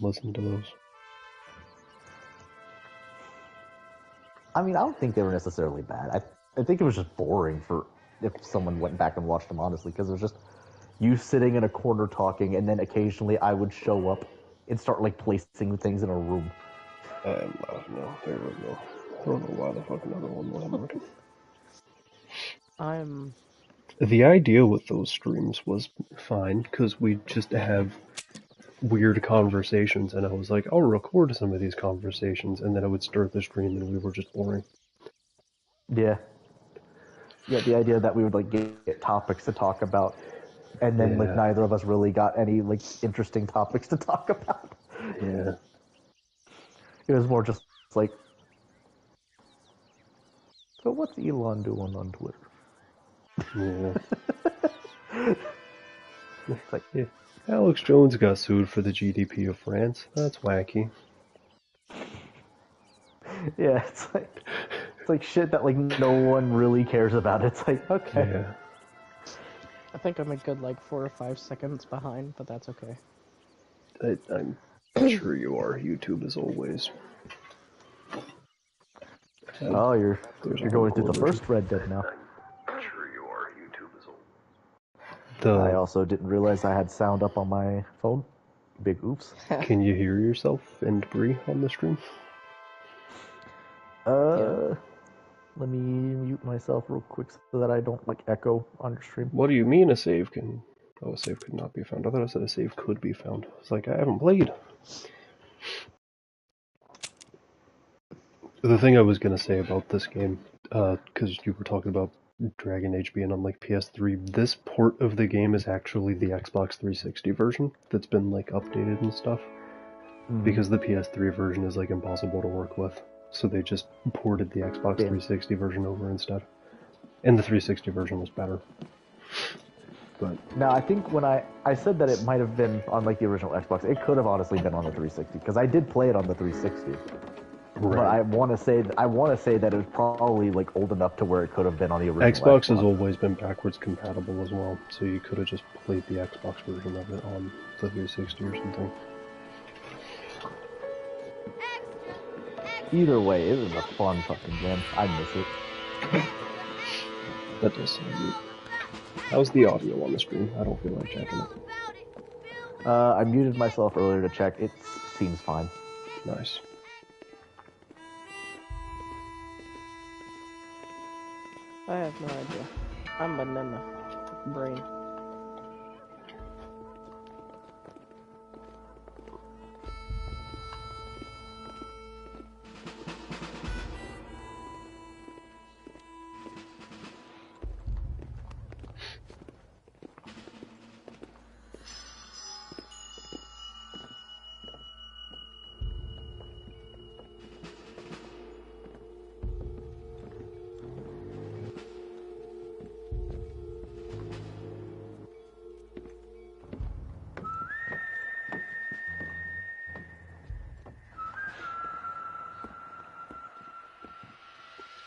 listen to those. I mean, I don't think they were necessarily bad. I think it was just boring for if someone went back and watched them, honestly, because it was just you sitting in a corner talking, and then occasionally I would show up and start like placing things in a room. No, there we go. I don't know why the fuck another one wasn't working. The idea with those streams was fine, because we'd just have weird conversations, and I was like, I'll record some of these conversations, and then I would start the stream, and we were just boring. Yeah. Yeah, the idea that we would like get topics to talk about, and then like neither of us really got any like interesting topics to talk about. Yeah. It was more just like, so what's Elon doing on Twitter? Yeah. It's like, yeah. Alex Jones got sued for the GDP of France. That's wacky. Yeah, it's like shit that like no one really cares about. It's like, okay. Yeah. I think I'm a good like 4 or 5 seconds behind, but that's okay. I'm sure you are. YouTube as always. Oh, you're going through the first Red Dead now. I'm sure you are. YouTube as always. I also didn't realize I had sound up on my phone. Big oops. Can you hear yourself and Bree on the stream? Let me mute myself real quick so that I don't like echo on your stream. What do you mean a save can... Oh, a save could not be found. I thought I said a save could be found. It's like, I haven't played. The thing I was going to say about this game, because you were talking about Dragon Age being on like PS3, this port of the game is actually the Xbox 360 version that's been like updated and stuff. Because the PS3 version is like impossible to work with. So they just ported the Xbox 360 version over instead. And the 360 version was better. But now, I think when I said that it might have been on like the original Xbox, it could have honestly been on the 360 because I did play it on the 360. Right. But I want to say that it was probably like old enough to where it could have been on the original Xbox has always been backwards compatible as well, so you could have just played the Xbox version of it on the 360 or something. Either way, it was a fun fucking game. I miss it. That does sound neat. How's the audio on the stream? I don't feel like checking it. I muted myself earlier to check. It seems fine. Nice. I have no idea. I'm banana brain.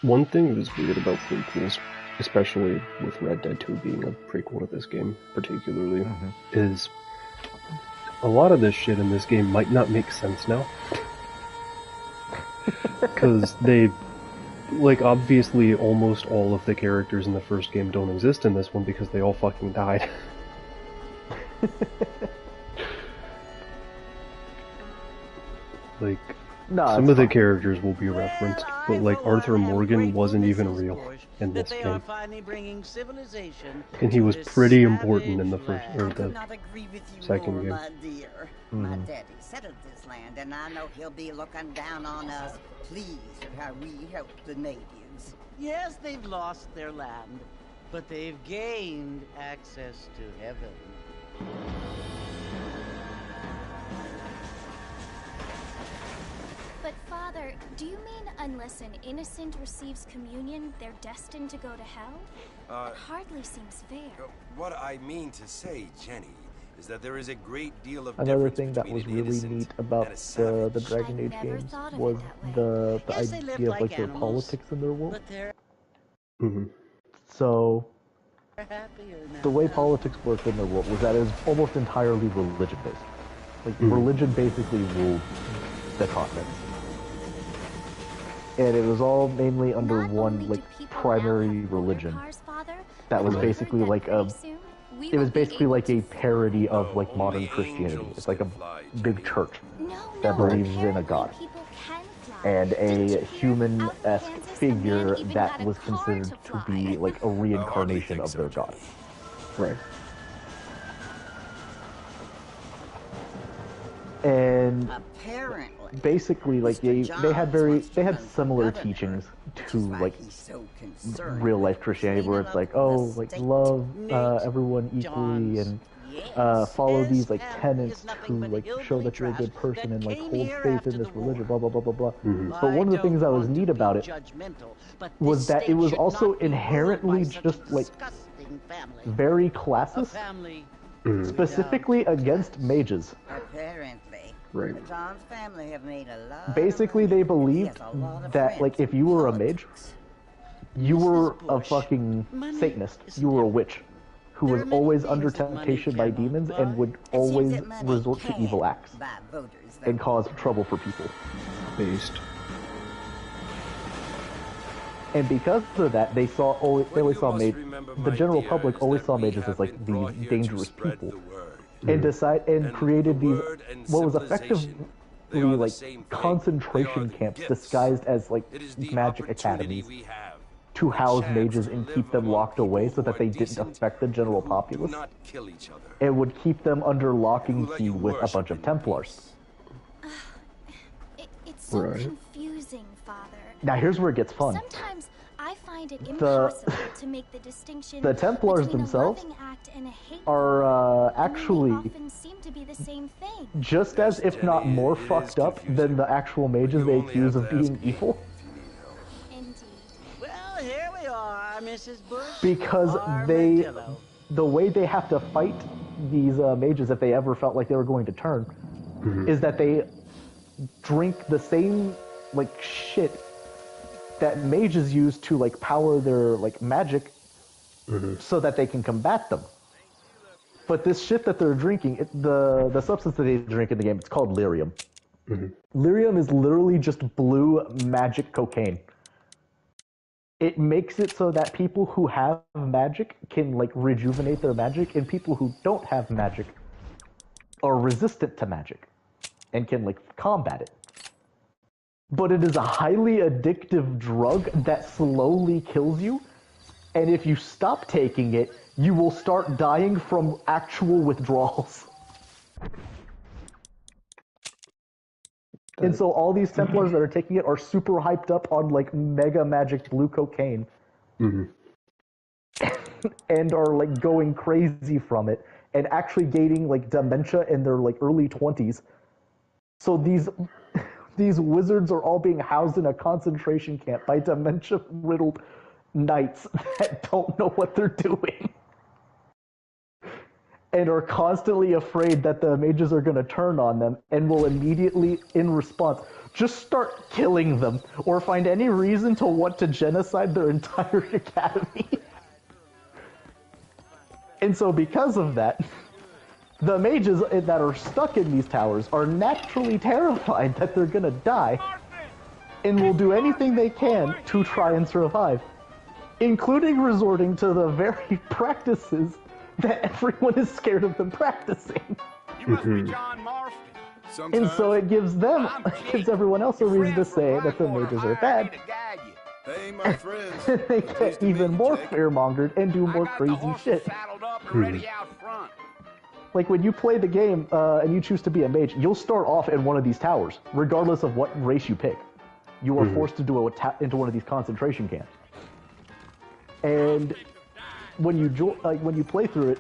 One thing that's weird about prequels, especially with Red Dead 2 being a prequel to this game particularly, is a lot of this shit in this game might not make sense now. Because they, like, obviously almost all of the characters in the first game don't exist in this one because they all fucking died. Like, some of the characters will be referenced, but like Arthur Morgan wasn't even real in this game. And he was pretty important in the first or the second game. My daddy settled this land, and I know he'll be looking down on us, pleased at how we helped the natives. Yes, they've lost their land, but they've gained access to heaven. But Father, do you mean unless an innocent receives communion, they're destined to go to hell? It hardly seems fair. What I mean to say, Jenny, is that there is a great deal of another thing that was really neat about the Dragon Age games was the idea of like their politics in their world. So the way politics worked in their world was that it was almost entirely religion based. Like, religion basically ruled the continent. And it was all mainly under one, like, primary religion. That was basically like a... It was basically like a parody of, like, modern Christianity. It's like a big church that believes in a god. And a human-esque figure that was considered to be, like, a reincarnation of their god. Right. And Apparently. basically, like, they had similar teachings to, like, real life Christianity, where it's like, oh, like, love everyone equally, and follow these, like, tenets to, like, show that you're a good person and, like, hold faith in this religion, blah blah blah blah blah. But one of the things that was neat about it was that it was also inherently just, like, very classist, specifically against mages. Apparently. Right. The John's family have made a lot Basically, they believed that, like, if you were a mage, you were a fucking Satanist. You were a witch who was always under temptation by demons and would always resort to evil acts and cause trouble for people. Based. And because of that, they always saw mages. The general public always saw mages as, like, these dangerous people, and created these what was effectively, like, concentration camps disguised as, like, magic academies to house mages and keep them locked away so that they didn't affect the general populace. It would keep them under lock and key with a bunch of Templars. It's so confusing, Father. Now here's where it gets fun. Sometimes I find it impossible to make the distinction the Templars between themselves a loving act and a hateful are one, actually and they often seem to be the same thing. just as, if not more, fucked up than the actual mages they accuse of being evil. Indeed. Well, here we are, Mrs. Bush. Because the way they have to fight these mages, if they ever felt like they were going to turn, is that they drink the same, like, shit that mages use to, like, power their, like, magic so that they can combat them. But this shit that they're drinking, the substance that they drink in the game, it's called lyrium. Lyrium is literally just blue magic cocaine. It makes it so that people who have magic can, like, rejuvenate their magic, and people who don't have magic are resistant to magic and can, like, combat it. But it is a highly addictive drug that slowly kills you, and if you stop taking it, you will start dying from actual withdrawals. And so all these Templars that are taking it are super hyped up on, like, mega magic blue cocaine. And are, like, going crazy from it, and actually gaining, like, dementia in their, like, early 20s. So these wizards are all being housed in a concentration camp by dementia-riddled knights that don't know what they're doing. And are constantly afraid that the mages are going to turn on them and will immediately, in response, just start killing them or find any reason to want to genocide their entire academy. And so because of that, the mages that are stuck in these towers are naturally terrified that they're gonna die and will do anything they can to try and survive, including resorting to the very practices that everyone is scared of them practicing. You must be John Marston. And so it gives everyone else a reason to say that the mages are bad. Hey, my friends. They get even more fear-mongered and do more crazy shit. Like, when you play the game and you choose to be a mage, you'll start off in one of these towers, regardless of what race you pick. You are forced to do into one of these concentration camps. And when you play through it,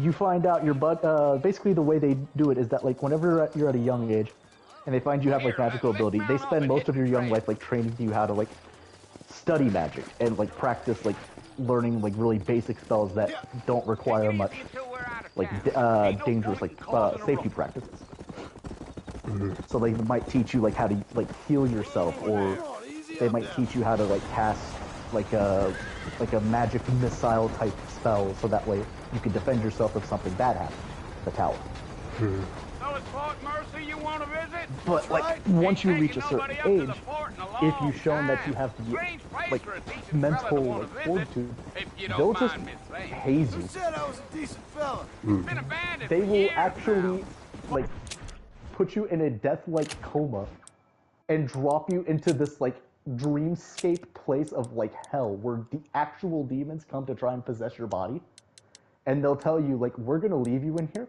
you find out basically the way they do it is that, like, whenever you're at a young age, and they find you have, like, magical ability, they spend most of your young life, like, training you how to, like, study magic and, like, practice, like, learning, like, really basic spells that don't require much, like, dangerous, like, safety practices. So they might teach you, like, how to, like, heal yourself, or they might teach you how to, like, cast, like a magic missile type spell, so that way you can defend yourself if something bad happens in the tower. But like once you reach a certain age, if you've shown that you have the like mental like, fortitude, they'll just haze you. They will actually like put you in a death-like coma and drop you into this like dreamscape place of like hell where the actual demons come to try and possess your body, and they'll tell you like, we're gonna leave you in here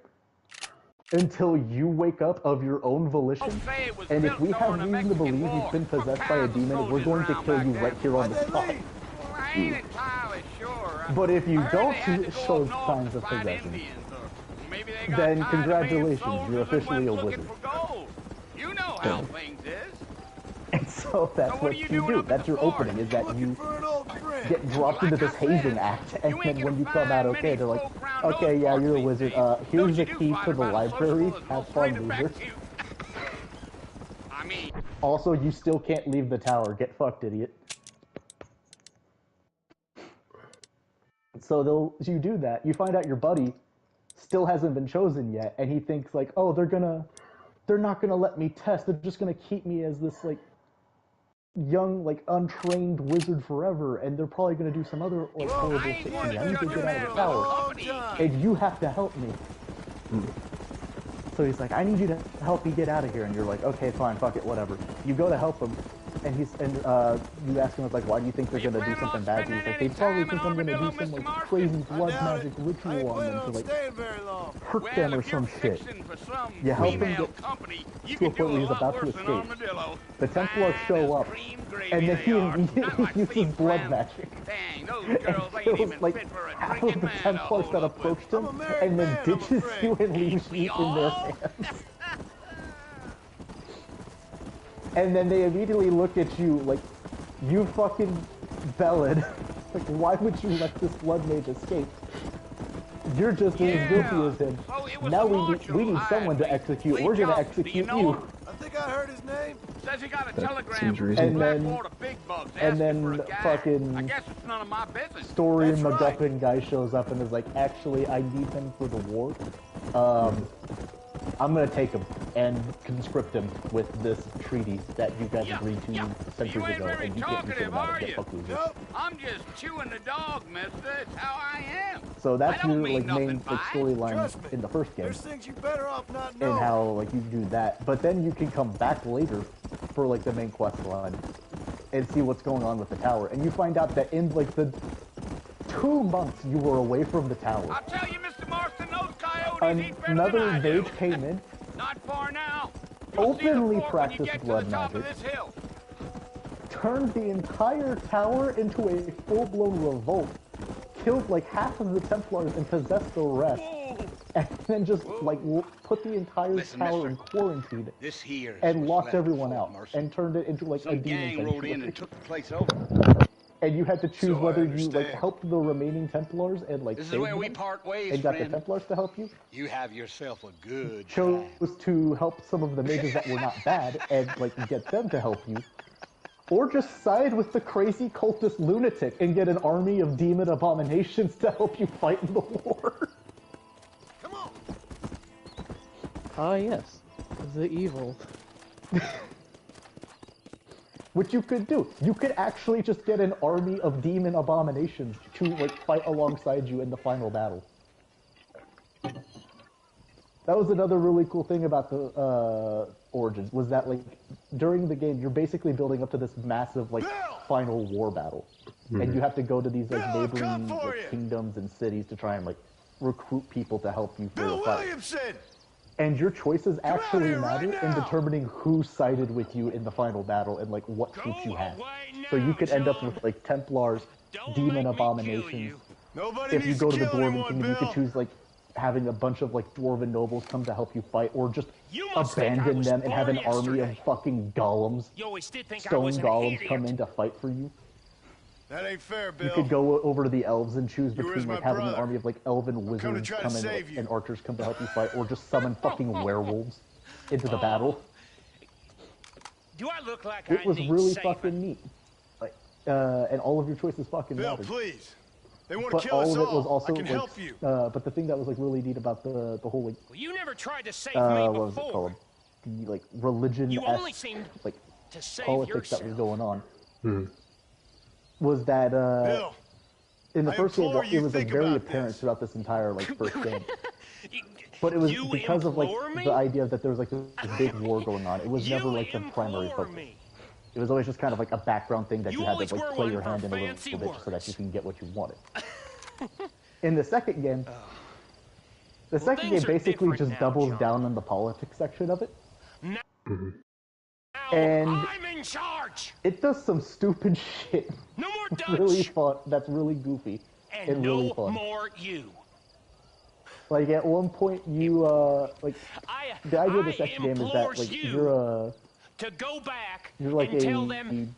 until you wake up of your own volition, and if we have reason to believe you've been possessed by a demon, we're going to kill you right here on the spot. But if you don't show signs of possession, then congratulations, you're officially a wizard. You know how things is. And so that's what you do. That's your opening, is that you get dropped into this hazing act, and then when you come out okay, they're like, okay, yeah, you're a wizard. Here's the key to the library. Have fun, loser. Also, you still can't leave the tower. Get fucked, idiot. So you do that. You find out your buddy still hasn't been chosen yet, and he thinks like, oh, they're not gonna let me test. They're just gonna keep me as this like young, like untrained wizard forever, and they're probably gonna do some other like horrible shit to me. I need to get out of the tower, and you have to help me. So he's like, I need you to help me get out of here, and you're like, okay, fine, fuck it, whatever. You go to help him, and you ask him like, why do you think they're gonna do something bad? He's like, they probably think I'm gonna do some like crazy blood magic ritual on them to like hurt them or some shit. You help him get to a point where he's about to escape. The Templars show up, and then he immediately uses blood magic. And kills like half of the Templars that approached him, and then ditches you and leaves you in their hands. And then they immediately look at you like, you fucking bellad. Like, why would you let this blood mage escape? You're just as guilty as him. Now we need someone to execute. We're gonna execute you. I think I heard his name. Says he got a telegram from and then fucking I guess it's none of my business. Story MacGuffin guy shows up and is like, actually, I need him for the war. I'm gonna take him and conscript him with this treaty that you guys agreed to centuries ago, and you can't do shit about it. Get fucked with it. I'm just chewing the dog, mister. It's how I am. So that's your like main like storyline in the first game, There's things you better off not knowing. and how like you do that. But then you can come back later for like the main quest line and see what's going on with the tower, and you find out that in like the 2 months you were away from the tower, I'll tell you, Mr. Marston, those coyotes eat better another than I do. mage came in, Not far now. openly practiced blood magic, turned the entire tower into a full-blown revolt, killed like half of the Templars and possessed the rest, and then just like put the entire tower in quarantine and locked everyone out and turned it into like a demon rode in and took the place over. And you had to choose whether you like helped the remaining Templars and like This is where we part ways, and got friend. the Templars to help you. You have yourself a good Chose time. to help some of the mages that were not bad and like get them to help you, or just side with the crazy cultist lunatic and get an army of demon abominations to help you fight in the war. Come on. Ah, yes. The evil. Which you could do. You could actually just get an army of demon abominations to like fight alongside you in the final battle. That was another really cool thing about the Origins, was that like during the game you're basically building up to this massive like final war battle, and you have to go to these like neighboring like, kingdoms and cities to try and like recruit people to help you for the fight. Williamson! And your choices actually here matter right in now. determining who sided with you in the final battle and like what troops you had. So you could end up with like Templars, demon abominations. Nobody If you needs go to to the kill Dwarven anyone, Kingdom, you Bill. could choose like having a bunch of like Dwarven nobles come to help you fight, or just You must think I abandon was them and have an born army of yesterday. fucking golems, You always did think I stone was an golems idiot. come in to fight for you. That ain't fair, You Bill. could go over to the elves and choose You were between my like having an brother. army of like elven come to wizards try to come in save you. and archers come to help you fight, or just summon fucking werewolves into the battle. Do I look like It I was need really saving? fucking neat. Like, and all of your choices fucking Bill, mattered. please. They want to But kill all us of it was all. also I can like, help you. but the thing that was like really neat about the whole like Well, you never tried to save me what was it before. called? the like religion You only seemed like to save politics that was yourself. going on Hmm. was that Bill, in the I first game implore it you was like think very about apparent this. throughout this entire like first game. But it was You because of like implore me? the idea that there was like this big war going on. It was You never like the primary implore focus. me. It was always just kind of like a background thing that You you had always to like were play one your for hand in a fancy little bit so that words. you can get what you wanted. In the second game, the Well, second things game are basically different just now, doubles John. down on the politics section of it. Now And- I'm in charge. It does some stupid shit. No more Dutch. Really fun. That's really goofy and and really no fun. more you. Like at one point, you like the idea of the second game is that implores like you you're to go back you're like and a tell them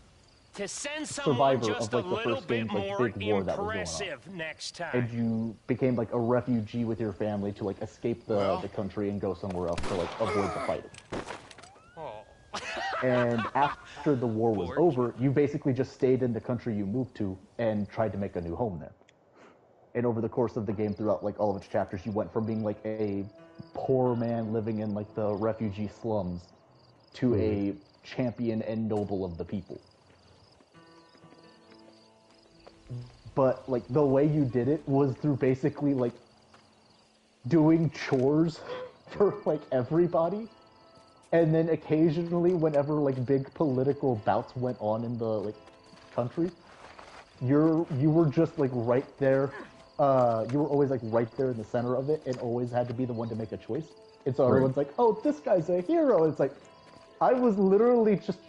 to send someone survivor just of, like, a the little first bit game's, like, more big war that was going on. impressive next time. and you became like a refugee with your family to like escape the, Well. the country and go somewhere else to like avoid the fighting. Oh. And after the war was Poor over, you basically just stayed in the country you moved to and tried to make a new home there. And over the course of the game, throughout like all of its chapters, you went from being like a poor man living in like the refugee slums to a champion and noble of the people. But like the way you did it was through basically like doing chores for like everybody. And then occasionally, whenever like big political bouts went on in the like country, you were just like right there. You were always like right there in the center of it, and always had to be the one to make a choice. And so everyone's like, "Oh, this guy's a hero." And it's like, I was literally just,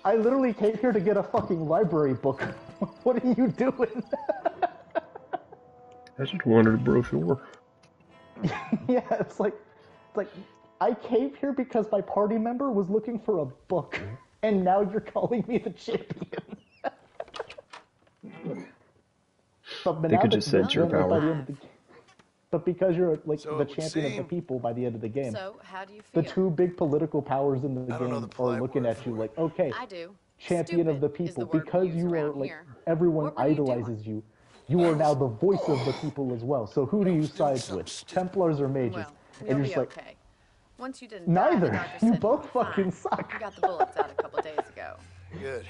I literally came here to get a fucking library book. What are you doing? I just wanted a brochure. Yeah, it's like I came here because my party member was looking for a book, and now you're calling me the champion. They could just sense your power. But because you're like So the it would champion of seem- the people by the end of the game, So, how do you feel? the two big political powers in the I don't know game the are polite looking word at you for like, okay, I do. champion of the Stupid is people, the word we because use you are around like here. everyone What were you doing? idolizes you. You are now the voice of the people as well. So who do you side with? Templars or mages? Well, And you'll you're be just like, okay. Once you didn't die, the neither. doctor You said both were fine. fucking suck. You got the bullets out a couple days ago. Good.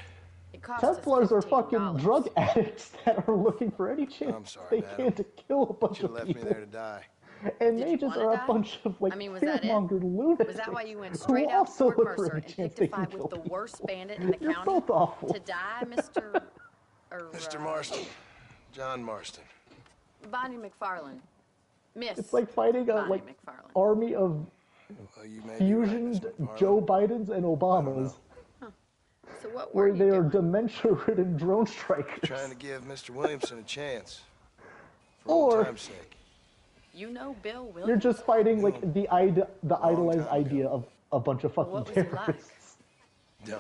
It cost us Templars are $15. fucking drug addicts that are looking for any chance I'm sorry, they madam. can to kill a bunch Should of have left me people. there to die. And Did you mages wanna are a die? bunch of like I mean, was that it? fear-mongered lunatics. Was that why you went who straight out to also Fort look for Mercer any and chance picked they a can fight kill with the people? worst bandit in the You're county? both awful. To die, Mr. Mr. Marston. John Marston. Bonnie McFarlane. Miss It's like fighting a Bonnie like McFarlane. army of Well, you may be right, Miss fusioned McFarlane. Joe Bidens and Obamas, So what were where you they are doing? dementia-ridden drone strikers. Trying to give Mr. Williamson a chance. For Or- old time's sake. You know Bill Williams? You're just fighting like the idolized time idea of a bunch of fucking What was he like? terrorists Dumb.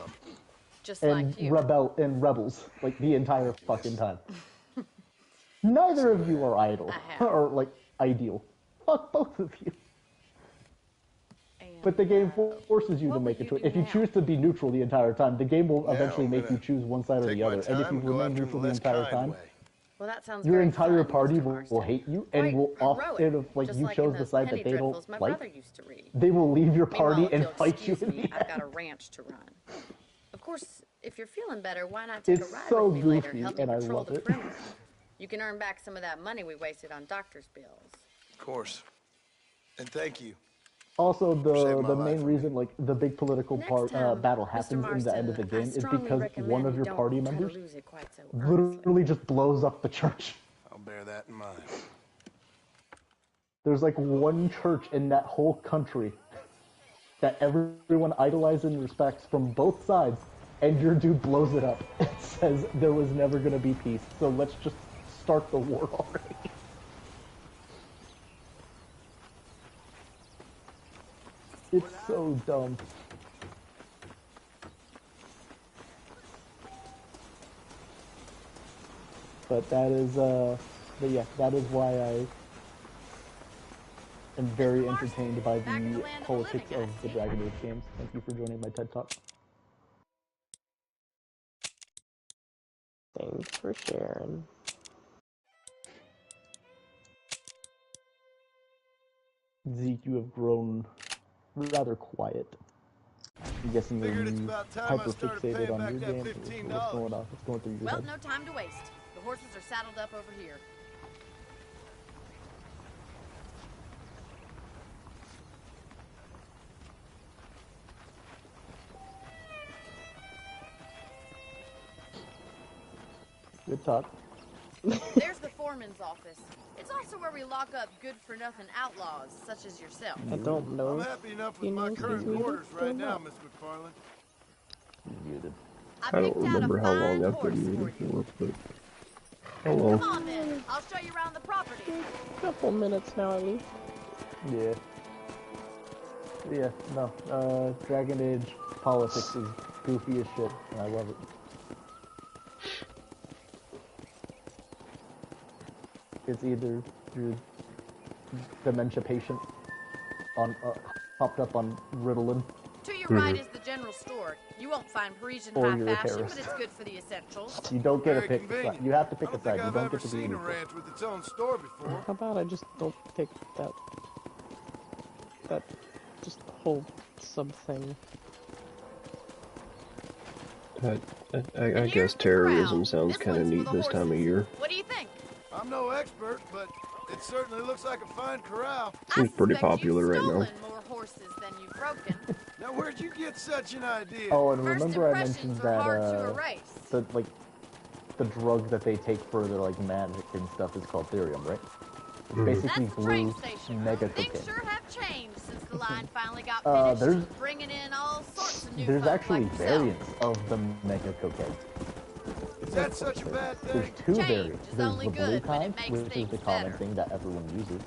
Just and like you. rebels like the entire fucking time. Neither of you are idle I have. or like ideal. Fuck both of you. And, But the game forces you what to will make a you choice. do If you now? choose to be neutral the entire time, the game will Yeah, eventually I'm make you gonna choose one side or Take the my other. time And if you and go remain after him neutral the the less entire kind time, way. well, that sounds your very entire fun, party Mr. will Marston. hate you Quite and will heroic, opt if like just you like in chose the those side penny that they don't dreadfuls my like. brother used to read. They will leave your party Meanwhile, if and you'll fight you excuse in me, the I've end. got a ranch to run. Of course, if you're feeling better, why not take It's a ride so with me later? goofy, Help me and I patrol love the it. perimeter. You can earn back some of that money we wasted on doctor's bills. Of course. And thank you. Also, Saved the my the life. main reason like the big political Next part time, battle Mr. happens in the end of the Marston, I game is strongly because recommend one of you your don't party try to members lose it quite so earnestly. literally just blows up the church. I'll bear that in mind. There's like one church in that whole country that everyone idolizes and respects from both sides, and your dude blows it up and says there was never going to be peace, so let's just start the war already. It's so dumb. But that is, but yeah, that is why I am very entertained by Back in the the land of the politics living, I of the see. Dragon Age games. Thank you for joining my TED Talk. Thanks for sharing. Zeke, you have grown rather quiet. I'm guessing you're Figured it's about time I hyper started fixated paying on back your that game. $15. What's going on? What's going through your Well, head? no time to waste. The horses are saddled up over here. Good talk. There's the foreman's office. It's also where we lock up good-for-nothing outlaws, such as yourself. I don't know. I'm happy enough with He my knows current he's quarters muted or right now, not. Miss McFarland. Muted. I I don't picked out a remember how long fine I've horse been for muted you. for, but oh Come well. on then, I'll show you around the property. Couple minutes now at least. Yeah. Yeah, no. Dragon Age politics is goofy as shit, and I love it. It's either you're dementia patient on popped up on Ritalin, To your right is the general store. You won't find Parisian Or high you're a fashion, terrorist. but it's good for the essentials. you don't get Very to pick a convenient. side. You have to I pick a don't side. think You I've don't ever get to be seen a neutral. ranch with its own store before. How about I just don't pick that just whole sub thing. I And guess here's the terrorism corral. sounds This kind of one's for neat the this time of horses. year. What do you think? I'm no expert, but it certainly looks like a fine corral. Seems pretty I suspect popular you've right now. stolen more horses than you've broken. Now, where'd you get such an idea? Oh, and First remember I impressions mentioned are that hard to erase. the drug that they take for their like magic and stuff is called therium, right? It's basically That's the train blue station. mega Things cocaine. sure have changed since the line finally got There's- finished, bringing in all sorts of new There's folk actually like yourself. variants of the mega cocaine. Is that such a bad There's thing? two Change variants. is There's only the blue good when it kind, makes which is the things common better. thing that everyone uses.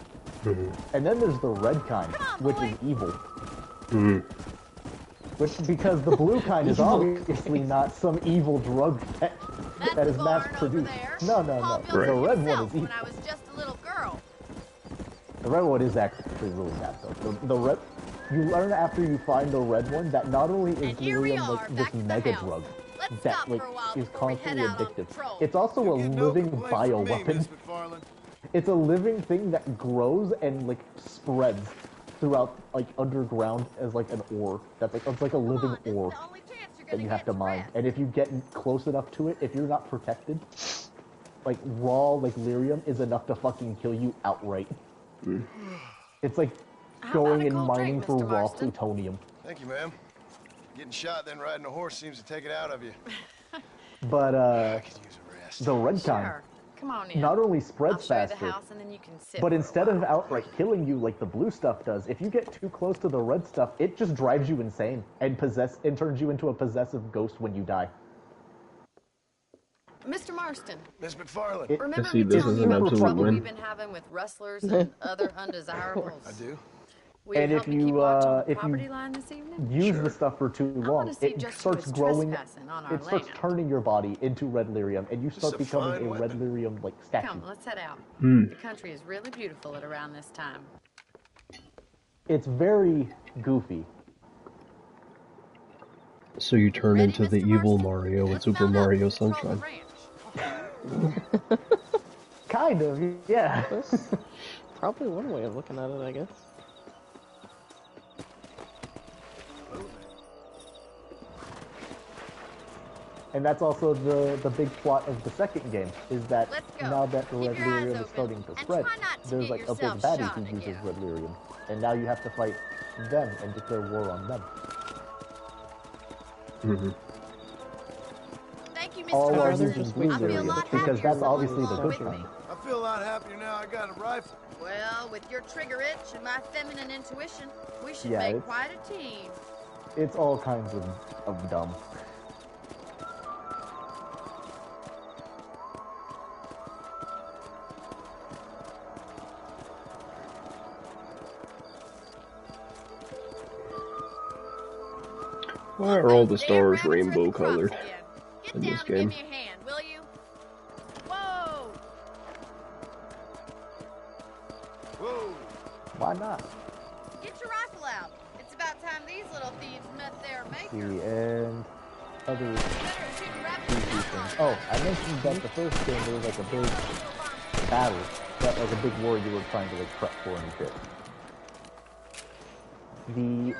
Mm-hmm. And then there's the red kind, Come on, which boy. is evil. Mm-hmm. Which, because the blue kind is obviously not some evil drug That's that the is barn mass over produced. there. No, no, Paul no. built The it red one himself is evil. when I was just a little girl. The red one is actually really bad though. The red, you learn after you find the red one that not only is And here we lyrium are, like back this to the mega house. drug Let's that stop like for a while is before we head constantly out on addictive. patrol. It's also You a get no living complaints from me, bioweapon. Miss McFarland. It's a living thing that grows and like spreads throughout like underground as like an ore. That's like it's like a Come living on, this is ore the only chance you're that gonna you get have to mine. rest. And if you get close enough to it, if you're not protected, like raw like lyrium is enough to fucking kill you outright. It's like How going about a and cold mining drink, for Mr. raw Marston? plutonium. Thank you, ma'am. Getting shot then riding a horse seems to take it out of you. But I could use a rest. the red kind Sure. Come on in. not only I'll spreads show you the faster, house and then you can sit but for a instead of while. outright killing you like the blue stuff does, if you get too close to the red stuff, it just drives you insane and turns you into a possessive ghost when you die. Mr. Marston, Miss McFarland. It- remember see, me this telling is you an about the absolute trouble win. we've been having with rustlers and other undesirables? I do. Will you And help if me you, keep watch on the if you property line this evening? Use Sure. the stuff for too I long, wanna see it just who starts is growing. trespassing on our It starts land. turning your body into red lyrium, and you start a becoming fine a red weapon. lyrium like statue. Come, let's head out. Mm. The country is really beautiful at around this time. It's very goofy. So you turn Ready, into the Mr. evil Marston? Mario in Let's Super mount up Mario and patrol the Sunshine. ranch. Kind of, yeah. That's probably one way of looking at it, I guess. And that's also the big plot of the second game, is that Let's go. now that the Keep red your eyes lyrium is open, starting to and spread, try not to there's get like a big yourself baddie shot who uses again. red lyrium. And now you have to fight them and declare war on them. Mm-hmm. Thank you, Mr. All while Marston. using Just blue I feel a lyrium, lot because happier that's someone obviously the along good with kind. me. I feel a lot happier now I got a rifle. Well, with your trigger itch and my feminine intuition, we should Yeah, make it's- quite a team. It's all kinds of dumb. Why are all the Those damn stars rabbits are at rainbow the crops colored again. Get in down this and give game? me a hand, will you? Whoa! Whoa. Why not? Get your rifle out. It's about time these little thieves met their See, maker. and other Better at shooting rabbits two than things. outlaws. Oh, I mentioned that the first game there was like a big battle, that like a big war you were trying to like prep for and shit. the You're a good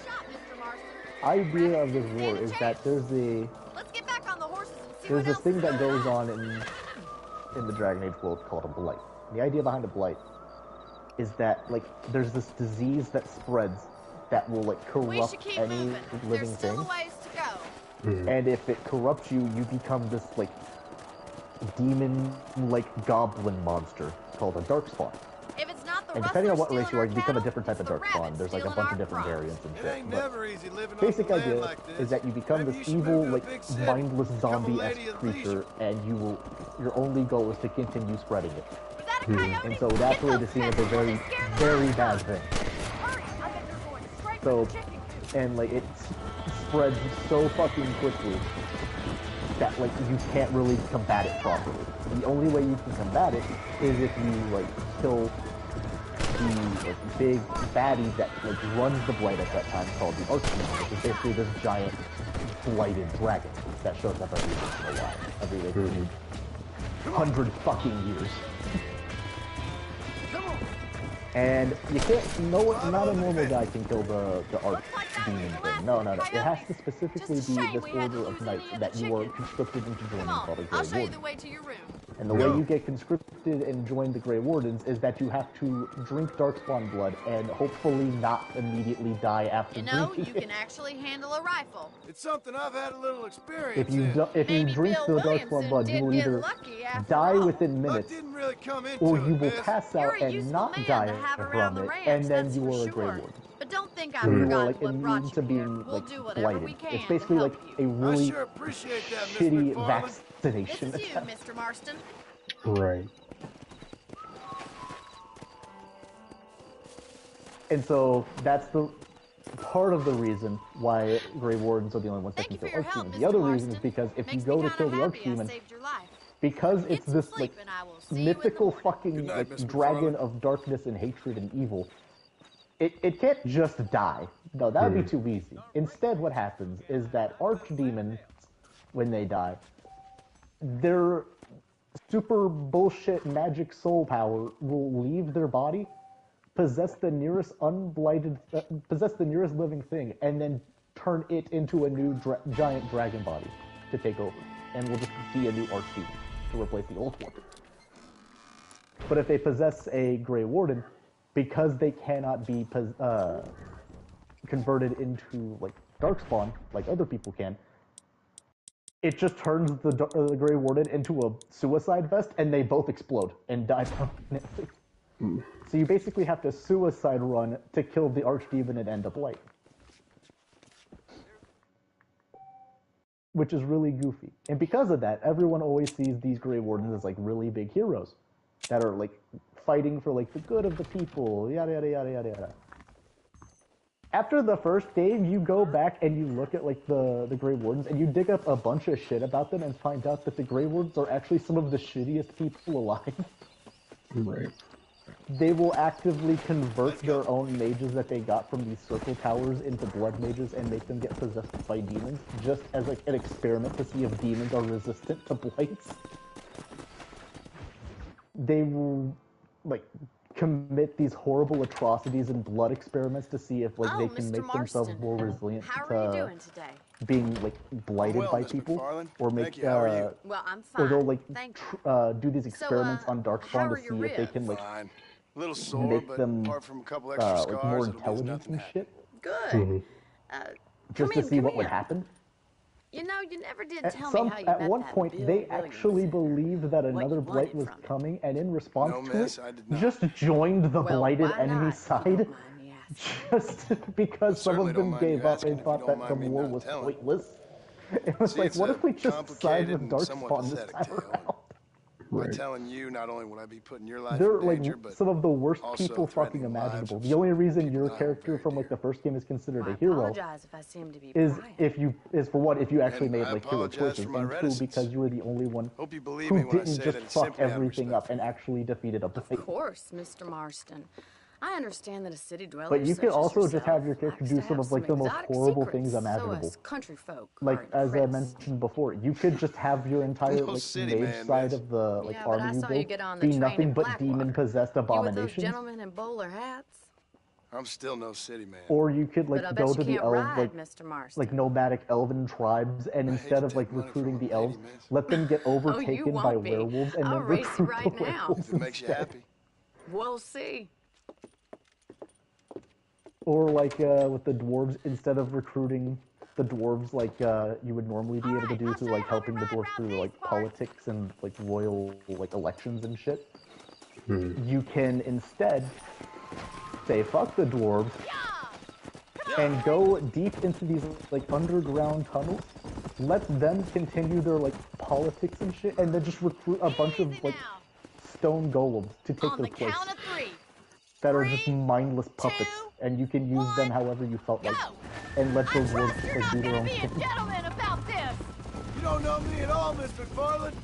shot, Mr. Marston. idea of this war is that Let's get back on the horses and see there's what this else thing is that going goes on in the Dragon Age world called a blight. The idea behind a blight is that like there's this disease that spreads that will like We should corrupt keep any moving. living There's still thing. a ways to go. And if it corrupts you, you become this like demon like goblin monster called a darkspawn. If it's not the And depending on what rustlers race you are, stealing you become a our different type of cattle, it's the darkspawn. There's like a rabbits bunch of stealing different our variants and It shit. ain't But never easy living basic off the land idea like this. is that you become Maybe this you should evil, move to a like big city, mindless become a zombie-esque lady of creature, leisure. and your only goal is to continue spreading it. Is that a coyote? And so that's Get really those seen as a pests before very, they scare the very life bad out of thing. Hurry, I bet they're going straight So, for the chicken coop. and like it spreads so fucking quickly that like you can't really combat it properly. The only way you can combat it is if you like kill the like, big baddie that like runs the blight at that time, called the Archdemon, which is basically this giant blighted dragon that shows up every once in a while, every like 100 fucking years. And you can't, not a normal guy can kill the archdemon thing. No. It has to specifically be this order of knights that you are conscripted into joining Come called a on, Grey I'll show you Warden. the way to your room. And the way you get conscripted and join the Grey Wardens is that you have to drink Darkspawn blood and hopefully not immediately die after You know, drinking you it. can actually handle a rifle. It's something I've had a little experience If you in. if you Maybe drink Bill the Williamson Darkspawn blood, you did will get either lucky after die all. within Luck minutes, didn't really come into or it, you will miss. pass You're out a and useful not man die to have around from the it, ranch, and then that's you for are a Grey sure. Warden. But don't think I've So you are forgotten like what brought immune you to here. being We'll like do whatever we blighted. can It's basically to like help a you. I really sure appreciate that, Miss shitty McFarland. vaccination. This is you, Mr. Marston. Right. And so that's the part of the reason why Grey Wardens are the only ones that Thank can you kill for your help, Archdemon. Mr. The other reason is Marston. because if you Makes go me to kinda kill the happy I Archdemon, saved your life. because Get it's some this sleep like and I will see you in the mythical morning. fucking Good night, like Mr. dragon McFarland. of darkness and hatred and evil, it can't just die. No, that would be too easy. Instead, what happens is that Archdemons, when they die, their super bullshit magic soul power will leave their body, possess the nearest possess the nearest living thing, and then turn it into a new giant dragon body to take over, and will just be a new Archdemon to replace the old one. But if they possess a Grey Warden, because they cannot be converted into like Darkspawn like other people can, it just turns the Grey Warden into a suicide vest, and they both explode and die permanently. So you basically have to suicide run to kill the Archdemon and end up light. Which is really goofy. And because of that, everyone always sees these Grey Wardens as like really big heroes that are like fighting for like the good of the people, yada yada yada yada yada. After the first game, you go back and you look at like the Grey Wardens and you dig up a bunch of shit about them and find out that the Grey Wardens are actually some of the shittiest people alive. Right. They will actively convert their own mages that they got from these circle towers into blood mages and make them get possessed by demons, just as like an experiment to see if demons are resistant to blights. They will like commit these horrible atrocities and blood experiments to see if like Oh, they can Mr. make themselves Marston. more resilient How are you to doing today? being like blighted well, by Miss people, McFarland. or Thank make you. How are you? Well, I'm fine. or they'll like Thank you. do these experiments on how Darkspawn are to your see if they ribs? can like Fine. A little sore, make but them apart from a couple extra scars, like more it'll be as intelligent nothing and happened. shit, Good. just to in, see come what would in. happen. You know, you never did At tell me how you met one that point, Bill they Williamson. actually believed that another you blight wanted was from him. coming, and in response No, to miss, it, I did not. just joined the Well, blighted why enemy not, if you side, don't mind me asking? just because some certainly of don't them mind you gave up asking and if thought you that don't the mind me war not was telling. pointless. It was See, like, it's what a if we just side complicated with and somewhat Darkspawn this pathetic time tale. around? By Right. telling you, not only would I be putting your life They're in like danger, but some of the worst also people fucking threatening the lives imaginable. of The only reason people your that I hold character very from like dear. the first game is considered Well, a I hero apologize if I seem to be is prying. for what if you actually And made I like hero apologize choices, for my and two reticence. because you were the only one Hope you believe who me when I didn't say just that it's fuck simply out of everything respect up and for you. actually defeated a Of blight. course, Mr. Marston. I understand that a city dweller But you such could as also just yourself have your character likes do to some have of like the most exotic horrible secrets, things imaginable. So us country folk Like are as I impressed. mentioned before, you could just have your entire No like city mage man, side miss. of the like Yeah, but I army you saw you build get on the be train nothing in but Blackwater. demon possessed You with those abominations. gentlemen in bowler hats? I'm still no city man. Or you could like But I bet go you to the can't elf ride, like Mr. Marston. like nomadic elven tribes, and I hate instead to of like take money from recruiting a the lady, elves, miss. let them get Oh, you overtaken by won't be. werewolves and I'll then race you recruit right the now. werewolves If it makes you instead. happy. We'll see. Or like with the dwarves, instead of recruiting the dwarves like you would normally be able to do through like helping the dwarves through like politics and like royal like elections and shit, you can instead say fuck the dwarves and go deep into these like underground tunnels, let them continue their like politics and shit, and then just recruit a bunch of like stone golems to take On their the place count of 3. that are just mindless puppets, and you can use them however you felt like, and let those dwarves just like do their own thing. Gentlemen about this. You don't know me at all, Miss McFarland.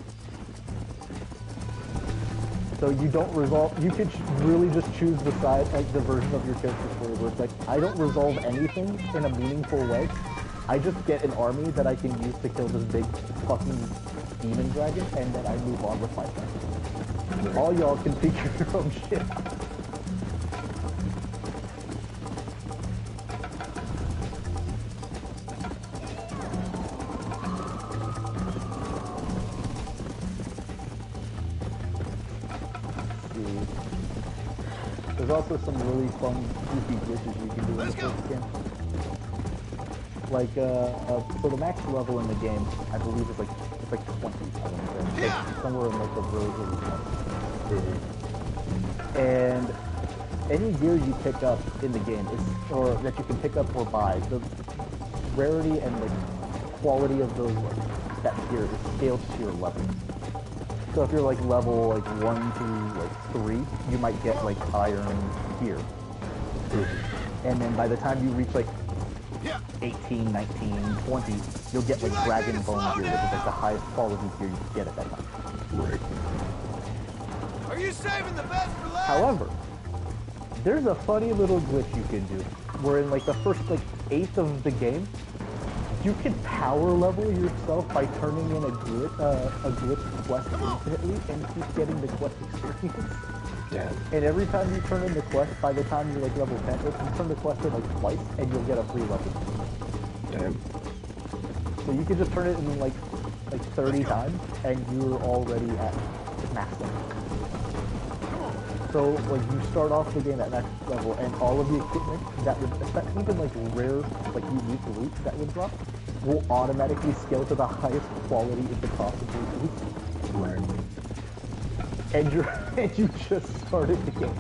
So you don't resolve. You could really just choose the side, like the version of your character story where it's like, I don't resolve anything in a meaningful way. I just get an army that I can use to kill this big fucking demon dragon, and then I move on with my life. All y'all can figure your own shit out. There's also some really fun, goofy glitches you can do in the first game. Like, so the max level in the game, I believe, is like, it's like 20, I want to say. Like, somewhere in like the really early 20s. And any gear you pick up in the game is, or that you can pick up or buy, the rarity and like quality of those, like, that gear is scaled to your level. So if you're like level like 1 through like 3, you might get like iron gear. And then by the time you reach like 18, 19, 20, you'll get like dragon bone gear, which is like the highest quality gear you can get at that time. Right. Are you saving the best for last? However, there's a funny little glitch you can do, where in like the first like 1/8 of the game, you can power level yourself by turning in a glitch quest infinitely and keep getting the quest experience. Damn. And every time you turn in the quest, by the time you're like level 10, you turn the quest in like twice and you'll get a free level. Damn. So you can just turn it in like 30 times and you're already at max level. So like you start off the game at max level and all of the equipment that would, even like rare, like unique loot that would drop, will automatically scale to the highest quality it could possibly be. Right. And you just started the game.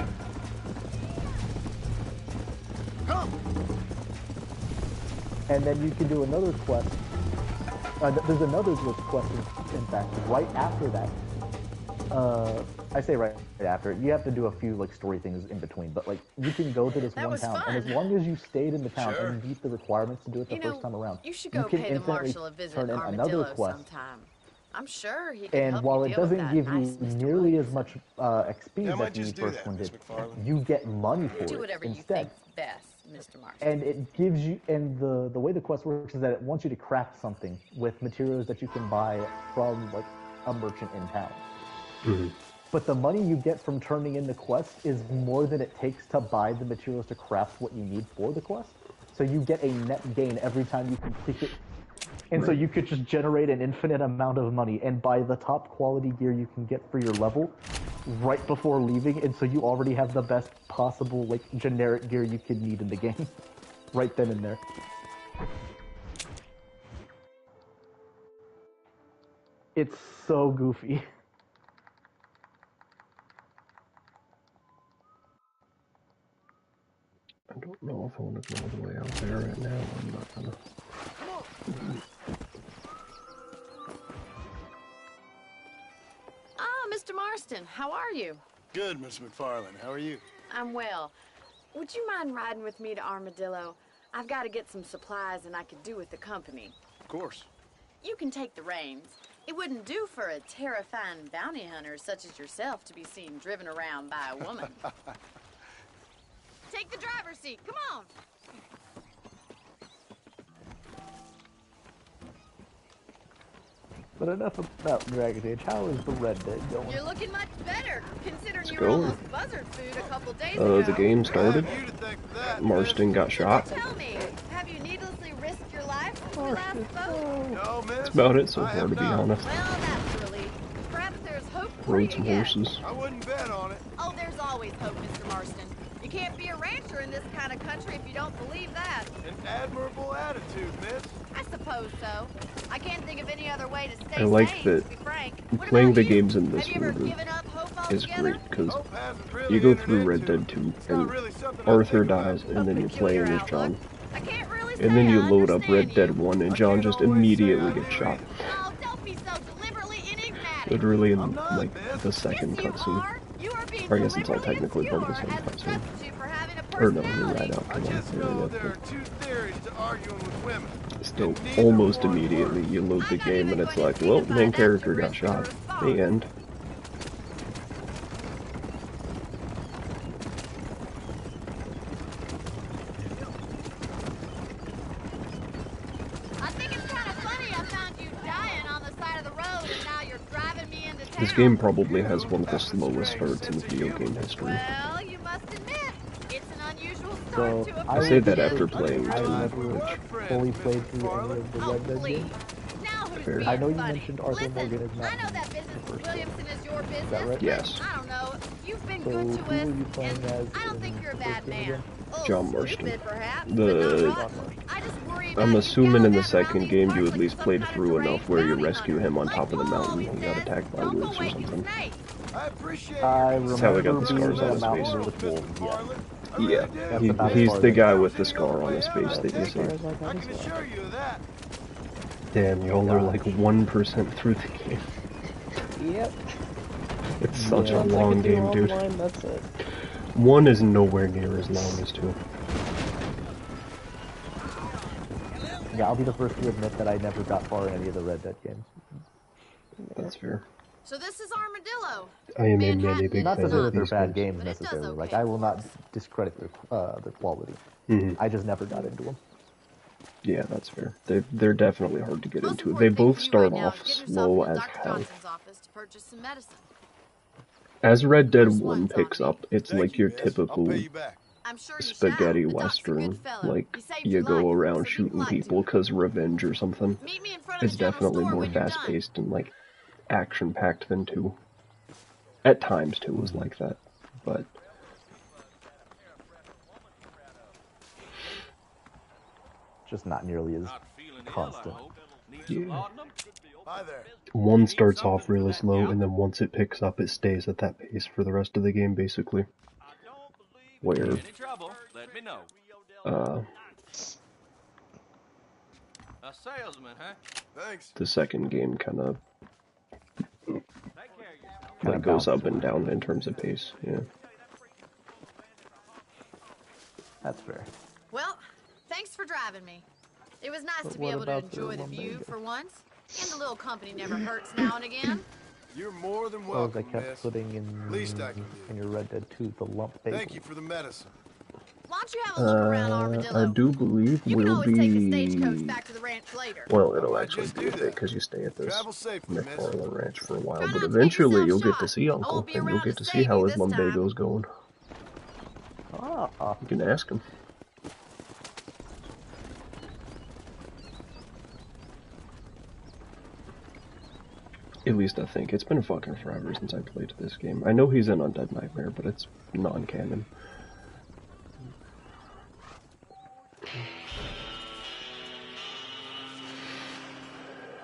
And then you can do another quest. There's another glitch quest, in fact, right after that. I say right after. You have to do a few like story things in between, but like you can go to this one town, and as long as you stayed in the town and beat the requirements to do it the first time around, You should you go can pay the instantly marshal a visit turn in in another Armadillo quest. sometime. I'm sure he can And help while you it deal with doesn't that give nice you Mr. nearly as Williamson. much XP I might that the just do first that, one Miss did, McFarland. you get money for Do it whatever you instead. think's best, Mr. Marston. And it gives you, and the way the quest works is that it wants you to craft something with materials that you can buy from like a merchant in town. But the money you get from turning in the quest is more than it takes to buy the materials to craft what you need for the quest. So you get a net gain every time you complete it. And so you could just generate an infinite amount of money and buy the top quality gear you can get for your level right before leaving, and so you already have the best possible like generic gear you could need in the game right then and there. It's so goofy. I don't know if I want to go all the way out there right now. I'm not gonna. Ah, Mr. Marston, how are you? Good, Miss McFarland. How are you? I'm well. Would you mind riding with me to Armadillo? I've got to get some supplies and I could do with the company. Of course. You can take the reins. It wouldn't do for a terrifying bounty hunter such as yourself to be seen driven around by a woman. Take the driver's seat. Come on. But enough about Dragon Age. How is the Red Dead going? You're looking much better, considering you were going. almost buzzard food a couple days ago. The game started. Marston got shot. Tell me, have you needlessly risked your life since we last spoke? No, miss. That's about it so far, to be honest. Well, that's a relief. Perhaps there's hope for Rode you some yet. horses. I wouldn't bet on it. Oh, there's always hope, Mr. Marston. You can't be a rancher in this kind of country if you don't believe that. An admirable attitude, miss. I suppose so. I can't think of any other way to stay I like sane, that to be frank. What playing about the you? games in this Have you ever order given up hope is altogether? great, because Hope hasn't really you go entered through Red into Dead 2, It's not and really something I Arthur think about. dies, and then you're Peculiar playing as outlook. John. I can't really And then say you I load up understand Red Dead you. 1, and I John can't just always say immediately I gets do. shot. Oh, don't be so deliberately enigmatic. Literally in, I'm not, like, miss. the second Yes, you cutscene. are. You are being Or I guess it's all deliberately technically part of the obscure same as a cutscene. substitute for having a Or no, you're personality. right out I for one just know there area, are two theories to arguing with women. but still, and neither almost one immediately, works. you load the I'm not game, even and it's going like, to well, signify main that character to got risk your shot. response. The end. I think it's kind of funny I found you dying on the side of the road and now you're driving me into town. This game probably has one of the slowest starts in video game history. Well, you must admit, it's an unusual So, start to a I say that friendship. after playing I 2, never which, fully played through any of the Oh, Red Dead please. games. Now who's Fair. being I know you funny? mentioned Arthur Listen, Morgan is not I know that business the with first Williamson is your business. that right? but Yes. I don't know. You've been So, good who to were us, you playing and as I don't in think you're a the bad first game man. again? Oh, John Marston. stupid, perhaps, The- but not rotten. I just worry about I'm you assuming in the gallivanting around second these game parts you at like least some played kind of through enough deranged where you bounty rescue hunter. him on Like top of the Paul mountain always when he got says, attacked by don't go wolves or waking something. snakes. I appreciate I your That's how he got remember the scars being on on his a mountain face. with wolves, yeah. Yeah, That's about as he's far the as I guy got. with the scar on his face that you As far see. as I I got can as well. assure you of that. Damn, y'all are like 1% through the game. Yep. It's such Yeah. a Once I long can do game, dude. offline, that's it. 1 is nowhere near as long as 2. Yeah, I'll be the first to admit that I never got far in any of the Red Dead games. That's fair. So this is Armadillo. I am a Manhattan many big Not to fan say of that they're these bad games. games But it does necessarily. okay Like, I will for not us. discredit their quality. Mhm. I just never got into them. Yeah, that's fair. They're definitely hard to get Most into. They important thing both for you start right now off is get yourself slow into as Dr. hell. Johnson's office to purchase some medicine. As Red Dead First 1 one's on picks me. up, it's Thank like you, your miss. I'll typical pay you back. I'm sure you spaghetti shall. The doc's a good western. fellow. Like, He saved you your go life, around so be shooting polite to people him. because revenge or something. Meet me in front of It's the general definitely store more when you're done. fast-paced and, like, action-packed than 2. At times, 2 was like that. But Just not nearly as constant. yeah. Hi there. 1 starts off really slow, and then once it picks up, it stays at that pace for the rest of the game, basically. Where, Any trouble, let me know. A salesman, huh? Thanks. the second game kind of Take care of yourself. like goes up and down in terms of pace. Yeah. That's fair. Well, thanks for driving me. It was nice But to be what able to about the enjoy the view lumbago? for once. And the little company never hurts now and again. You're more than As I welcome, kept miss. putting in Least I can do. in your Red Dead 2, the lump bagel. Thank you for the medicine. Why don't you have a look around Armadillo? I do believe You can we'll always take the be. stagecoach back to the ranch later. Well, it'll I might actually just be do a bit that. because you stay at this Travel safely, miss. McFarlane Ranch for a while, Try but not to get eventually yourself you'll get shot. to see I Uncle, won't be and you'll around get to to see save how you his this time. lumbago's going. Ah, You can ask him. At least I think. It's been fucking forever since I played this game. I know he's in Undead Nightmare, but it's non-canon.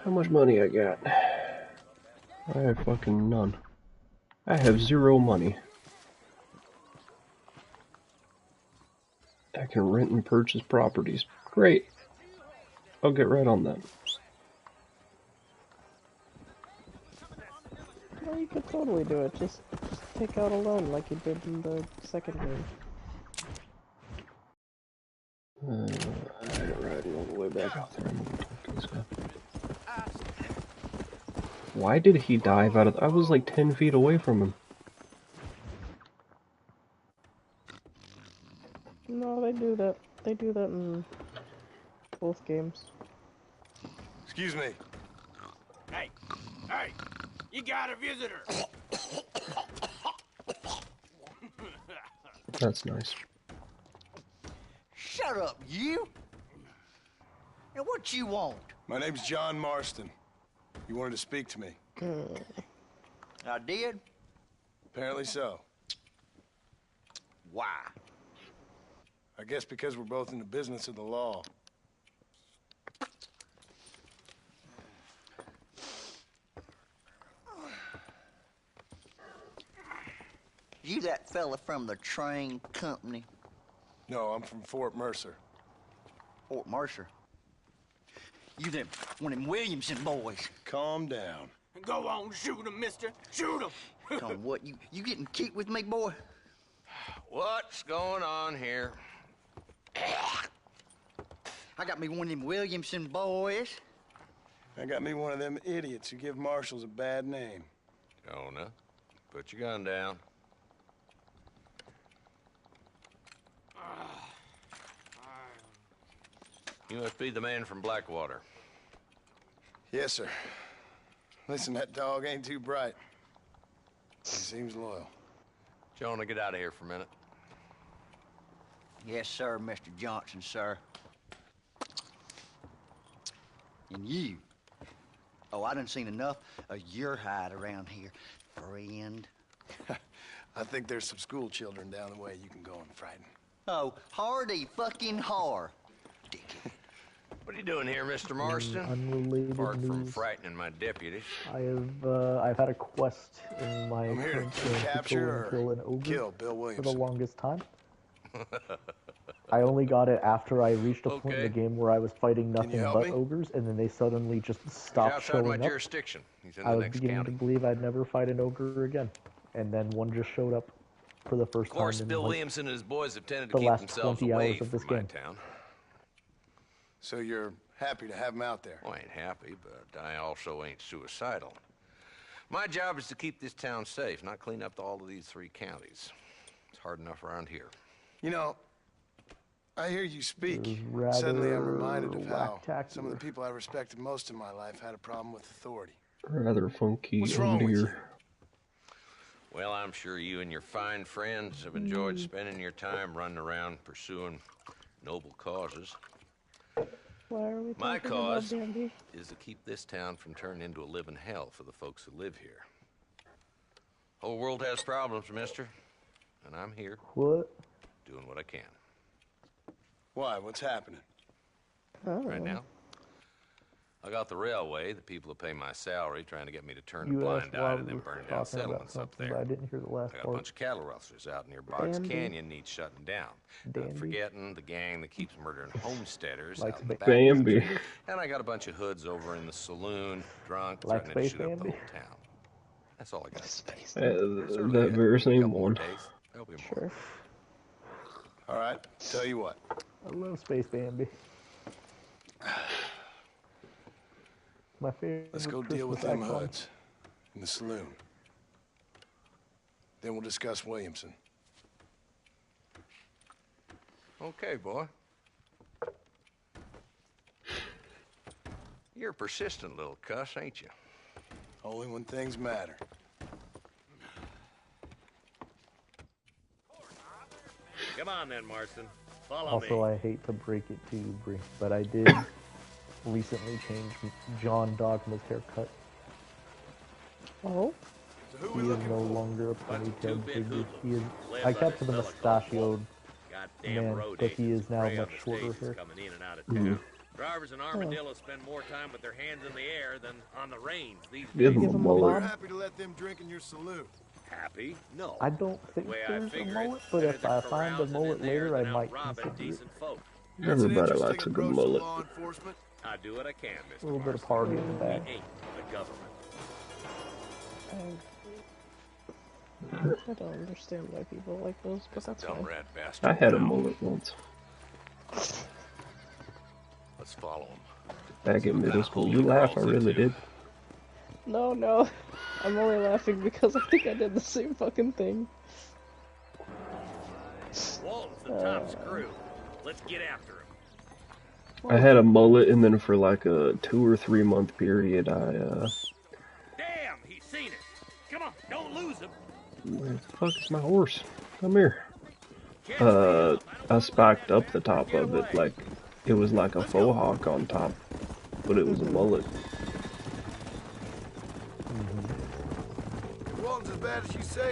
How much money I got? I have fucking none. I have 0 money. I can rent and purchase properties. Great. I'll get right on that. Well, you could totally do it. Just take out a loan like you did in the second game. I got riding all the way back out there. I'm gonna talk to this guy. Why did he dive out of... I was like 10 feet away from him. No, they do that. They do that in both games. Excuse me. Hey, hey, you got a visitor. That's nice. Shut up, you! Now what you want? My name's John Marston. You wanted to speak to me. I did? Apparently so. Why? I guess because we're both in the business of the law. You that fella from the train company? No, I'm from Fort Mercer. Fort Mercer? You them one of them Williamson boys? Calm down. Go on, shoot him, mister. Shoot him. Tom, what, you getting kicked with me, boy? What's going on here? I got me one of them Williamson boys. I got me one of them idiots who give marshals a bad name. Jonah, put your gun down. You must be the man from Blackwater. Yes, sir. Listen, that dog ain't too bright. He seems loyal. Jonah, get out of here for a minute. Yes, sir, Mr. Johnson, sir. And you. Oh, I done seen enough of your hide around here, friend. I think there's some school children down the way you can go and frighten. Oh, hardy fucking har. What are you doing here, Mr. Marston? Unrelated Apart from news. frightening my deputies. I've had a quest in my I'm here current to game to capture kill or an ogre kill Bill for the Williamson. longest time. I only got it after I reached a point in the game where I was fighting nothing help but me? ogres, and then they suddenly just He's stopped outside my showing up. jurisdiction. He's in I the was next beginning county. to believe I'd never fight an ogre again, and then one just showed up for the first Of course, time in Bill like, Williamson and his boys have tended to the keep last themselves 20 away hours of this from my game. town. So you're happy to have him out there? Well, I ain't happy, but I also ain't suicidal. My job is to keep this town safe, not clean up all of these 3 counties. It's hard enough around here. You know, I hear you speak. rather Suddenly I'm reminded of how whack-tacular. some of the people I respected most in my life had a problem with authority. Rather funky. What's wrong with you? Well, I'm sure you and your fine friends have enjoyed spending your time running around pursuing noble causes. Why are we My talking cause about Bambi? is to keep this town from turning into a living hell for the folks who live here. Whole world has problems, mister, and I'm here What? doing what I can. Why? What's happening? Oh. Right now, I got the railway, the people who pay my salary, trying to get me to turn a You blind asked eye why to we them were burning down talking about settlements up something, there. but I didn't hear the last I got a part. bunch of cattle rustlers out near Boggs Dandy. Canyon needs shutting down. Not Dandy. forgetting the gang that keeps murdering homesteaders Likes out in the Ba- back Bambi. country. And I got a bunch of hoods over in the saloon, drunk, Likes threatening to Space shoot up the Bambi? whole town. That's all I got. Space. That very same one. There'll be more. Sure. All right, tell you what. I love Space Bambi. My favorite. Let's go deal with them hoods in the saloon. Then we'll discuss Williamson. Okay, boy. You're a persistent little cuss, ain't you? Only when things matter. Come on then, Marston. Follow Also, me. I hate to break it to you, Bree, but I did recently change John Dogma's haircut. Oh? So who He we is looking no for? longer a Bunch of ponytailed two-bit figure. hoodlums, He is. led I by kept this him a fella called mustachioed Goddamn man, road but he agents is now prey on much the shorter stages here. coming in and out of town. Drivers and armadillos spend more time with their hands in the air than on the reins these Give days. him a him a mullet. We're bob. happy to let them drink in your saloon. Happy? No. I don't think The way I there's a figure mullet, it, but better if to I corral find a in mullet there later, I than might out robbing consider it. decent folk. That's an Everybody interesting likes a good approach to mullet. law enforcement. I do what I can, Mr. A little bit of Marston. party in the back. We ain't the government. I don't understand why people like those, but that's Dumb fine. rat bastard. I had a now. mullet once. Let's follow him. Back in middle school. Holy You laugh, I balls, really too. did. No, no. I'm only laughing because I think I did the same fucking thing. Walton's the top screw. Let's get after him. I had a mullet, and then for like a 2 or 3 month period, Damn, he's seen it. Come on, don't lose him. Where the fuck is my horse? Come here. I spiked up the top of it like it was like a faux hawk on top, but it was a mullet.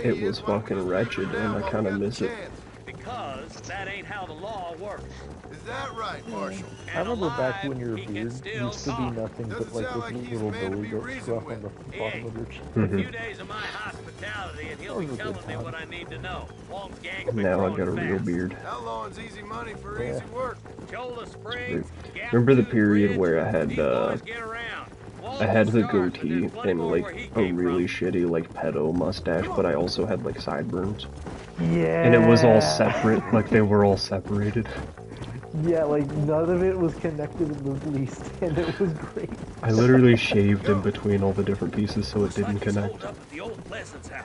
It was fucking wretched, and I kind of miss it. Because that ain't how the law works. Is that right, Marshal? I remember back when your beard used to be nothing but like this little belly goat scruff on the bottom of your chin. A few days of my hospitality and he'll be telling me what I need to know. Wong's gang's been Now I growing got a real fast. beard. Outlawing's easy money for easy work. Shoulder Springs, Remember the period where I had the goatee and like a really shitty like pedo mustache, but I also had like sideburns. Yeah. And it was all separate, like they were all separated. Yeah, like none of it was connected in the least, and it was great. I literally shaved in between all the different pieces so it didn't connect. It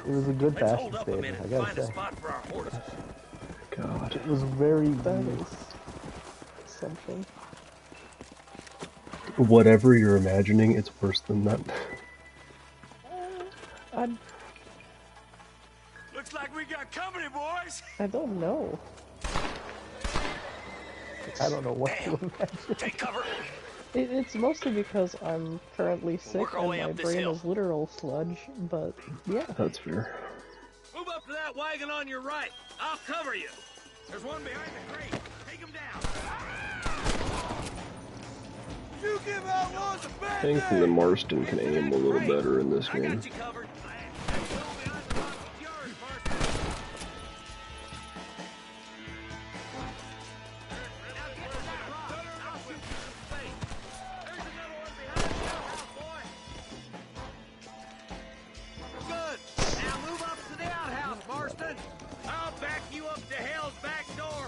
was a good fashion statement, I gotta say. God. It was very nice. Something. Whatever you're imagining, it's worse than that. Looks like we got company, boys. I don't know. I don't know what to imagine. Take cover. It's mostly because I'm currently sick and my brain is literal sludge, but yeah. That's fair. Move up to that wagon on your right. I'll cover you. There's one behind the crate. Take him down. You give outlaws a bad Thankfully, Marston can aim a little better in this game. Good. Now move up to the outhouse, Marston. I'll back you up to hell's back door.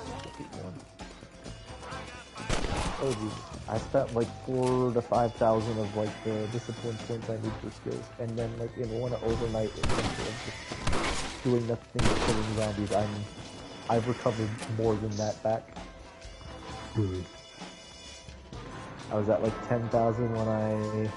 Oh geez. I spent like 4,000 to 5,000 of like the discipline points I need for skills, and then like in one overnight adventure of just doing nothing but killing zombies, I've recovered more than that back. I was at like 10,000 when I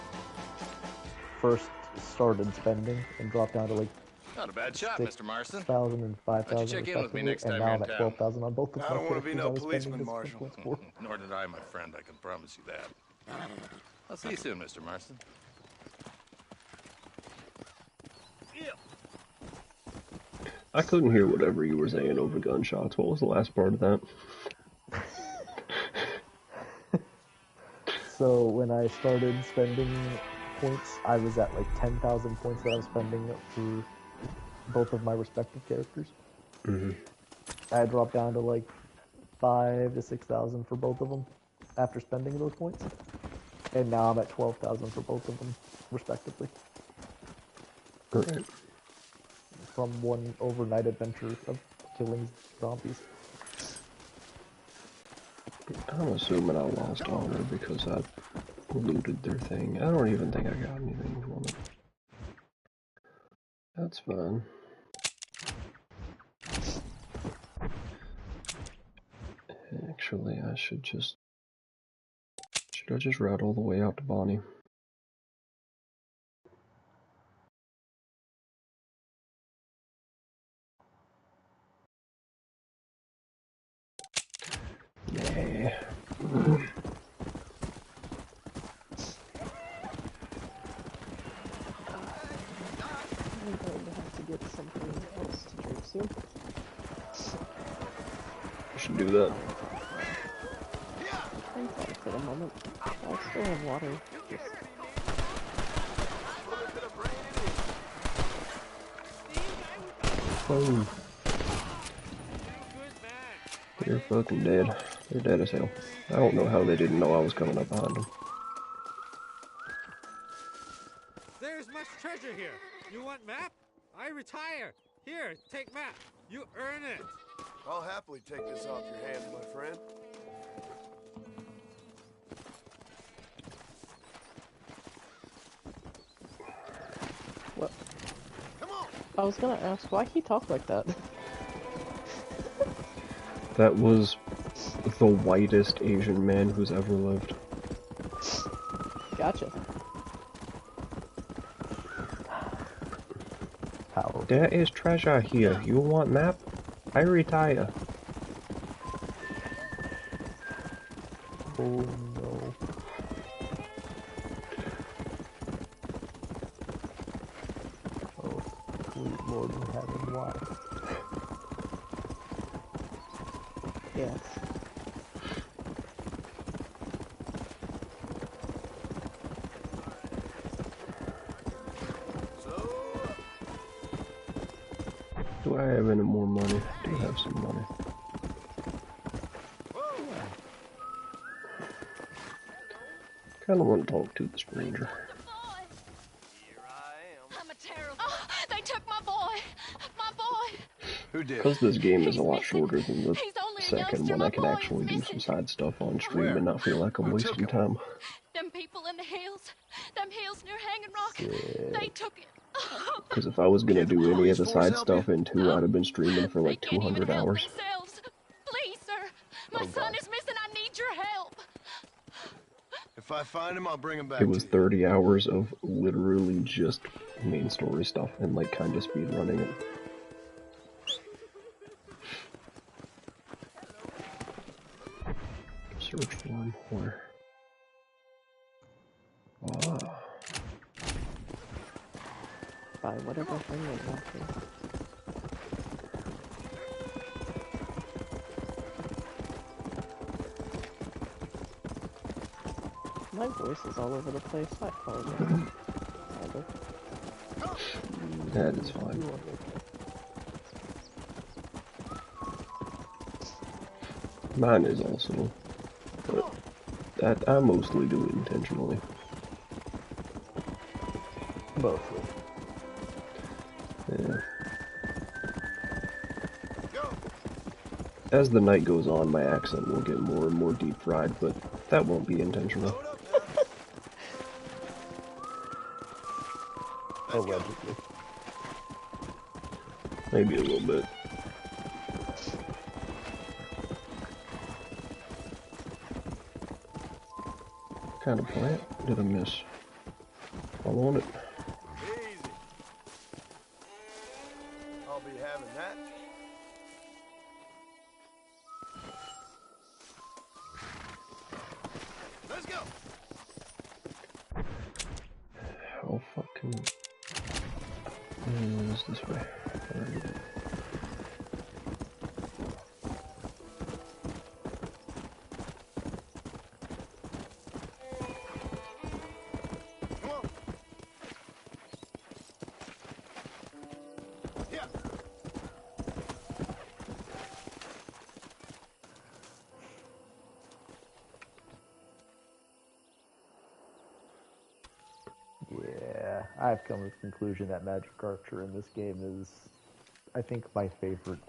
first started spending, and dropped down to like not a bad shot, Mr. Marston. 6,000 and 5,000 check in with me next and time now you're I'm in at town. 12,000 on both of I my don't want to be characters no I was spending policeman, discipline Marshal. points for. Nor did I, my friend. I can promise you that. I'll see you soon, Mr. Marston. I couldn't hear whatever you were saying over gunshots. What was the last part of that? So when I started spending points, I was at like 10,000 points that I was spending for both of my respective characters. I dropped down to like 5,000 to 6,000 for both of them after spending those points, and now I'm at 12,000 for both of them respectively. Right. From one overnight adventure of killing zombies. I'm assuming I lost honor because I looted their thing. I don't even think I got anything from it. That's fine. Actually, should I just ride all the way out to Bonnie? Yeah. I'm going to have to get something else to drink soon. I should do that. I'm fine for the moment. I'll still have water. Just... Oh. They're fucking dead. They're dead as hell. I don't know how they didn't know I was coming up behind them. There's much treasure here. You want map? I retire. Here, take map. You earn it. I'll happily take this off your hands, my friend. What? I was gonna ask why he talked like that. That was the whitest Asian man who's ever lived. Gotcha. Power. There is treasure here. You want map? I retire. Oh no. Oh, sweet Lord in heaven, why? Yes. Do I have any more money? I do have some money. Kinda want to talk to the stranger. I'm a terrible. Oh, they took my boy. My boy. Who did? Because this game is a lot shorter than the He's only a second youngster. one, My I can boy actually is do missing. some side stuff on stream Where? and not feel like I'm Who took wasting him? time. Them people in the hills. Them hills near Hanging Rock. Yeah. They took it. Because if I was gonna Can't the do any of the police force side help stuff you? in 2, I'd have been streaming for They like can't even 200 help hours. themselves. Please, sir. My Oh, son God. is missing. I need your help. If I find him, I'll bring him back. It was to you. 30 hours of literally just main story stuff and like kind of speed running it. Search form where? Ah. By whatever thing they want to. My voice is all over the place. I apologize. Kind of. That is fine. Mine is also, but that I mostly do it intentionally. Mostly. Yeah. As the night goes on, my accent will get more and more deep fried, but that won't be intentional. Allegedly. Maybe a little bit. What kind of plant did I miss? I want it. Easy. I'll be having that. Let's go. How fucking is this way? Alright. Come on. Yeah. Yeah, I've come to the conclusion that Magic Archer in this game is, I think, my favorite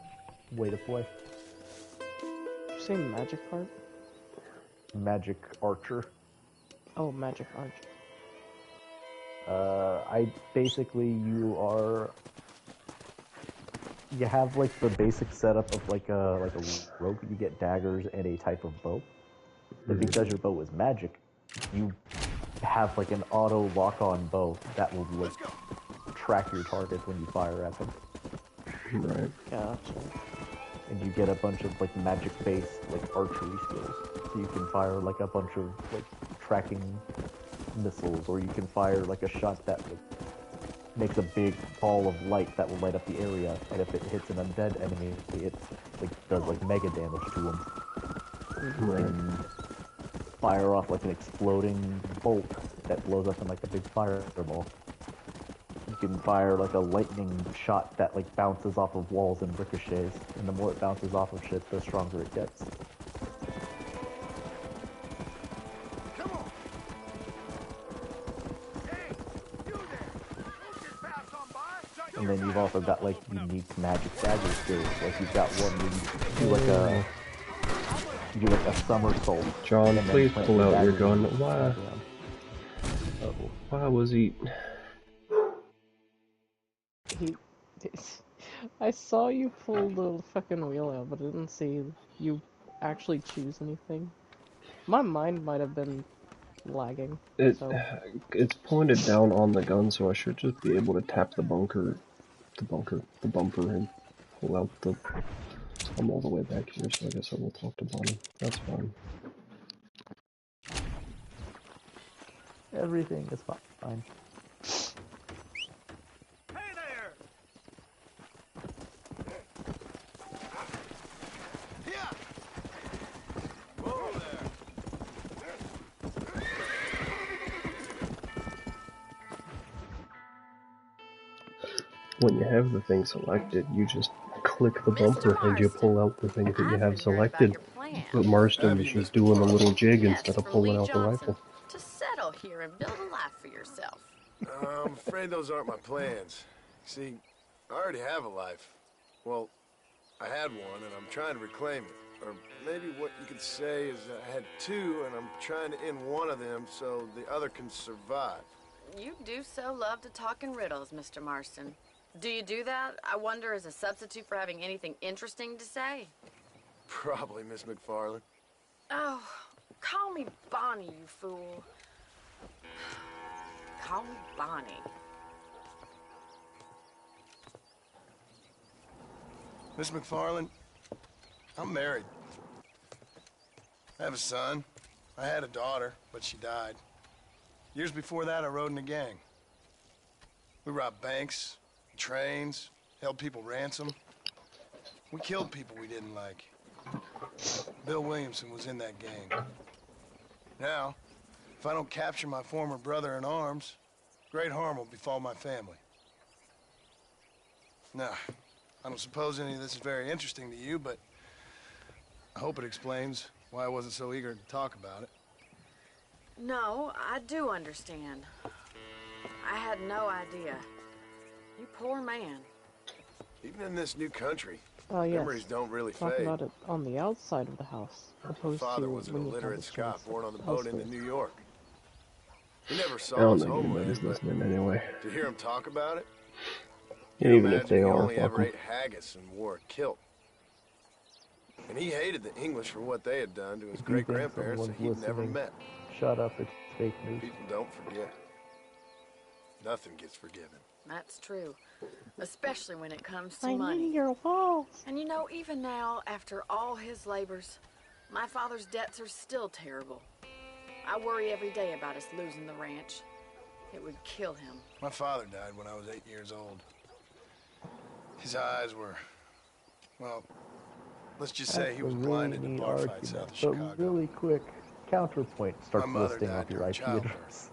way to play. Did you say magic part? Magic Archer. Oh, magic arch. You have like the basic setup of like a rope. You get daggers and a type of bow. But because your bow is magic, you have like an auto lock-on bow that will like track your targets when you fire at them. Right. Gotcha. And you get a bunch of like magic-based like archery skills. So you can fire like a bunch of like tracking missiles, or you can fire like a shot that like makes a big ball of light that will light up the area, and if it hits an undead enemy, it like does like mega damage to them. Right. And fire off like an exploding bolt that blows up in like a big fireball. You can fire like a lightning shot that like bounces off of walls and ricochets, and the more it bounces off of shit, the stronger it gets. Come on. Hey, you there. Don't get fast on by. And then you've also got like unique magic dagger skills. Like you've got one where you do like a somersault. John, and then please plant pull out your daggers gun. into the Why? background. Why was he? I saw you pull the fucking wheel out, but I didn't see you actually choose anything. My mind might have been lagging. So. It's pointed down on the gun, so I should just be able to tap the bumper, and pull out the... I'm all the way back here, so I guess I will talk to Bonnie. That's fine. Everything is fine. Hey there! Yeah! Whoa there! When you have the thing selected, you just click the bumper and you pull out the thing that you have selected. But Marston was just doing a little jig instead of pulling out the rifle. To settle here and build a life for yourself. I'm afraid those aren't my plans. See, I already have a life. Well, I had one and I'm trying to reclaim it. Or maybe what you could say is I had two and I'm trying to end one of them so the other can survive. You do so love to talk in riddles, Mr. Marston. Do you do that, I wonder, as a substitute for having anything interesting to say? Probably, Miss McFarland. Oh, call me Bonnie, you fool. Call me Bonnie. Miss McFarland, I'm married. I have a son. I had a daughter, but she died. Years before that, I rode in a gang. We robbed banks, trains, held people ransom. We killed people we didn't like. Bill Williamson was in that gang. Now, if I don't capture my former brother in arms, great harm will befall my family. Now, I don't suppose any of this is very interesting to you, but I hope it explains why I wasn't so eager to talk about it. No, I do understand. I had no idea. You poor man. Even in this new country, Oh yes. memories don't really Talk fade. about it on the outside of the house, opposed Father to was an when you have illiterate the Scot chance born on the boat into elsewhere. New York. He never I saw don't his think anybody's homeland, but listening anyway. to hear him talk about it, And even if imagine they he are, only fuck ever 'em. ate haggis and wore a kilt. And he hated the English for what they had done to his If you think great-grandparents that someone's he'd never listening, met. shut up, it's fake news. People don't forget. Nothing gets forgiven. That's true. Especially when it comes to I money. need your walls. And you know, even now, after all his labors, my father's debts are still terrible. I worry every day about us losing the ranch. It would kill him. My father died when I was 8 years old. His eyes were, well, let's just say he was That's a blinded really to neat bar argument, fights south of but Chicago. really quick, counterpoint starts My mother listing died off your during IP childbirth. address.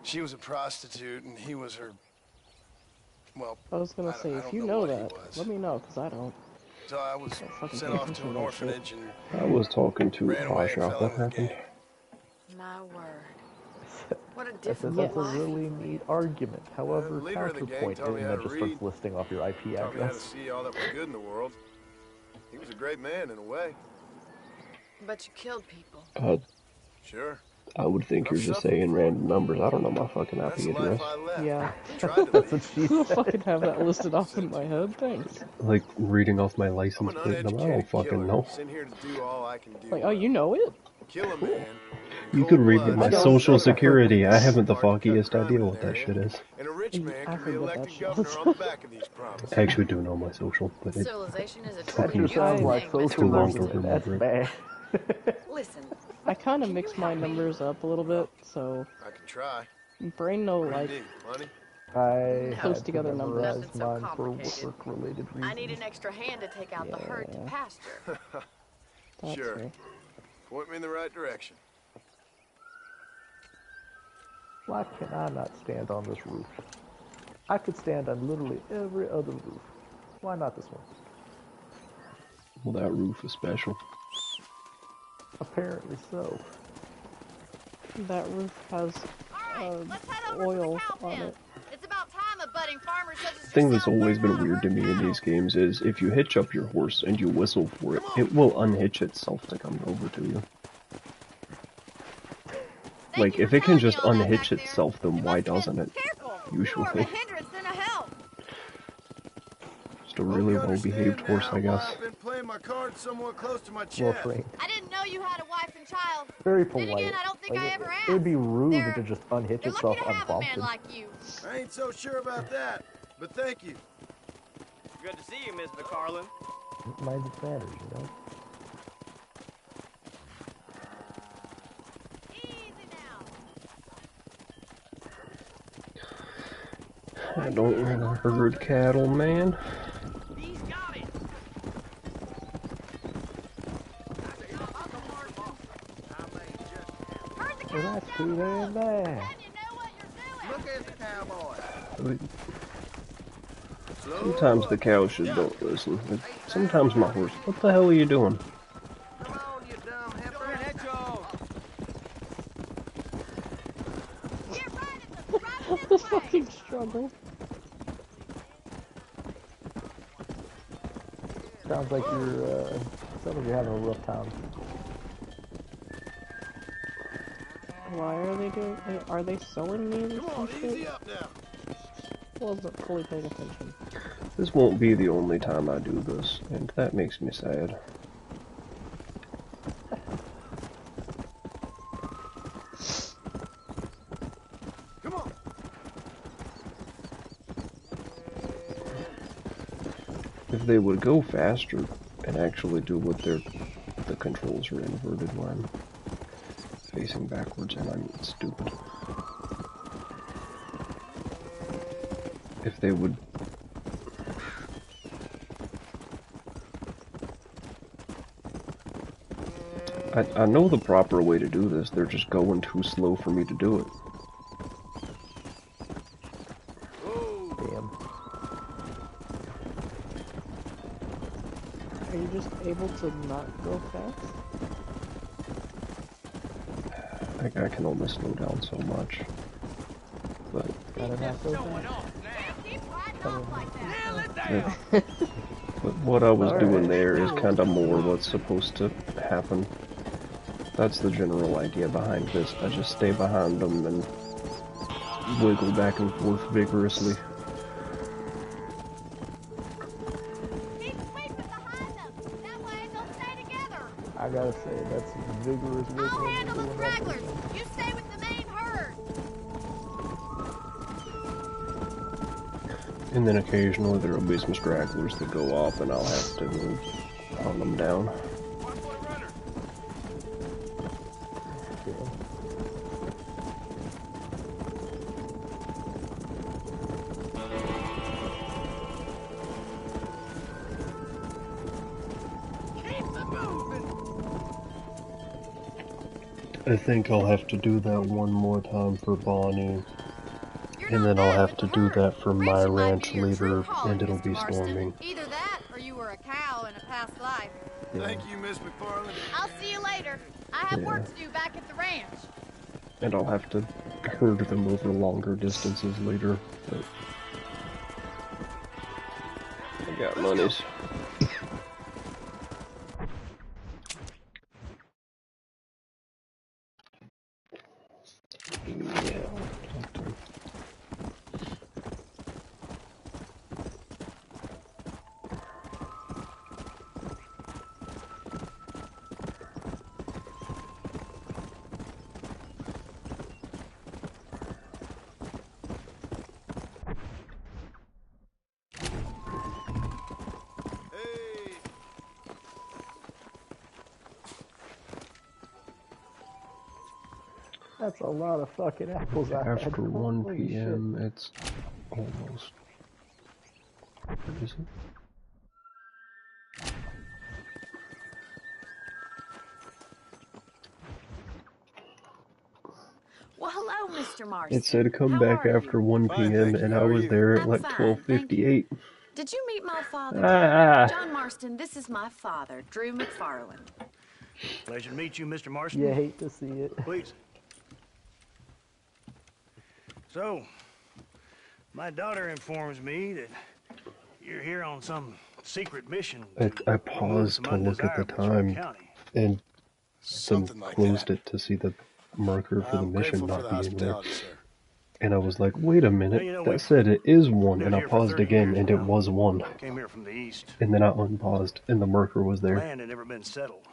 She was a prostitute and he was her, well, I was gonna I say, don't if you know know what he that, was. let me know, because I don't. So I was fucking sent pay off attention to an to that shit. orphanage and I was talking to ran away Tasha. and fell What in with a happened? gang. My word. What a I said different that's a life. really neat argument. However, The leader of the gang counterpoint, taught and me then how that to just starts read. listing off your IP Taught me how to address. see all that was good in the world. He was a great man in a way. But you killed people. Sure. I would think you're just saying random numbers. I don't know my fucking IP That's the address. life I left. Yeah. Tried to That's leave. what she I don't said. fucking have that listed off in my head, thanks. Like reading off my I'm license an plate number. I don't uneducated fucking killer. know. Sent here to do all I can do. Like, oh, you know it? Kill a man. You could read me cold my blood, social self-murder, security. I haven't the spark, cut foggiest crime idea in what an that area. shit is. And a rich man I can be heard what elected that governor was. on the back of these promises. I actually do know my social, but it, Civilization is a That truly just sounds beautiful like thing, too social Mr. long to Marston. That's remember. bad. Listen, I kind of Can mixed you my help me? numbers up a little bit, so I can try. brain no What do you like need? Money? I Close had together to numbers. memorize Nothing so mine for complicated. work-related reasons. I need an extra hand to take out the herd to Yeah. pasture. that's Sure. right. Point me in the right direction. Why can I not stand on this roof? I could stand on literally every other roof. Why not this one? well, that roof is special. Apparently so. That roof has Let's head over oil to the cow on pen. it. It's about time a budding farmer such as The thing that's yourself always learned been how to weird to herd me in cattle. these games is if you hitch up your horse and you whistle for it will unhitch itself to come over to you. Like, if it can just unhitch itself, then why doesn't it? Careful. Usually. More of a hindrance than a help. Just a really Hope you well-behaved understand horse, now I why guess. I've been playing saying my card's somewhat close to my Well, chest. Frank. I didn't know you had a wife and child. Very Then polite. again, I don't think Like, I ever asked. it would be rude They're- to just unhitch They're itself lucky to have a man unprompted. like you. I ain't so sure about that, but thank you. Good to see you, Miss McFarland. Minds its manners, you know? I don't want to herd cattle, man. Well, that's too damn bad. Look at the cowboy. Sometimes the cow should don't listen. But sometimes my horse. What the hell are you doing? What the fucking struggle? Sounds like you're having a rough time. Why are they doing? Are they selling me Come on, easy up now. Wasn't fully paying attention. This won't be the only time I do this, and that makes me sad. Come on. If they would go faster and actually do what the controls are inverted when I'm facing backwards and I'm stupid. If they would... I know the proper way to do this, they're just going too slow for me to do it. Damn. Are you just able to not go fast? I can only slow down so much. But... Gotta not go fast. But what I was doing there is kind of more what's supposed to happen. That's the general idea behind this. I just stay behind them and wiggle back and forth vigorously. I gotta say, that's vigorous wiggling. I'll handle the stragglers. You stay with the main herd. And then occasionally there'll be some stragglers that go off and I'll have to hunt them down. I think I'll have to do that one more time for Bonnie, and then I'll have to do that for my ranch later, and it'll be storming. Either that, or you were a cow in a past life. Thank you, Miss McFarland. I'll see you later. I have work to do back at the ranch. And I'll have to herd them over longer distances later, but I got monies. Yeah. That's a lot of fucking apples I had. After 1 Holy p.m., it's almost... What is it? Well, hello, Mr. Marston. It said come back after 1 p.m. and I was there at like 12:58. Did you meet my father? Ah. John Marston, this is my father, Drew McFarland. Pleasure to meet you, Mr. Marston. You hate to see it. Please. So, my daughter informs me that you're here on some secret mission. I paused to look at the time and then closed it to see the marker for the mission not being there. And I was like, wait a minute, you know, that said it is 1, lived and I here for paused 30 again, years and it now. was 1. Came here from the east. And then I unpaused, and the marker was there. Land had never been settled.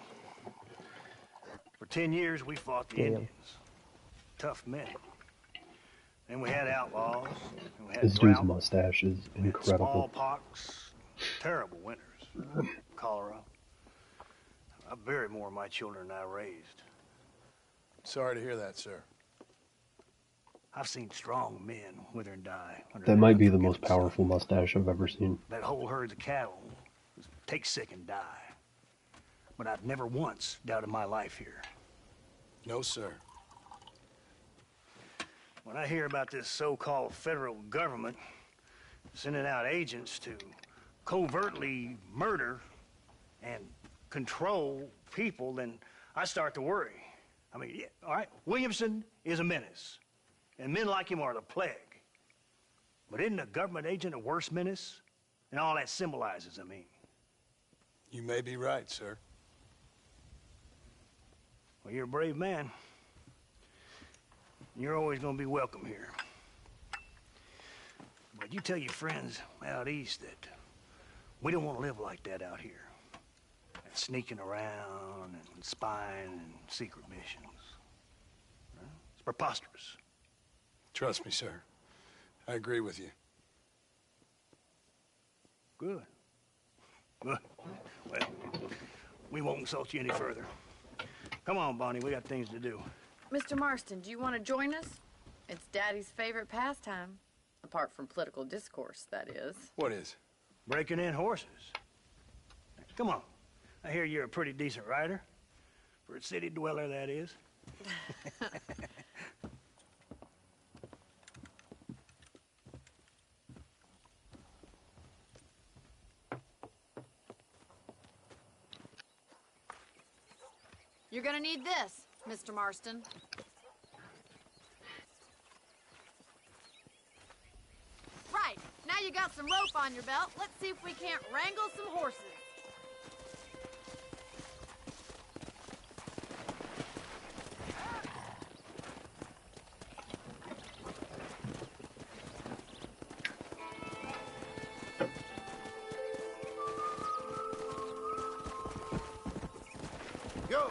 For 10 years, we fought the Indians. Tough men. Then we had outlaws. And we had This dude's drought, mustache is incredible. smallpox, terrible winters, cholera. I buried more of my children than I raised. Sorry to hear that, sir. I've seen strong men wither and die. That might be the most powerful mustache I've ever seen. That whole herds of cattle take sick and die. But I've never once doubted my life here. No, sir. When I hear about this so-called federal government sending out agents to covertly murder and control people, then I start to worry. I mean, yeah, all right, Williamson is a menace, and men like him are the plague. But isn't a government agent a worse menace? And all that symbolizes, I mean. You may be right, sir. Well, you're a brave man. You're always going to be welcome here. But you tell your friends out east that we don't want to live like that out here. That sneaking around and spying and secret missions. It's preposterous. Trust me, sir. I agree with you. Good. Good. Well, we won't insult you any further. Come on, Bonnie, we got things to do. Mr. Marston, do you want to join us? It's Daddy's favorite pastime. Apart from political discourse, that is. What is? Breaking in horses. Come on. I hear you're a pretty decent rider. For a city dweller, that is. You're gonna need this, Mr. Marston. Right, now you got some rope on your belt, let's see if we can't wrangle some horses. Go!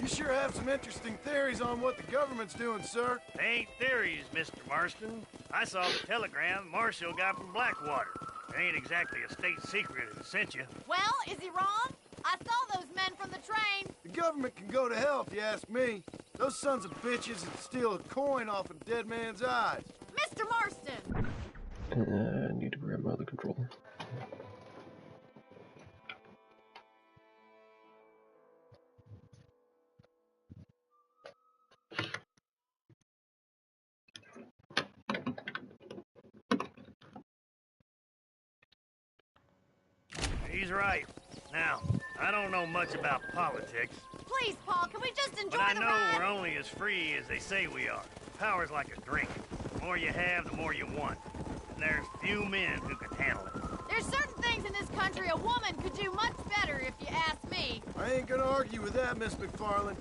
You sure have some interesting theories on what the government's doing, sir. They ain't theories, Mr. Marston. I saw the telegram Marshall got from Blackwater. It ain't exactly a state secret if it sent you. Well, is he wrong? I saw those men from the train. The government can go to hell if you ask me. Those sons of bitches that steal a coin off a dead man's eyes. Mr. Marston! I need to grab my other controller. He's right. Now, I don't know much about politics, Please, Paul, can we just enjoy but I the know ride? we're only as free as they say we are. Power's like a drink. The more you have, the more you want. And there's few men who can handle it. There's certain things in this country a woman could do much better if you ask me. I ain't gonna argue with that, Miss McFarland.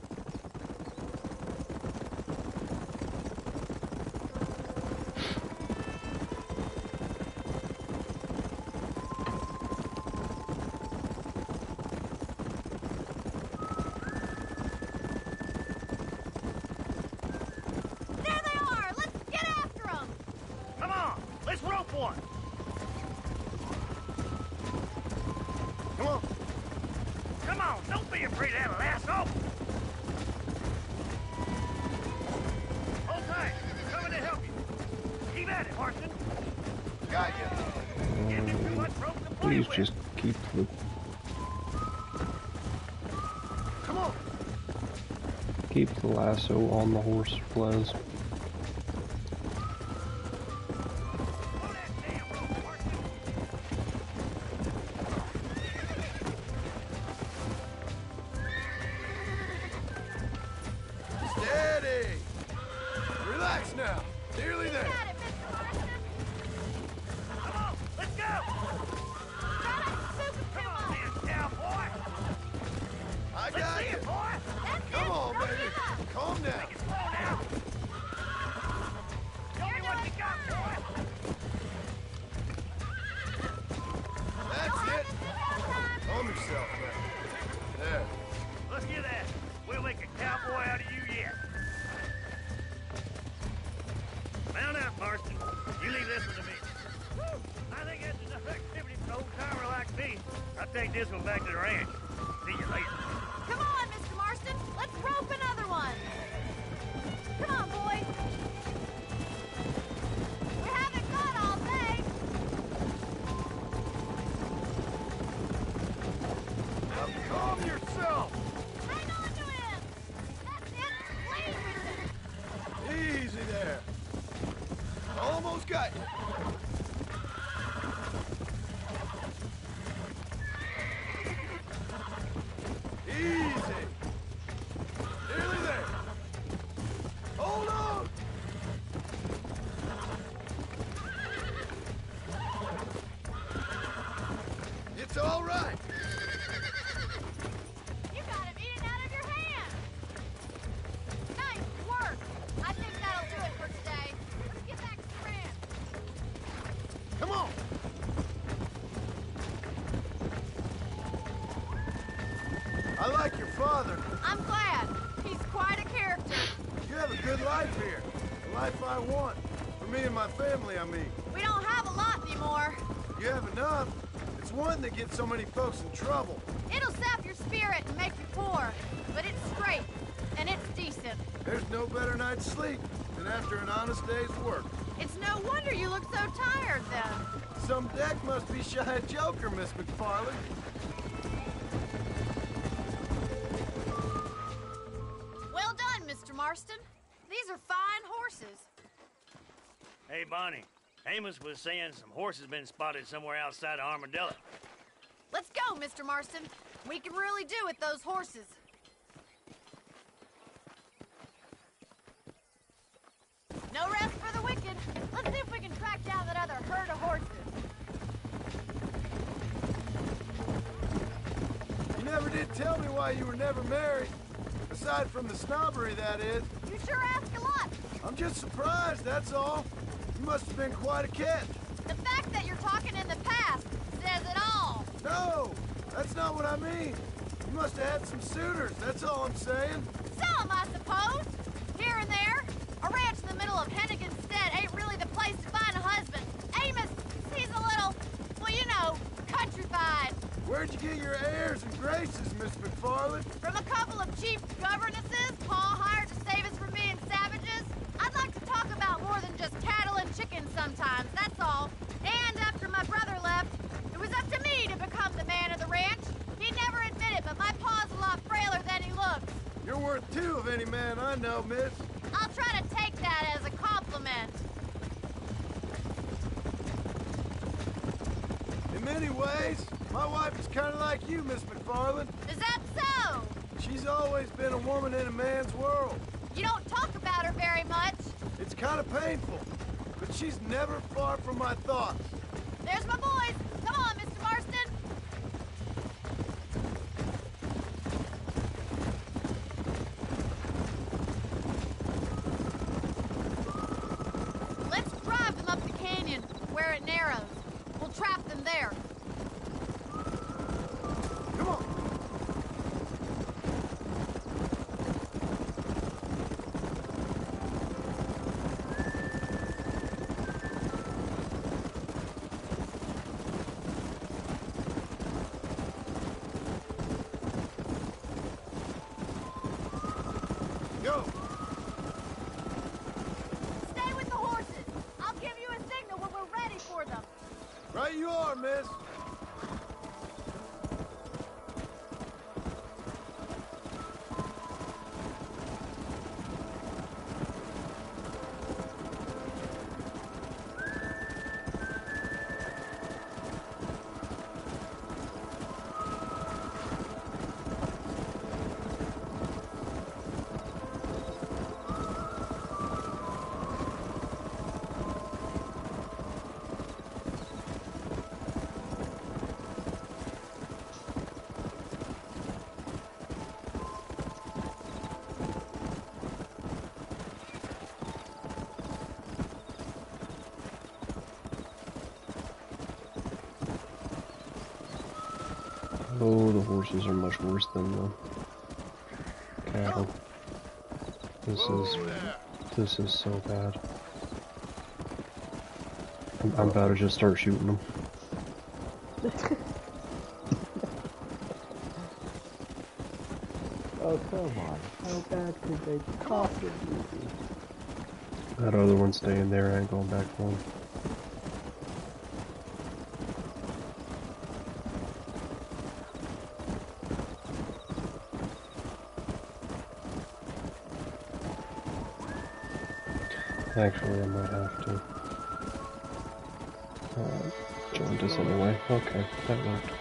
There they are! Let's get after them! Come on, let's rope one. Come on. Come on, don't be afraid to have a lasso. Hold tight, coming to help you. Keep at it, Marston. Got you. Give me too much rope to play Please with. just keep the Come on. keep the lasso on the horse, please. Steady. Relax now. Nearly there. Come on, let's go. Come on, then, cowboy. I Let's got see you. it, boy. Come on, baby. Calm down. Slow down. this one back to the ranch. See you later. Come on, Mr. Marston. Let's rope another one. Come on, boys. We haven't gone all day. Now calm yourself. Hang on to him. That's it. Please. Easy there. Almost got you. Easy. Nearly there. Hold on. It's all right. You got him eating out of your hand. Nice work. I think that'll do it for today. Let's get back to the ranch. Come on. I like your father. I'm glad. He's quite a character. You have a good life here. The life I want. For me and my family, I mean. We don't have a lot anymore. You have enough. It's one that gets so many folks in trouble. It'll sap your spirit and make you poor. But it's straight. And it's decent. There's no better night's sleep than after an honest day's work. It's no wonder you look so tired, then. Some deck must be shy of Joker, Miss McFarland. Well done, Mr. Marston. These are fine horses. Hey, Bonnie. Amos was saying some horses been spotted somewhere outside of Armadillo. Let's go, Mr. Marston. We can really do with those horses. No rest for the wicked. Let's see if we can track down that other herd of horses. You never did tell me why you were never married. Aside from the snobbery, that is. You sure ask a lot. I'm just surprised, that's all. You must have been quite a catch. The fact that you're talking in the past says it all. No, that's not what I mean. You must have had some suitors, that's all I'm saying. Some, I suppose. Here and there. A ranch in the middle of Hennigan's Stead ain't really the place to find a husband. Amos, he's a little, well, you know, countrified. Where'd you get your airs and graces, Miss McFarland? From a couple of cheap governesses Pa hired to save us from being savages. I'd like to talk about more than just cattle and chickens sometimes, that's all. And after my brother left, it was up to me to become the man of the ranch. He never admitted, but my pa's a lot frailer than he looks. You're worth two of any man I know, miss. I'll try to take that as a compliment. In many ways, my wife is kind of like you, Miss McFarland. Is that so? She's always been a woman in a man's world. You don't talk about her very much. It's kind of painful, but she's never far from my thoughts. There's my boys. Come on, Mr. Marston. Let's drive them up the canyon, where it narrows. We'll trap them there. Come on. Go. Stay with the horses. I'll give you a signal when we're ready for them. Right you are, miss. Oh, the horses are much worse than the cattle. This is so bad. I'm about to just start shooting them. Oh, come on. How bad could they possibly be? That other one's staying there, I ain't going back home. Actually, I might have to. Joined us anyway. Okay, that worked.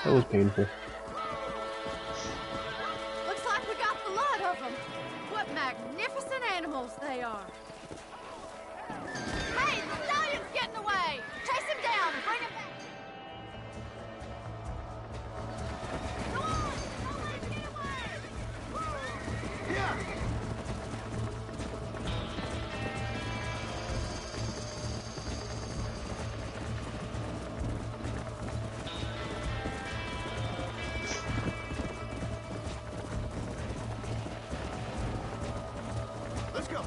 That was painful. Looks like we got the lot of them. What magnificent animals they are. Hey, the stallion's getting away. Chase him down and bring him back. Go on, don't let him get away. Yeah. Let's go.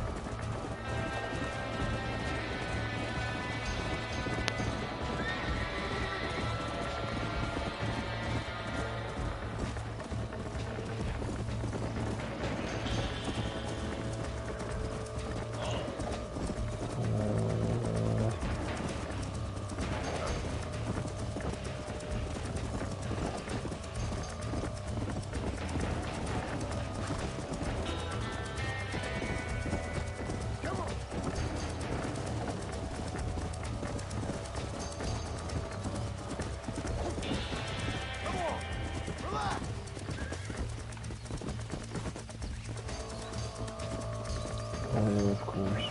Of course.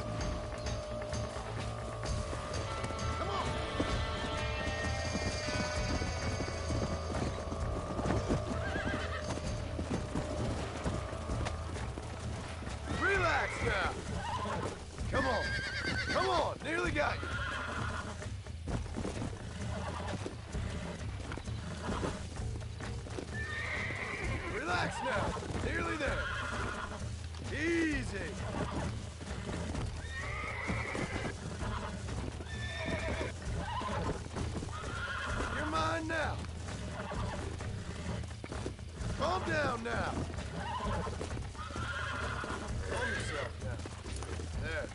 Relax now. Come on. Come on. Nearly got you. Relax now. Nearly there. Easy. You're mine now. Calm down now. Calm yourself now. There.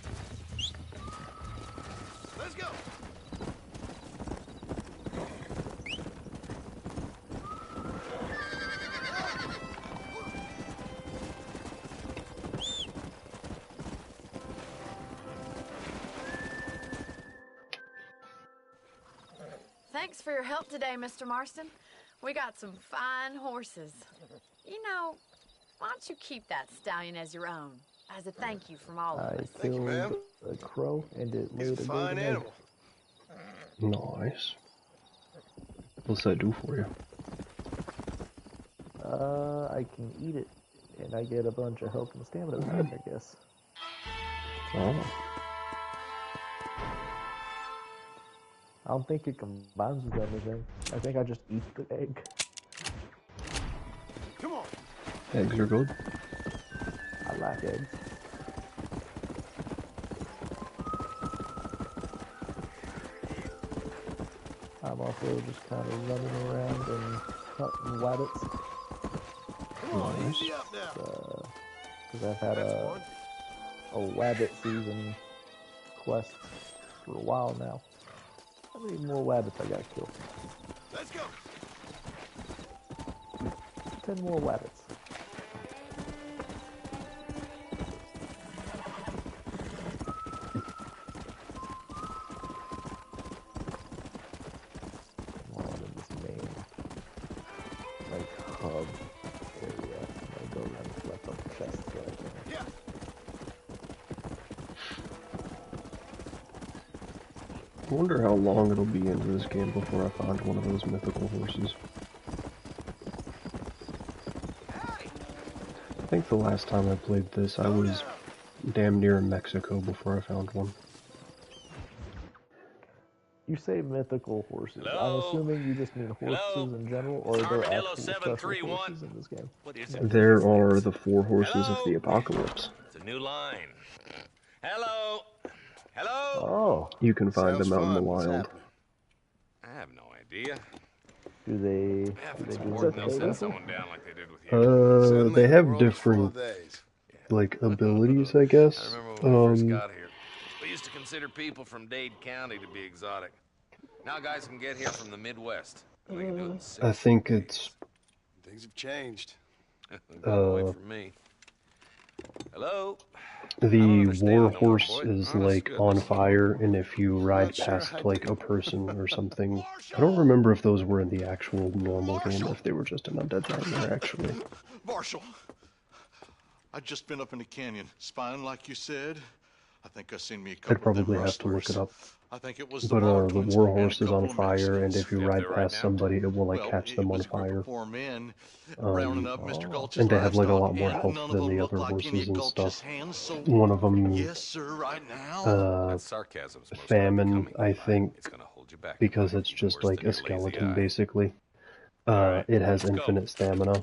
Let's go. Thanks for your help today, Mr. Marston. We got some fine horses. You know, why don't you keep that stallion as your own, as a thank you from all of us. I killed a crow and it laid a Fine golden egg. animal. Nice. What's that do for you? I can eat it, and I get a bunch of health and stamina back, I guess. Oh. I don't think it combines with anything. I think I just eat the egg. Come on. Eggs are good. I like eggs. I'm also just kind of running around and hunting rabbits. Come on, easy up now. Because I've had a rabbit season quest for a while now. How many more rabbits I gotta kill? Let's go. 10 more rabbits. Come on, in this main, like, hub area. I go around and collect all the chests that I can. Yeah. I wonder how long it'll be into this game before I find one of those mythical horses. I think the last time I played this, I was damn near Mexico before I found one. You say mythical horses. Hello? I'm assuming you just mean horses in general, or are there Armadillo actual special 731. horses in this game? What is it? There are the 4 horses of the apocalypse. It's a new line. Hello? Hello? Oh. You can find them out in the wild. I have no idea. Do they They'll send someone down like they did with you. They have different, like, abilities, I guess. I remember when we first got here. We used to consider people from Dade County to be exotic. Now guys can get here from the Midwest. And we can do it in 6 I think it's... Things have changed. Away from me. Hello? The war horse is, like, on fire, and if you ride past, like, a person or something... I don't remember if those were in the actual normal game, or if they were just an Undead Nightmare, actually. Marshal, I've just been up in the canyon, spying like you said. I think I seen me a couple I'd probably of them have to look it up. I think it was But the twins war and horse a is on couple of fire, and if you ride Mexicans. past somebody, it will, like, Well, catch it them on was a group of fire. 4 men rounding up Mr. Gulch's And they have, like, a lot livestock, more and health none of than them the looked other like any horses of and Gulch's stuff. hands, so One of them, yes, sir, right now. That sarcasm's most Famine, I think, because it's just like a skeleton, basically. It has infinite stamina,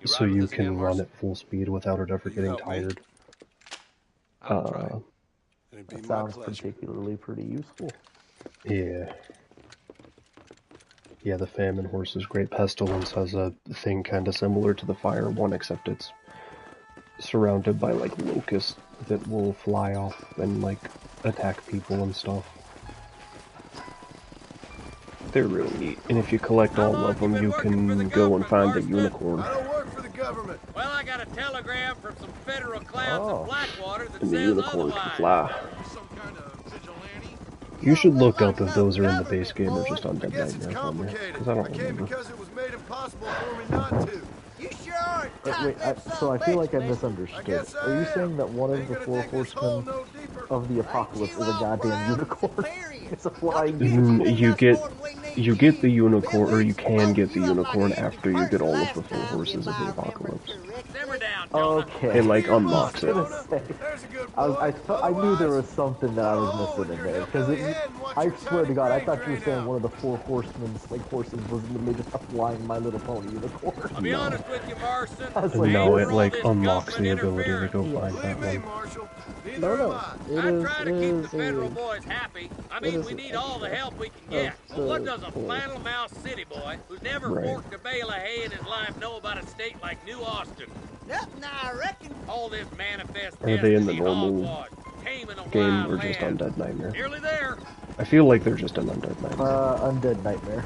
so you can run at full speed without it ever getting tired. That sounds particularly pretty useful. Yeah. Yeah, the famine horse is great. Pestilence has a thing kind of similar to the fire one, except it's surrounded by, like, locusts that will fly off and, like, attack people and stuff. They're really neat. And if you collect all of them, you can go and find the unicorn. Well, I got a telegram from some federal clowns in Blackwater that And the says unicorn can otherwise. fly. You should look up if those are in the base game or just Undead Nightmare for me, because I don't remember. So I feel like I misunderstood. Are you saying that one of the 4 horsemen of the apocalypse is a goddamn unicorn? It's a flying You get the unicorn, or you can get the unicorn after you get all of the 4 horses of the apocalypse. Okay. It, like, unlocks it. I knew there was something that I was missing in there, because I swear to God, I thought you were saying one of the 4 horsemen's, like, horses was literally just a flying My Little Pony unicorn. I'll be honest with you, Marston. No, it, like, unlocks the ability to go find that one. No, I try to keep the federal boys happy. I mean, we need all the help we can get. But what does a flannel mouse city boy who's never forked a bale of hay in his life know about a state like New Austin? Nothing, I reckon. All this manifest Are they in the destiny normal hogwash, taming a game wild or just land. Undead Nightmare? Nearly there. I feel like they're just an Undead Nightmare. Undead Nightmare.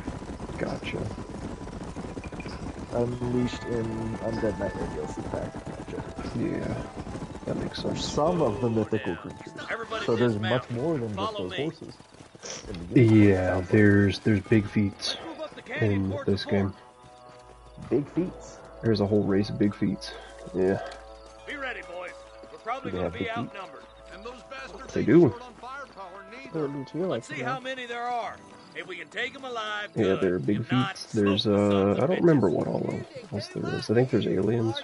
Gotcha. Unleashed in Undead Nightmare DLC pack. Gotcha. Yeah, that makes sense. Some of the mythical creatures. So there's much more than just those horses. Yeah, there's big feats in this game. Big feats? There's a whole race of big feats. Yeah. Be ready, boys. We're probably They going have to be big feet. outnumbered. And those bastards They do. Let's see how many there are. If we can take them alive, Yeah, good. there are big feats. There's, I don't remember what all else there is. I think there's aliens.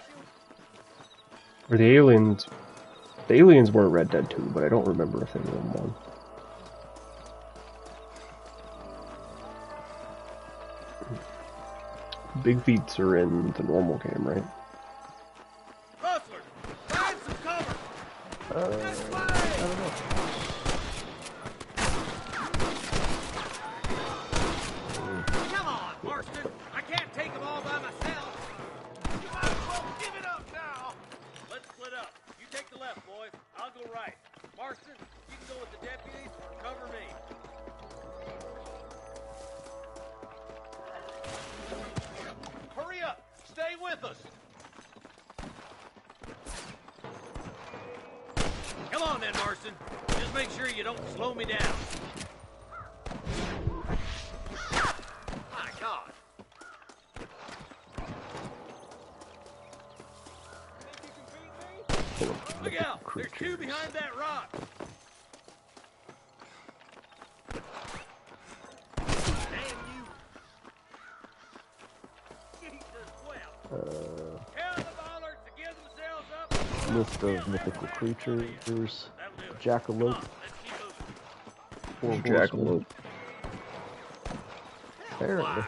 Or the aliens were in Red Dead 2, but I don't remember if they were in 1. Big feats are in the normal game, right? Rustler, find some cover. I don't know. Come on, Marston. I can't take them all by myself. You might as well give it up now. Let's split up. You take the left, boys. I'll go right. Marston, you can go with the deputies. Cover me. Hurry up. Stay with us. Come on then, Marston. Just make sure you don't slow me down. My God. Look out! There's 2 behind that rock. Damn you! Tell the bollards to give themselves up. List of mythical creatures. Jackalope. 4 horsemen. Jackalope. Apparently.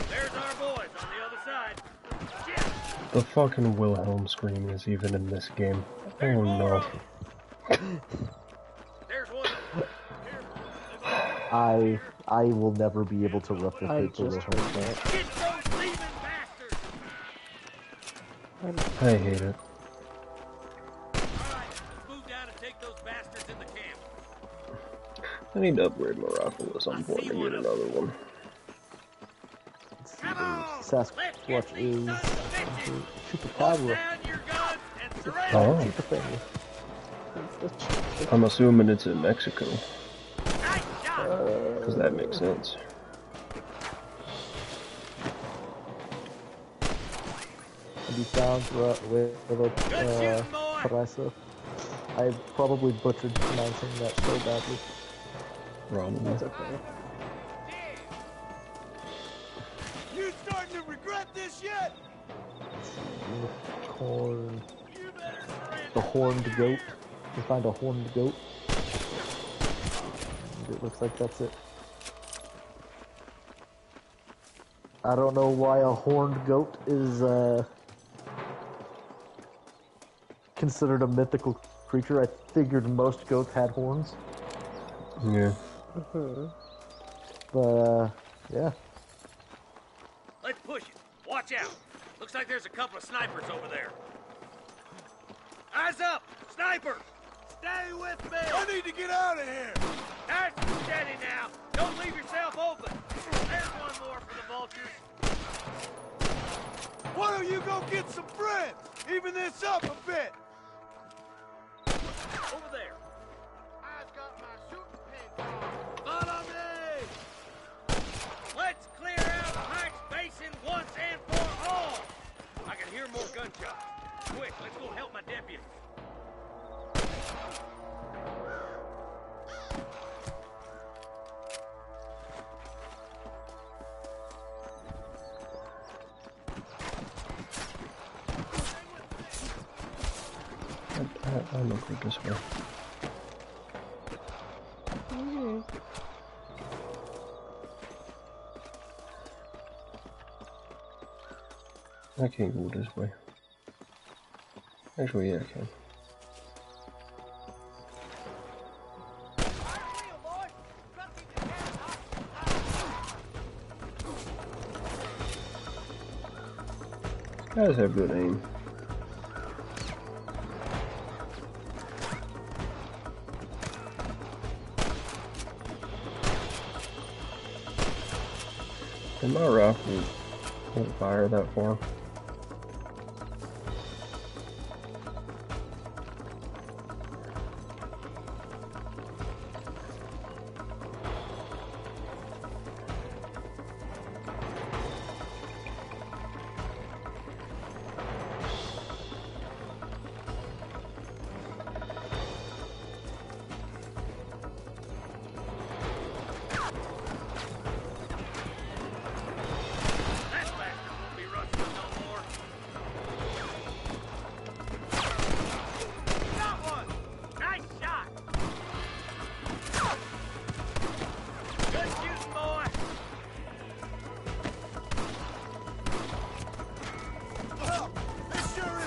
There's our boys on the other side. The fucking Wilhelm scream is even in this game. Oh no. There's one. I I will never be able to replicate the just real heard that. Get those thieving bastards! I hate it. Alright, let's move down and take those bastards in the camp. I need to upgrade my rifle at some point to get another one. Sasquatch is Chupacabra. Oh. I'm assuming it's in Mexico. Because that makes sense. Can be found with Paraiso. I probably butchered pronouncing that so badly. Probably. That's okay. You starting to regret this yet? Unicorn. The horned goat. We find a horned goat. And it looks like that's it. I don't know why a horned goat is considered a mythical creature. I figured most goats had horns. Yeah. But yeah. Let's push it. Watch out. Looks like there's a couple of snipers over there. Eyes up! Sniper! Stay with me! I need to get out of here! Nice and steady now. Don't leave yourself open. There's one more for the vultures. Why don't you go get some friends? Even this up a bit. Over there. I've got my shooting pin. Follow me! Let's clear out Pike's Basin once and for all! I can hear more gunshots. Quick, let's go help my deputy. I'm looking this way. I can't go this way. Actually, yeah, I can. Guys have good aim. And my rifle won't fire that far.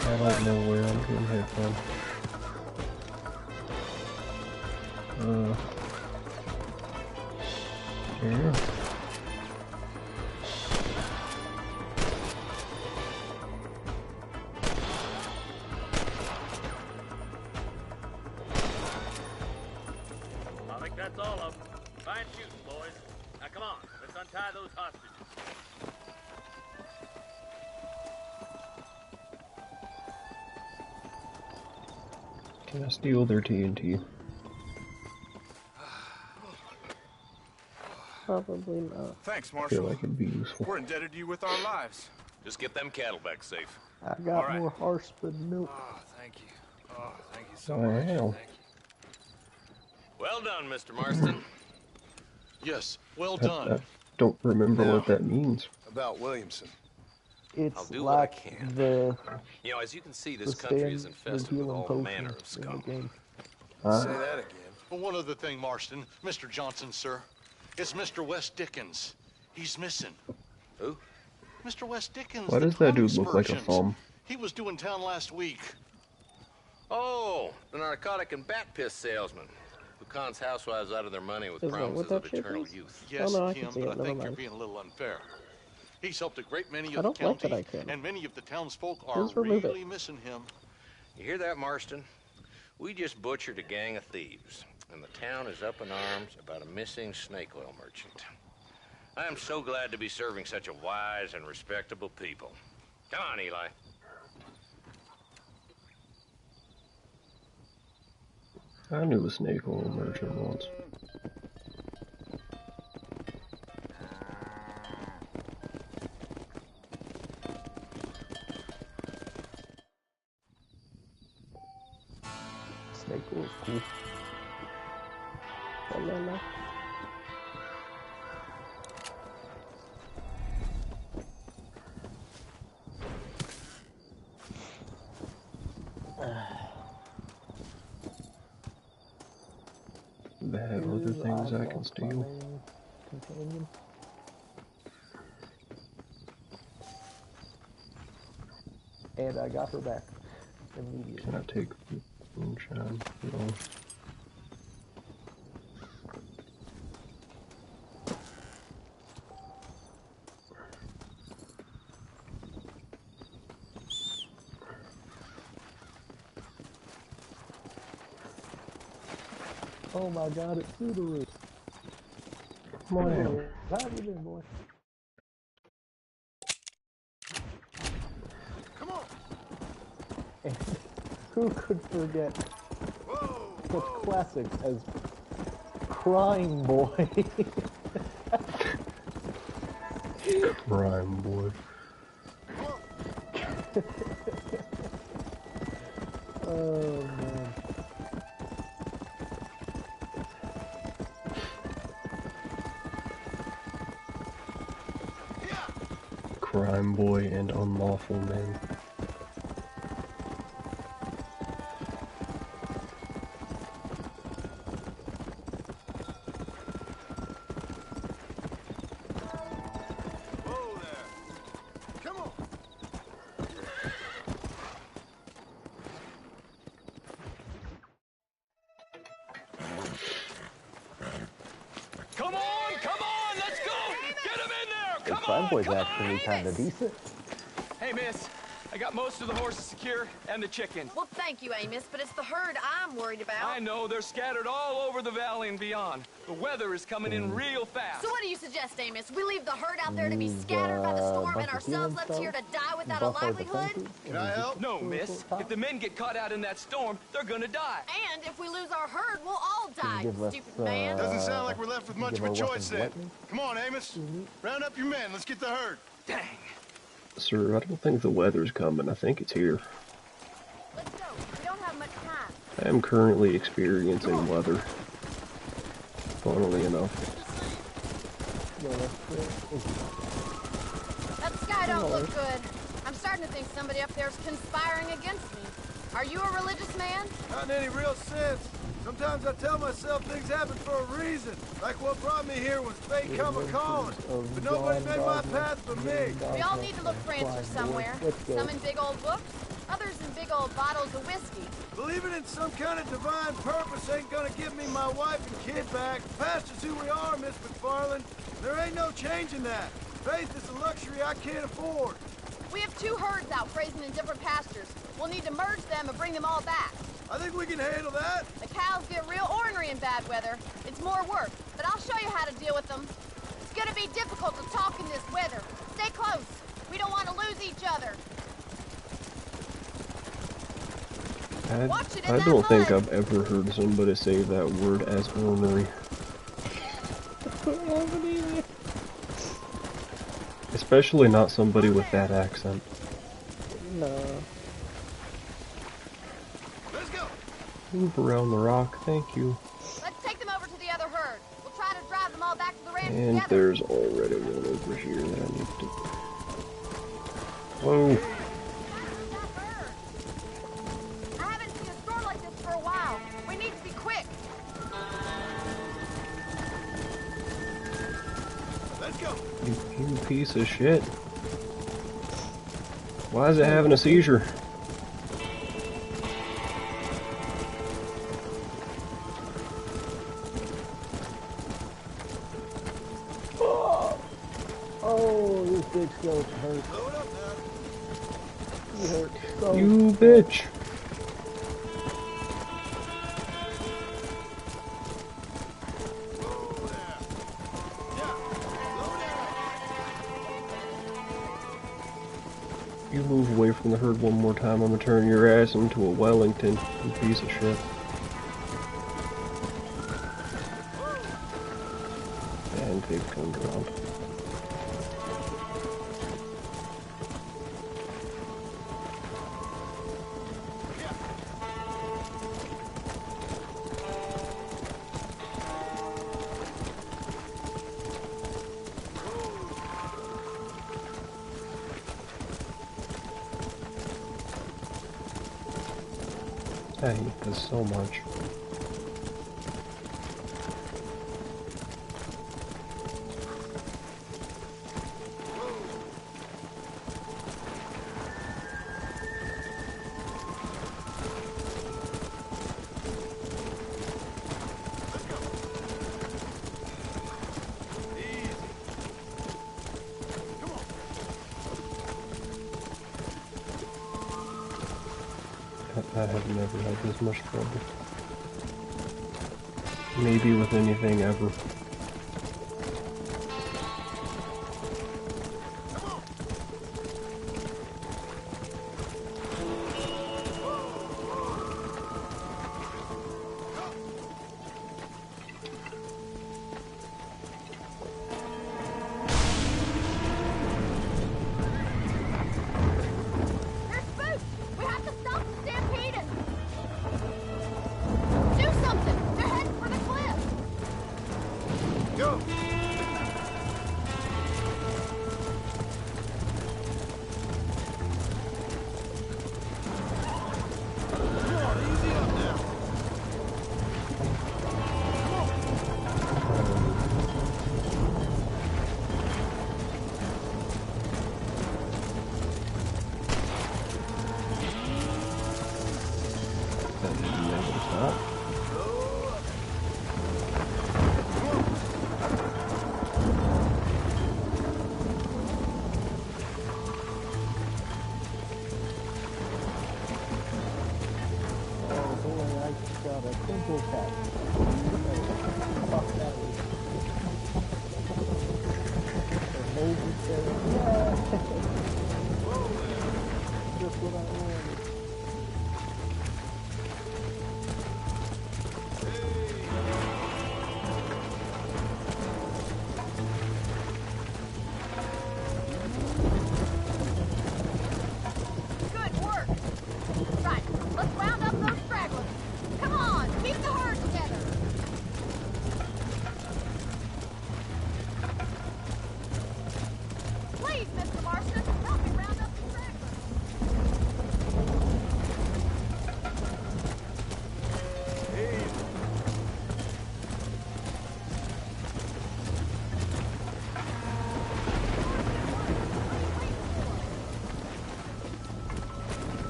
I don't know where I'm getting hit from. Here. I think that's all of them. Fine shooting, boys. Now come on, let's untie those hostages. Can I steal their TNT? Probably not. Thanks, I feel Marshal. like it'd be useful. We're indebted to you with our lives. Just get them cattle back safe. I got more horseman milk. Oh, thank you. Oh, thank you so Oh, much. hell. Thank you. Well done, Mr. Marston. Yes, well I done. don't remember what that means. About Williamson. It's I'll do what I like can. the You know, as you can see, this country is infested with all manner of scum. Say that again. But one other thing, Marston. Mr. Johnson, sir. It's Mr. Wes Dickens. He's missing. Who? Mr. Wes Dickens. Why the does that dude Twin look like a Excursions. thumb? He was due in town last week. Oh, the narcotic and bat piss salesman who Khan's housewives out of their money with Is that promises what that of shape eternal is? youth. Yes, Oh, no, I Kim, can see but it. I Never think you're mind. being a little unfair. He's helped a great many I of the don't like that county, I can. and many of the townsfolk are Please remove it. really missing him. You hear that, Marston? We just butchered a gang of thieves, and the town is up in arms about a missing snake oil merchant. I am so glad to be serving such a wise and respectable people. Come on, Eli. I knew a snake oil merchant once. Snake oil's cool. Banana. They have other things I can steal. Companion. And I got her back immediately. Can I take moonshine? No. Oh my god, it's through the roof. Come on out. How have you been, boy? Come on. And who could forget such classics as Crying Boy? Crime boy. Oh man. Crime boy and unlawful men. Whoa there. Come on. Come on, let's go! Get him in there! The Come Crime on, Boy's come actually on! kind of decent. Hey, miss, I got most of the horses secure and the chickens. Well, thank you, Amos, but it's the herd I'm worried about. I know, they're scattered all over the valley and beyond. The weather is coming in real fast. So what do you suggest, Amos? We leave the herd out there to be scattered by the storm and ourselves left here to die without a livelihood? Can I help? No, miss. If the men get caught out in that storm, they're gonna die. And if we lose our herd, we'll all die, give us, stupid man. Doesn't sound like we're left with much give of a our choice weapons then. lightning. Come on, Amos. Round up your men. Let's get the herd. Dang. Sir, I don't think the weather's coming. I think it's here. Let's go. We don't have much time. I am currently experiencing weather. Funnily enough. That sky don't look good. I'm starting to think somebody up there's conspiring against me. Are you a religious man? Not in any real sense. Sometimes I tell myself things happen for a reason. Like what brought me here was fate come a-calling. But nobody made my path but me. We all need to look for answers somewhere. Some in big old books, others in big old bottles of whiskey. Believing in some kind of divine purpose ain't gonna give me my wife and kid back. Past is who we are, Miss McFarland. There ain't no changing that. Faith is a luxury I can't afford. We have 2 herds out grazing in different pastures. We'll need to merge them and bring them all back. I think we can handle that. The cows get real ornery in bad weather. It's more work, but I'll show you how to deal with them. It's gonna be difficult to talk in this weather. Stay close. We don't want to lose each other. I don't think I've ever heard somebody say that word as ornery. Especially not somebody with that accent. No. Let's go. Move around the rock, thank you. Let's take them over to the other herd. We'll try to drive them all back to the ranch And together. there's already one over here that I need to... Whoa. I haven't seen a storm like this for a while. We need to be quick. Let's go. You piece of shit. Why is it having a seizure? You bitch! You move away from the herd one more time, I'm gonna turn your ass into a Wellington, you piece of shit. And they've turned around. I hate this so much. I have never had this much trouble. Maybe with anything ever.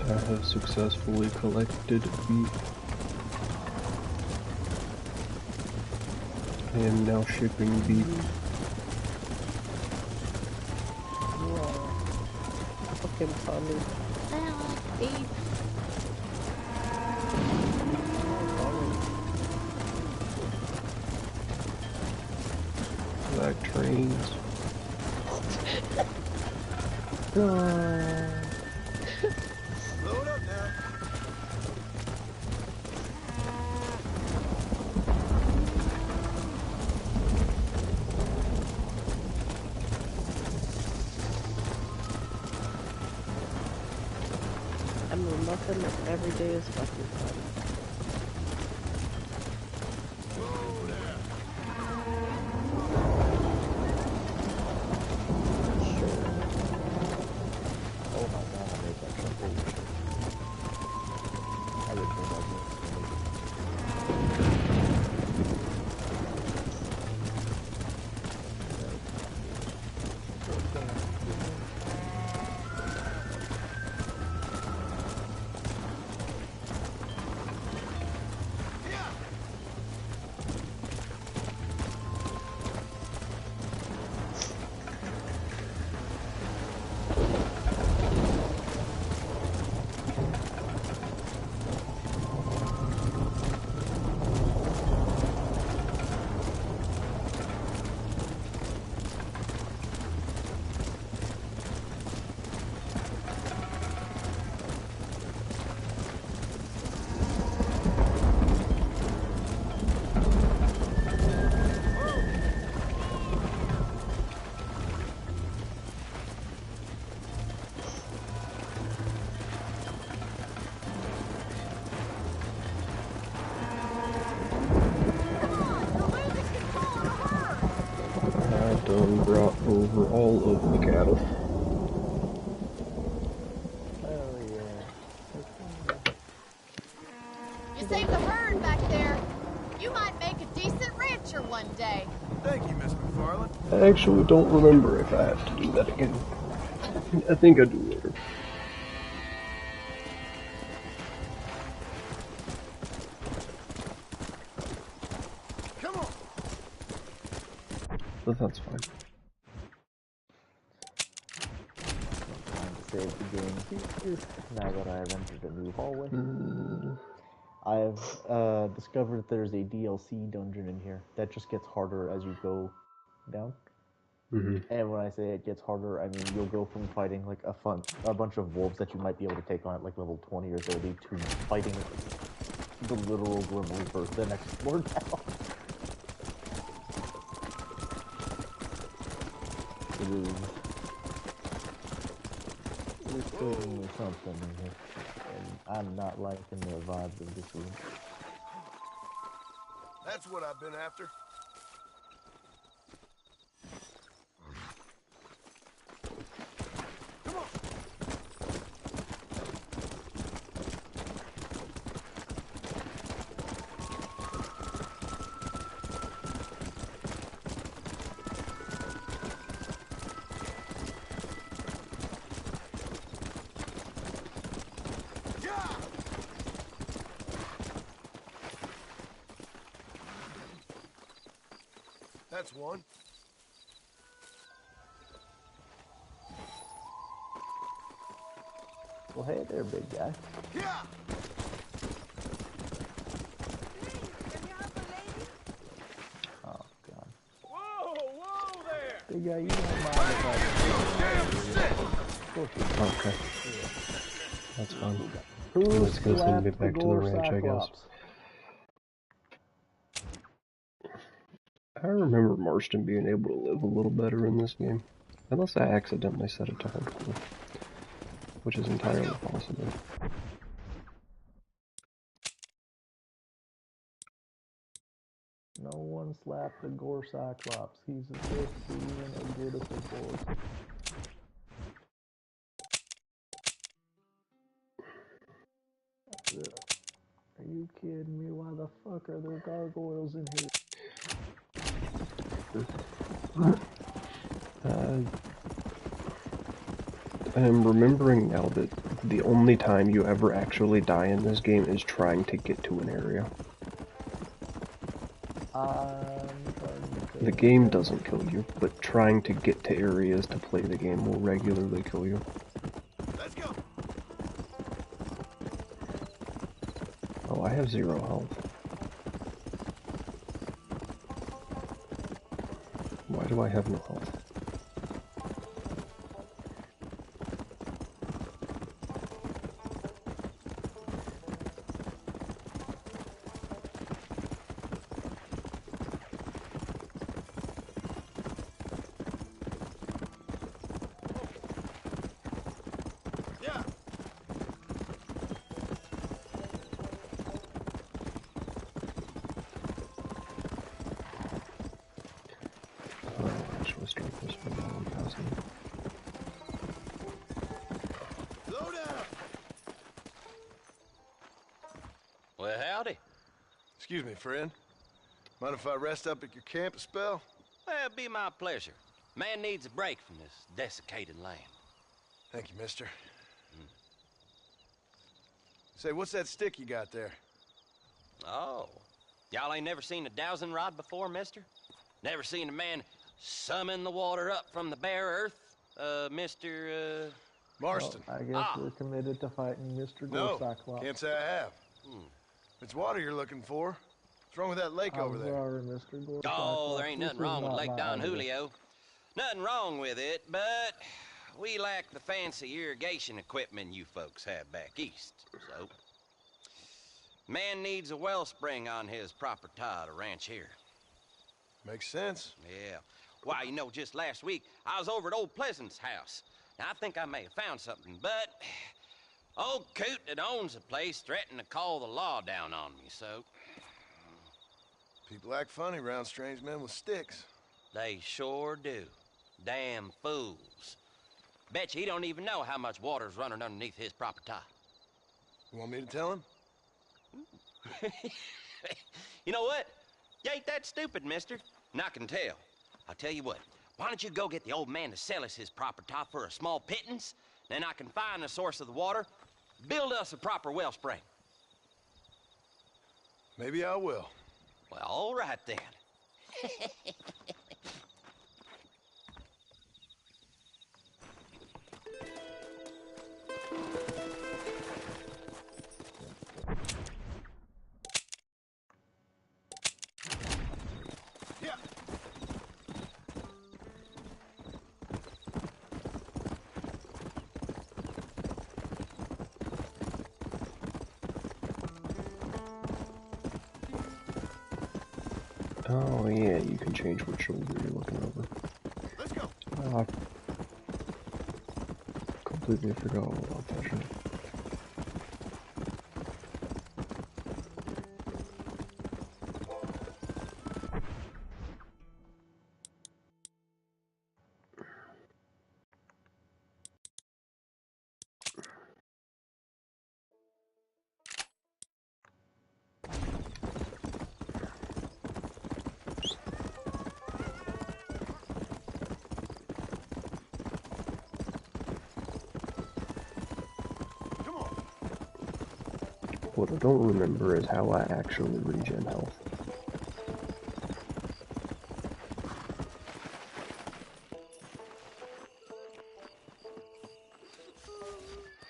I have successfully collected beef. I am now shipping beef. Fucking Tommy. Beef. Black trains. Load up now. I mean, nothing every day is fucking fun. split the cattle. Oh yeah. You saved the herd back there. You might make a decent rancher one day. Thank you, Miss McFarland. I actually don't remember if I have to do that again. I think I do later. Come on. But that's fine. Trying to save the game here. Now that I have entered a new hallway. I have discovered there's a DLC dungeon in here that just gets harder as you go down. And when I say it gets harder, I mean you'll go from fighting like a bunch of wolves that you might be able to take on at like level 20 or 30 to fighting the literal Grim Reaper the next floor down. It's certainly something in here, and I'm not liking the vibes of this room. That's what I've been after. That's one. Well, hey there, big guy. Yeah. Oh, God. Whoa, whoa there! Big guy, you don't mind if I... Okay. That's fine. Who Let's go send me slapped back to the Gore ranch, I guess. Cyclops? I remember Marston being able to live a little better in this game. Unless I accidentally set it to hardcore. Which is entirely possible. No one slapped the Gore Cyclops. He's just even as good as the Gore. Are you kidding me? Why the fuck are there gargoyles in here? I'm remembering now that the only time you ever actually die in this game is trying to get to an area. The game doesn't kill you, but trying to get to areas to play the game will regularly kill you. Let's go. Oh, I have 0 health. Why do I have no health? Well, howdy. Excuse me, friend. Mind if I rest up at your camp a spell? Well, it'd be my pleasure. Man needs a break from this desiccated land. Thank you, mister. Say, what's that stick you got there? Oh. Y'all ain't never seen a dowsing rod before, mister? Never seen a man summon the water up from the bare earth? Mr. Marston. Well, I guess we're committed to fighting Mr. Gore Cyclops. Can't say I have. If it's water you're looking for, what's wrong with that lake over there? Sorry, Mr. Gore Oh, there ain't nothing wrong with Lake Don Julio. Nothing wrong with it, but we lack the fancy irrigation equipment you folks have back east, so... Man needs a wellspring on his property to ranch here. Makes sense. Yeah. Why, you know, just last week, I was over at Old Pleasant's house. Now, I think I may have found something, but... Old coot that owns the place threatened to call the law down on me, so... People act funny around strange men with sticks. They sure do. Damn fools. Bet you he don't even know how much water's running underneath his property. You want me to tell him? You know what? You ain't that stupid, mister. And I can tell. I'll tell you what. Why don't you go get the old man to sell us his property for a small pittance? Then I can find the source of the water, build us a proper wellspring. Maybe I will. Well, all right then. Oh yeah, you can change what shoulder you're looking over. Let's go. Completely forgot all about that shit. What I don't remember is how I actually regen health.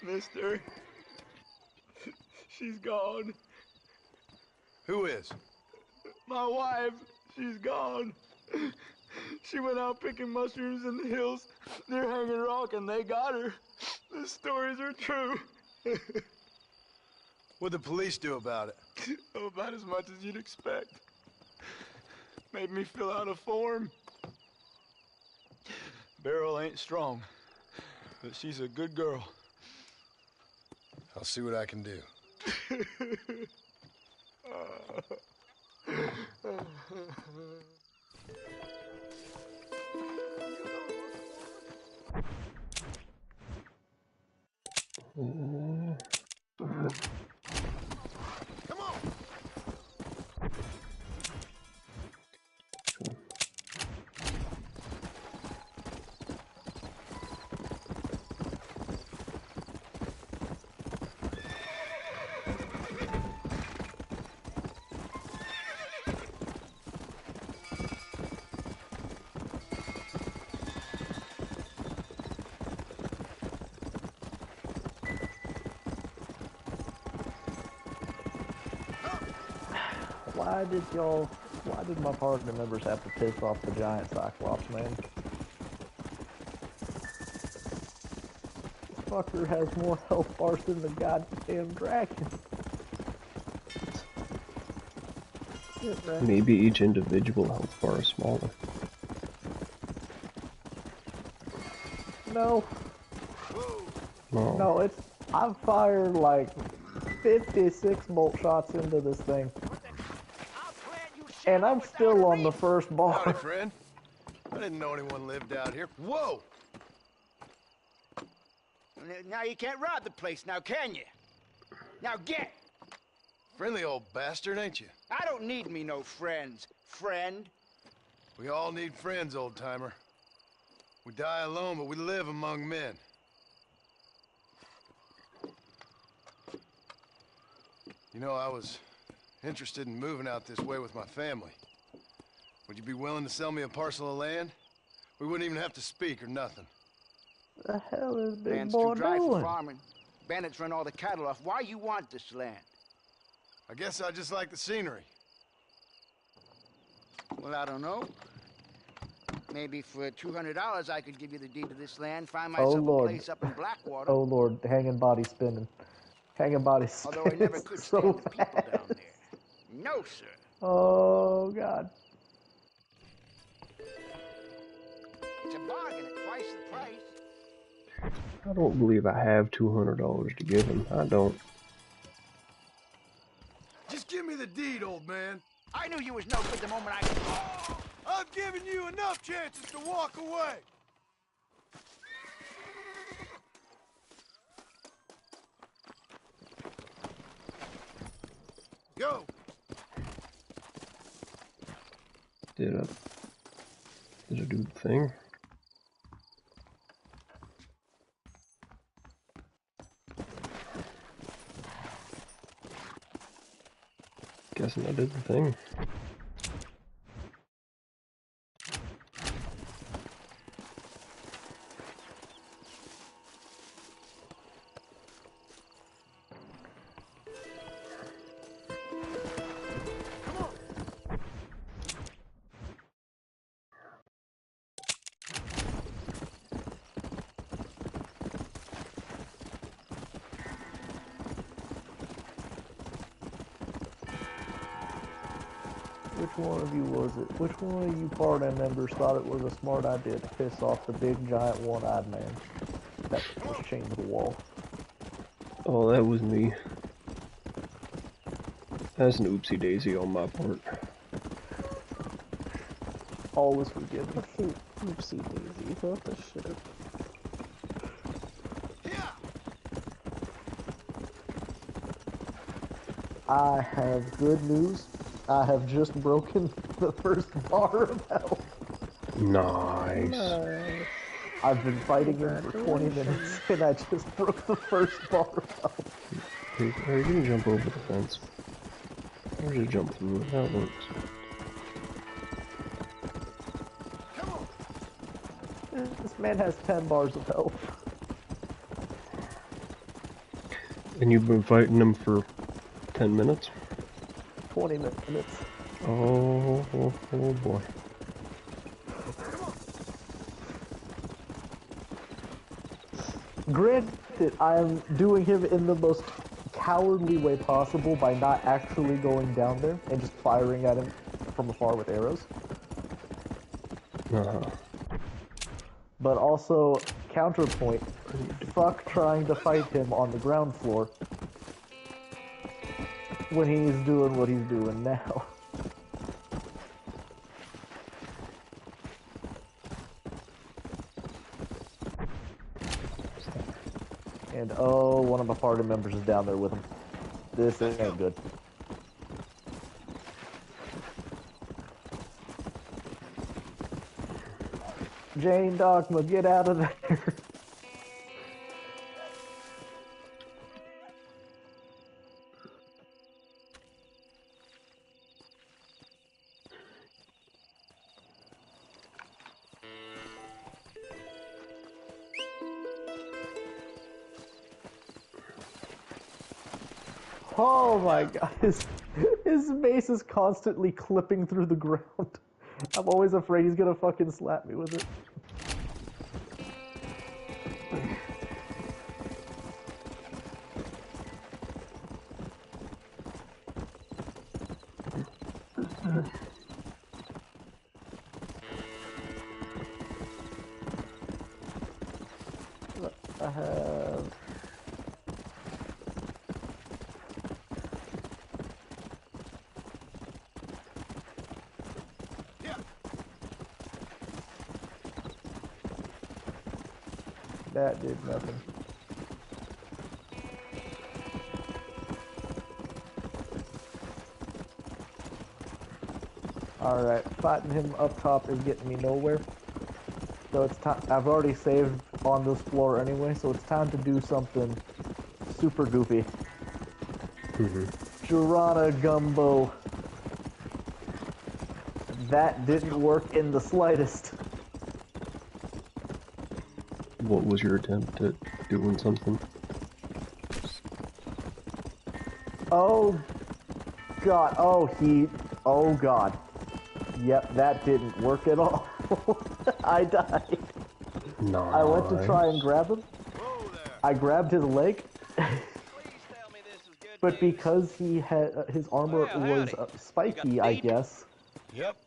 Mister, she's gone. Who is? My wife, she's gone. She went out picking mushrooms in the hills near Hanging Rock and they got her. The stories are true. What'd the police do about it? Oh, about as much as you'd expect. Made me fill out a form. Beryl ain't strong, but she's a good girl. I'll see what I can do. Come on. Why did my partner members have to piss off the giant Cyclops, man? This fucker has more health bars than the goddamn dragon. Maybe each individual health bar is smaller. No. No. No, it's... I've fired like 56 bolt shots into this thing. And I'm still on the first bar. Howdy, friend. I didn't know anyone lived out here. Whoa! Now you can't rob the place now, can you? Now get! Friendly old bastard, ain't you? I don't need me no friends, friend. We all need friends, old-timer. We die alone, but we live among men. You know, I was interested in moving out this way with my family. Would you be willing to sell me a parcel of land? We wouldn't even have to speak or nothing. The hell is Big Land's Boy too dry for doing? farming. Bandits run all the cattle off. Why you want this land? I guess I just like the scenery. Well, I don't know. Maybe for $200 I could give you the deed to this land, find myself a Lord. place up in Blackwater. Oh Lord, hanging body spinning. Hanging body Although spinning. I never could so stand the people bad. down there. No, sir. Oh God. It's a bargain at twice the price. I don't believe I have $200 to give him. I don't. Just give me the deed, old man. I knew you was no good the moment I... I've given you enough chances to walk away. Go! Did it do the thing? Guessing I did the thing. Which one of you was it? Which one of you party members thought it was a smart idea to piss off the big giant one-eyed man that was chained to the wall? Oh, that was me. That's an oopsie daisy on my part. Always forgiven. Fucking oopsie daisy. What the shit? I have good news. I have just broken the first bar of health. Nice. I've been fighting him for 20 minutes and I just broke the first bar of health. Hey, are you gonna jump over the fence? Or just jump through it? That works. This man has 10 bars of health. And you've been fighting him for 10 minutes? 20 minutes. Oh boy. Granted, I am doing him in the most cowardly way possible by not actually going down there and just firing at him from afar with arrows. But also, counterpoint, fuck trying to fight him on the ground floor when he's doing what he's doing now. And oh, one of my party members is down there with him. This ain't good. Jane Dogma, get out of there. Oh my god, his mace is constantly clipping through the ground. I'm always afraid he's gonna fucking slap me with it. I have... That did nothing. Alright, fighting him up top is getting me nowhere. So it's time. I've already saved on this floor anyway, so it's time to do something super goofy. Jorana Gumbo. That didn't work in the slightest. What was your attempt at doing something? Oh god, oh god. Yep, that didn't work at all. I died. Nice. I went to try and grab him. I grabbed his leg. But because he had his armor was spiky, I guess,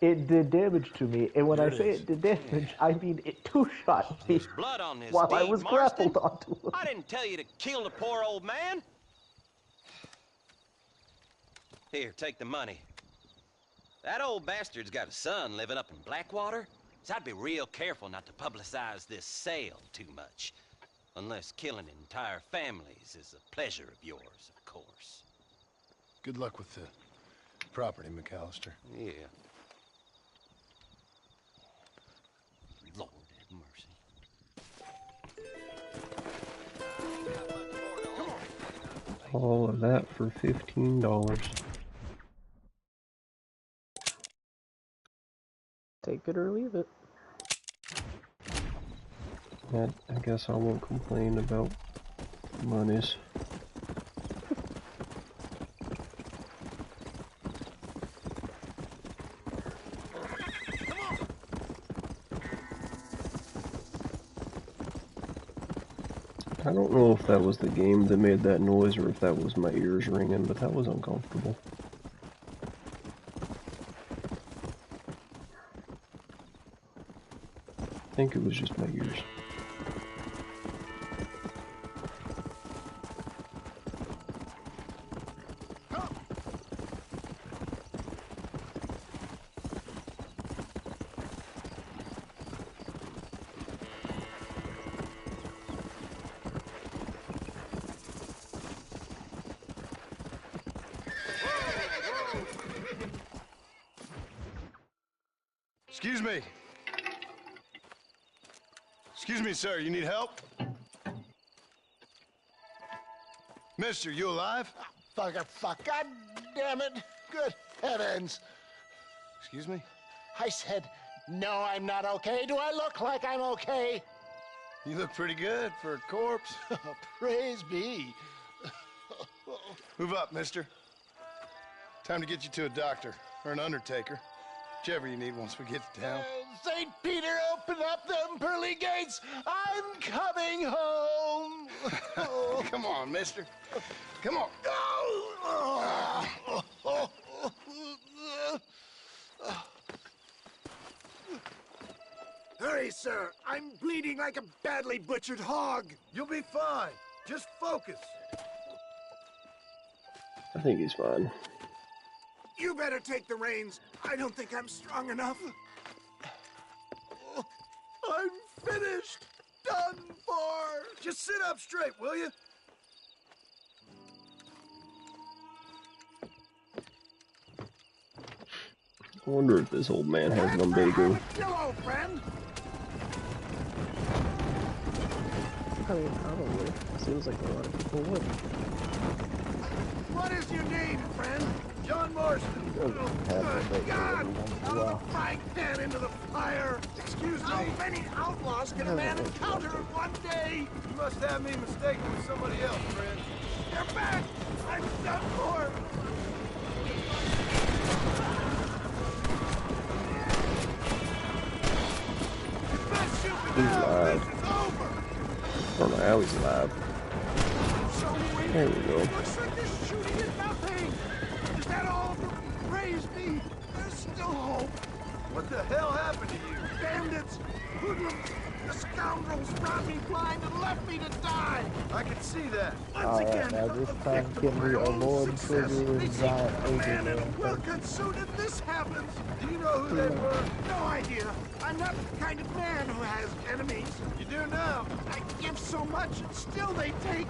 it did damage to me. And when I say it did damage, I mean it two-shot me Blood on this while I deed, was Marston. grappled onto him. I didn't tell you to kill the poor old man. Here, take the money. That old bastard's got a son living up in Blackwater, so I'd be real careful not to publicize this sale too much. Unless killing entire families is a pleasure of yours, of course. Good luck with the property, McAllister. Yeah. Lord have mercy. All of that for $15. Take it or leave it. I guess I won't complain about monies. I don't know if that was the game that made that noise or if that was my ears ringing, but that was uncomfortable. I think it was just my ears. Excuse me. Excuse me, sir. You need help? Mister, you alive? Fuck. God damn it. Good heavens. Excuse me? I said, no, I'm not okay. Do I look like I'm okay? You look pretty good for a corpse. Praise be. Move up, mister. Time to get you to a doctor or an undertaker. Whichever you need once we get to town. St. Peter, open up them pearly gates. I'm coming home. Come on, mister. Come on. Hurry, sir. I'm bleeding like a badly butchered hog. You'll be fine. Just focus. I think he's fine. You better take the reins. I don't think I'm strong enough. I'm finished. Done for. Just sit up straight, will you? I wonder if this old man has lumbago. Hello, friend. I mean, probably. Seems like a lot of people would. What is your name, friend? John Marston. Good God! Out of the frying pan into the fire! Excuse me? How many outlaws can a man encounter in one day? You must have me mistaken with somebody else, friend. They're back! I'm done for! He's alive. I don't know how he's alive. There we go. Looks like this shooting is nothing! Is that all? Praise be! There's still hope! What the hell happened to you? Bandits! Hoodlums! The scoundrels brought me blind and left me to die! I can see that. Once again, now this time give me a Lord Trigger and Giant man, Ogre. and will cut soon if this happens! Do you know who they were? No idea. I'm not the kind of man who has enemies. You do now. I give so much and still they take.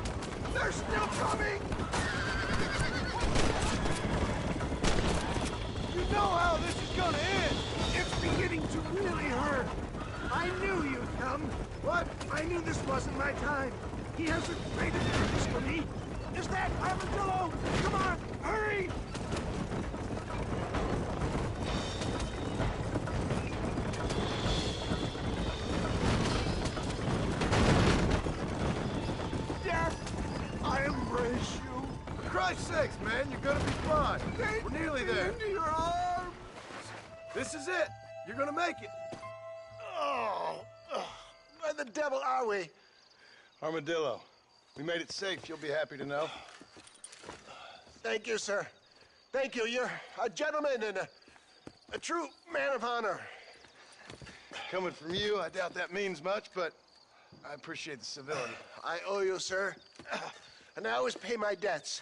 They're still coming! You know how this is gonna end. It's beginning to really hurt. I knew you'd come. What? I knew this wasn't my time. He has a great purpose for me. Is that Armadillo? Come on, hurry! Death, I embrace you. For Christ's sakes, man, you're gonna be fine. We're nearly there. Into your arms. This is it. You're gonna make it. Oh, where the devil are we? Armadillo, we made it safe. You'll be happy to know. Thank you, sir. Thank you. You're a gentleman and a true man of honor. Coming from you, I doubt that means much, but I appreciate the civility. I owe you, sir. And I always pay my debts.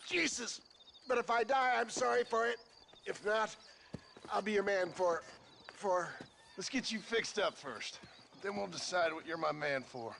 Jesus. But if I die, I'm sorry for it. If not, I'll be your man for... Let's get you fixed up first. Then we'll decide what you're my man for.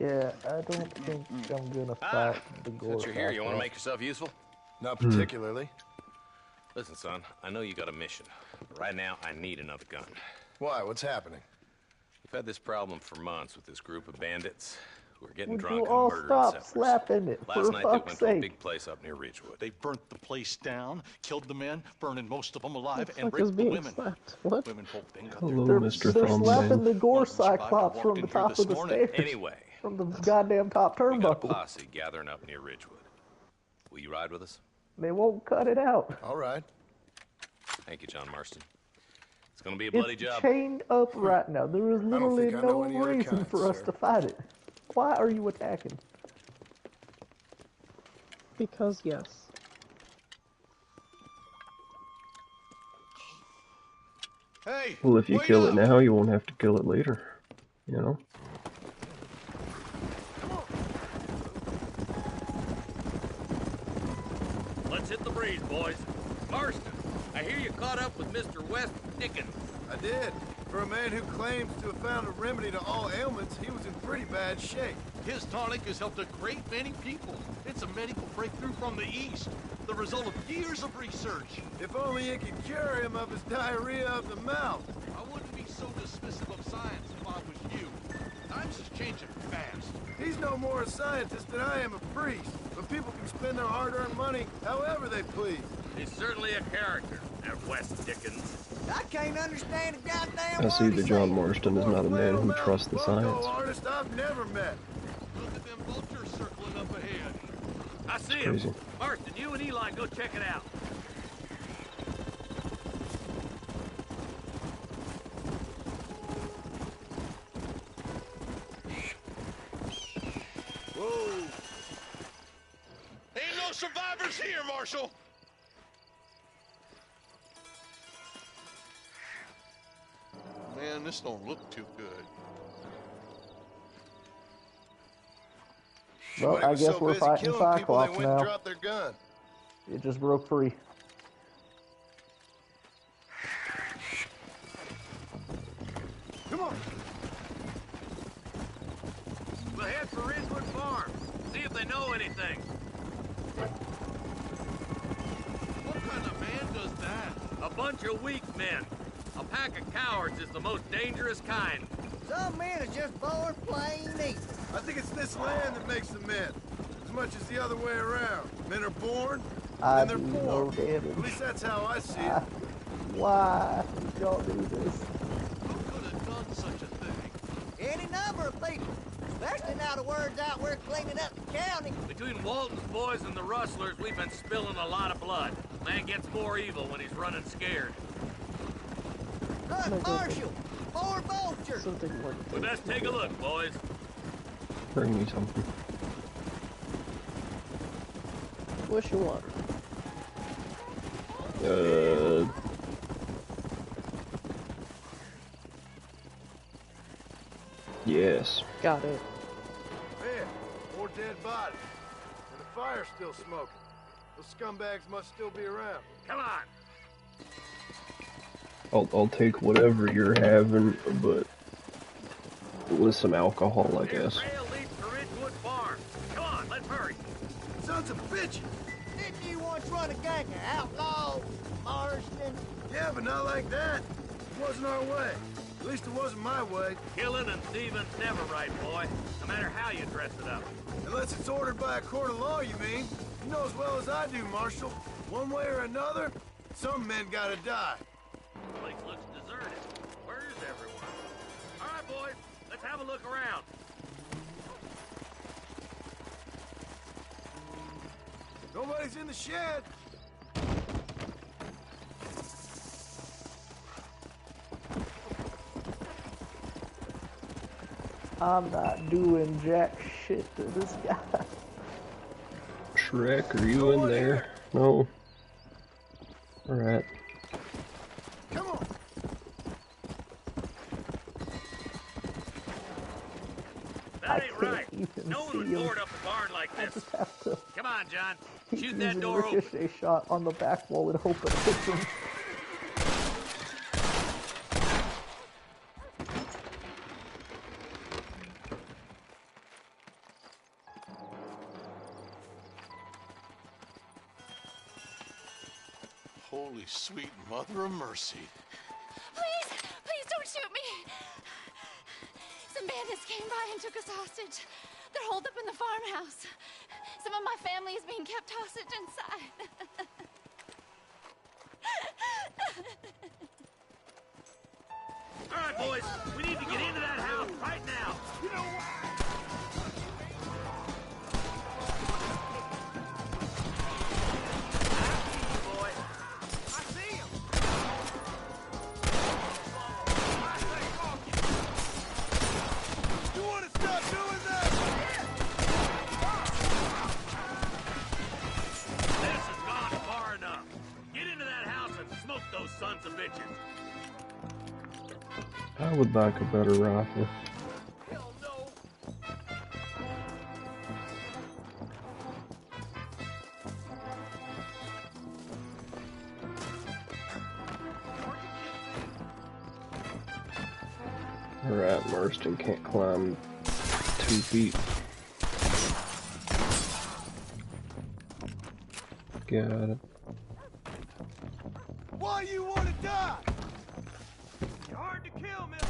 Yeah, I don't think I'm gonna fight the gore. Since you're here, you want to Cyclops. make yourself useful? Not particularly. Listen, son, I know you got a mission, but right now I need another gun. Why? What's happening? We've had this problem for months with this group of bandits who are getting Would drunk you and all murdering stop settlers. slapping it, Last for night they fuck's went to a sake? big place up near Ridgewood. They burnt the place down, killed the men, burning most of them alive, The and fuck is raped the being women. slapped? What? Women folk then got Hello, They're, Mr. they're slapping Thumbman. the gore One survivor Cyclops from walked the in here top this of the morning. stairs. Anyway, From the goddamn top we got a turnbuckle. posse gathering up near Ridgewood. Will you ride with us? They won't cut it out. All right. Thank you, John Marston. It's gonna be a bloody It's job. chained up right now. There is literally think I know no any other reason kind, for us sir. to fight it. Why are you attacking? Because yes. Hey! Well, if you wait kill up! it now, you won't have to kill it later. You know? Let's hit the breeze, boys. Marston, I hear you caught up with Mr. West Dickens. I did. For a man who claims to have found a remedy to all ailments, he was in pretty bad shape. His tonic has helped a great many people. It's a medical breakthrough from the East, the result of years of research. If only it could cure him of his diarrhea of the mouth. I wouldn't be so dismissive of science if I was you. Times is changing fast. He's no more a scientist than I am a priest. But people can spend their hard-earned money however they please. He's certainly a character, that West Dickens. I can't understand a goddamn I see that John Marston is not a man who trusts the Loco science. artist I've never met. Look at them vultures circling up ahead. I see Crazy. him. Marston, you and Eli go check it out. Whoa. Ain't no survivors here, Marshal! Man, this don't look too good. Well, Somebody I was guess so we're busy fighting killing people, Cyclops they went and now. dropped their gun. It just broke free. Come on. We'll head for Ridgewood Farm. See if they know anything. What kind of man does that? A bunch of weak men. A pack of cowards is the most dangerous kind. Some men are just born plain evil. I think it's this land that makes them men, as much as the other way around. Men are born, I and do then they're no born. damage. At least that's how I see it. Why did y'all do this? Who could have done such a thing? Any number of people. Especially now the word's out we're cleaning up the county. Between Walton's boys and the rustlers, we've been spilling a lot of blood. Man gets more evil when he's running scared. Look, Marshal, more vultures. Something like We best take a look, boys. Bring me something. What you want? Yes. Got it. Man, more dead bodies. And the fire's still smoking. Those scumbags must still be around. Come on. I'll take whatever you're having, but with some alcohol, I guess. Trail leads to Ridgewood Farm. Come on, let's hurry. Sons of bitches! Didn't you once run a gang of outlaws, Marston? Yeah, but not like that. It wasn't our way. At least it wasn't my way. Killing and thieving's never right, boy. No matter how you dress it up. Unless it's ordered by a court of law, you mean? You know as well as I do, Marshal. One way or another, some men gotta die. The place looks deserted. Where is everyone? All right, boys. Let's have a look around. Nobody's in the shed. I'm not doing jack shit to this guy. Shrek, are you in there? No. Alright. Come on. That ain't right. No one would board up a barn like this. Come on, John. Keep Shoot that using door open. ricochet shot on the back wall and hope it hits him. Holy sweet mother of mercy. Please, please don't shoot me. Some bandits came by and took us hostage. They're holed up in the farmhouse. Some of my family is being kept hostage inside. All right, boys, we need to get into that house right now. You know why? Sons of bitches. I would like a better rifle. Hell no. Alright, Marston can't climb 2 feet. Got it. Why you want to die? You're hard to kill, mister.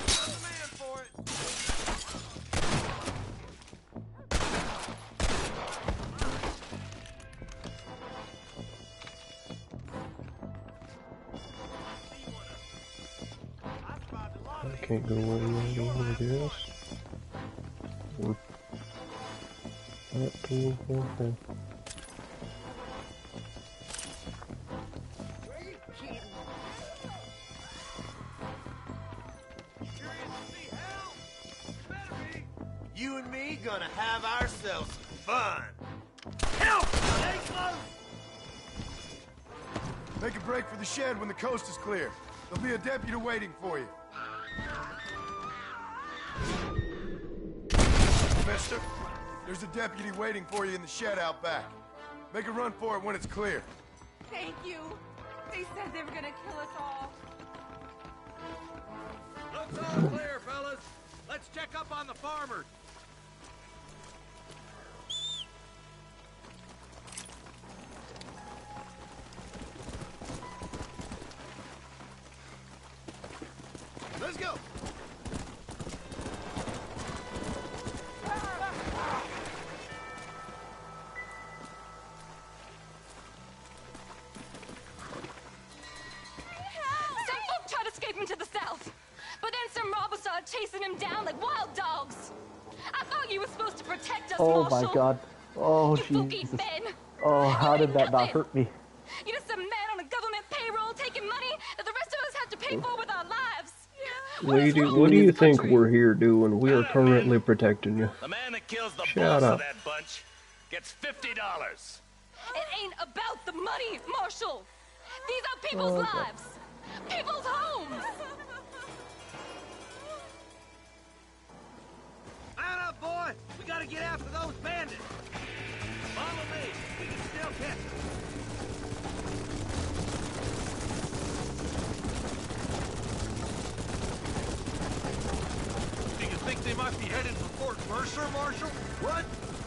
I'm the man for it. I can't go anywhere, I guess. Or not too okay. You and me gonna have ourselves some fun. Help! Stay close! Make a break for the shed when the coast is clear. There'll be a deputy waiting for you. Mister, there's a deputy waiting for you in the shed out back. Make a run for it when it's clear. Thank you. They said they were gonna kill us all. Looks all clear, fellas. Let's check up on the farmers. Let's go! Some folk tried escaping to the south, but then some robbers started chasing him down like wild dogs. I thought you were supposed to protect us, Oh Marshal. my god. Oh, You Jesus. men. Oh, how did that not hurt me? You're just some man on a government payroll taking money that the rest of us have to pay for with our lives. Lady, what do you think we're here doing? We are currently protecting you. The man that kills the Shut boss up. of that bunch gets $50. It ain't about the money, Marshal. These are people's Oh, God. lives. People's homes. Man up, boy! We gotta get after those bandits! Follow me! We can still catch them! Do you think they might be headed for Fort Mercer, Marshal? What?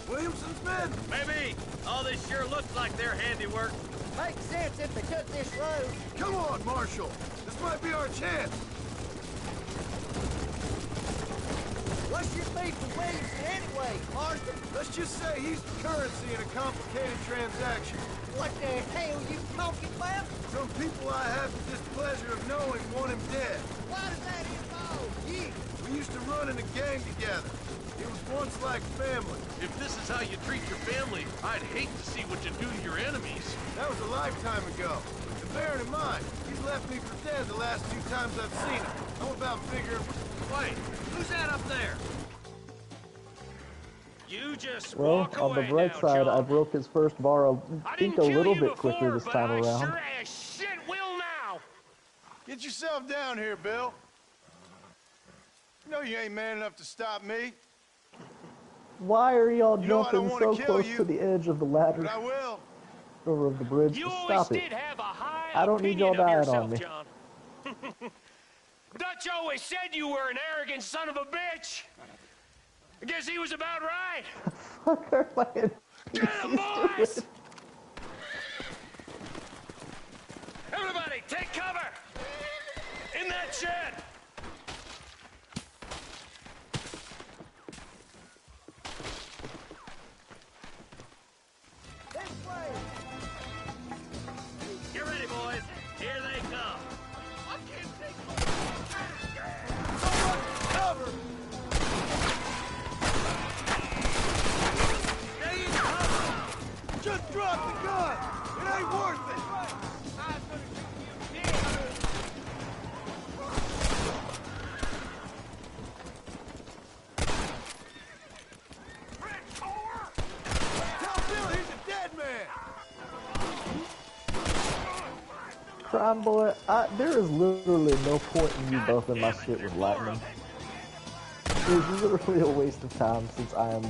Williamson's men? Maybe! All this sure looks like their handiwork. Makes sense if they took this road. Come on, Marshal! This might be our chance! What's your beef with Williamson anyway, Marston? Let's just say he's the currency in a complicated transaction. What the hell you talking about? Some people I have the displeasure of knowing want him dead. Why does that involve you? We used to run in a gang together. It was once like family. If this is how you treat your family, I'd hate to see what you do to your enemies. That was a lifetime ago. And bearing in mind, he's left me for dead the last 2 times I've seen him. I'm about figuring... Wait, who's that up there? You just Well, walk on the away bright now, side, John. I broke his first bar, I think a little bit quicker this time around. Sure as shit will now. Get yourself down here, Bill. You know you ain't man enough to stop me. Why are y'all You know I don't jumping wanna so kill close you, to the edge of the ladder But I will. or of the bridge? You always Stop did it. have a high I don't need y'all opinion of dying on yourself, me. John. Dutch always said you were an arrogant son of a bitch. I guess he was about right. Fucker, man. Get him, boys! ain't worth it. Tell Bill he's a dead man. Crime Boy, there is literally no point in you buffing my shit with lightning. It's literally a waste of time since I am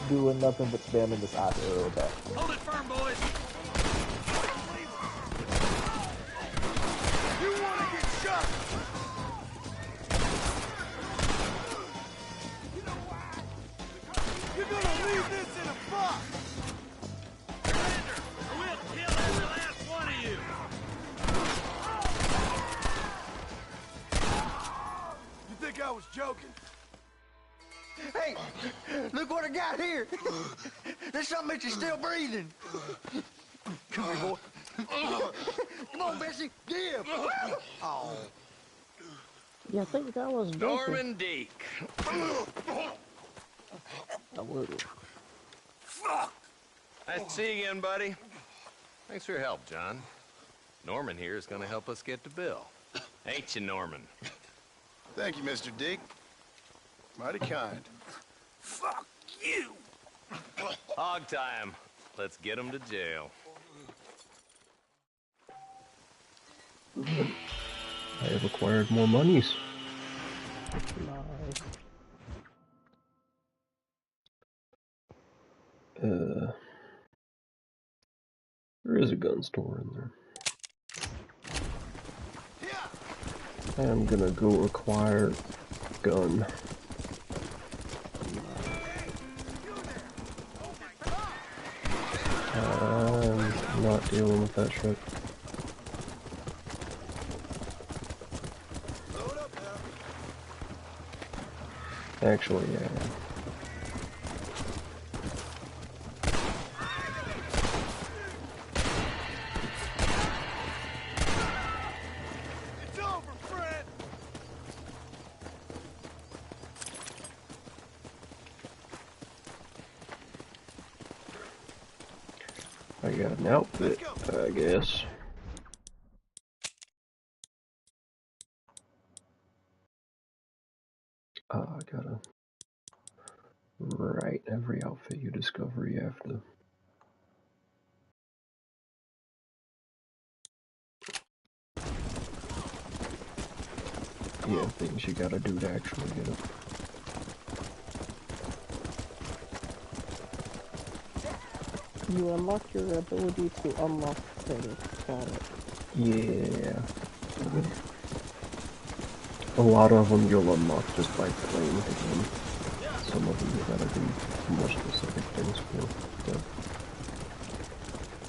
doing nothing but spamming this ice arrow attack. Hold it firm, boys. You want to get shot? You're gonna leave this in a box. Surrender, or we'll kill every last one of you. You think I was joking? Hey, look what I got here. There's something that you're still breathing. Come here, boy. Come on, Bessie, give. Oh. You think that was joking? Norman Deek. A little. Fuck! Nice to see you again, buddy. Thanks for your help, John. Norman here is going to help us get to Bill. Ain't you, Norman? Thank you, Mr. Deke. Mighty kind. Fuck you. Hog time. Let's get him to jail. I have acquired more monies. Nice. There is a gun store in there. I'm gonna go acquire gun. I'm not dealing with that shit. Actually, yeah. It's over, Fred. I got an outfit, I guess. I gotta... Right, every outfit you discover you have to... Yeah, things you gotta do to actually get it. You unlock your ability to unlock things. Got it. Yeah. A lot of them you'll unlock just by playing the game. Some of them you gotta do more specific things for. So.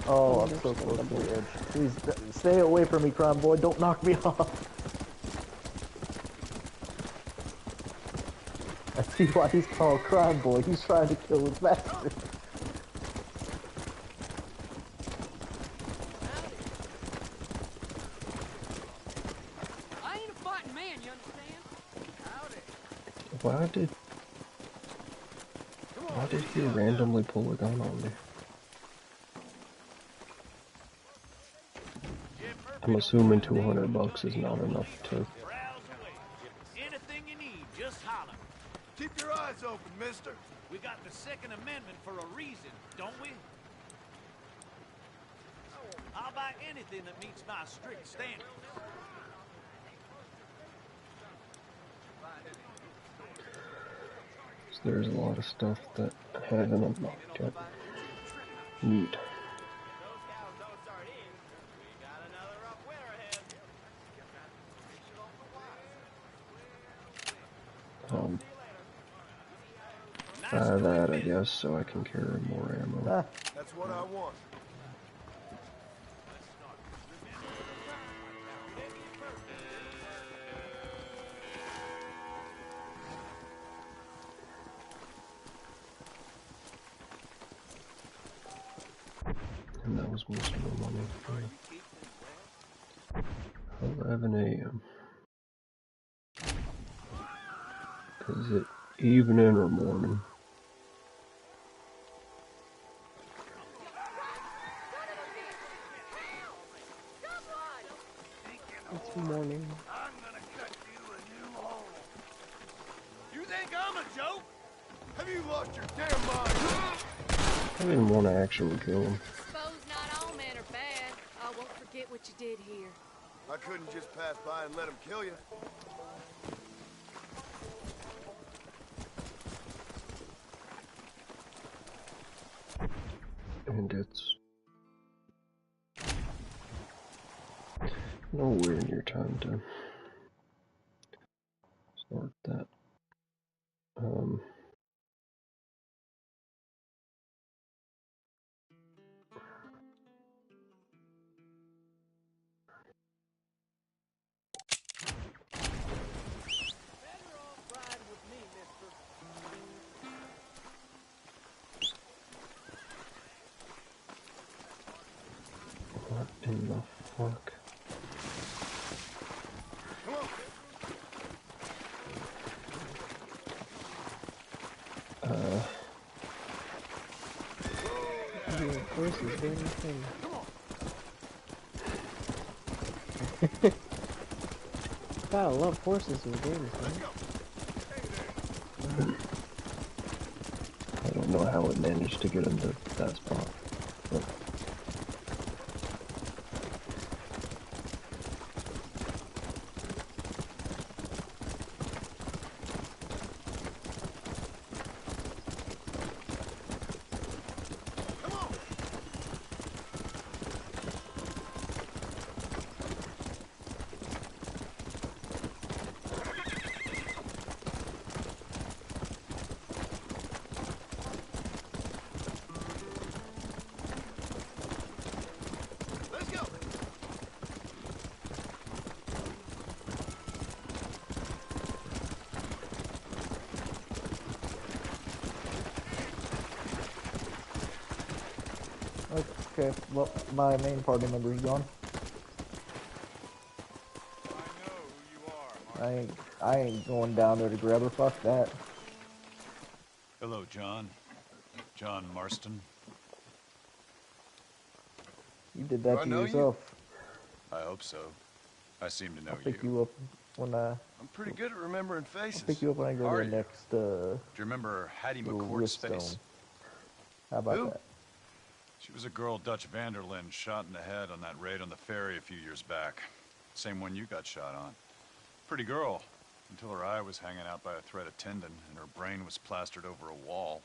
Oh, I'm so close to the edge. Please, stay away from me, Crime Boy. Don't knock me off. I see why he's called Crime Boy. He's trying to kill his master. I ain't a fighting man, you understand? Howdy. Why did he randomly pull a gun on me? I'm assuming $200 is not enough to... Anything you need, just holler. Keep your eyes open, mister. We got the Second Amendment for a reason, don't we? I'll buy anything that meets my strict standards. So there's a lot of stuff that I haven't unlocked yet. Neat. That I guess, so I can carry more ammo. That's what I want. And that was most of the money for 11 AM. Is it evening or morning? It's morning. I'm gonna cut you a new hole. You think I'm a joke? Have you lost your damn mind? I didn't want to actually kill him. Suppose not all men are bad. I won't forget what you did here. I couldn't just pass by and let him kill you. And it's nowhere near time to start that. What in the fuck? Horses doing the thing. God, I love horses in games, man. I don't know how it managed to get into that spot. But Okay, well, my main party member's gone. I ain't going down there to grab her, fuck that. Hello, John. John Marston. You did that to yourself. I hope so. I seem to know I'll pick you up when I'm pretty good at remembering faces. I'll pick you up when I go to the next, Do you remember Hattie McCourt's face? How about that? She was a girl Dutch Vanderlyn shot in the head on that raid on the ferry a few years back. Same one you got shot on. Pretty girl, until her eye was hanging out by a thread of tendon and her brain was plastered over a wall.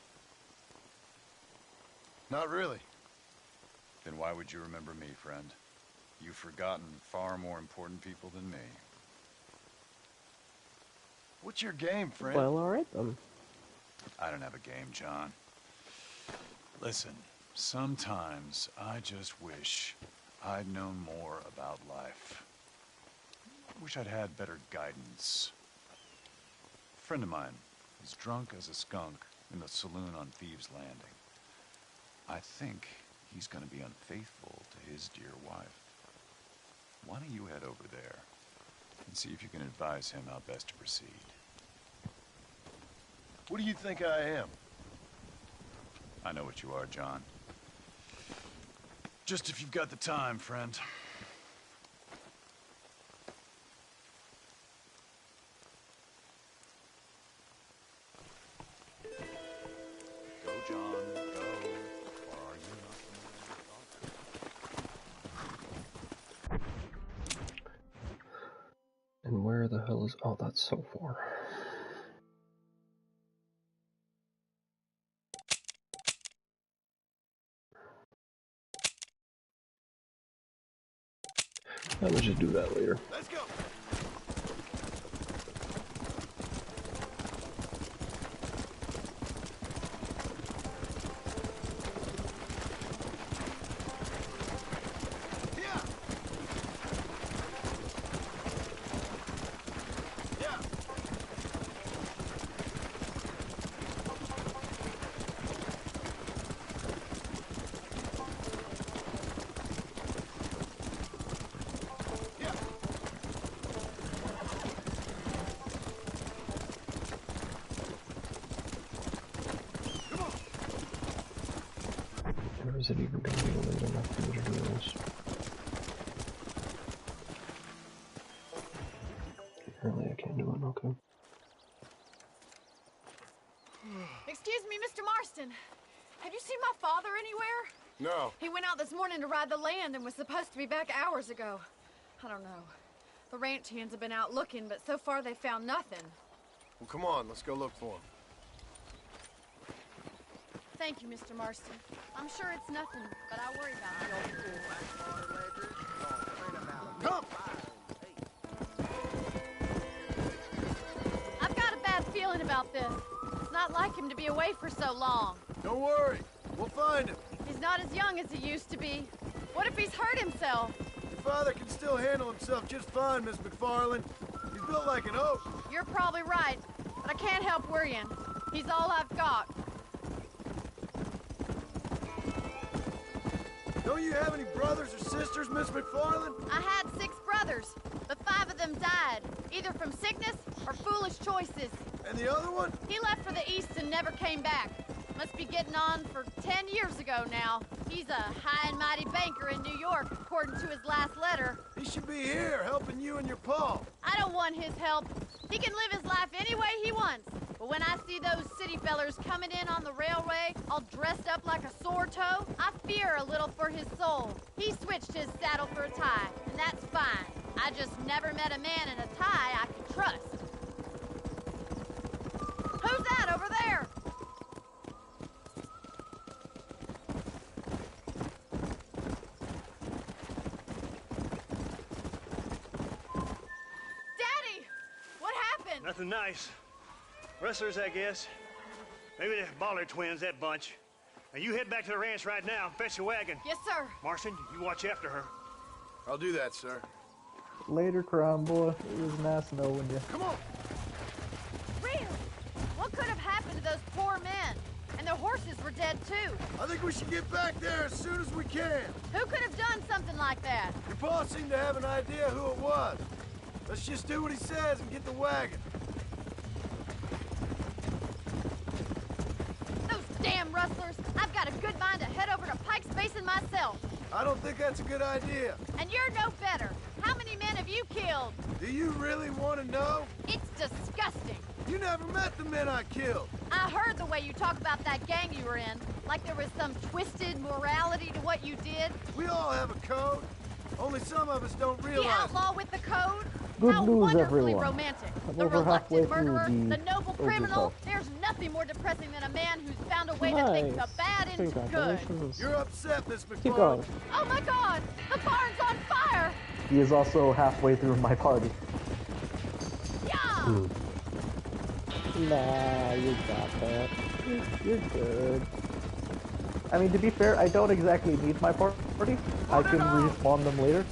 Not really. Then why would you remember me, friend? You've forgotten far more important people than me. What's your game, friend? Well, alright then. I don't have a game, John. Listen, sometimes I just wish I'd known more about life. Wish I'd had better guidance. A friend of mine is drunk as a skunk in the saloon on Thieves' Landing. I think he's gonna be unfaithful to his dear wife. Why don't you head over there and see if you can advise him how best to proceed? What do you think I am? I know what you are, John. Just if you've got the time, friend. Go, John, go. Or are you not? and where the hell is? Oh, that's so far. I would just do that later. Let's go. Or is it even going to be late enough for me to do this? Okay. Excuse me, Mr. Marston. Have you seen my father anywhere? No. He went out this morning to ride the land and was supposed to be back hours ago. I don't know. The ranch hands have been out looking, but so far they found nothing. Well, come on, let's go look for him. Thank you, Mr. Marston. I'm sure it's nothing, but I worry about it. Come! I've got a bad feeling about this. It's not like him to be away for so long. Don't worry. We'll find him. He's not as young as he used to be. What if he's hurt himself? Your father can still handle himself just fine, Miss McFarland. He's built like an oak. You're probably right, but I can't help worrying. He's all I've got. Don't you have any brothers or sisters, Miss McFarland? I had 6 brothers, but 5 of them died, either from sickness or foolish choices. And the other one? He left for the east and never came back. Must be getting on for 10 years ago now. He's a high and mighty banker in New York, according to his last letter. He should be here, helping you and your pa. I don't want his help. He can live his life any way he wants. But when I see those city fellers coming in on the railway, all dressed up like a sore toe, I fear a little for his soul. He switched his saddle for a tie, and that's fine. I just never met a man in a tie I could trust. Who's that over there? Daddy! What happened? Nothing nice. Rustlers, I guess. Maybe the Bollard twins, that bunch. Now you head back to the ranch right now and fetch the wagon. Yes, sir. Marston, you watch after her. I'll do that, sir. Later, Crown Boy. It was nice knowing you. Come on! Really? What could have happened to those poor men? And their horses were dead, too. I think we should get back there as soon as we can. Who could have done something like that? Your boss seemed to have an idea who it was. Let's just do what he says and get the wagon. Those damn rustlers! I've got a good mind to head over to Pike's Basin myself. I don't think that's a good idea. And you're no better. How many men have you killed? Do you really want to know? It's disgusting. You never met the men I killed. I heard the way you talk about that gang you were in. Like there was some twisted morality to what you did. We all have a code. Only some of us don't realize. The outlaw with the code? Good How news, wonderfully everyone. romantic. I'm The over halfway reluctant through murderer, the the noble Overhaul. criminal. There's nothing more depressing than a man who's found a way to think the bad into good. Congratulations. You're upset, Miss Keep McFarland. going. Oh my God! The barn's on fire! He is also halfway through my party. Yeah! Nah, you got that. You're good. I mean, to be fair, I don't exactly need my party. I can respawn them later.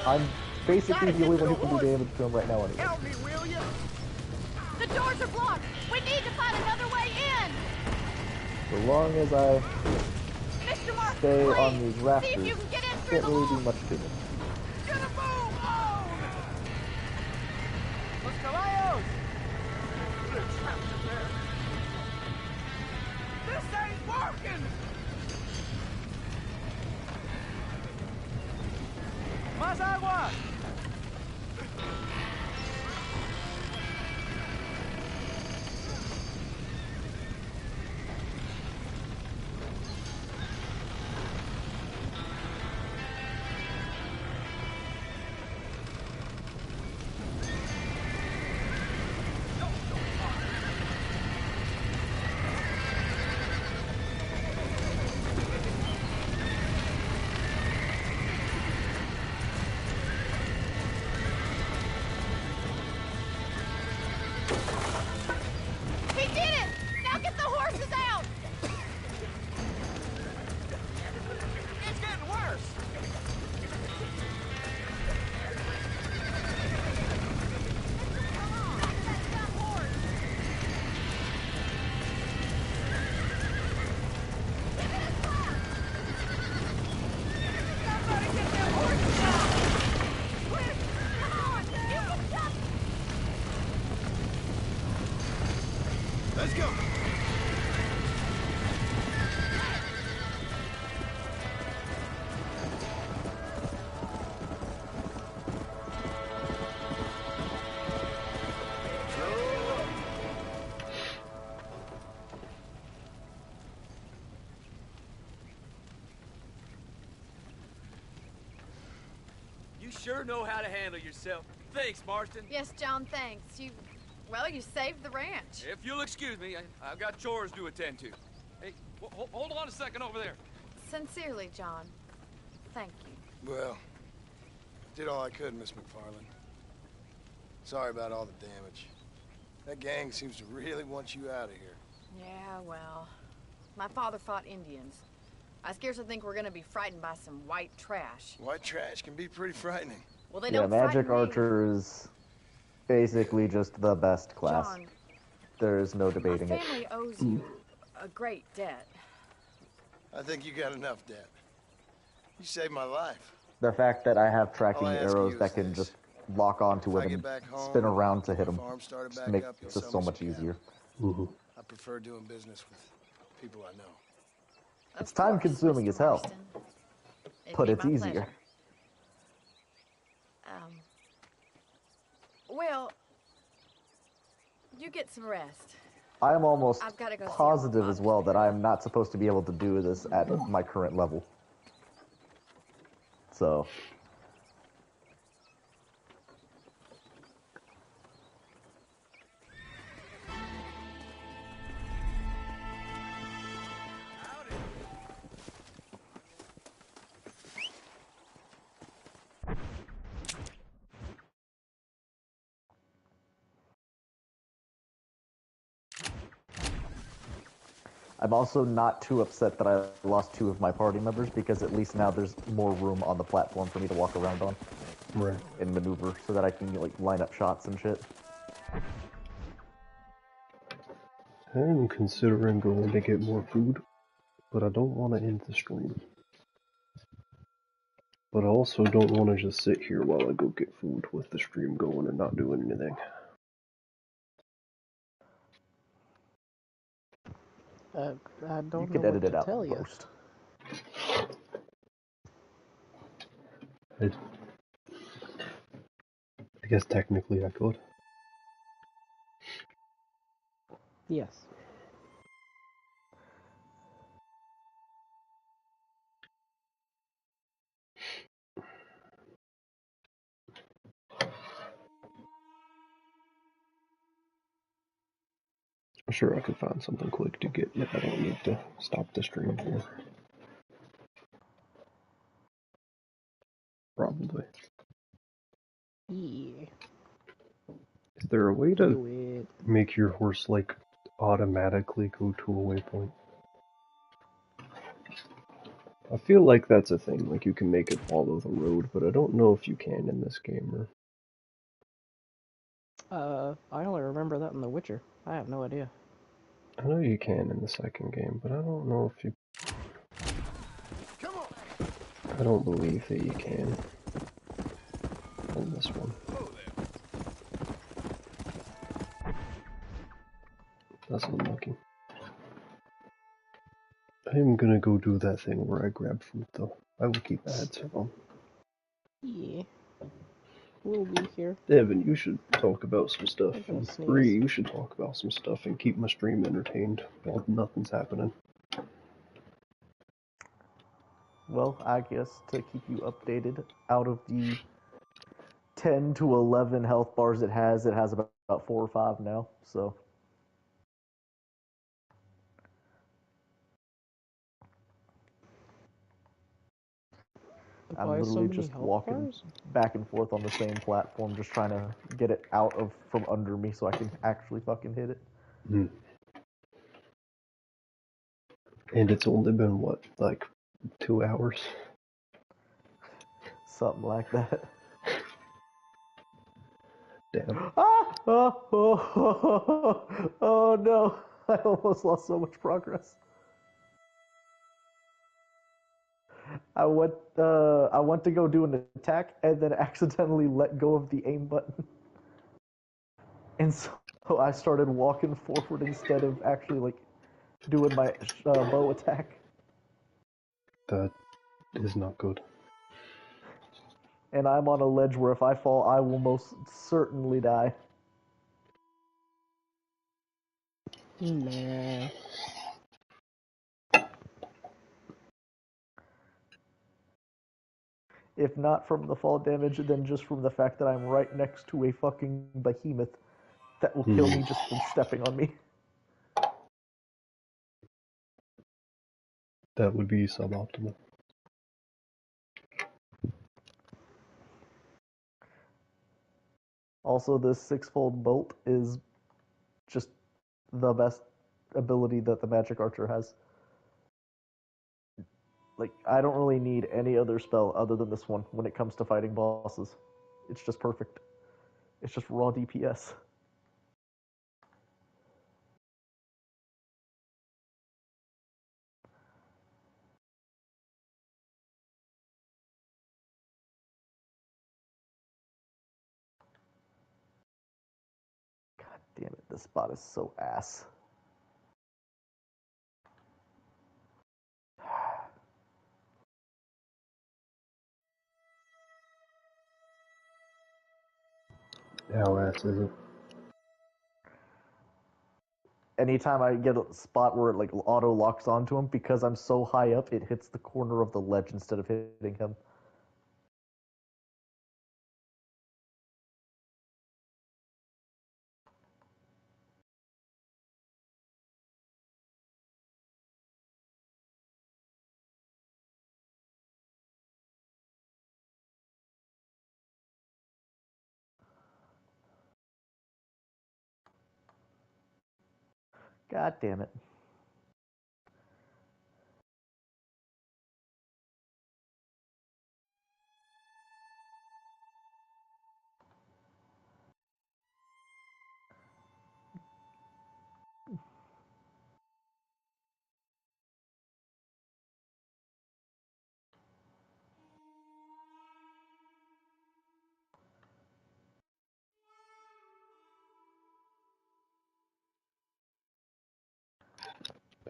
I'm basically the only one who can do damage to them right now anyway. Help me, will you? The doors are blocked. We need to find another way in. So long as I Mr. Mark, stay please, on these rafters, see if you can get in through can't the really do wall. much to them. Get a move on! Los caballos! They're trapped in there. This ain't working! Más agua! He did it! Now get the horses out! It's getting worse! Somebody get their horses out! Quick! Come on! You can jump! Let's go. You sure know how to handle yourself. Thanks, Marston. Yes, John, thanks. Well, you saved the ranch. If you'll excuse me, I've got chores to attend to. Hey, hold on a second over there. Sincerely, John. Thank you. Well, did all I could, Miss McFarland. Sorry about all the damage. That gang seems to really want you out of here. Yeah, well, my father fought Indians. I scarcely think we're gonna be frightened by some white trash. White trash can be pretty frightening. Well, they Yeah, don't Magic frighten me. Archer is basically just the best class. John, There is no my debating it. family owes you a great debt. I think you got enough debt. You saved my life. The fact that I have tracking All I ask arrows you that is can this. just lock onto If I him get and back home, spin around to hit him, farm started just back makes up, you'll it sell so me much some cattle. easier. I prefer doing business with people I know. It's time consuming as hell, but it's easier. Well, you get some rest. I'm almost I've gotta go see positive as well that I'm not supposed to be able to do this at my current level. So. I'm also not too upset that I lost 2 of my party members because at least now there's more room on the platform for me to walk around on. Right. And maneuver so that I can like line up shots and shit. I'm considering going to get more food, but I don't want to end the stream. But I also don't want to just sit here while I go get food with the stream going and not doing anything. I don't You know could edit what it to out tell in you. post. I guess technically I could. Yes. I'm sure I could find something quick to get if I don't need to stop the stream here. Probably. Yeah. Is there a way Do to it. make your horse like automatically go to a waypoint? I feel like that's a thing, like you can make it follow the road, but I don't know if you can in this game or... I only remember that in The Witcher. I have no idea. I know you can in the second game, but I don't know if you... I don't believe that you can in this one. That's unlucky. I'm gonna go do that thing where I grab food though. I will keep my headset on. Yeah. We'll be here. Devin, you should talk about some stuff. I'm gonna And sneeze. Bree, you should talk about some stuff and keep my stream entertained while nothing's happening. Well, I guess to keep you updated, out of the 10 to 11 health bars it has about 4 or 5 now, so. I'm Why so literally many just health walking bars? back and forth on the same platform, just trying to get it out of from under me so I can actually fucking hit it. Hmm. And it's only been, what, like 2 hours? Something like that. Damn. Ah! Oh no! I almost lost so much progress. I went to go do an attack and then accidentally let go of the aim button. And so I started walking forward instead of actually like doing my bow attack. That is not good. And I'm on a ledge where if I fall, I will most certainly die. Nah. If not from the fall damage, then just from the fact that I'm right next to a fucking behemoth that will kill me just from stepping on me. That would be suboptimal. Also, this six-fold bolt is just the best ability that the magic archer has. Like, I don't really need any other spell other than this one when it comes to fighting bosses. It's just perfect. It's just raw DPS. God damn it, this spot is so ass. How ass is it? Anytime I get a spot where it like auto locks onto him, because I'm so high up, it hits the corner of the ledge instead of hitting him. God damn it.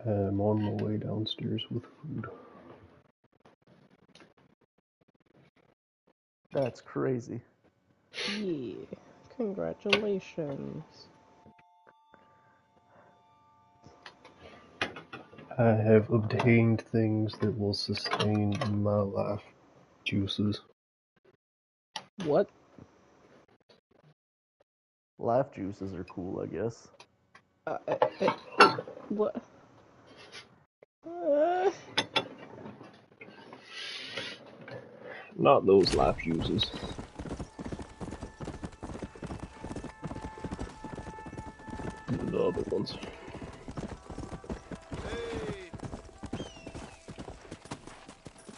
I'm on my way downstairs with food. That's crazy. Yeah, congratulations. I have obtained things that will sustain my life juices. What? Life juices are cool, I guess. What? Not those life juices. The other ones.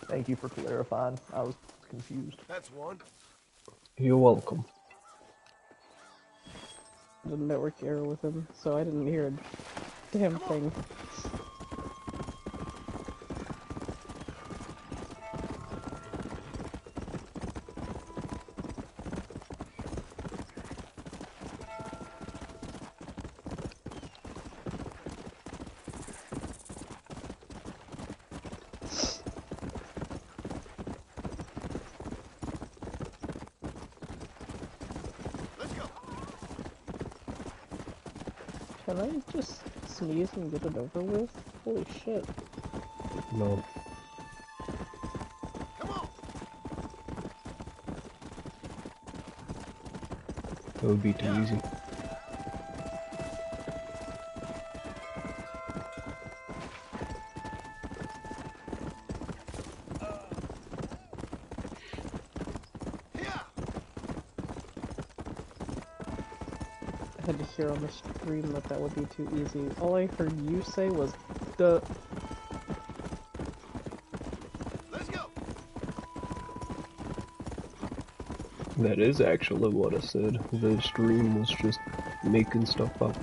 Thank you for clarifying. I was confused. That's one. You're welcome. The network error with him, so I didn't hear a damn thing. Can I just sneeze and get it over with? Holy shit. No. That would be too easy. I had to hear on the stream that that would be too easy. All I heard you say was, duh. Let's go. That is actually what I said. The stream was just making stuff up.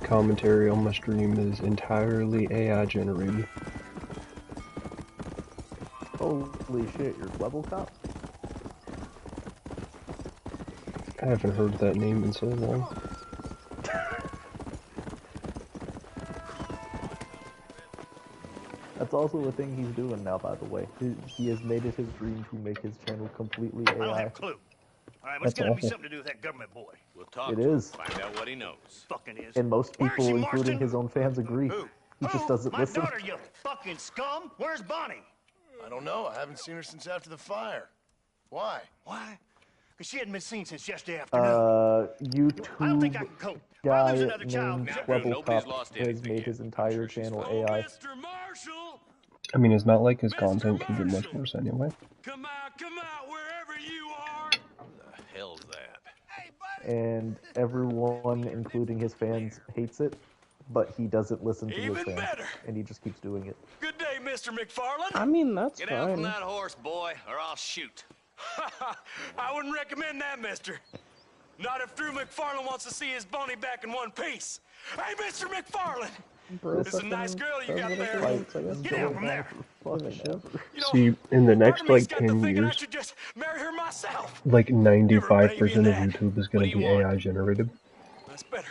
Commentary on my stream is entirely AI generated. Holy shit, you're Level Cop? I haven't heard that name in so long. That's also the thing he's doing now, by the way. He has made it his dream to make his channel completely AI. I don't have a clue. All right, but it's That's got to be awful. something to do with that government boy. We'll talk It to him, is. find out what he knows. Fucking is. And most Where is people, he, including Marston? his own fans, agree. Who? He just doesn't My listen. daughter, you fucking scum! Where's Bonnie? I don't know. I haven't seen her since after the fire. Why? Why? Because she hadn't been seen since yesterday afternoon. I don't think I YouTube can cope. guy Lose another child. named Nobody's Rebel lost has made his entire channel AI. I mean, it's not like his content can get much worse anyway. Come out, wherever you are. The hell's that? And everyone, including his fans, hates it, but he doesn't listen to his Even fans, better. and he just keeps doing it. Good day, Mr. McFarland. I mean, that's Get out from fine. that horse, boy, or I'll shoot. I wouldn't recommend that, mister. Not if Drew McFarland wants to see his Boney back in one piece. Hey, Mr. McFarland! Bro, This is a nice girl you got there. Get out from there. See, in the next, like, Got to 10 thinking I years, should just marry her myself. like, 95% of YouTube is going to be AI generated. That's better.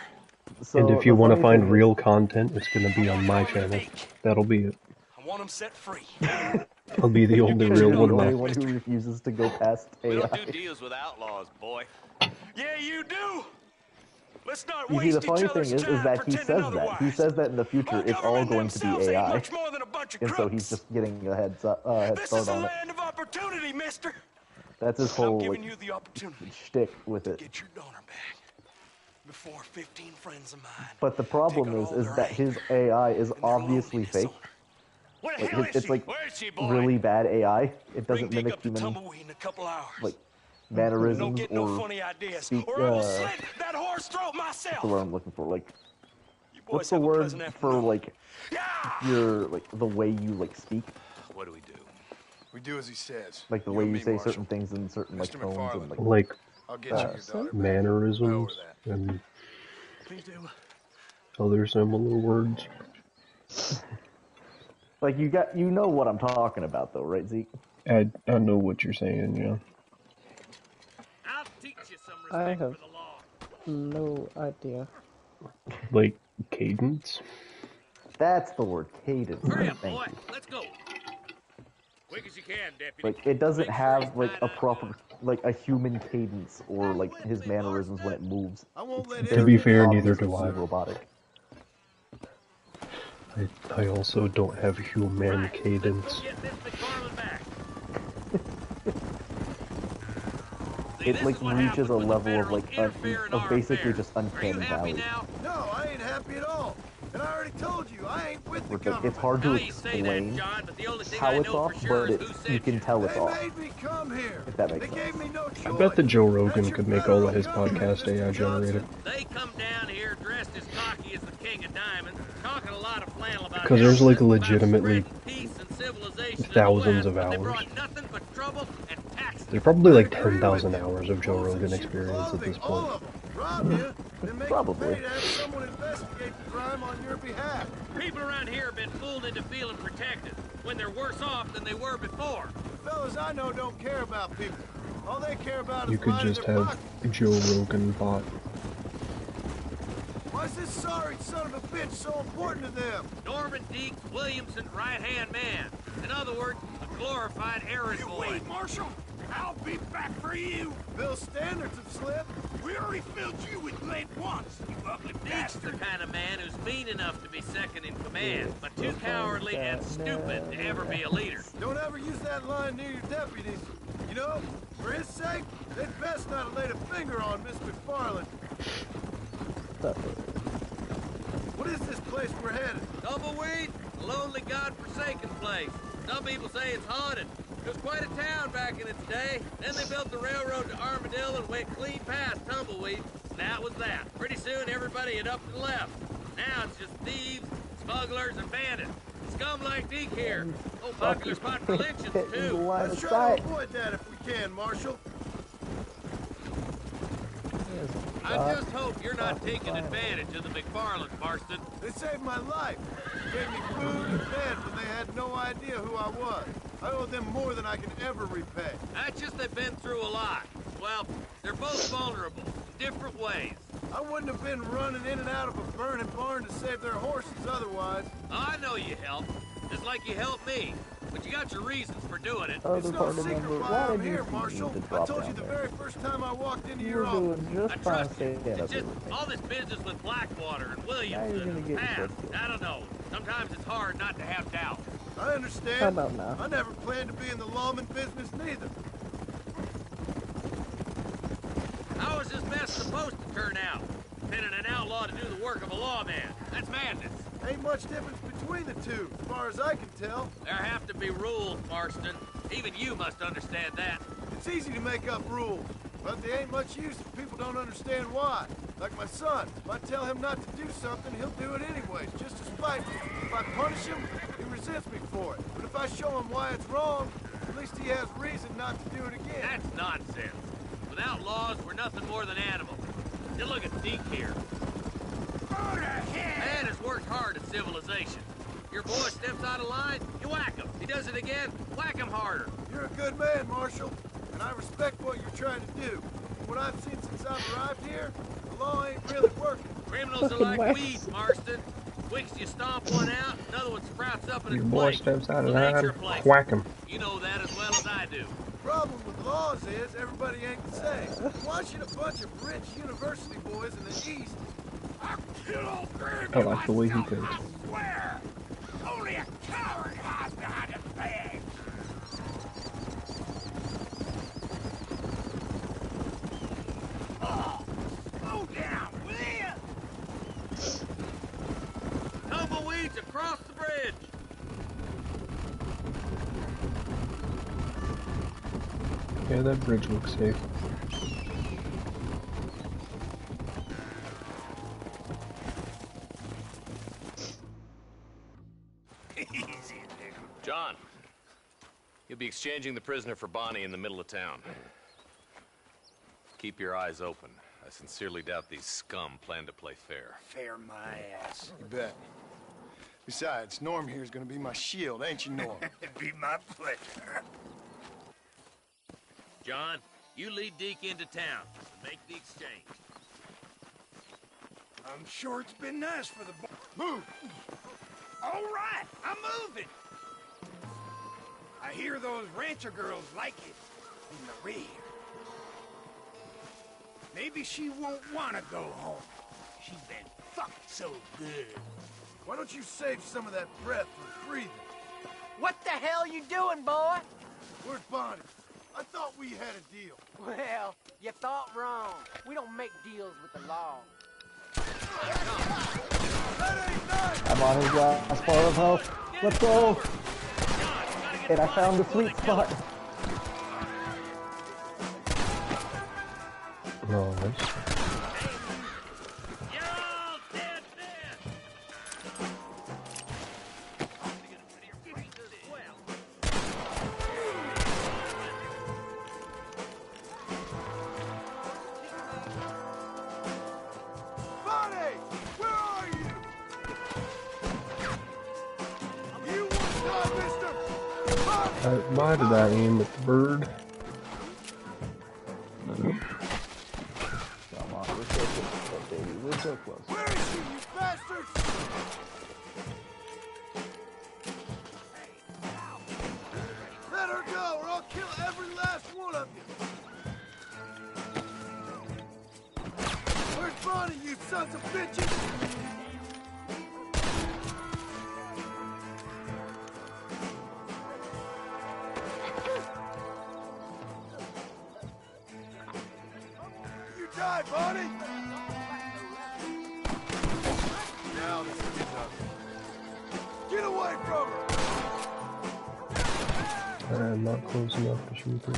And if you want to find real content, it's going to be on my channel. That'll be it. I want him set free. I'll be the only real the one only left. one who refuses to go past We don't AI. do deals with outlaws, boy. Yeah, you do. Let's not You see, waste the funny each thing other's is time that he pretending says otherwise. that. He says that in the future it's all going to be themselves ain't AI. much more than a bunch of And so he's just getting a head This start is on the it. land of opportunity, mister. That's his I'm whole giving like, you the opportunity shtick with it. to get your daughter back before 15 friends of mine. But the problem is that his AI is obviously fake. Where the Like, hell it's is she? like Where is she, boy? really bad AI. It Bring doesn't Deke mimic up to human Tumbleweed in a couple hours. like Don't mannerisms get no or funny ideas, speak. or I will slit that horse throat What's myself. the word I'm looking for? Like, boys what's the have a word pleasant for like your like the way you like speak? What do we do? We do as he says. Like the You way and you me, say Marshal. certain things in certain like Mr. tones McFarland. and like Like, I'll get you your daughter back. mannerisms and Please do. other similar words. like you know what I'm talking about though, right, Zeke? I know what you're saying, yeah. I'll teach you some I respect have for the law. no idea. Like, cadence? That's the word, cadence. Hurry up, Thank boy. you. Let's go. Quick as you can, deputy. Like it doesn't have like a proper like a human cadence or like his mannerisms when it moves. It's To be very fair, neither do obviously I. robotic. I also don't have human cadence. It like reaches a level of like of basically just uncanny valley. No, I ain't happy at all. And I already told you, I ain't with the Where it's, like, government. it's hard to explain how it's off, but you can tell it's off. They made me come here. If that makes They sense. gave me no I choice. bet that Joe Rogan could make all of his podcast AI generated. They come down here dressed as cocky as the king of diamonds, talking a lot of flannel about Because there's like everything, legitimately about peace and civilization in the thousands of West, but they hours. brought nothing but trouble and taxes. There's probably like 10,000 hours of Joe Rogan experience at this point. Rob you, then make Probably. you pay to have someone investigate the crime on your behalf. People around here have been fooled into feeling protected when they're worse off than they were before. The fellas I know don't care about people. All they care about is You could lining just their have pockets. Joe Rogan bot. Why is this sorry son of a bitch so important to them? Norman Deeks Williamson's right-hand man. In other words, a glorified errand boy. Wait, Marshal! I'll be back for you! Bill's standards have slipped. We already filled you with lead once, you ugly Deeks the kind of man who's mean enough to be second in command, but too cowardly and stupid to ever be a leader. Don't ever use that line near your deputies. You know, for his sake, they'd best not have laid a finger on Miss McFarland. What is this place we're headed? Tumbleweed, a lonely, god-forsaken place. Some people say it's haunted. It was quite a town back in its day. Then they built the railroad to Armadillo and went clean past Tumbleweed. And that was that. Pretty soon everybody had up and left. Now it's just thieves, smugglers, and bandits. Scum like Deke here. Oh, popular spot for lynchings, too. Let's try to avoid that if we can, Marshal. I just hope you're not taking advantage of the McFarlands, Marston. They saved my life. Gave me food and bed when they had no idea who I was. I owe them more than I can ever repay. That's just they've been through a lot. Well, they're both vulnerable in different ways. I wouldn't have been running in and out of a burning barn to save their horses otherwise. I know you helped, just like you helped me. But you got your reasons for doing it. It's no secret why I'm here, Marshal. I told you the very first time I walked into your office. just I fine trust you. staying It's up just everything. all this business with Blackwater and Now you're Williamson gonna and get past. close to it. I don't know. Sometimes it's hard not to have doubt. I understand. How about now? I never planned to be in the lawman business neither. How is this mess supposed to turn out? Pinning an outlaw to do the work of a lawman. That's madness. Ain't much difference between the two, as far as I can tell. There have to be rules, Marston. Even you must understand that. It's easy to make up rules, but they ain't much use if people don't understand why. Like my son. If I tell him not to do something, he'll do it anyways, just to spite me. If I punish him, he resents me for it. But if I show him why it's wrong, at least he has reason not to do it again. That's nonsense. Without laws, we're nothing more than animals. You look at Deke here. Man has worked hard at civilization. Your boy steps out of line, you whack him. He does it again, whack him harder. You're a good man, Marshal, and I respect what you're trying to do. What I've seen since I've arrived here, the law ain't really working. Criminals are like weeds, Marston. Weeks you stomp one out, another one sprouts up in Your its boy place. steps out of Well, that's line, your place. whack him. You know that as well as I do. The problem with laws is everybody ain't the same. Why should a bunch of rich university boys in the East... I like the way he thinks. Swear! Only a coward hides behind a bag! Oh, slow down, will ya? Tumbleweeds across the bridge. Yeah, that bridge looks safe. John, you'll be exchanging the prisoner for Bonnie in the middle of town. Keep your eyes open. I sincerely doubt these scum plan to play fair. Fair my ass. You bet. Besides, Norm here's gonna be my shield, ain't you, Norm? It'd be my pleasure. John, you lead Deke into town. Make the exchange. I'm sure it's been nice for the move. All right, I'm moving. I hear those rancher girls like it in the rear. Maybe she won't want to go home. She's been fucked so good. Why don't you save some of that breath for breathing? What the hell you doing, boy? Where's Bonnie? I thought we had a deal. Well, you thought wrong. We don't make deals with the law. I'm on his last bar of health. Let's go! And I found the sweet spot. Nice. Why did I aim at the bird? Come on, we're so close, baby. We're so close. Where is she, you bastards? Let her go, or I'll kill every last one of you. Where's Bonnie, you sons of bitches? Die, Bonnie! Now this is enough. Get away from her! I'm not close enough to shoot her.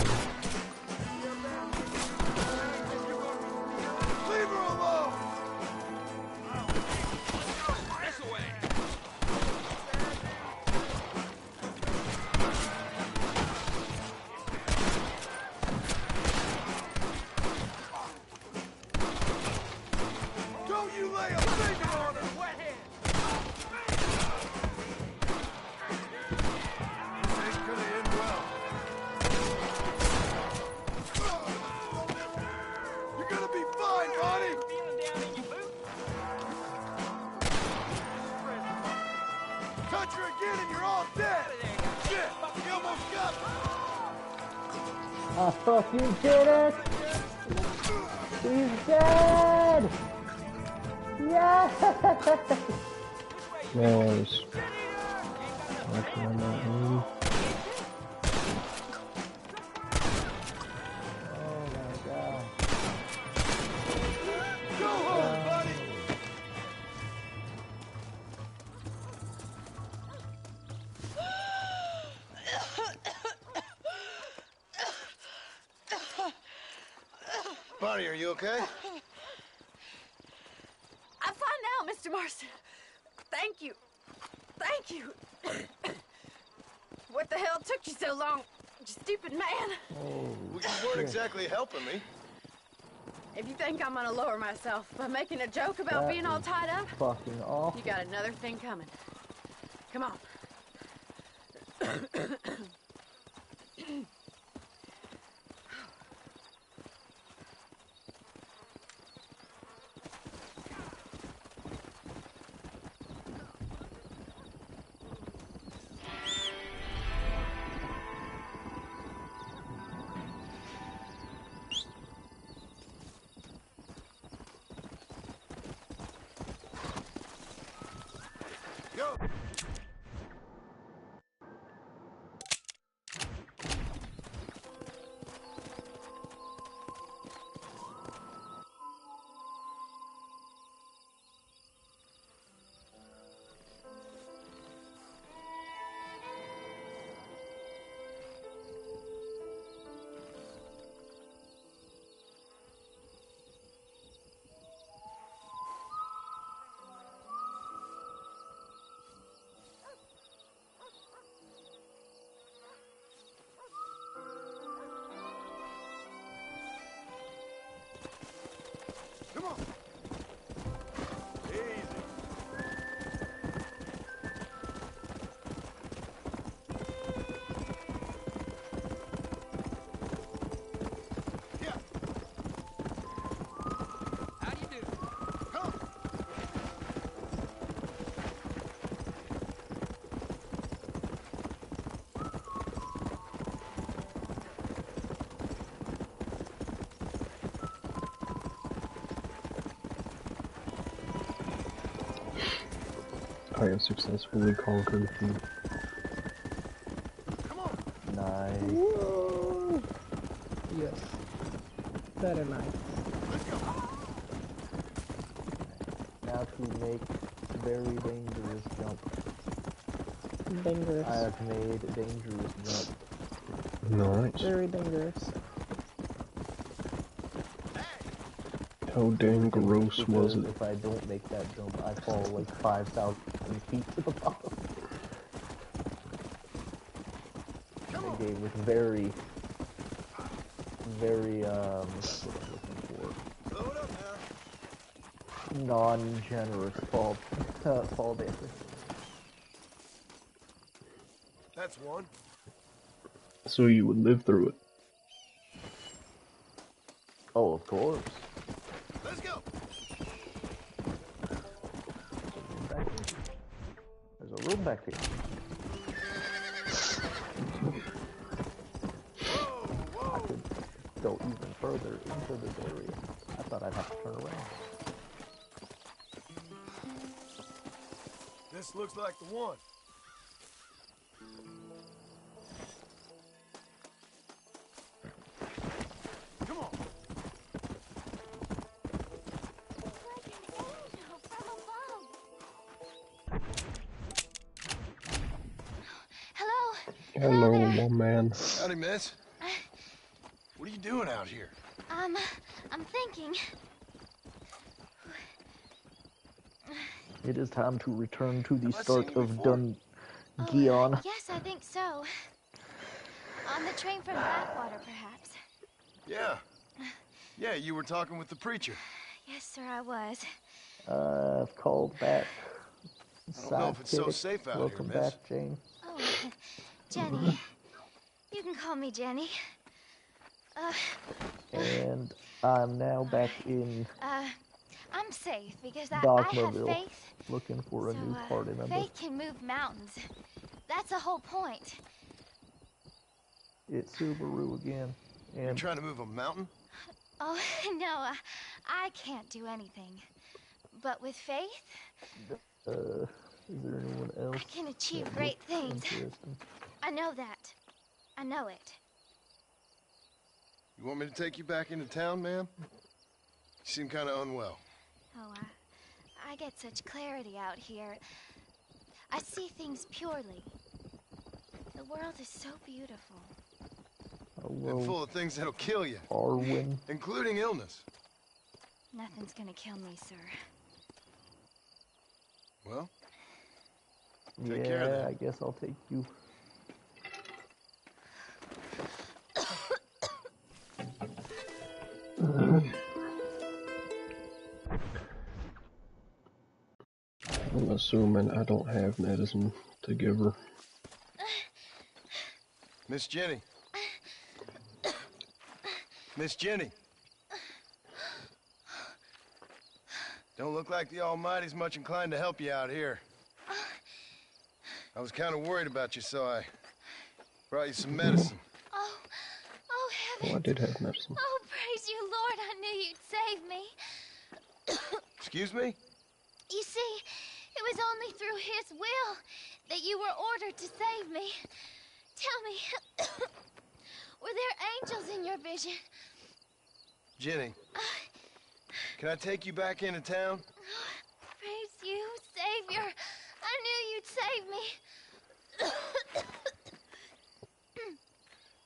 Leave her alone! This away! I fucking did it! He's dead! Yes! No, I was watching on that room. Oh my god. Go home, buddy! Bonnie, are you okay? I'm fine now, Mr. Marston. Thank you. Thank you. What the hell took you so long, you stupid man? Oh, Well, you weren't exactly helping me. If you think I'm gonna lower myself by making a joke about being all tied up, fucking awful. you got another thing coming. Come on. Go! Come on! Easy. Yeah. How do you do? Come. I have successfully conquered the Nice. Whoa. Yes. Very nice. Now to make very dangerous jump. Dangerous. I have made dangerous jump. Nice. Very dangerous. How dang gross was it? If I don't make that jump, I fall like 5,000 feet to the bottom. The game was very, what's what I'm looking Blow it up now. for? Non-generous fall damage. That's one. So you would live through it. Oh, of course. Let's go. There's a room back here. I could go even further into this area. I thought I'd have to turn around. This looks like the one. Come on. Hello? Hello, little man. Howdy, miss. What are you doing out here? I'm thinking. It is time to return to the Have I start seen you of before? Dungeon. Yes, I think so. On the train from Blackwater, perhaps. Yeah. Yeah, you were talking with the preacher. Yes, sir, I was. I've called back. I don't know if it's so Sidekick. safe out Welcome here, miss. back, Jane. Oh, Jenny. You can call me Jenny. And I'm now back in I'm safe because I have Dogmobile, faith. looking for a So, new part in a faith can move mountains. That's the whole point. It's Subaru again. And You're trying to move a mountain? Oh, no, I can't do anything. But with faith, Is there anyone else? I can achieve that great looks things. interesting? I know that. I know it. You want me to take you back into town, ma'am? You seem kind of unwell. Oh, I get such clarity out here. I see things purely. The world is so beautiful. And full of things that'll kill you. Arwen. Including illness. Nothing's gonna kill me, sir. Well, take care Yeah, then. I guess I'll take you. I'm assuming I don't have medicine to give her. Miss Jenny. Miss Jenny. Don't look like the Almighty's much inclined to help you out here. I was kind of worried about you, so I brought you some medicine. Oh Oh, heavens! I did have medicine. Oh, praise you, Lord! I knew you'd save me. Excuse me? You see, it was only through His will that you were ordered to save me. Tell me, were there angels in your vision? Jenny, can I take you back into town? Praise you, Savior. I knew you'd save me.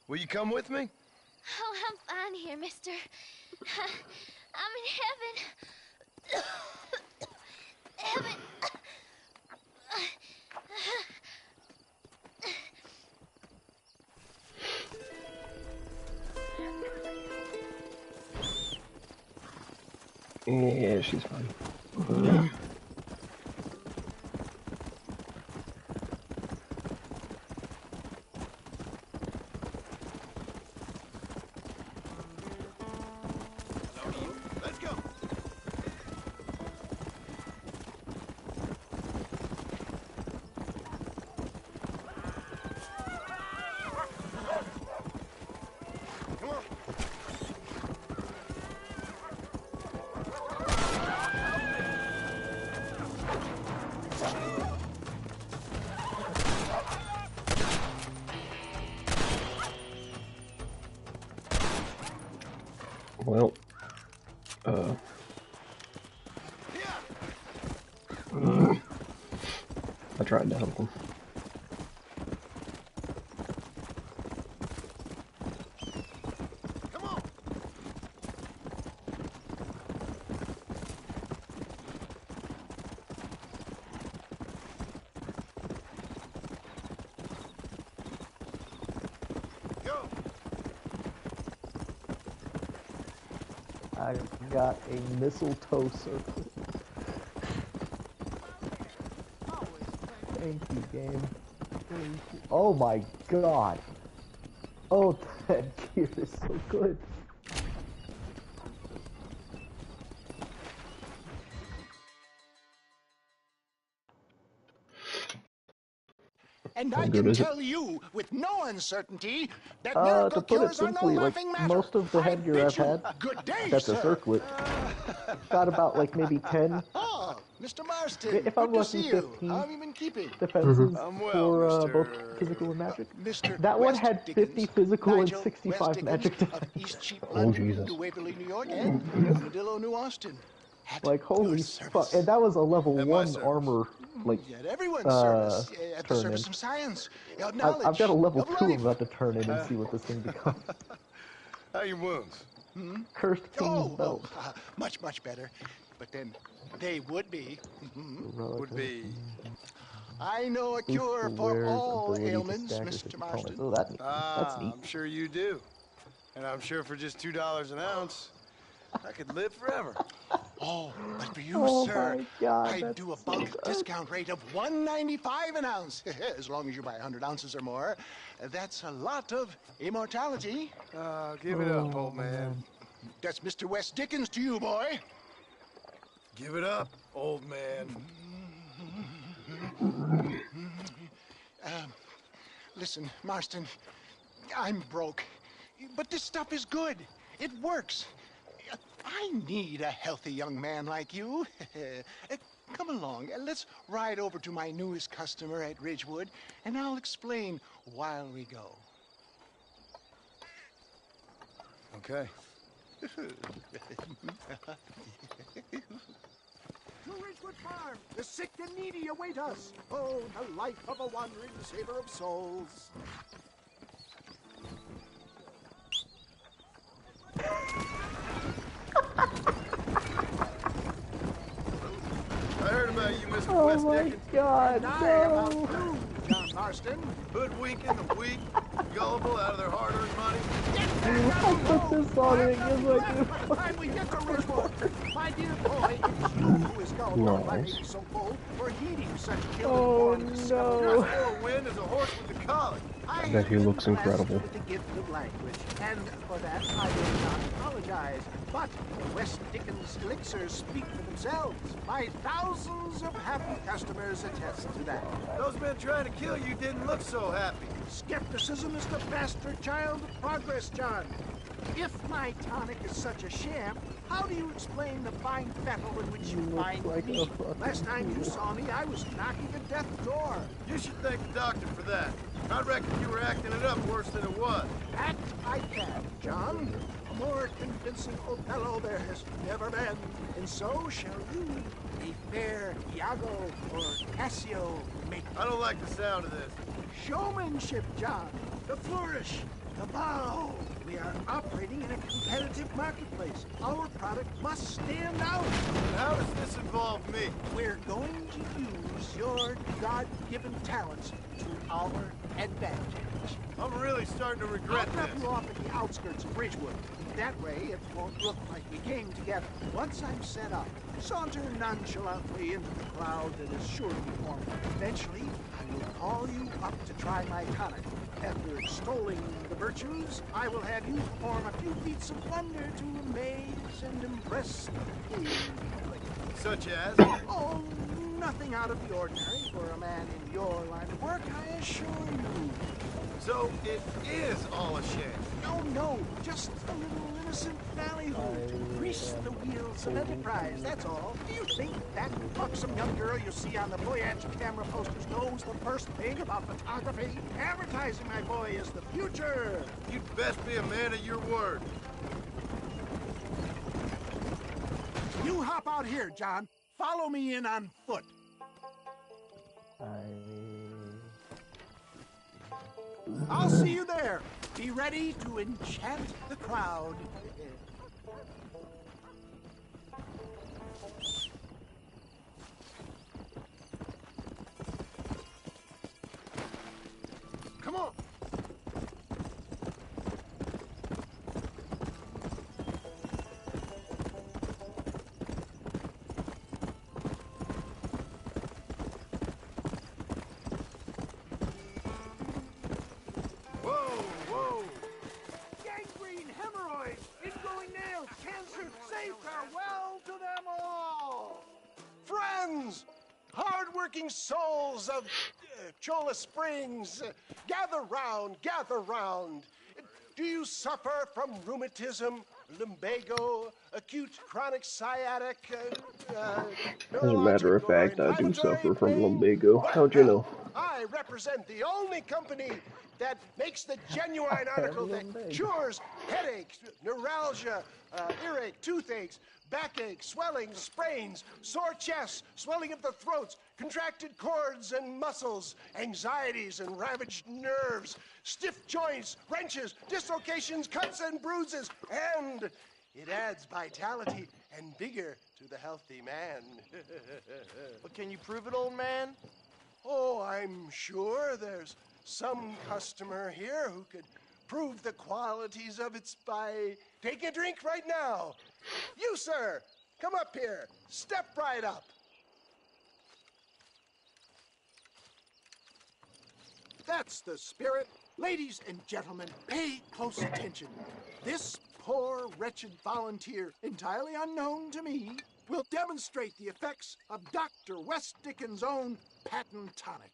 Will you come with me? Oh, I'm fine here, mister. I'm in heaven. Heaven. Yeah, she's fine. Let's go. Come on. Well, I tried to help him. Come on. Go. I got a mistletoe circle. Thank you, game. Thank you. Oh my god. Oh, that gear is so good. And How I good can is it? tell you with no uncertainty that To miracle put it cures are no simply, like, laughing matter. most of the headgear I've had Good day, that's a sir. circlet got about, like, maybe 10 Oh, Mr. Marston, If I'm good to lucky, see you. 15 How have you been keeping? defenses I'm well, for Mr. both physical and magic. Mr. That one West had 50 Dickens, physical Nigel and 65 West magic Dickens defense. of East Cheap Oh, London, Jesus. New Waverly, New York, and Armadillo, New Austin. Like, holy fuck. And that was a level At my 1 armor, like, At everyone's service, at the turn service in. of science, of I've knowledge, got a level of 2 life. I'm about to turn in and see what this thing becomes. How are your wounds? Cursed King's Belt. Much, much better. But then they would be. Would be. I know a Boost cure the for wearer's all ability to ailments, stagger Mr. 50 Marston. opponents. Oh, that's neat. I'm sure you do. And I'm sure for just $2 an ounce, I could live forever. Oh, but for you, Oh sir, my God, I that's do a bulk discount rate of $1.95 an ounce. As long as you buy 100 ounces or more. That's a lot of immortality. Give it up, old man. That's Mr. West Dickens to you, boy. Give it up, old man. Listen, Marston, I'm broke, but this stuff is good. It works. I need a healthy young man like you. Come along, let's ride over to my newest customer at Ridgewood, and I'll explain while we go. Okay. To Ridgewood Farm, the sick and needy await us. Oh, the life of a wandering saver of souls. I heard about you, Mr. Oh West my Dickens. God, And I am no. out too, John Marston. Hoodwinking the weak, gullible out of their hard-earned money. I put this on and it gives like By the time we get to Ridgewood, my dear boy, it's you who is gullible by Nice. being so bold for heeding such killing Oh, forms. no. Your wind is a horse with the collar. I Bet he have looks been blessed incredible. with the gift of language, and for that I will not apologize. But the West Dickens elixirs speak for themselves. My thousands of happy customers attest to that. Those men trying to kill you didn't look so happy. Skepticism is the bastard child of progress, John. If my tonic is such a sham, how do you explain the fine fettle in which you find me? Last time you saw me, I was knocking at death's door. You should thank the doctor for that. I reckon you were acting it up worse than it was. Act I can, John. A more convincing Othello there has never been. And so shall you, a fair Iago or Cassio make. I don't like the sound of this. Showmanship, John. The flourish. The bow. We are operating in a competitive marketplace. Our product must stand out. And how does this involve me? We're going to use your God-given talents to our advantage. I'm really starting to regret I'll drop this. you off at the outskirts of Ridgewood. That way, it won't look like we came together. Once I'm set up, saunter nonchalantly into the crowd that is sure to be forming. Eventually, I will call you up to try my tonic. After extolling the virtues, I will have you perform a few feats of wonder to amaze and impress the public. Such as? Oh, nothing out of the ordinary for a man in your line of work, I assure you. So it is all a sham. No, just a little innocent ballyhoo to grease the wheels of enterprise, that's all. Do you think that buxom young girl you see on the Voyage camera posters knows the first thing about photography? Advertising, my boy, is the future. You'd best be a man of your word. You hop out here, John. Follow me in on foot. I'll see you there. Be ready to enchant the crowd. Come on. Whoa. Gangrene, hemorrhoids, ingrowing nails, cancer, say farewell to them all. Friends, hard-working souls of Cholla Springs, gather round, gather round. Do you suffer from rheumatism, lumbago, acute chronic sciatic? As a matter of fact, I do suffer from lumbago. How'd you know? I represent the only company that makes the genuine article that cures headaches, neuralgia, earache, toothaches, backache, swelling, sprains, sore chests, swelling of the throats, contracted cords and muscles, anxieties and ravaged nerves, stiff joints, wrenches, dislocations, cuts and bruises, and it adds vitality and vigor to the healthy man. But can you prove it, old man? Oh, I'm sure there's some customer here who could prove the qualities of it by taking a drink right now. You, sir, come up here. Step right up. That's the spirit. Ladies and gentlemen, pay close attention. This poor, wretched volunteer, entirely unknown to me, will demonstrate the effects of Dr. West Dickens' own patent tonic.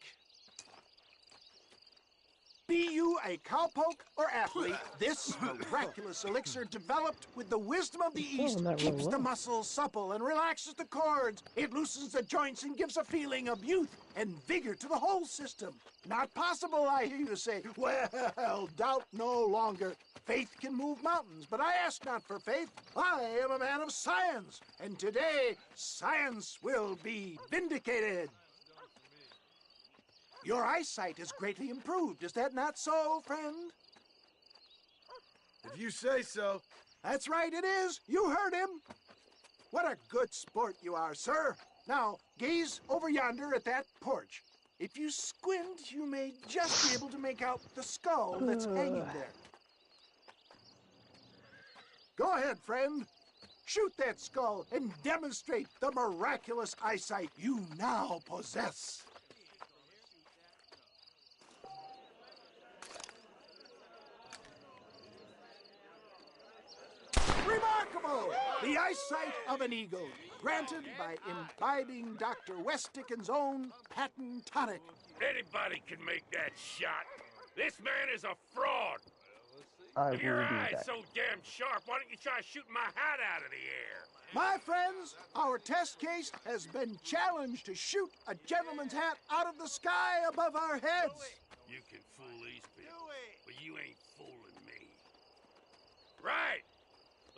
Be you a cowpoke or athlete, this miraculous elixir developed with the wisdom of the East keeps the muscles supple and relaxes the cords. It loosens the joints and gives a feeling of youth and vigor to the whole system. Not possible, I hear you say. Well, doubt no longer. Faith can move mountains, but I ask not for faith. I am a man of science, and today science will be vindicated. Your eyesight is greatly improved. Is that not so, friend? If you say so. That's right, it is. You heard him. What a good sport you are, sir. Now, gaze over yonder at that porch. If you squint, you may just be able to make out the skull that's hanging there. Go ahead, friend. Shoot that skull and demonstrate the miraculous eyesight you now possess. Remarkable! The eyesight of an eagle, granted by imbibing Dr. West Dickens' own patent tonic. Anybody can make that shot. This man is a fraud. I Your will do eye's that. so damn sharp, why don't you try shooting my hat out of the air? My friends, our test case has been challenged to shoot a gentleman's hat out of the sky above our heads. You can fool these people, but you ain't fooling me. Right.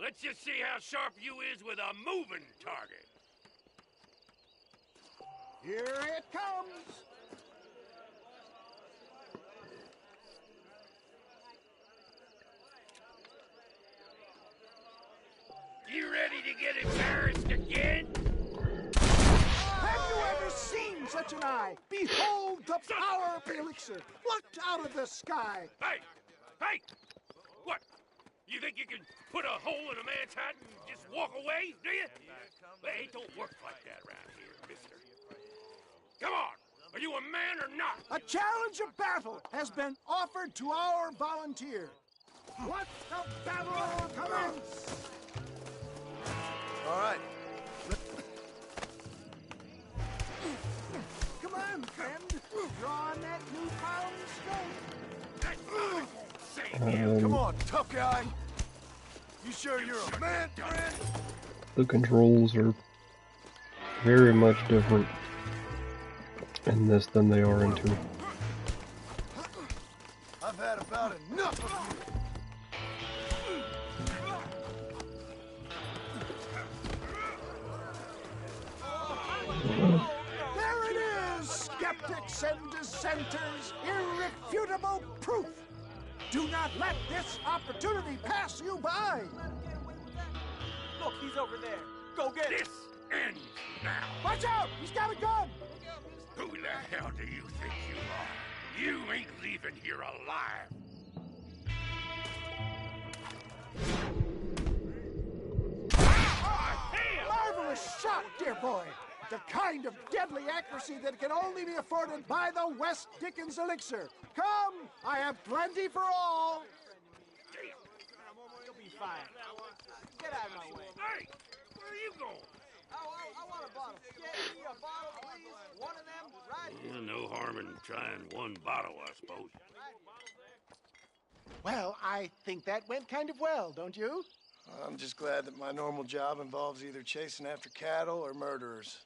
Let's just see how sharp you is with a moving target. Here it comes. You ready to get embarrassed again? Have you ever seen such an eye? Behold the power of the elixir, plucked out of the sky. Hey! Hey! What? You think you can put a hole in a man's hat and just walk away, do you? Hey, it don't work like that around here, mister. Come on! Are you a man or not? A challenge of battle has been offered to our volunteer. Let the battle commence! All right. Come on, friend. Draw on that newfound strength. Come on, tough guy. You sure you're a man, friend? The controls are very much different in this than they are in 2. I've had about enough of you. There it is, skeptics and dissenters, irrefutable proof. Do not let this opportunity pass you by. Look, he's over there. Go get him. This ends now. Watch out! He's got a gun! Who the hell do you think you are? You ain't leaving here alive. Marvelous shot, dear boy. The kind of deadly accuracy that can only be afforded by the West Dickens elixir. Come, I have plenty for all. You'll be fine. Get out of my way. Hey, where are you going? I want a bottle. Get me a bottle, please. One of them, right? No harm in trying one bottle, I suppose. Well, I think that went kind of well, don't you? I'm just glad that my normal job involves either chasing after cattle or murderers.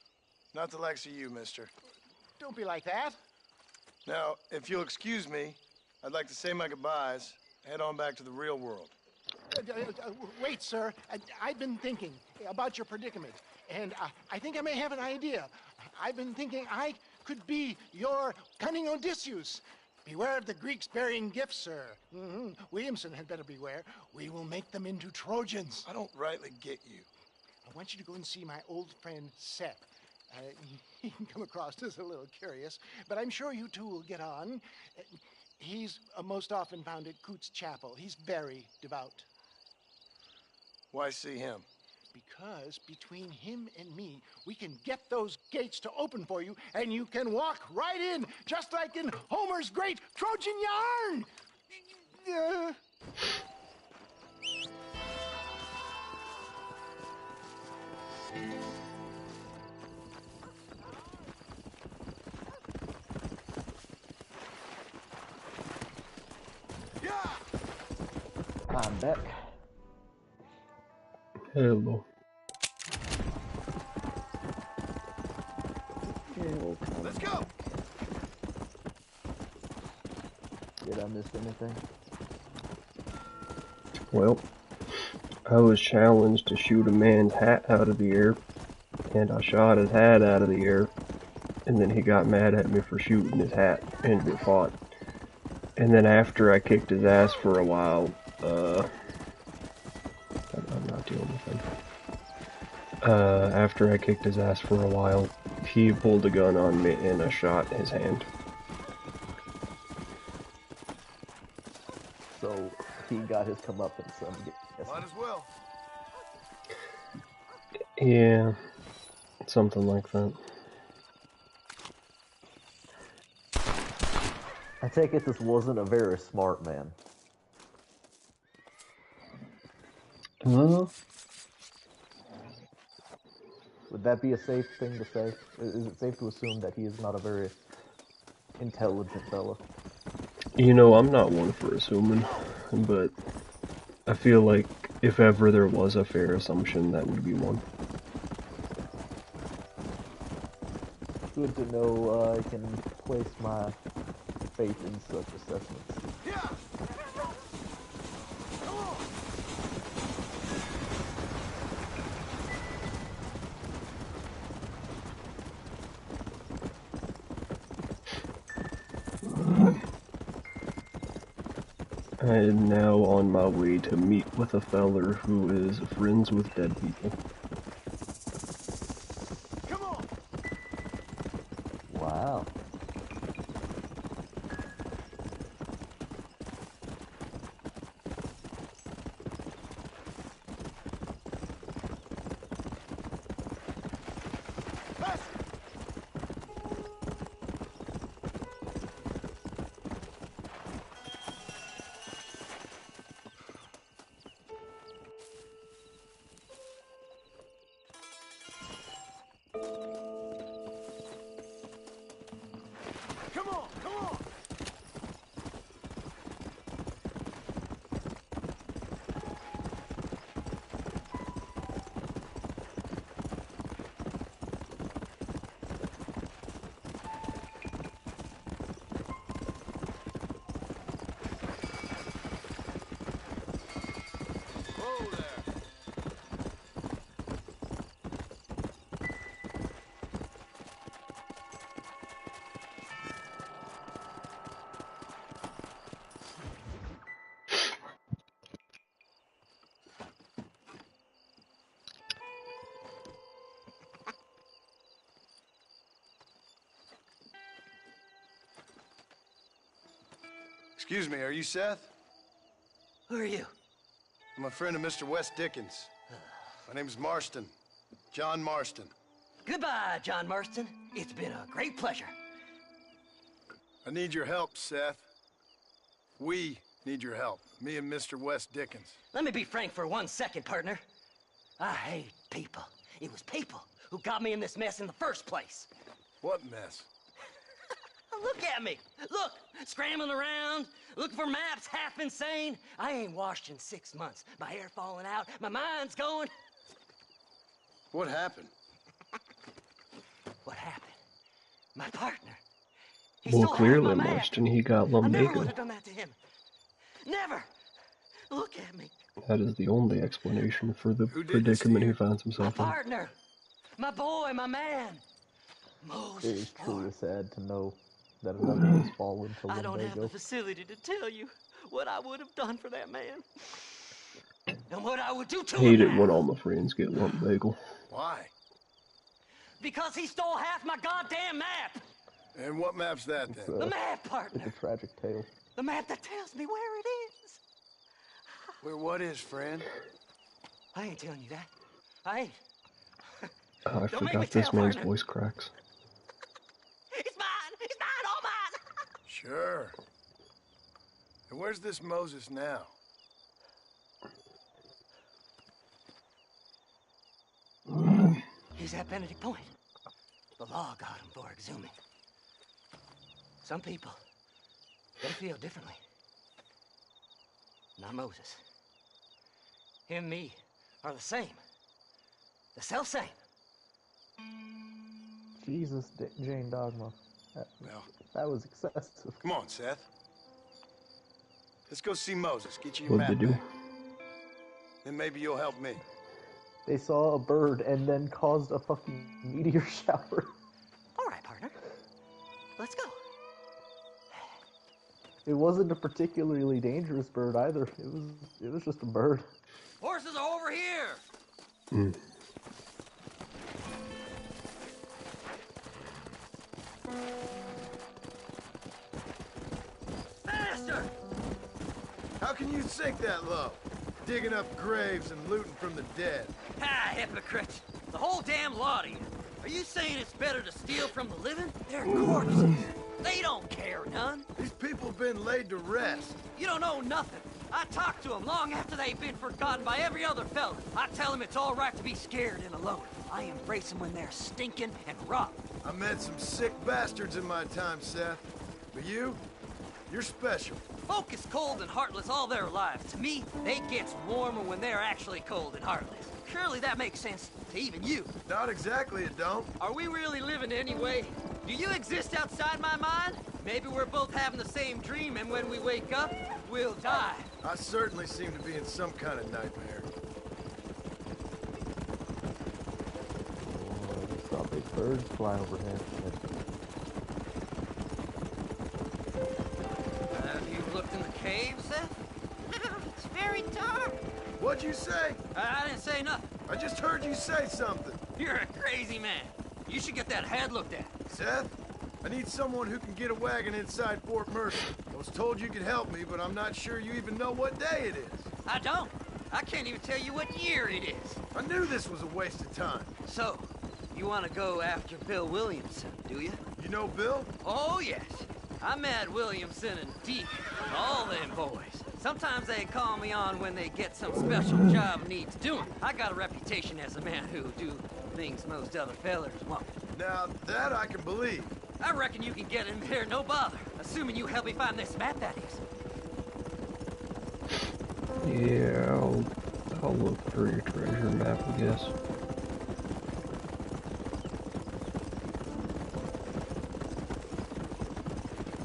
Not the likes of you, mister. Don't be like that. Now, if you'll excuse me, I'd like to say my goodbyes, head on back to the real world. Wait, sir. I've been thinking about your predicament, and I think I may have an idea. I've been thinking I could be your cunning Odysseus. Beware of the Greeks burying gifts, sir. Williamson had better beware. We will make them into Trojans. I don't rightly get you. I want you to go and see my old friend Seth. He can come across as a little curious, but I'm sure you two will get on. He's most often found at Coots Chapel. He's very devout. Why see him? Because between him and me, we can get those gates to open for you, and you can walk right in, just like in Homer's great Trojan yarn! I'm back. Hello. Let's go. Did I miss anything? Well, I was challenged to shoot a man's hat out of the air, and I shot his hat out of the air, and then he got mad at me for shooting his hat, and we fought. And then after I kicked his ass for a while, I'm not dealing with him. After I kicked his ass for a while, he pulled a gun on me and I shot his hand. So he got his comeuppance. Might as well. Yeah, something like that. I take it this wasn't a very smart man. Would that be a safe thing to say? Is it safe to assume that he is not a very intelligent fella? You know, I'm not one for assuming, but I feel like if ever there was a fair assumption, that would be one. Good to know I can place my faith in such assessments. I am now on my way to meet with a feller who is friends with dead people. Wow. Excuse me, are you Seth? Who are you? I'm a friend of Mr. West Dickens. My name's Marston. John Marston. Goodbye, John Marston. It's been a great pleasure. I need your help, Seth. We need your help. Me and Mr. West Dickens. Let me be frank for 1 second, partner. I hate people. It was people who got me in this mess in the first place. What mess? Look at me. Look, scrambling around, looking for maps, half insane. I ain't washed in 6 months. My hair falling out, my mind's going. What happened? What happened? My partner. He Well, stole clearly, half my map. Marston, he got I never would lumbago. have done that to him. Never. Look at me. That is the only explanation for the predicament he finds himself in. Partner. My boy, my man. It is truly sad to know that another has fallen to I don't have the lumbago. facility to tell you what I would have done for that man. And what I would do to Hate him it when all my friends get lumbago. Why? because he stole half my goddamn map. And what map's that then? The map, partner. It's a tragic tale. The map that tells me where it is. Where what is, friend? I ain't telling you that. I ain't. Oh, I Don't make me forgot this tell, man's partner. voice cracks. It's mine. It's mine. All mine. Sure. And where's this Moses now? He's at Benedict Point. The law got him for exhuming. Some people, they feel differently. Not Moses. him, me, are the same. The self-same. Jesus, Jane Dogma. That was excessive. Come on, Seth. Let's go see Moses. Get you your What'd map they do? back. Then maybe you'll help me. They saw a bird and then caused a fucking meteor shower. All right, partner. Let's go. It wasn't a particularly dangerous bird either. It was just a bird. Horses are over here. Mm. Faster! How can you sink that low? Digging up graves and looting from the dead. Ah, hypocrite. The whole damn lot of you. Are you saying it's better to steal from the living? They're corpses. They don't care none. These people have been laid to rest. You don't know nothing. I talk to them long after they've been forgotten by every other fella. I tell them it's all right to be scared and alone. I embrace them when they're stinking and rotten. I met some sick bastards in my time, Seth. But you're special. Folk is cold and heartless all their lives. To me, they gets warmer when they're actually cold and heartless. Surely that makes sense to even you. Not exactly, it don't. Are we really living anyway? Do you exist outside my mind? Maybe we're both having the same dream, and when we wake up, we'll die. I certainly seem to be in some kind of nightmare. Oh, I saw big birds fly overhead. Have you looked in the cave, Seth? It's very dark. What'd you say? I didn't say nothing. I just heard you say something. You're a crazy man. You should get that head looked at. Seth, I need someone who can get a wagon inside Fort Mercy. I was told you could help me, but I'm not sure you even know what day it is. I don't. I can't even tell you what year it is. I knew this was a waste of time. So, you want to go after Bill Williamson, do you? You know Bill? Oh, yes. I met Williamson and Deke, all them boys. Sometimes they call me on when they get some special job needs doing. I got a reputation as a man who do things most other fellers won't. Now, that I can believe. I reckon you can get in there, no bother. Assuming you help me find this map, that is. Yeah, I'll look for your treasure map, I guess.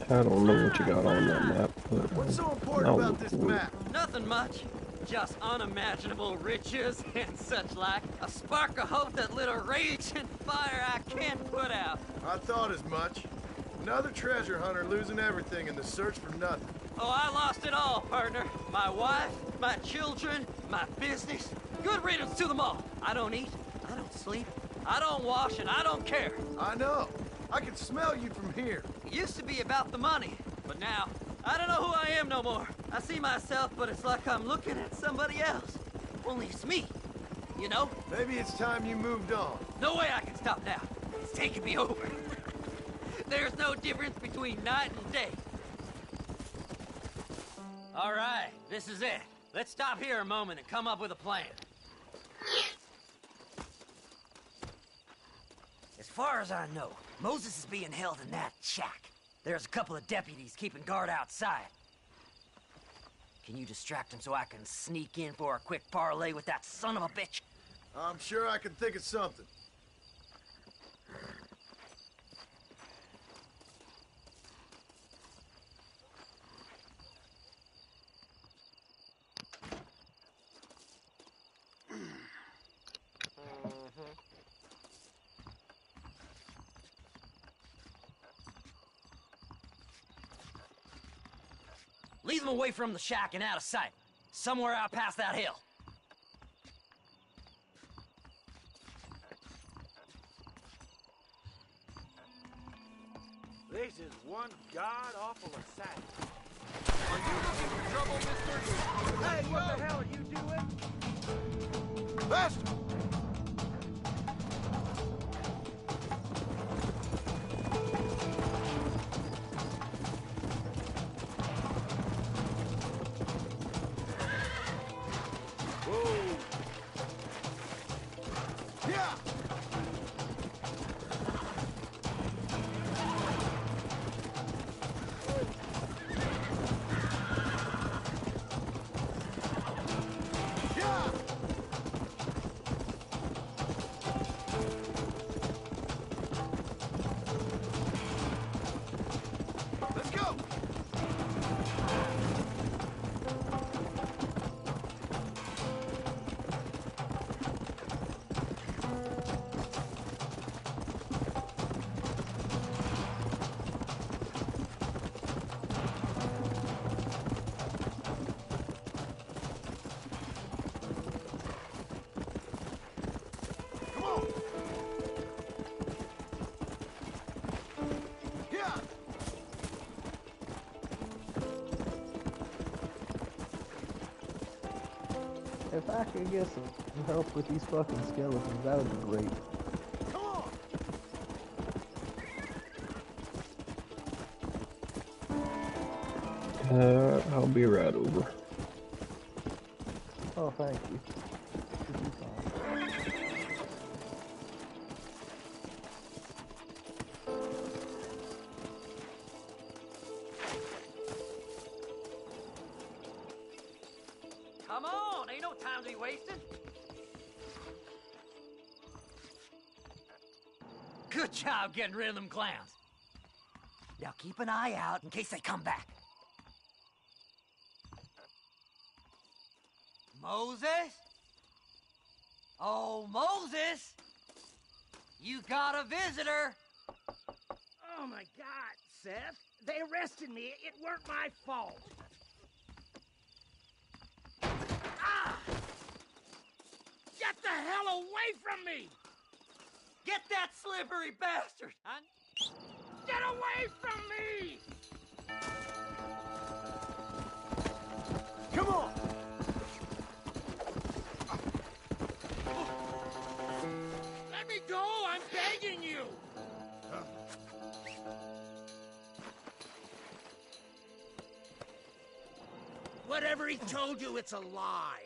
I don't know what you got on that map, but What's so important I'll about look this for it. map? Nothing much. Just unimaginable riches and such like. A spark of hope that lit a raging fire I can't put out. I thought as much. Another treasure hunter losing everything in the search for nothing. Oh, I lost it all, partner. My wife, my children, my business. Good riddance to them all. I don't eat, I don't sleep, I don't wash, and I don't care. I know. I can smell you from here. It used to be about the money, but now, I don't know who I am no more. I see myself, but it's like I'm looking at somebody else. Only it's me, you know? Maybe it's time you moved on. No way I can stop now. It's taking me over. There's no difference between night and day. All right, this is it. Let's stop here a moment and come up with a plan. As far as I know, Moses is being held in that shack. There's a couple of deputies keeping guard outside. Can you distract him so I can sneak in for a quick parlay with that son of a bitch? I'm sure I can think of something. Lead them away from the shack and out of sight. Somewhere out past that hill. This is one god-awful assignment. Are you looking for trouble, mister? Hey, what the hell are you doing? Faster! Yeah! If I could get some help with these fucking skeletons, that would be great. I'll be right over. Oh, thank you. Come on, ain't no time to be wasted. Good job getting rid of them clowns. Now keep an eye out in case they come back. Moses? Oh, Moses! You got a visitor! Oh my God, Seth. They arrested me. It weren't my fault. Ah! Get the hell away from me! Get that slippery bastard! Get away from me! Come on! Let me go! I'm begging you! Whatever he told you, it's a lie.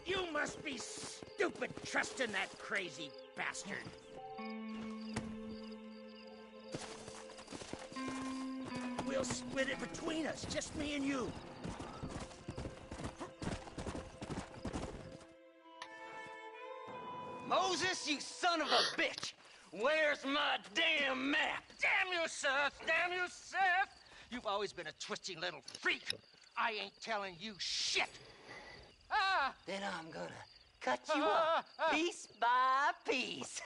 You must be stupid trusting that crazy bastard. We'll split it between us, just me and you. Moses, you son of a bitch! Where's my damn map? Damn you, Seth! Damn you, Seth! You've always been a twisty little freak. I ain't telling you shit. Ah! Then I'm gonna cut you up piece by piece.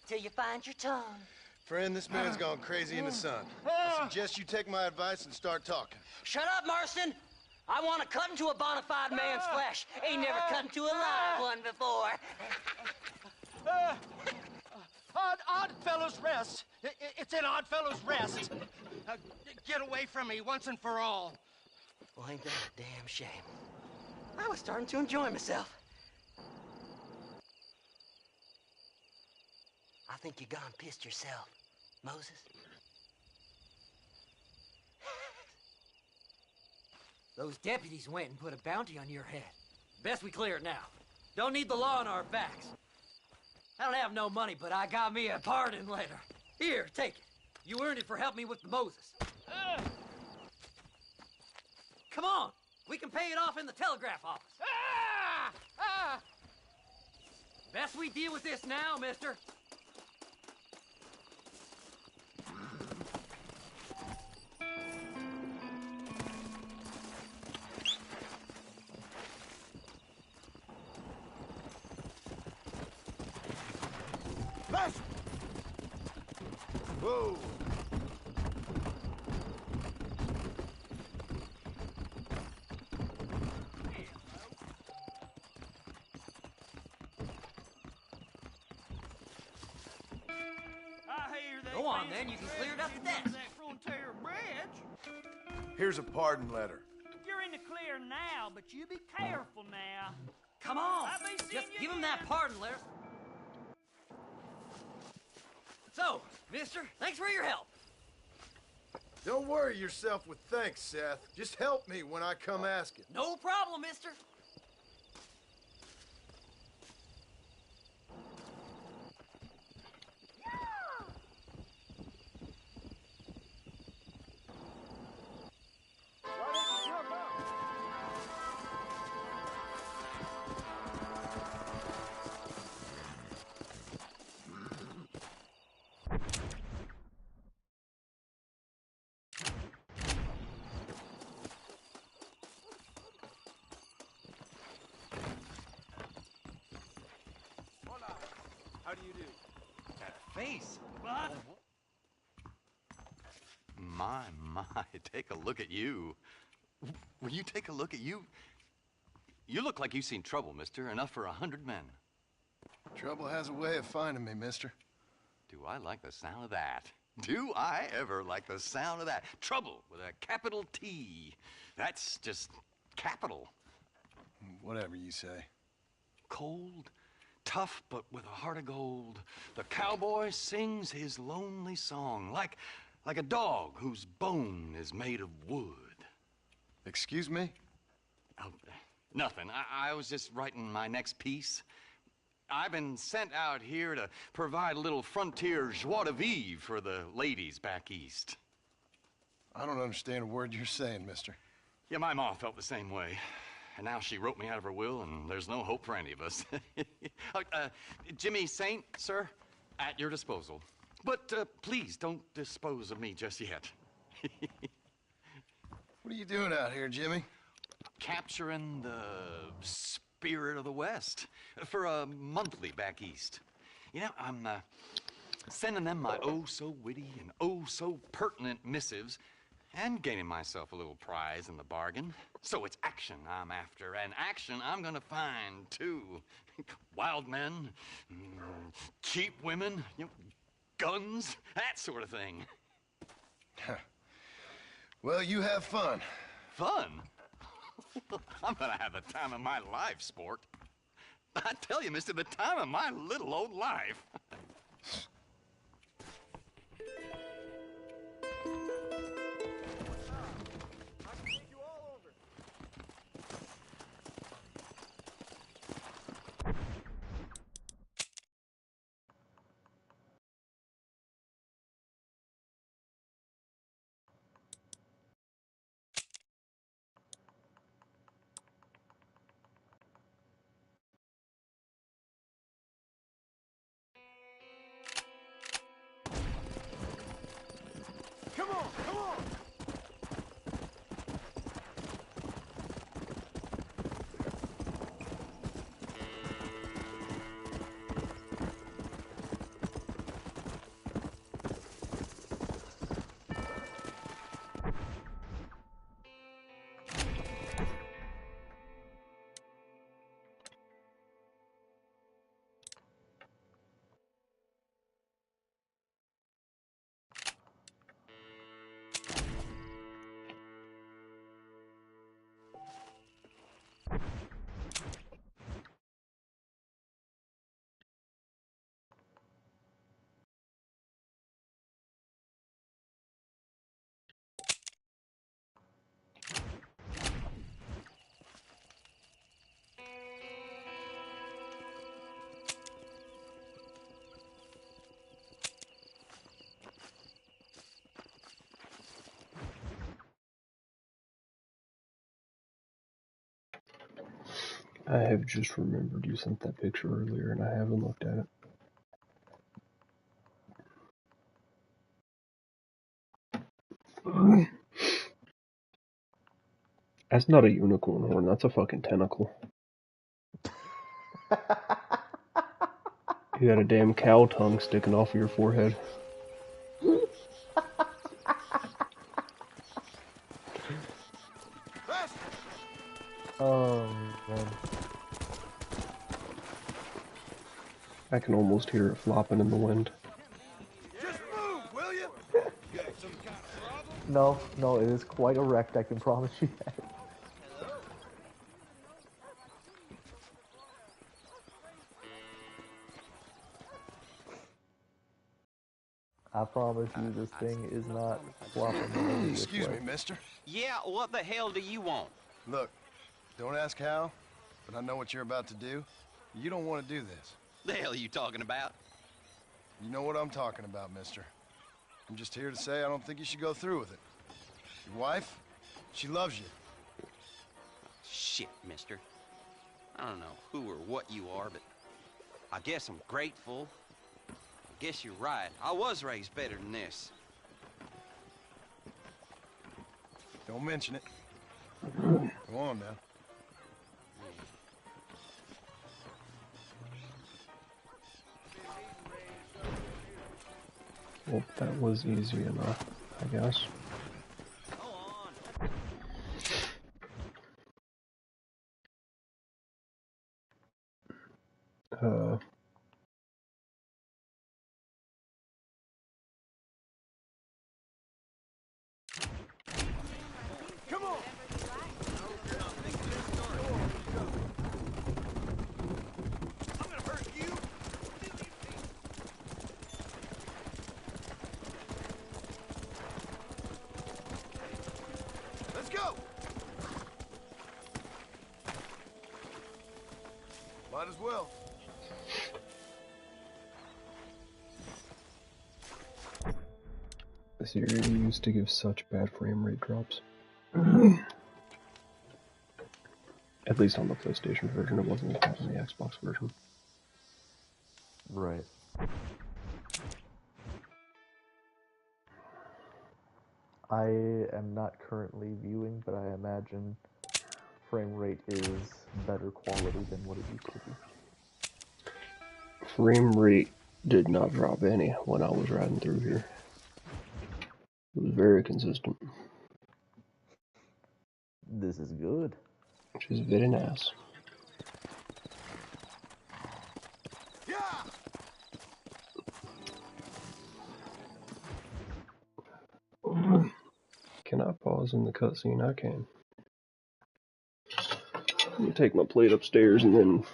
Till you find your tongue. Friend, this man's gone crazy in the sun. I suggest you take my advice and start talking. Shut up, Marston! I want to cut into a bona fide man's flesh. Ain't never cut into a live one before. Odd Fellows Rest. It's in Odd Fellows Rest. Get away from me once and for all. Well, ain't that a damn shame? I was starting to enjoy myself. I think you gone pissed yourself, Moses. Those deputies went and put a bounty on your head. Best we clear it now. Don't need the law on our backs. I don't have no money, but I got me a pardon letter. Here, take it. You earned it for helping me with the Moses. Come on. We can pay it off in the telegraph office. Best we deal with this now, mister. Whoa! Go on, then. You can clear it up to death. That Frontier Bridge. Here's a pardon letter. You're in the clear now, but you be careful now. Come on. I'll be seeing Just you give him again. that pardon letter. So, mister, thanks for your help. Don't worry yourself with thanks, Seth. Just help me when I come asking. No problem, mister. How do you do? That face. What? My, take a look at you. Will you take a look at you? You look like you've seen trouble, mister. Enough for 100 men. Trouble has a way of finding me, mister. Do I like the sound of that? Do I ever like the sound of that? Trouble with a capital T. That's just capital. Whatever you say. Cold, tough, but with a heart of gold. The cowboy sings his lonely song like a dog whose bone is made of wood. Excuse me? Oh, nothing. I was just writing my next piece. I've been sent out here to provide a little frontier joie de vivre for the ladies back east. I don't understand a word you're saying, mister. Yeah, my ma felt the same way. And now she wrote me out of her will, and there's no hope for any of us. Jimmy Saint, sir, at your disposal. But please don't dispose of me just yet. What are you doing out here, Jimmy? Capturing the spirit of the West for a monthly back east. You know, I'm sending them my oh-so-witty and oh-so-pertinent missives and gaining myself a little prize in the bargain. So it's action I'm after, and action I'm gonna find, too. Wild men, cheap women, you know, guns, that sort of thing. Well, you have fun. Fun? I'm gonna have the time of my life, sport. I tell you, mister, the time of my little old life. Come on, come on! I have just remembered you sent that picture earlier and I haven't looked at it. That's not a unicorn horn, that's a fucking tentacle. You got a damn cow tongue sticking off of your forehead. Oh, man. I can almost hear it flopping in the wind. Just move, will you? No, it is quite erect, I can promise you that. I promise you this thing is not flopping. Excuse me, mister. Yeah, what the hell do you want? Look, don't ask how, but I know what you're about to do. You don't want to do this. The hell are you talking about? You know what I'm talking about, mister. I'm just here to say I don't think you should go through with it. Your wife, she loves you. Shit, mister. I don't know who or what you are, but I guess I'm grateful. I guess you're right. I was raised better than this. Don't mention it. Go on now. Well, that was easy enough, I guess. Might as well. This area used to give such bad frame rate drops. At least on the PlayStation version, it wasn't like that on the Xbox version. Right. I am not currently viewing, but I imagine frame rate is better quality than what it used to be. Frame rate did not drop any when I was riding through here. It was very consistent. This is good. Which is very nice. Can I pause in the cutscene? I can. Let me take my plate upstairs and then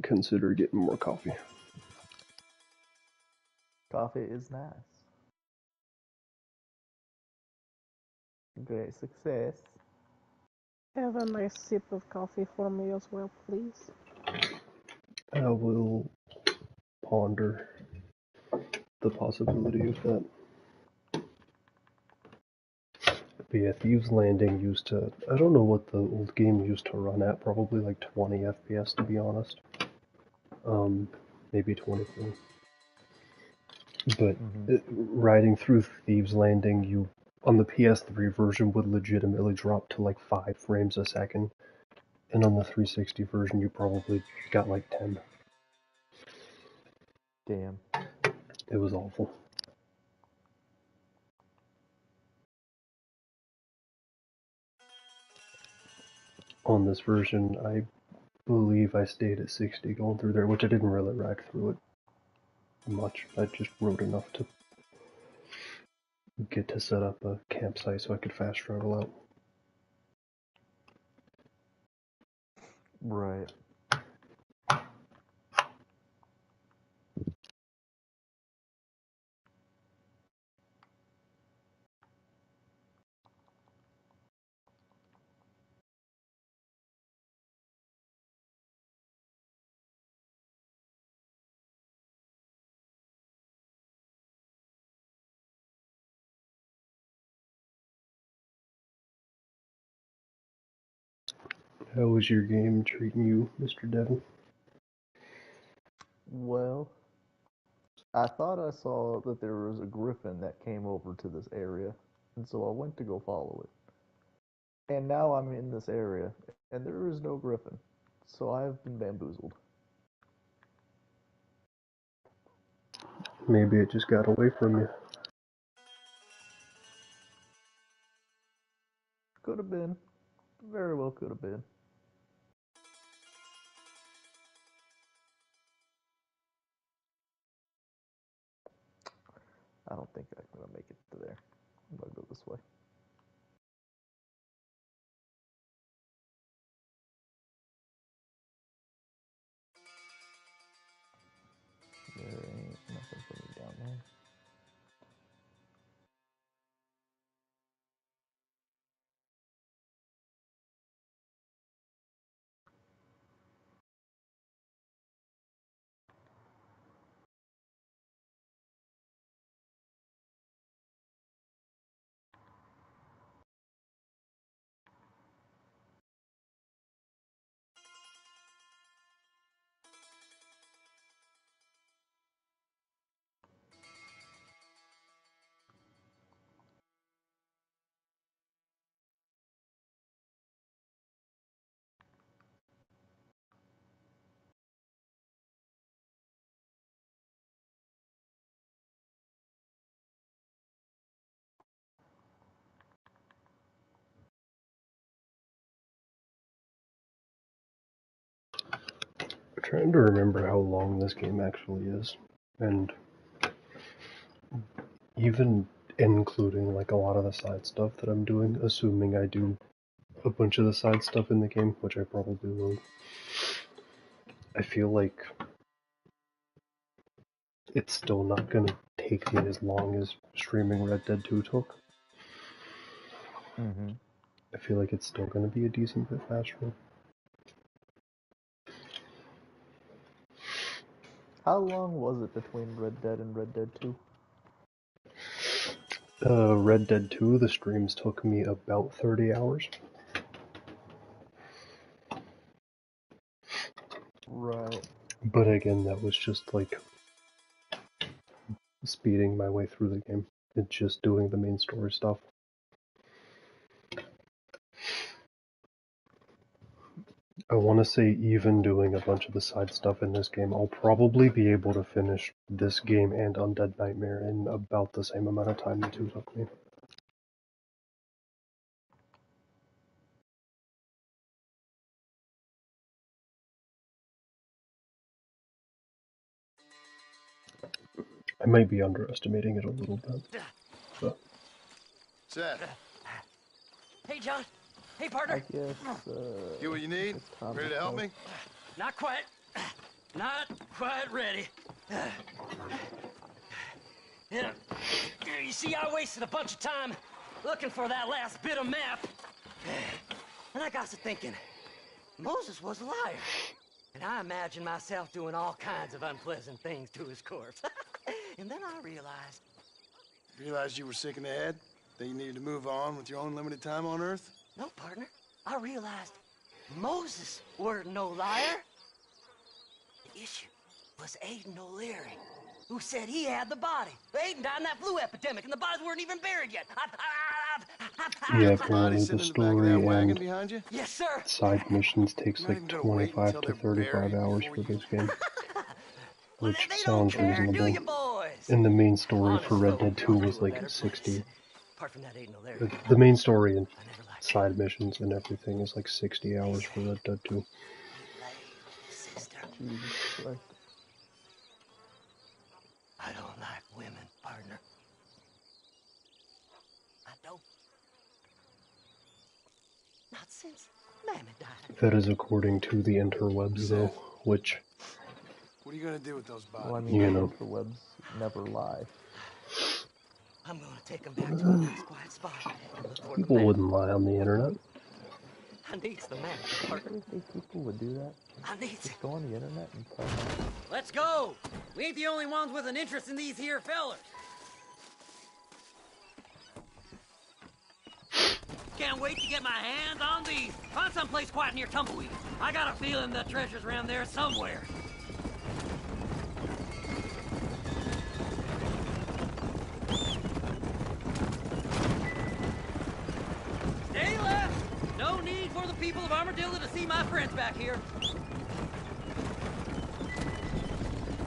consider getting more coffee. Coffee is nice. Great success. Have a nice sip of coffee for me as well, please. I will ponder the possibility of that. But yeah, Thieves Landing used to, I don't know what the old game used to run at, probably like 20 FPS to be honest. Maybe 23. But riding through Thieves Landing, you, on the PS3 version, would legitimately drop to like 5 frames a second. And on the 360 version, you probably got like 10. Damn. It was awful. On this version, I believe I stayed at 60 going through there, which I didn't really ride through it much. I just rode enough to get to set up a campsite so I could fast travel out. Right. How was your game treating you, Mr. Devon? Well, I thought I saw that there was a griffin that came over to this area, and so I went to go follow it. And now I'm in this area, and there is no griffin, so I have been bamboozled. Maybe it just got away from you. Could have been. Very well could have been. I don't think I'm going to make it to there. I'm going to go this way. There ain't nothing for me down there. I'm trying to remember how long this game actually is, and even including like a lot of the side stuff that I'm doing, assuming I do a bunch of the side stuff in the game, which I probably will. I feel like it's still not gonna take me as long as streaming Red Dead 2 took. I feel like it's still gonna be a decent bit faster. How long was it between Red Dead and Red Dead 2? Red Dead 2, the streams took me about 30 hours. Right. But again, that was just like speeding my way through the game. It's just doing the main story stuff. I want to say even doing a bunch of the side stuff in this game, I'll probably be able to finish this game and Undead Nightmare in about the same amount of time the two took me. I might be underestimating it a little bit, but... Seth. Hey, John. Hey, partner. I guess, Get what you need? Ready to help me? Not quite. Not quite ready. Yeah. You see, I wasted a bunch of time looking for that last bit of map. And I got to thinking, Moses was a liar. And I imagined myself doing all kinds of unpleasant things to his corpse. And then I realized... Realized you were sick in the head? That you needed to move on with your own limited time on Earth? No, partner. I realized Moses weren't no liar. The issue was Aiden O'Leary, who said he had the body. Aiden died in that flu epidemic, and the bodies weren't even buried yet. Yeah, apparently the story and behind you? Yes, sir. side missions takes like 25 to 35 hours for this game. Which sounds reasonable. And the main story for Red Dead 2 was like 60. The main story and side missions and everything is like 60 hours for Red Dead 2. I don't like women, partner. I don't. Not since Mammy died. That is according to the interwebs though, which... What are you gonna do with those bodies? Well, I mean, you the know. interwebs never lie. I'm gonna take them back to a nice quiet spot and look for People wouldn't lie on the internet. I need the map, partner. I think people would do that. I need Just go on the internet and tell them. Let's go! We ain't the only ones with an interest in these here fellers. Can't wait to get my hands on these. Find someplace quiet near Tumbleweed. I got a feeling the treasure's around there somewhere. Stay left! No need for the people of Armadillo to see my friends back here.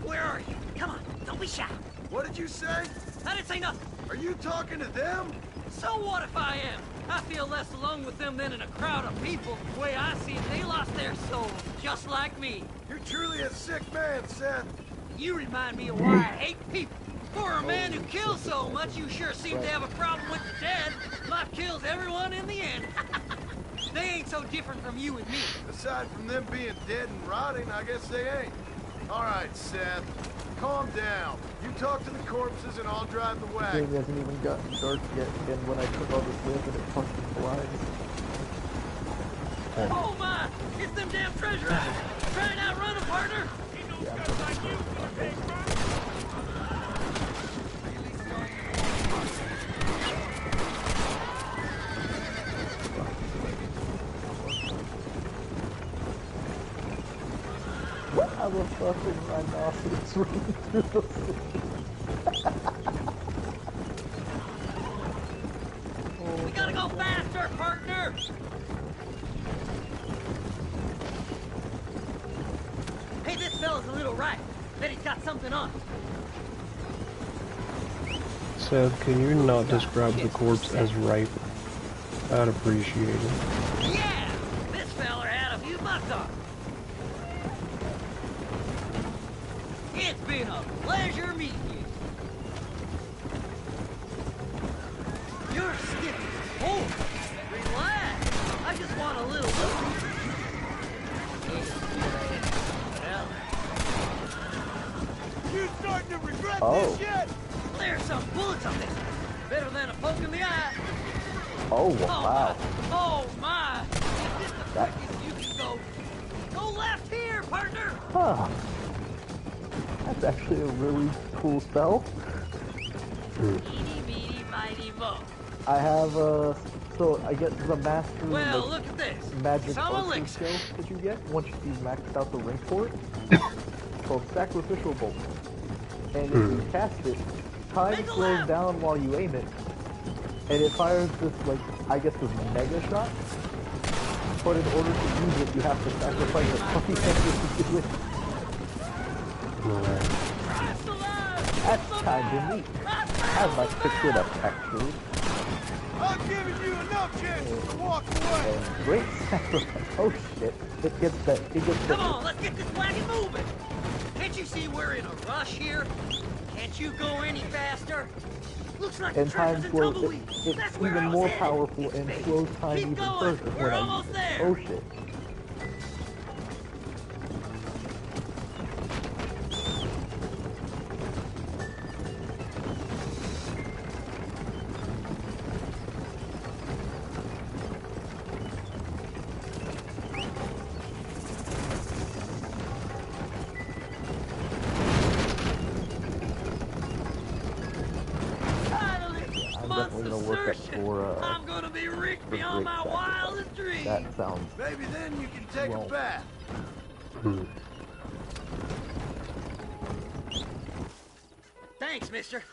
Where are you? Come on, don't be shy. What did you say? I didn't say nothing. Are you talking to them? So what if I am? I feel less alone with them than in a crowd of people. The way I see it, they lost their souls, just like me. You're truly a sick man, Seth. You remind me of why I hate people. For a man who kills so much, you sure seem to have a problem with the dead. Life kills everyone in the end. They ain't so different from you and me. Aside from them being dead and rotting, I guess they ain't. All right, Seth. Calm down. You talk to the corpses and I'll drive the The wagon. game hasn't even gotten dark yet, and when I took all this whip and it fucking blinds. Oh my! It's them damn treasure hunters! Try and outrun them, partner! I was fucking rhinoceros running through the city. We gotta go faster, partner! Hey, this fella's a little right. Bet he's got something on. Seth, can you not describe the corpse as ripe? I'd appreciate it. Yeah! This fella had a few bucks on. It's been a pleasure meeting you. Your skin is cold. Relax. I just want a little look. Well. You starting to regret this yet? There's some bullets on this. Better than a poke in the eye. Oh, wow. Oh my! Is this the quickest you can go? Go left here, partner! Huh. That's actually a really cool spell. Eeny, meeny, miny, mo. I have so I get the master Well, look at this. magic Some archer elixir. skill that you get once you've maxed out the ring for it. It's called Sacrificial Bolt. And if you cast it, time slows down while you aim it. And it fires this, like, I guess this mega shot. But in order to use it, you have to sacrifice a puppy sensor to do it. That's kind of neat. I might pick it up, actually. I'm giving you enough chances to walk away. And great sacrifice. Oh shit. It gets that. It gets that. Come on, let's get this wagon moving. Can't you see we're in a rush here? Can't you go any faster? Looks like And the time treasure's in slows. tumbleweed. It's That's where I even was more headed. powerful and slows time Keep even going. further We're when I almost use it. there. Oh shit. I'm definitely gonna work up for I'm gonna be rich for beyond great my sacrifice. wildest dreams. That sounds Maybe then you can take Well. a bath. Thanks, mister.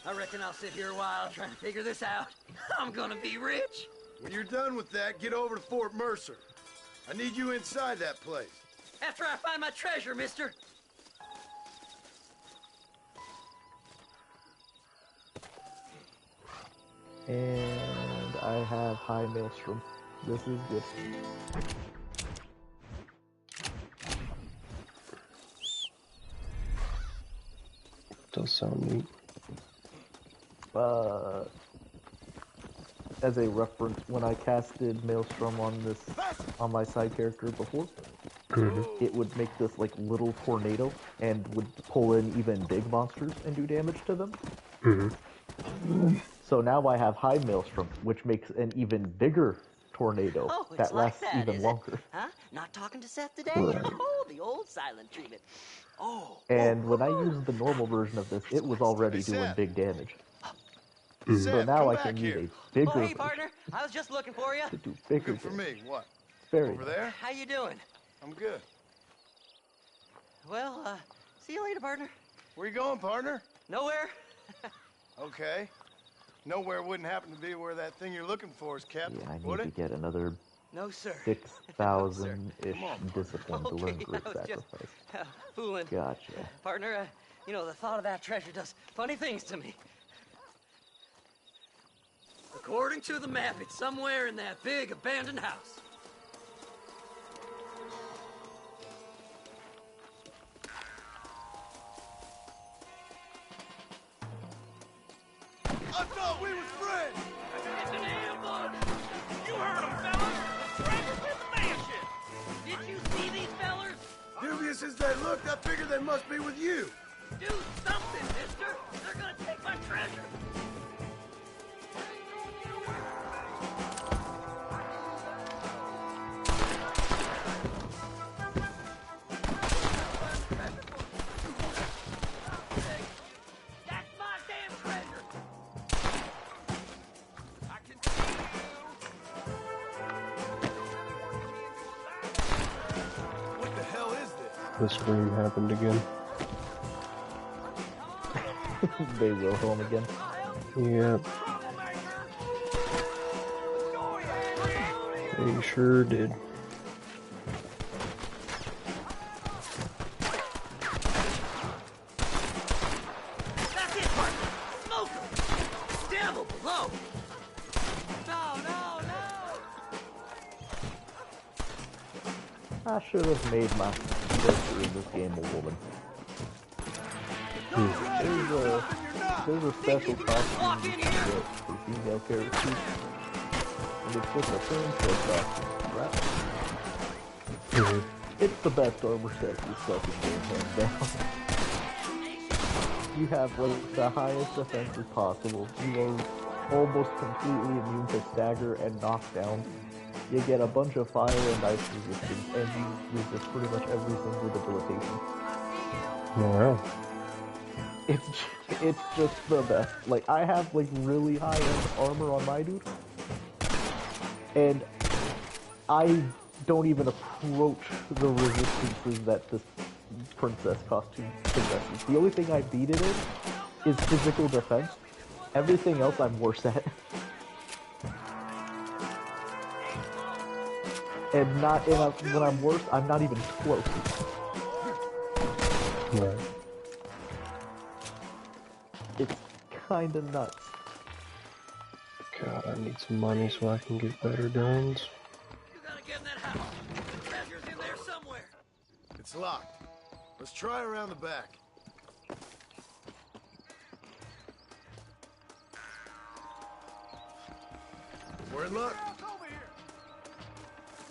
I reckon I'll sit here a while trying to figure this out. I'm gonna be rich. When you're done with that, get over to Fort Mercer. I need you inside that place. After I find my treasure, mister. And I have High Maelstrom. This is good. Does sound neat. As a reference, when I casted Maelstrom on my side character before, it would make this like little tornado and would pull in even big monsters and do damage to them. So now I have High Maelstrom, which makes an even bigger tornado Oh, it's that like lasts that, even is longer. it? Huh? Not talking to Seth today? Right. Oh, the old silent treatment. Oh. And when I used the normal version of this, it was already doing big damage. So now I can use a bigger Oh, hey, version partner. I was just looking for you. to do bigger For damage. me, what? Very Over there? How you doing? I'm good. Well, see you later, partner. Where you going, partner? Nowhere. Okay. Nowhere wouldn't happen to be where that thing you're looking for is kept, Yeah, I need would to it? get another No, sir. 6,000-ish discipline to learn Okay, great I was just sacrifice. fooling. Gotcha. Partner, you know, the thought of that treasure does funny things to me. According to the map, it's somewhere in that big abandoned house. I thought we was friends! It's an ambush! You heard him, fellas! The treasure's in the mansion! Did you see these fellers? Dubious as they looked, I figured they must be with you. Do something, mister! They're gonna take my treasure! That's my damn treasure! I can see What the hell is this? The scream happened again. They will home again. Yeah. They sure did. That's it, partner! Smoke 'em! Devil below! No! I should have made my character in this game a woman. There's a special costume you can get for female characters, and it's just a princess costume, right? It's the best armor set you fucking game, hands down. You have like the highest defenses possible. You are almost completely immune to stagger and knockdown. You get a bunch of fire and ice resistance, and you resist pretty much every single debilitation. Wow. It's just the best. Like, I have like really high-end armor on my dude, and I don't even approach the resistances that this princess costume possesses. The only thing I beat it in is physical defense. Everything else I'm worse at. And when I'm worse, I'm not even close. Right. It's kinda nuts. God, I need some money so I can get better guns. You gotta get in that house. The treasure's in there somewhere. It's locked. Let's try around the back. We're in luck.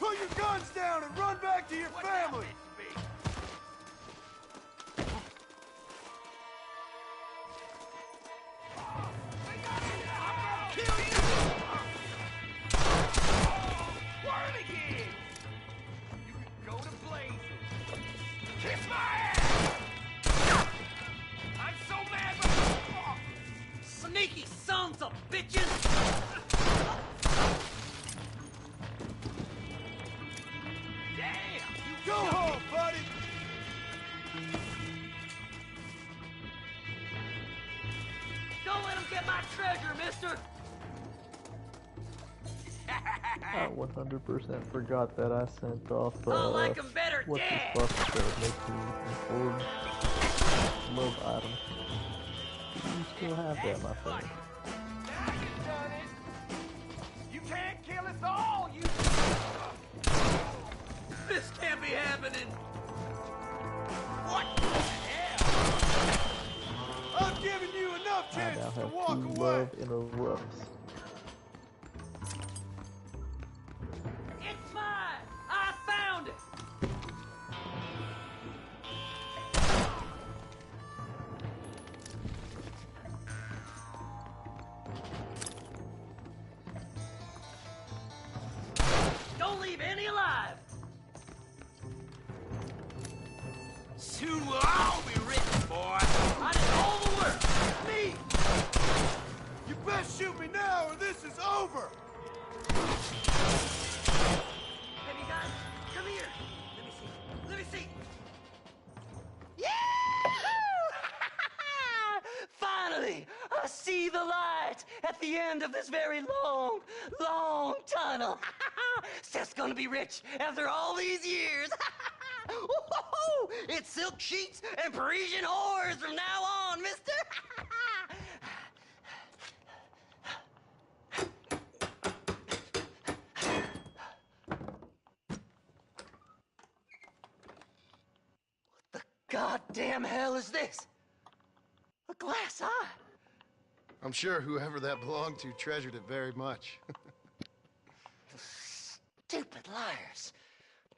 Put your guns down and run back to your family! Sneaky sons of bitches! Damn! Go home, buddy! Don't let him get my treasure, mister! I 100% forgot that I sent off, I like 'em better what's dead. the stuff that makes me afford love items. Do you still have that, my friend? You can't kill us all, you... This can't be happening! What? I've given you enough I now chances to have walk two away! love interrupts. It's mine! I found it! Don't leave any alive! Soon we'll all be rich, boy! I did all the work! Me! You best shoot me now or this is over! Hey, you guys, come here! Let me see! Yeah! Finally, I see the light at the end of this very long, long tunnel. Seth's gonna be rich after all these years. Woo-hoo-hoo! It's silk sheets and Parisian whores from now on, mister. What the goddamn hell is this? A glass eye? I'm sure whoever that belonged to treasured it very much. Stupid liars.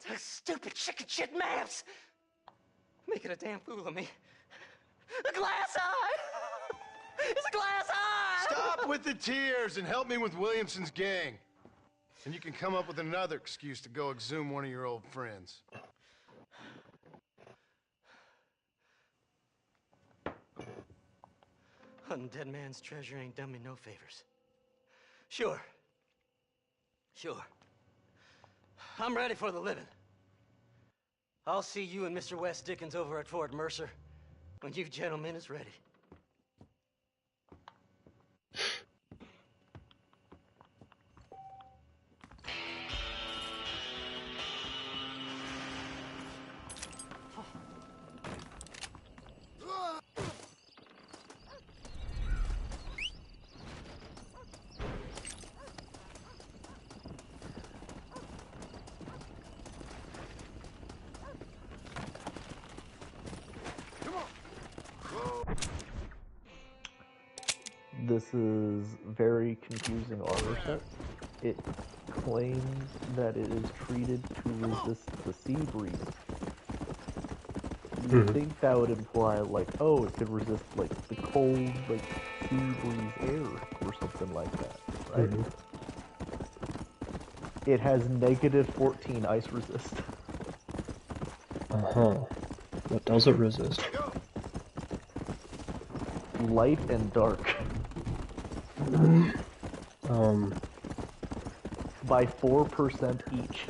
Those stupid chicken shit maps. Making a damn fool of me. A glass eye! It's a glass eye! Stop with the tears and help me with Williamson's gang. And you can come up with another excuse to go exhume one of your old friends. Hunting dead man's treasure ain't done me no favors. Sure. I'm ready for the living. I'll see you and Mr. West Dickens over at Fort Mercer when you gentlemen is ready. This is very confusing armor set. It claims that it is treated to resist the sea breeze. You'd think that would imply, like, oh, it could resist, like, the cold, like, sea breeze air or something like that, right? It has -14 ice resist. Uh-huh. What does it resist? light and dark. By 4% each.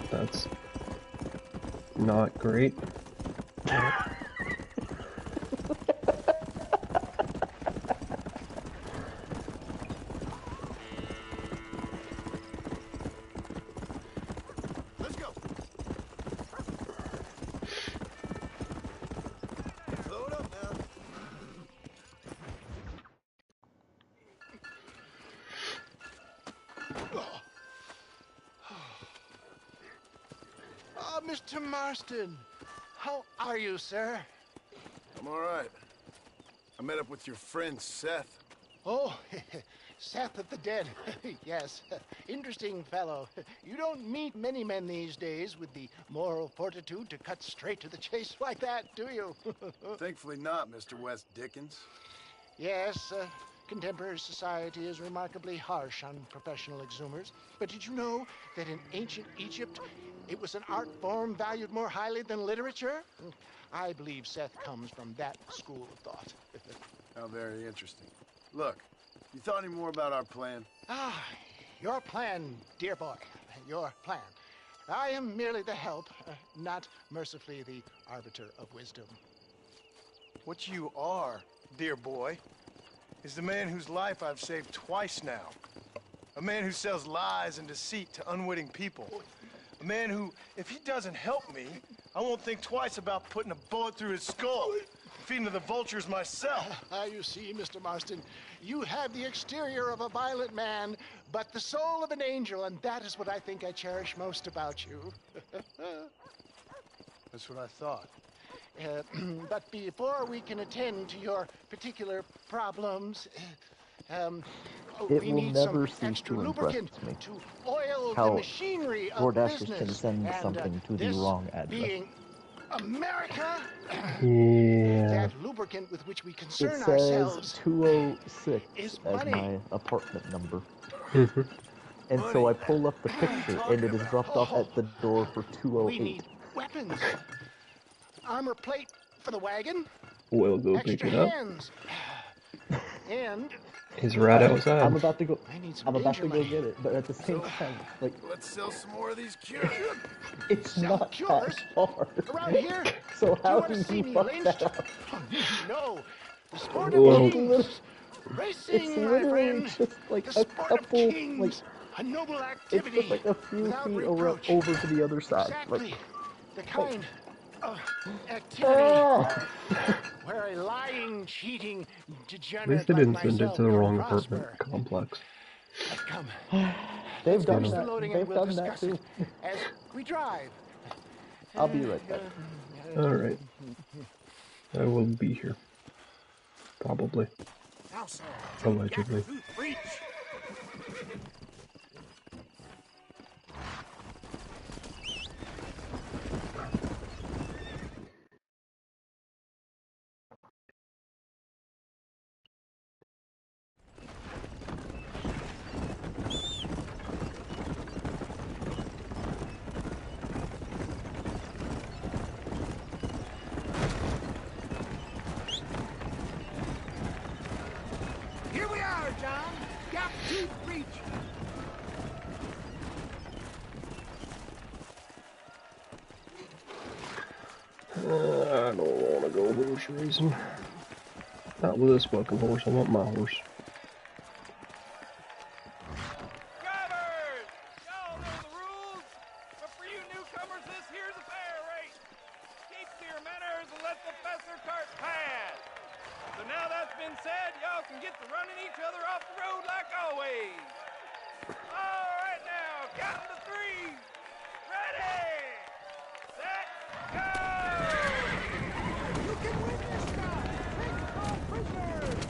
That's not great. Let's go. Load up now. Oh, Mr. Marston. How are you, sir? I'm all right. I met up with your friend Seth. Oh, Seth of the Dead. Yes, interesting fellow. You don't meet many men these days with the moral fortitude to cut straight to the chase like that, do you? Thankfully not, Mr. West Dickens. Yes, contemporary society is remarkably harsh on professional exhumers. But did you know that in ancient Egypt, it was an art form valued more highly than literature? I believe Seth comes from that school of thought. How very interesting. Look, you thought any more about our plan? Ah, your plan, dear boy, your plan. I am merely the help, not mercifully the arbiter of wisdom. What you are, dear boy, is the man whose life I've saved twice now. A man who sells lies and deceit to unwitting people. A man who, if he doesn't help me, I won't think twice about putting a bullet through his skull, feeding to the vultures myself. You see, Mr. Marston, you have the exterior of a violent man, but the soul of an angel, and that is what I think I cherish most about you. That's what I thought. But before we can attend to your particular problems, It we will need never some cease extra to impress lubricant me to oil how the machinery of DoorDashers business. can send And, something to the this wrong address. being America, Yeah. that lubricant with which we It concern says ourselves 206 is as money. my apartment number. Mm-hmm. And so I pull up the picture, and it is dropped off at the door for We 208. need weapons, armor plate for the wagon, We'll go pick extra it up. hands, and He's right outside. I'm about to go. I need some I'm about to danger go money. get it, but at the same time, like Let's sell some more of these cures. it's not cures? that far. Around here? So Do how you want do to see you me fuck lynched? that up? No, the sport Well, of kings. It's Racing, my literally friend. just like The a sport of couple, kings. like A noble it's activity. just like a few without feet reproach. over to the other side. Exactly. Like, The kind of activity ah! where a lying, cheating At degenerate least they like didn't send it myself to the can wrong prosper. apartment complex. Come. They've Let's done finish the that. loading and They've we'll done that discuss too. it as we drive. I'll be right back. Alright. I will be here. Probably. Now, sir. Allegedly. Reach. Here we are, John. Gap tooth reach. I don't want to go horse racing. Not with this fucking horse, I want my horse. Drivers! Y'all know the rules, but for you newcomers, this here's a fair race. Keep to your manners and let the Fessor cart pass. So now that's been said, y'all can get to running each other off the road like always. All right now, counting to three. Ready, set, go! You can win this guy. Take no prisoners.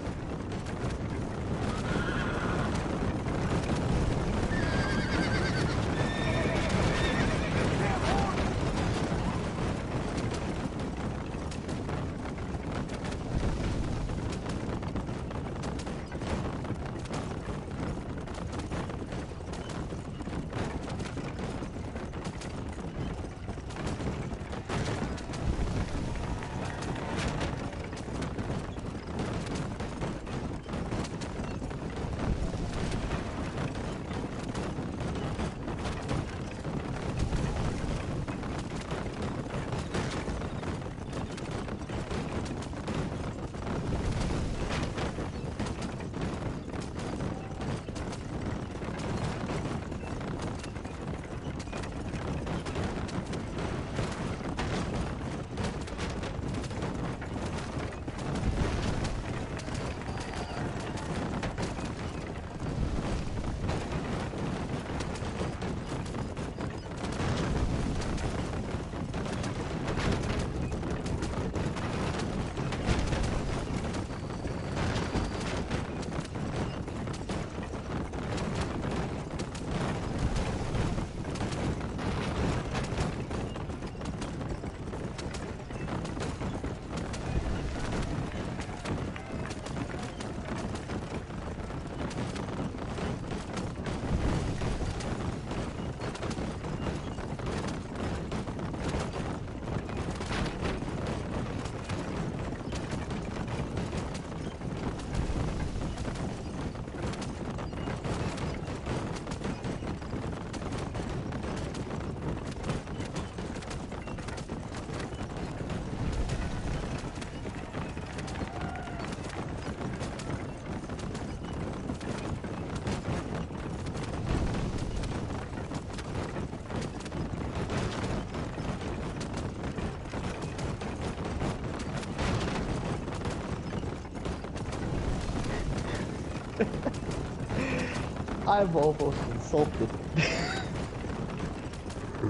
I'm almost insulted.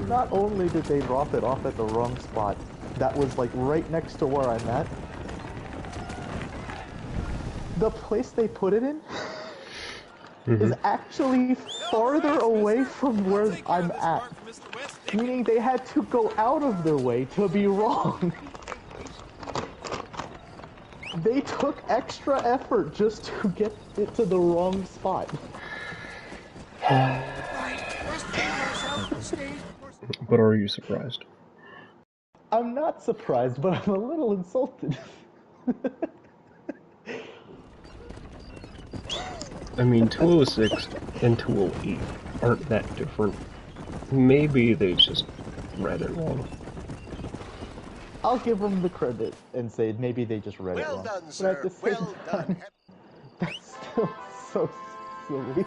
Not only did they drop it off at the wrong spot, that was like right next to where I'm at. The place they put it in is actually farther away from where I'm at. Meaning they had to go out of their way to be wrong. They took extra effort just to get it to the wrong spot. But are you surprised? I'm not surprised, but I'm a little insulted. I mean, 206 and 208 aren't that different. Maybe they just read it wrong. I'll give them the credit and say maybe they just read it wrong. Well done, But sir. at the same time, that's still so silly.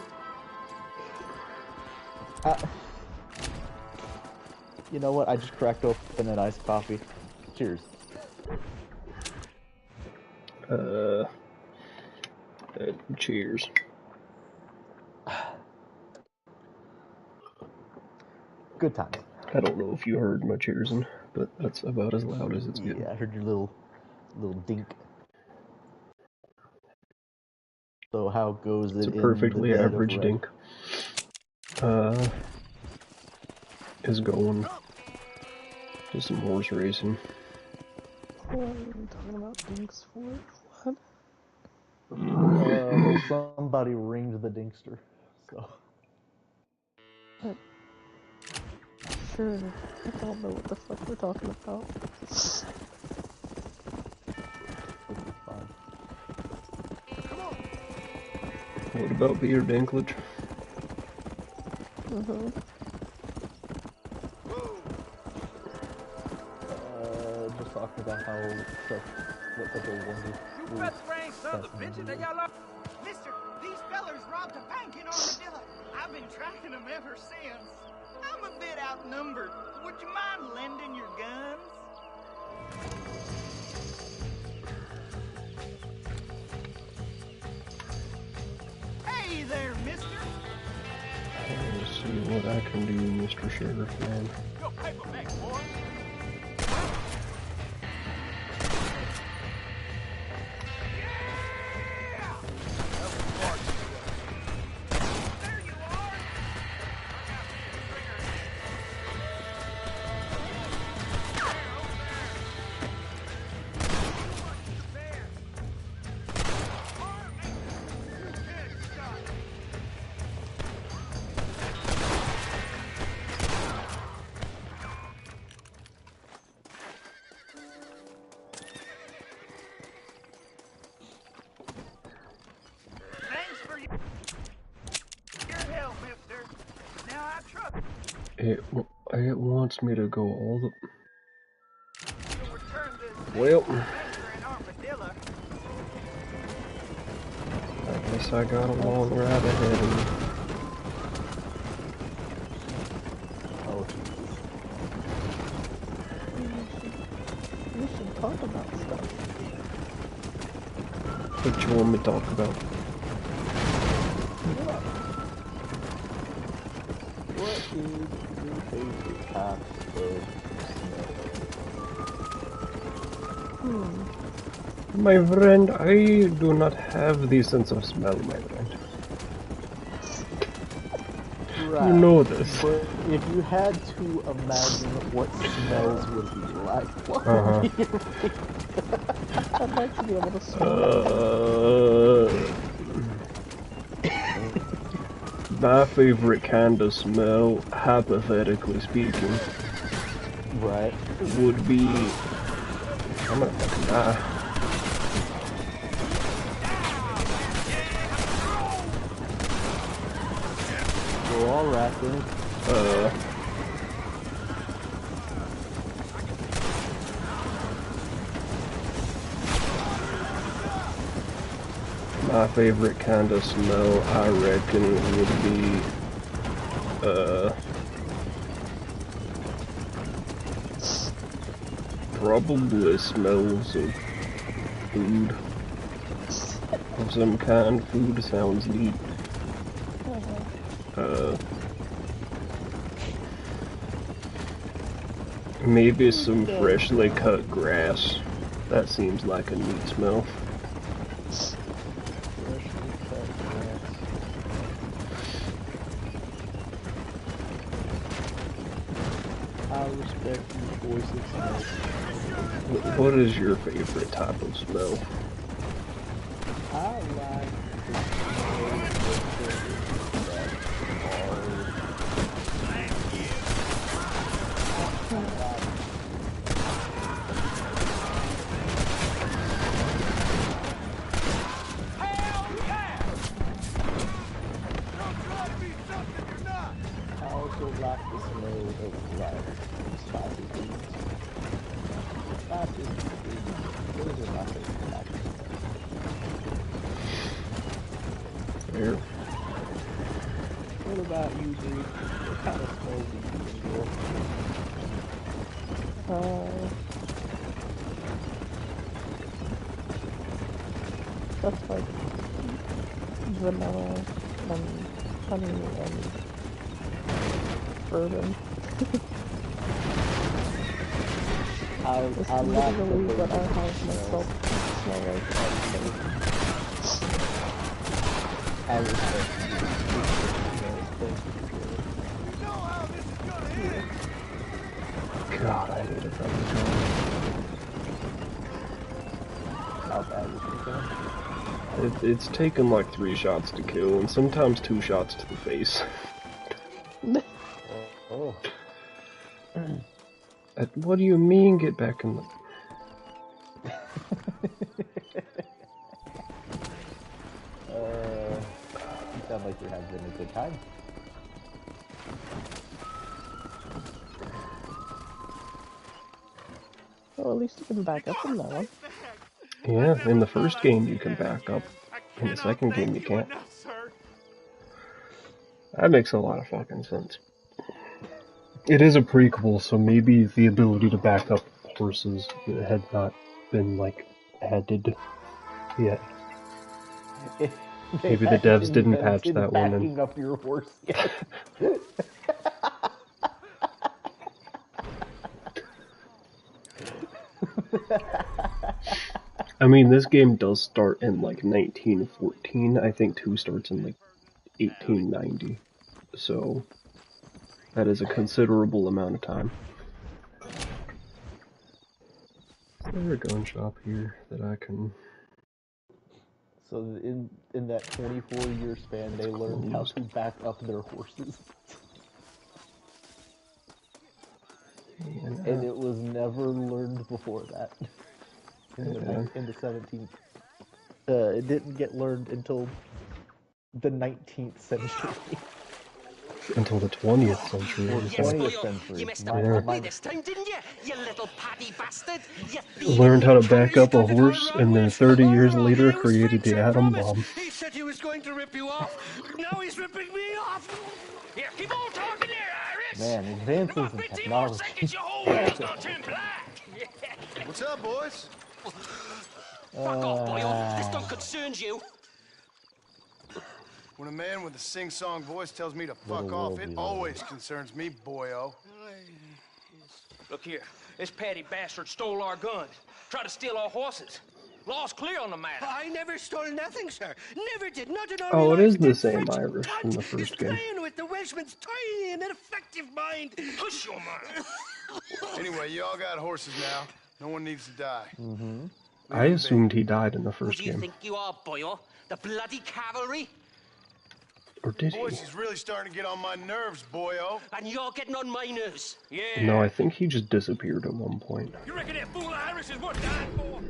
You know what? I just cracked open an iced coffee. Cheers. Cheers. Good times. I don't know if you heard my cheersing, but that's about as loud as it's getting. Yeah, I heard your little dink. So how goes it? It's a in perfectly the dead average of dink. Is going to some horse racing. What are you talking about dinks for? What? Somebody ringed the dinkster, so. Sure, I don't know what the fuck we're talking about. What about Peter Dinklage? Just talking about how what the wonder. You best bring son of the bitches that y'all are. Mister, these fellers robbed a bank in Armadillo. I've been tracking them ever since. I'm a bit outnumbered. Would you mind lending your guns? Hey there, mister. Let's see what I can do, Mr. Sheriff Man. Yo, paperback, boy. It wants me to go all the... Well... I guess I got a long ride ahead of me. Oh, We should talk about stuff. What you want me to talk about? What is your favorite type of smell? My friend, I do not have the sense of smell, my friend. Right. You know this. But if you had to imagine what smells would be like, what would be your favorite? I'd like to be able to smell my favorite kind of smell, hypothetically speaking, right, would be... I'm gonna fucking die. We're all rapping. My favorite kind of smell, I reckon, would be, probably smells of food. of some kind. Food sounds neat. Maybe some freshly cut grass. That seems like a neat smell. Freshly cut grass. I respect your choice of smell. What is your favorite type of smell? I like the smell I also like the smell of like spicy foods. Spicy foods. Those are my favorite types of smell. There. What about you, dude? What kind of smell do you enjoy? That's like vanilla and honey and bourbon. That's literally what I have myself smell like. I respect God, I hate it from How bad is it going? It's taken like 3 shots to kill, and sometimes 2 shots to the face. Oh. What do you mean, get back in the... You sound like you're having a good time. Well, at least you can back up from that one. Yeah, in the first game you can back up. In the second game you can't. That makes a lot of fucking sense. It is a prequel, so maybe the ability to back up horses had not been, like, added yet. Maybe the devs didn't patch that one in. Backing up your horse yet. I mean, this game does start in, like, 1914. I think 2 starts in, like, 1890. So, that is a considerable amount of time. Is there a gun shop here that I can... So in that 24-year span, they learned how to back up their horses. And it was never learned before that. In the 17th. It didn't get learned until the 19th century. Until the 20th century. Or the 20th century. You messed up properly this time, didn't you? You little patty bastard! Learned how to back up a horse, and then 30 years later created the atom bomb. He said he was going to rip you off. Now he's ripping me off. Here, keep on talking there, Iris. Man, advances in technology. What's up, boys? Fuck off, boyo. This don't concern you. When a man with a sing-song voice tells me to fuck off, it always concerns me, boyo. Look here, this petty bastard stole our guns, tried to steal our horses. Law's clear on the matter. I never stole nothing, sir. Never did. Not in our Oh, it is the same Irish from the first game. playing with the Welshman's tiny and ineffective mind. Hush your mind. Anyway, you all got horses now. No one needs to die. Mm-hmm. I assumed he died in the first Who do you game. think you are, boyo? The bloody cavalry? Or did he? Boys, he's really starting to get on my nerves, boyo. And you're getting on my nerves. Yeah. No, I think he just disappeared at one point. You reckon that fool Iris is worth dying for?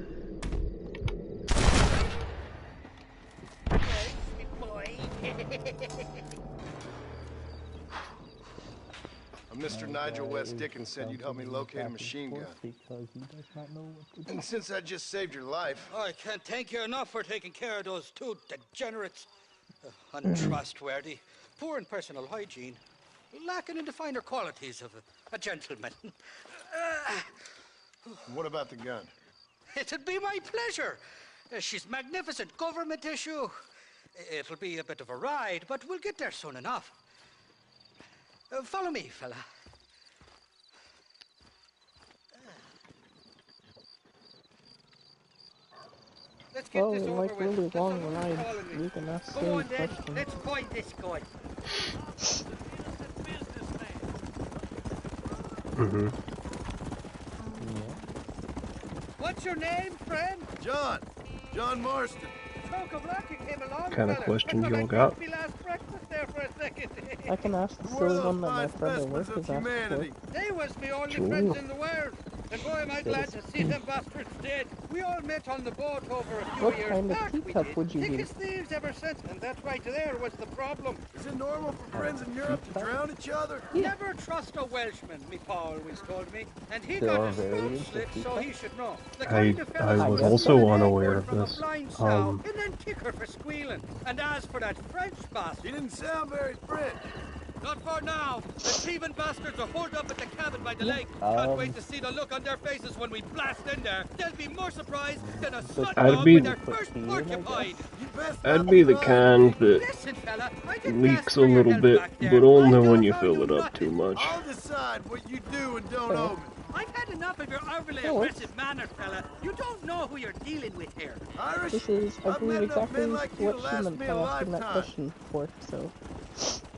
Mr. Nigel West Dickens said you'd help me locate a machine gun. Because he does not know what to do. And since I just saved your life... I can't thank you enough for taking care of those two degenerates. Untrustworthy, poor in personal hygiene, lacking in the finer qualities of a gentleman. What about the gun? It'd be my pleasure. She's magnificent. Government issue. It'll be a bit of a ride, but we'll get there soon enough. Follow me, fella. Let's get Well, this we over like with. really That's long all I'm rides. calling it. We can ask Go silly on then. questions. Let's find this guy. Mm-hmm. What's your name, friend? John. John Marston. Choke of luck, you came along, Kind of fella. questions I thought y'all I got? missed me last breakfast there for a second. I can ask the We're silly the one that my fine friend at specimens work of has asked for. humanity. They was me only Sure. friends in the world. And boy, am I glad to see them bastards dead. We all met on the boat over a few What years kind of back, we teacup did. would you Thick use? as thieves ever since, and that right there was the problem. Is it normal for friends in Europe to drown each other? Never trust a Welshman, me pa always told me. And he There got are his throat variants of slit, so teacup? he should know. The I kind of fellas was who also steal an unaware acorn of from a this. blind sow and then kick her for squealing. And as for that French bastard... He didn't sound very French. Not for now. The thieving bastards are holed up at the cabin by the lake. Can't wait to see the look on their faces when we blast in there. They'll be more surprised than a slut I'd dog be- with their first porcupine. I'd be the kind that Listen, fella, I can leaks ask a for your little help bit, back there. but only I when you don't fill owe it you up too much. I'll decide what you do and don't owe me. I've had enough of your overly No, aggressive manners, fella. You don't know who you're dealing with here. Irish? This is, I I've believe, met enough exactly men like you what to she last meant me by a asking that lifetime. question for, so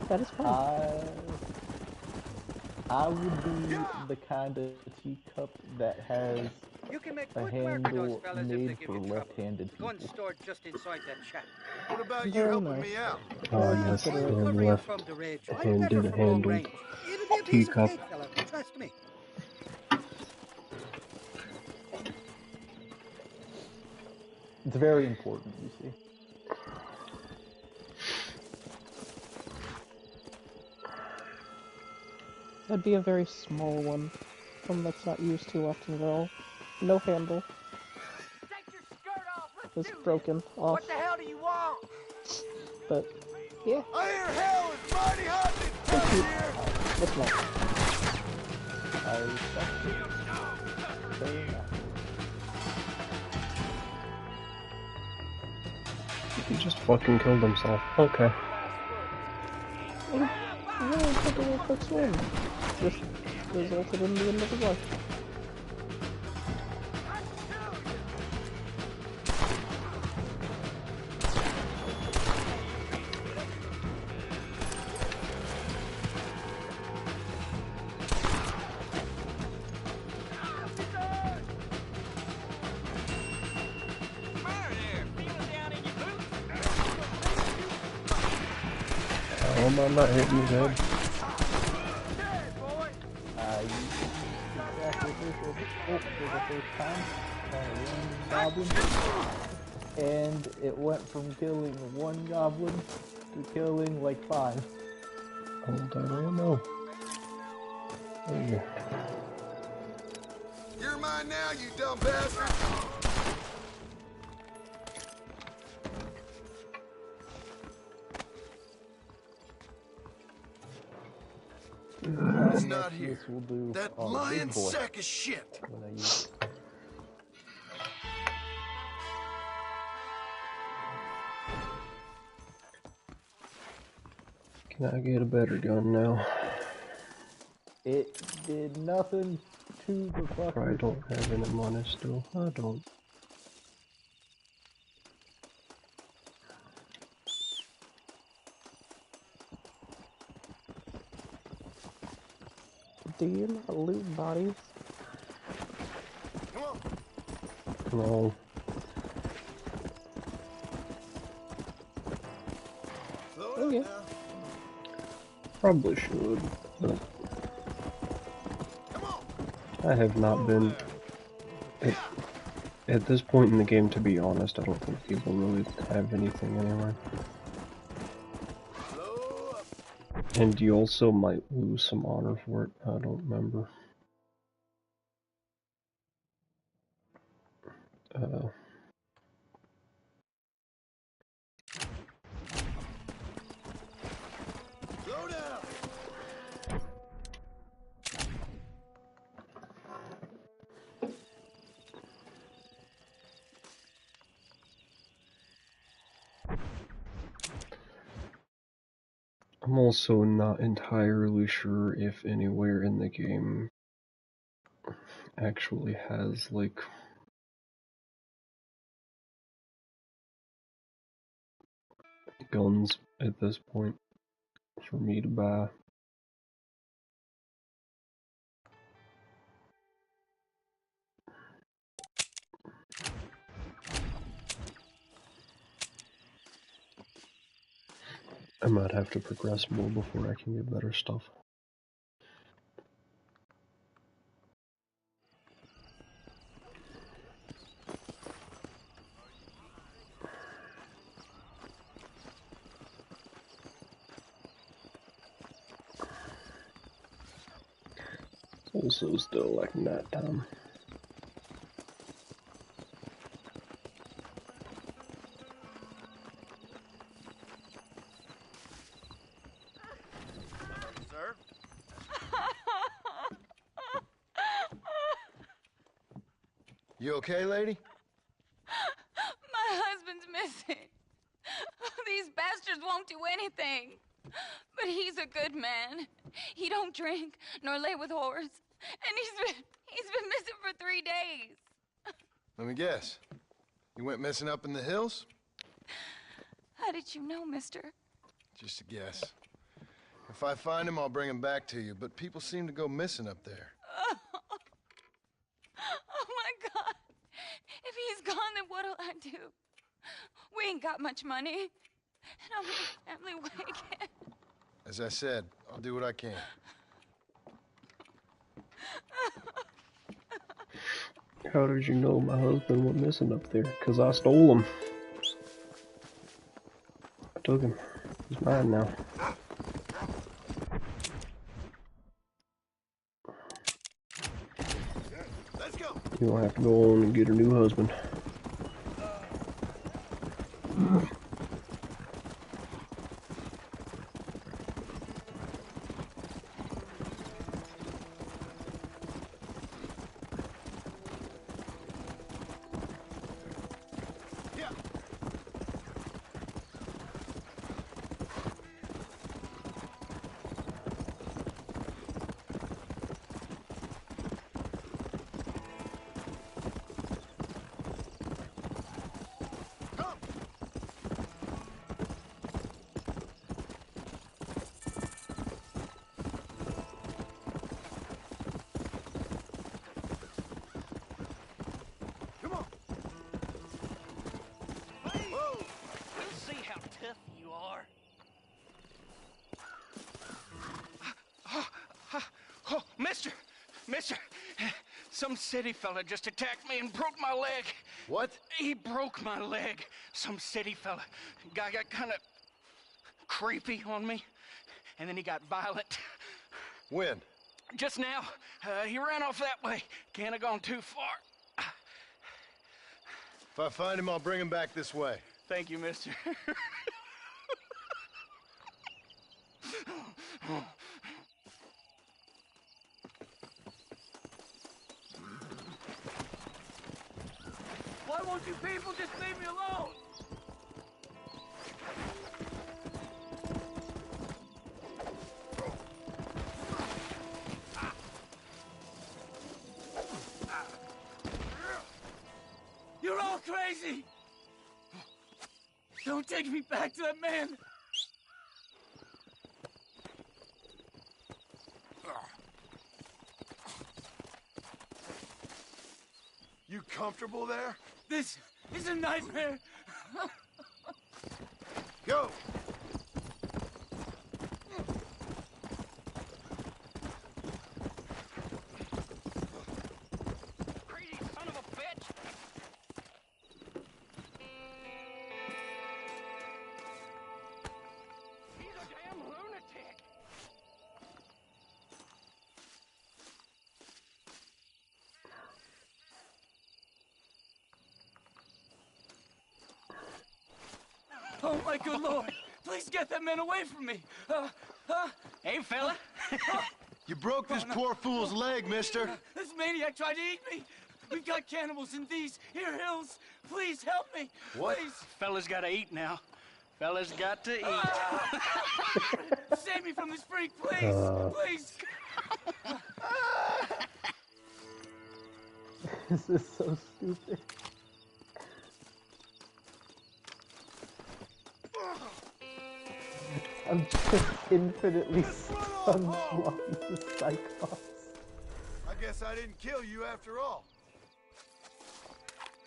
that is fine. I would be the kind of teacup that has You can make a good work of those handle fellas if they made give for you trouble. left-handed The gun's people. stored just inside that shack. What about you Very helping nice. me out? Oh yes, I'll the cover you from the ridge. I'm better left-handed from long handled range. It'll be a piece of teacup. cake, fella. Trust me. It's very important, you see. That'd be a very small one that's not used too often at all. No handle. It's broken off. What the hell do you want? But yeah, I hear hell is mighty hot this time of year. it's not. I respect it. Very much. He just fucking killed himself. Okay. Yeah, it took a real quick swim. Just resulted in the end of his life. How am I not hitting his head? Exactly for the first time. One goblin. And it went from killing one goblin to killing like 5. Hold on, ammo. There. You're mine now, you dumb bastard. It's not here. This will do That on a lying big boy sack of shit. when I use it. Can I get a better gun now? It did nothing to the fucker. I don't have any money still. I don't. Do you not loot bodies? No. Oh yeah. Probably should, but I have not been. At this point in the game, to be honest, I don't think people really have anything anyway. And you also might lose some honor for it. I don't remember. Slow down. I'm also not entirely sure if anywhere in the game actually has, like, guns at this point for me to buy. I might have to progress more before I can get better stuff. Also still like night time. Sir? You okay, lady? My husband's missing. These bastards won't do anything. But he's a good man. He don't drink nor lay with whores. And he's been missing for 3 days. Let me guess. You went missing up in the hills? How did you know, mister? Just a guess. If I find him, I'll bring him back to you, but people seem to go missing up there. Oh my God. If he's gone, then what'll I do? We ain't got much money. And I'll make family way again. As I said, I'll do what I can. How did you know my husband went missing up there? 'Cause I stole him. I took him. He's mine now. Let's go. You don't have to go on and get a new husband. Mister, some city fella just attacked me and broke my leg. What? He broke my leg. Some city fella. Guy got kind of creepy on me, and then he got violent. When? Just now. He ran off that way. Can't have gone too far. If I find him, I'll bring him back this way. Thank you, mister. Why won't you people just leave me alone? You're all crazy! Don't take me back to that man! You comfortable there? This is a nightmare! Go! Crazy son of a bitch! He's a damn lunatic! Oh my good lord! Please get that man away from me! Hey, fella! You broke this poor fool's leg, mister. This maniac tried to eat me! We've got cannibals in these here hills! Please help me! What? Please! Fella's gotta eat now. Fellas got to eat. Save me from this freak, please! Please! This is so stupid. I'm just infinitely stunned blocking the Cyclops. I guess I didn't kill you after all.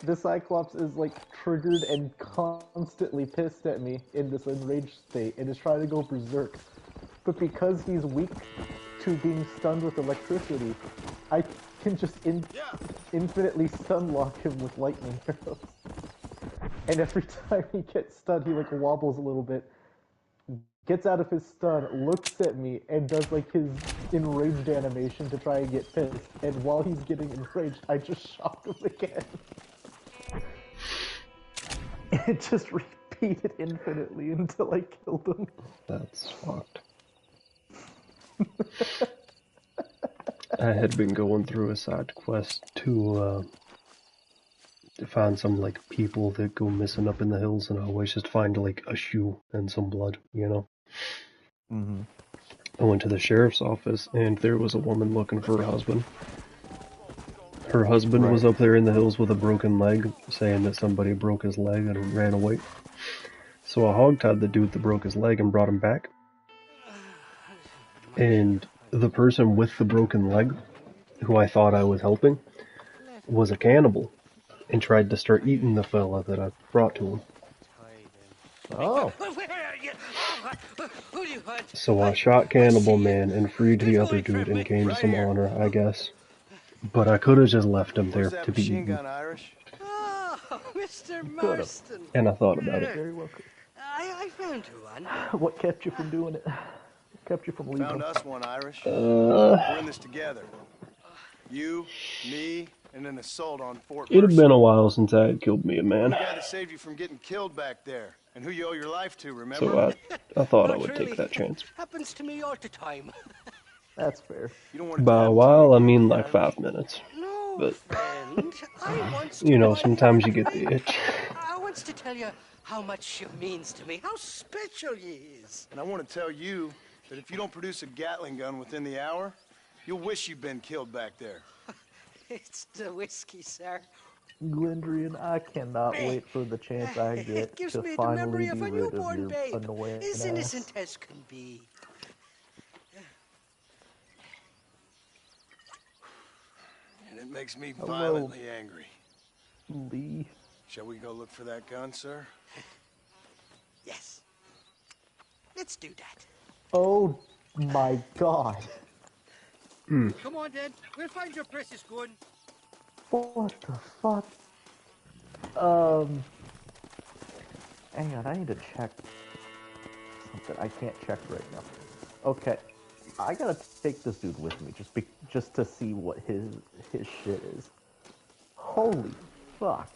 The Cyclops is like triggered and constantly pissed at me in this enraged state and is trying to go berserk. But because he's weak to being stunned with electricity, I can just infinitely stun lock him with lightning arrows. And every time he gets stunned, he like wobbles a little bit, gets out of his stun, looks at me, and does like his enraged animation to try and get pissed. And while he's getting enraged, I just shock him again. It just repeated infinitely until I killed him. That's fucked. I had been going through a side quest to find some like people that go missing up in the hills, and I always just find like a shoe and some blood, you know. Mm-hmm. I went to the sheriff's office, and there was a woman looking for her husband. Her husband was up there in the hills with a broken leg, saying that somebody broke his leg and ran away. So I hogtied the dude that broke his leg and brought him back. And the person with the broken leg, who I thought I was helping, was a cannibal and tried to start eating the fella that I brought to him. Oh. So I shot Cannibal Man and freed the other dude and gained some honor, I guess. But I could have just left him there to be eaten. Oh, Mr. Marston. And I thought about it. Very welcome. I found you one. What kept you from doing it? What kept you from leaving? Found us one, Irish. We're in this together. You, me, and an assault on Fort It had Mercer. been a while since I had killed me a man. The guy that saved you from getting killed back there, and who you owe your life to, remember? So I thought I Not would really. take that chance. Happens to me all the time. That's fair. You don't want By a while, I mean like 5 minutes. But, you know, sometimes you get the itch. I wants to tell you how much you means to me, how special you is. And I want to tell you that if you don't produce a Gatling gun within the hour, you'll wish you'd been killed back there. It's the whiskey, sir. Glendrian, I cannot wait for the chance I get It gives to me the finally memory be of a rid of newborn your babe, annoying as ass. innocent as can be. And it makes me Hello. violently angry. Lee. Shall we go look for that gun, sir? Yes. Let's do that. Oh my god. Come on, then. We'll find your precious gun. What the fuck? Hang on, I need to check something. I can't check right now. Okay. I gotta take this dude with me just to see what his shit is. Holy fuck.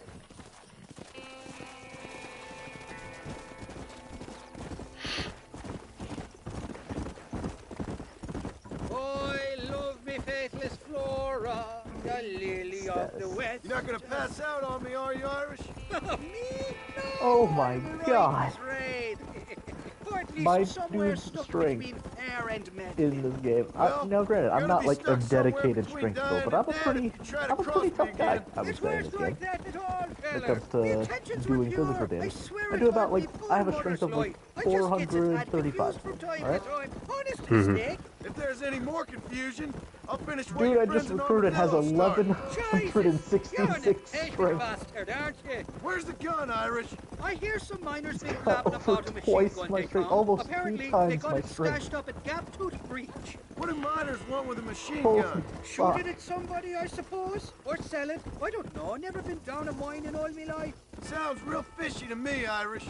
I love me faithless Flora, the lily of the West. You're not gonna pass out on me, are you, Irish? Me? Oh my god. Raid. Or at least My somewhere dude's stuck strength between air and men. in this game. Now granted, I'm not like a dedicated strength build, but I'm a pretty tough guy, I would say, in this game. When it comes to doing physical damage. I do about like, I have a strength of like 435, alright? If there's any more confusion, I'll finish what Dude your I just friends in recruited has Armadillo started. 1166 strength. Bastard, aren't you? Where's the gun, Irish? I hear some miners been got clapping over about a machine twice gun my they strength, found. almost 3 Apparently, times they got my it strength. stashed up at Gap Tooth Breach. What do miners want with a machine Holy gun? Shoot fuck. it at somebody, I suppose, or sell it. I don't know. Never been down a mine in all my life. Sounds real fishy to me, Irish.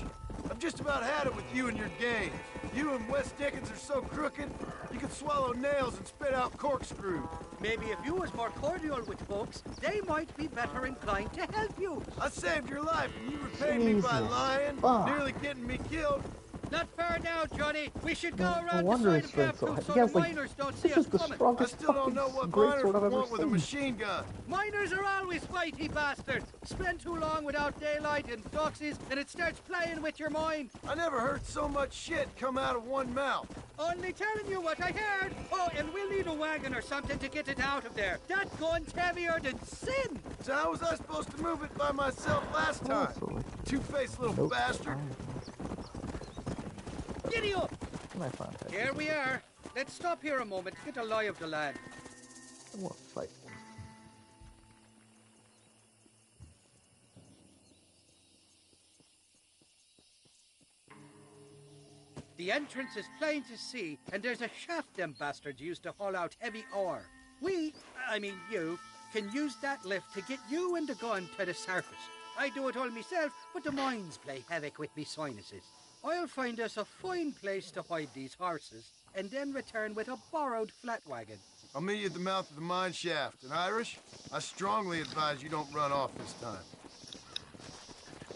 I've just about had it with you and your game. You and Wes Dickens are so crooked, you can swallow nails and spit out corkscrews. Maybe if you was more cordial with folks, they might be better inclined to help you. I saved your life and you repaid me by Jesus lying, fuck. nearly getting me killed. Not far now, Johnny. We should go No around wonder the his side of strength's so Camp high. 2 so He has, the like, miners don't see this us is the coming. I strongest still don't fucking know what great miners sword I've ever want with a seen. machine gun. Miners are always fighty bastards. Spend too long without daylight in doxies, and it starts playing with your mind. I never heard so much shit come out of one mouth. Only telling you what I heard. Oh, and we'll need a wagon or something to get it out of there. That gun's heavier than sin. So how was I supposed to move it by myself last time? Two-faced little bastard. Giddy up. Can I find it? Here we are. Let's stop here a moment, get a lie of the land. I want to fight. The entrance is plain to see, and there's a shaft them bastards used to haul out heavy ore. I mean you, can use that lift to get you and the gun to the surface. I do it all myself, but the mines play havoc with me sinuses. I'll find us a fine place to hide these horses, and then return with a borrowed flat wagon. I'll meet you at the mouth of the mine shaft. And Irish, I strongly advise you don't run off this time.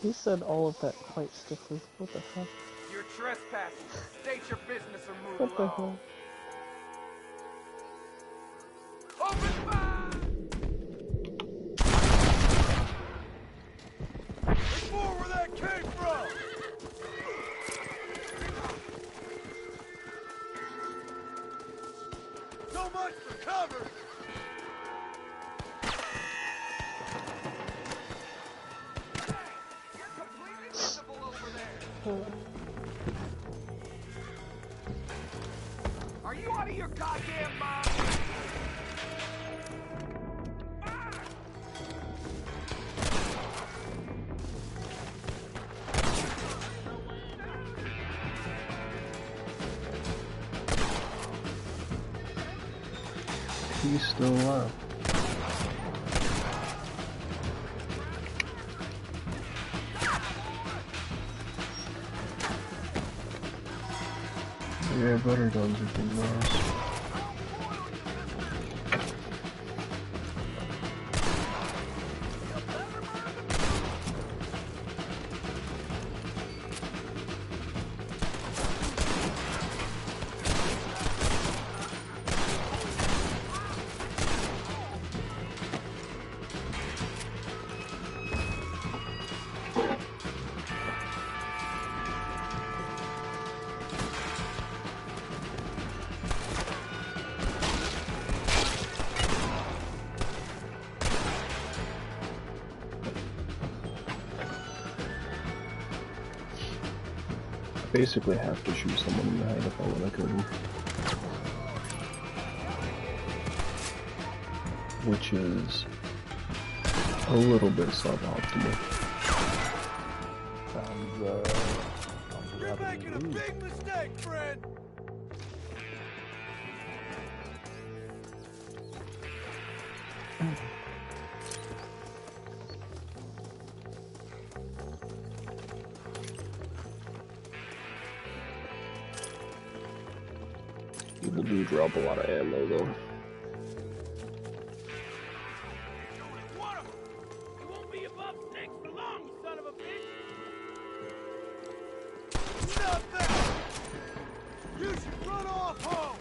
He said all of that quite stiffly. What the hell? You're trespassing. State your business or move What the along. hell? Open fire! There's more where that came from! So much for cover! Are you out of your goddamn mind? He's still alive. Yeah, butter guns would be nice. Basically have to shoot someone in the head if I want to kill them. Which is a little bit suboptimal. You're making a big mistake, friend! People do drop a lot of ammo though. You won't be above 6 for long, you son of a bitch! Not that! You should run off home!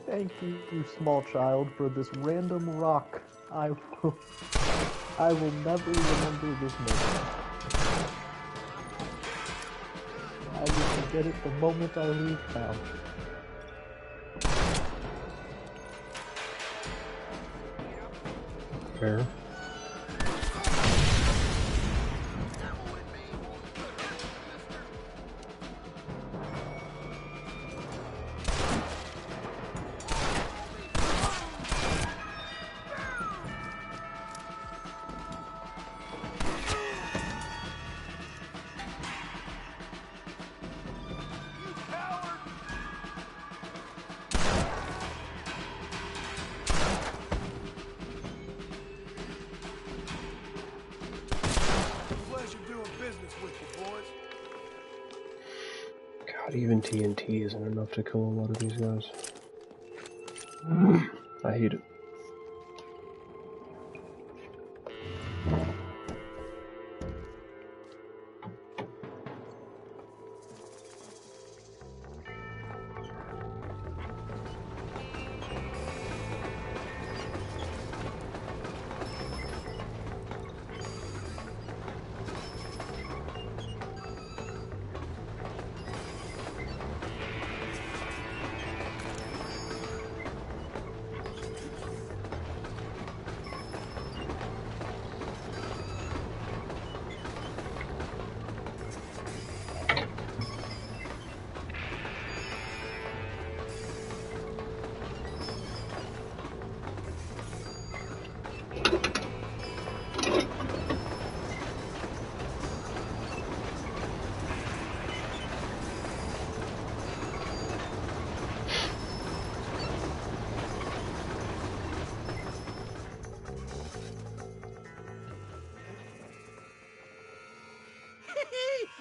Thank you, small child, for this random rock. I will never remember this moment. I will forget it the moment I leave town. Fair. Pleasure doing business with you, boys. God, even TNT isn't enough to kill a lot of these guys. I hate it.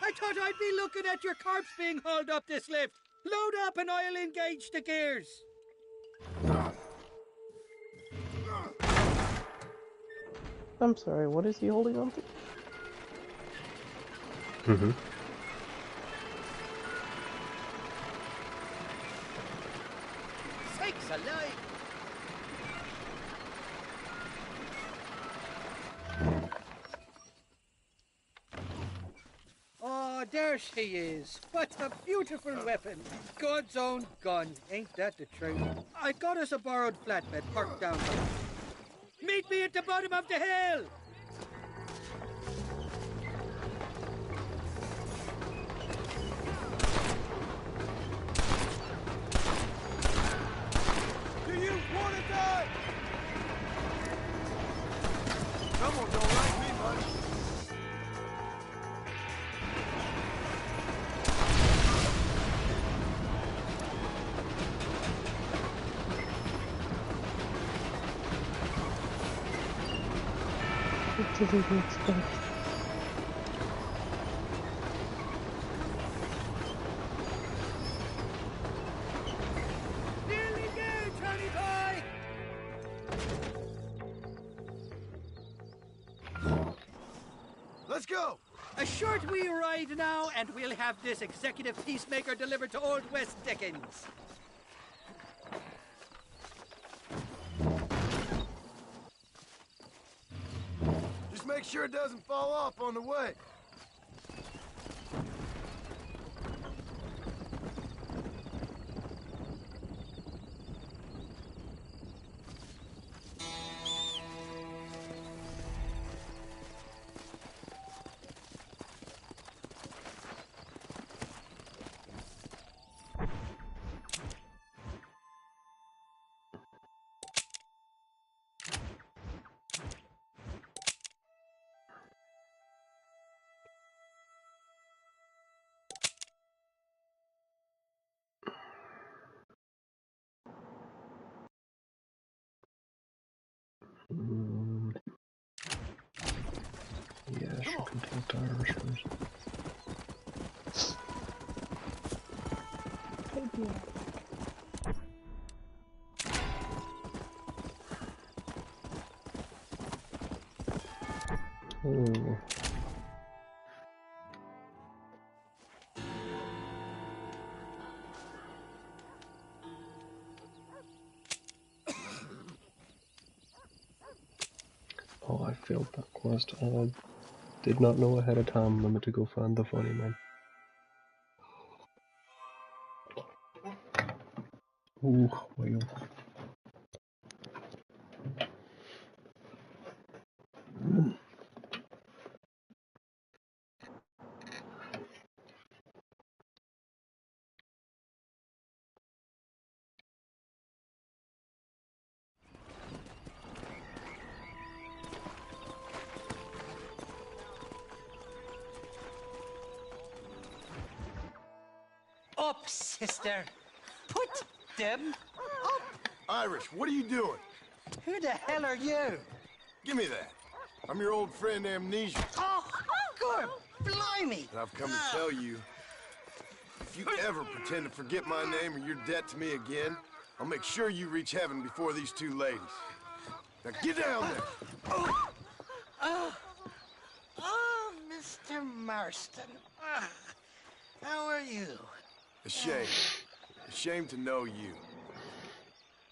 I thought I'd be looking at your corpse being hauled up this lift. Load up and I'll engage the gears. I'm sorry, what is he holding on to? Mm-hmm. Sakes alive! Oh, there she is. What a beautiful weapon. God's own gun. Ain't that the truth? I got us a borrowed flatbed parked down there. Meet me at the bottom of the hill! Do you want to die? Someone don't like me much. What did he expect? Nearly there, Johnny boy! Let's go! A short wee ride now, and we'll have this executive peacemaker delivered to Old West Dickens. Just make sure it doesn't fall off on the way. Yeah, I should contact Irish first. Ooh. Oh, I failed that quest. I did not know I had a time limit to go find the funny man. Ooh, whale. Up, sister. Put them up. Irish, what are you doing? Who the hell are you? Give me that. I'm your old friend Amnesia. Oh, good blimey. And I've come to tell you, if you ever pretend to forget my name or your debt to me again, I'll make sure you reach heaven before these two ladies. Now get down there. Oh, Mr. Marston. How are you? A shame. A shame to know you.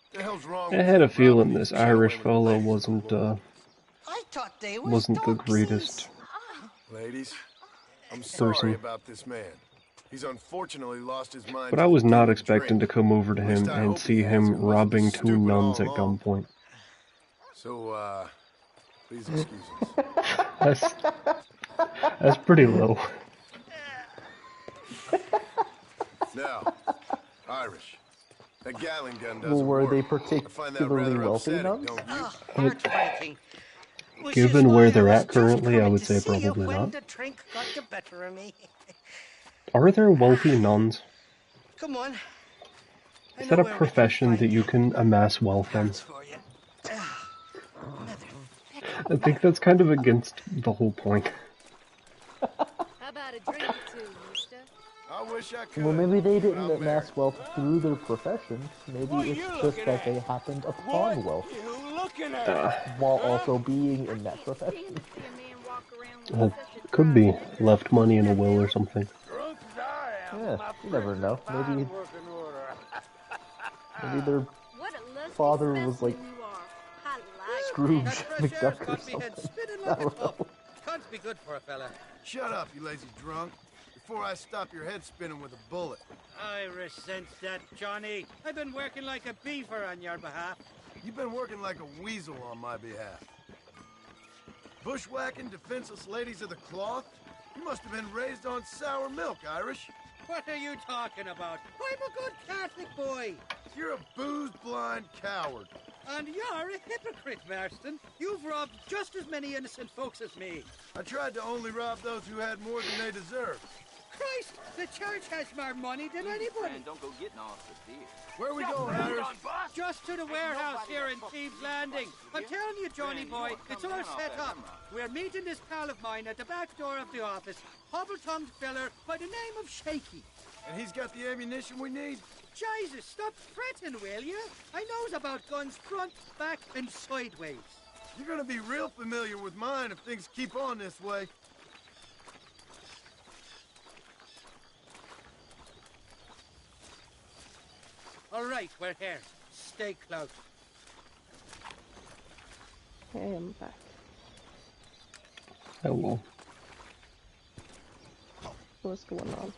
What the hell's wrong I with had you, a feeling bro? this Irish fella wasn't I thought they was wasn't the greatest Ladies, I'm person. sorry about this man. He's unfortunately lost his mind. But to I was the not demon expecting to drink. come over to At least him I and hope see he has. him It wasn't robbing this two stupid nuns all at along. gunpoint. So, please excuse us. That's pretty low. Now, Irish, that Gatling gun doesn't Well, were work. they I find that particularly rather wealthy upsetting, nuns? don't you? Heartbreaking. Which Given is where why they're I was at currently, just I trying would to say see you probably when not. the drink got the better of me. Are there wealthy nuns? Come on. Is that a profession that you can amass wealth in? I think that's kind of against the whole point. How about a drink or two, mister? I wish I could. Well, maybe they but didn't I'm married. amass wealth through their profession. Maybe it's just that they happened upon wealth while also being in that profession. Well, could be left money in a will or something. Yeah, you never know. Maybe their father was like Scrooge McDuck or something. I don't know. Can't be good for a fella. Shut up, you lazy drunk. Before I stop your head spinning with a bullet. I resent that, Johnny. I've been working like a beaver on your behalf. You've been working like a weasel on my behalf. Bushwhacking defenseless ladies of the cloth? You must have been raised on sour milk, Irish. What are you talking about? I'm a good Catholic boy. You're a booze-blind coward. And you're a hypocrite, Marston. You've robbed just as many innocent folks as me. I tried to only rob those who had more than they deserved. Christ, the church has more money than anybody. Don't go getting off the beer. Where are we going, Irish? Just to the warehouse here in Thieves Landing. I'm telling you, Johnny boy, it's all set up. We're meeting this pal of mine at the back door of the office, hobble-tongued feller by the name of Shaky. And he's got the ammunition we need? Jesus, stop fretting, will you? I knows about guns front, back, and sideways. You're gonna be real familiar with mine if things keep on this way. All right, we're here. Stay close. Hey, I'm back. Hello. What's going on?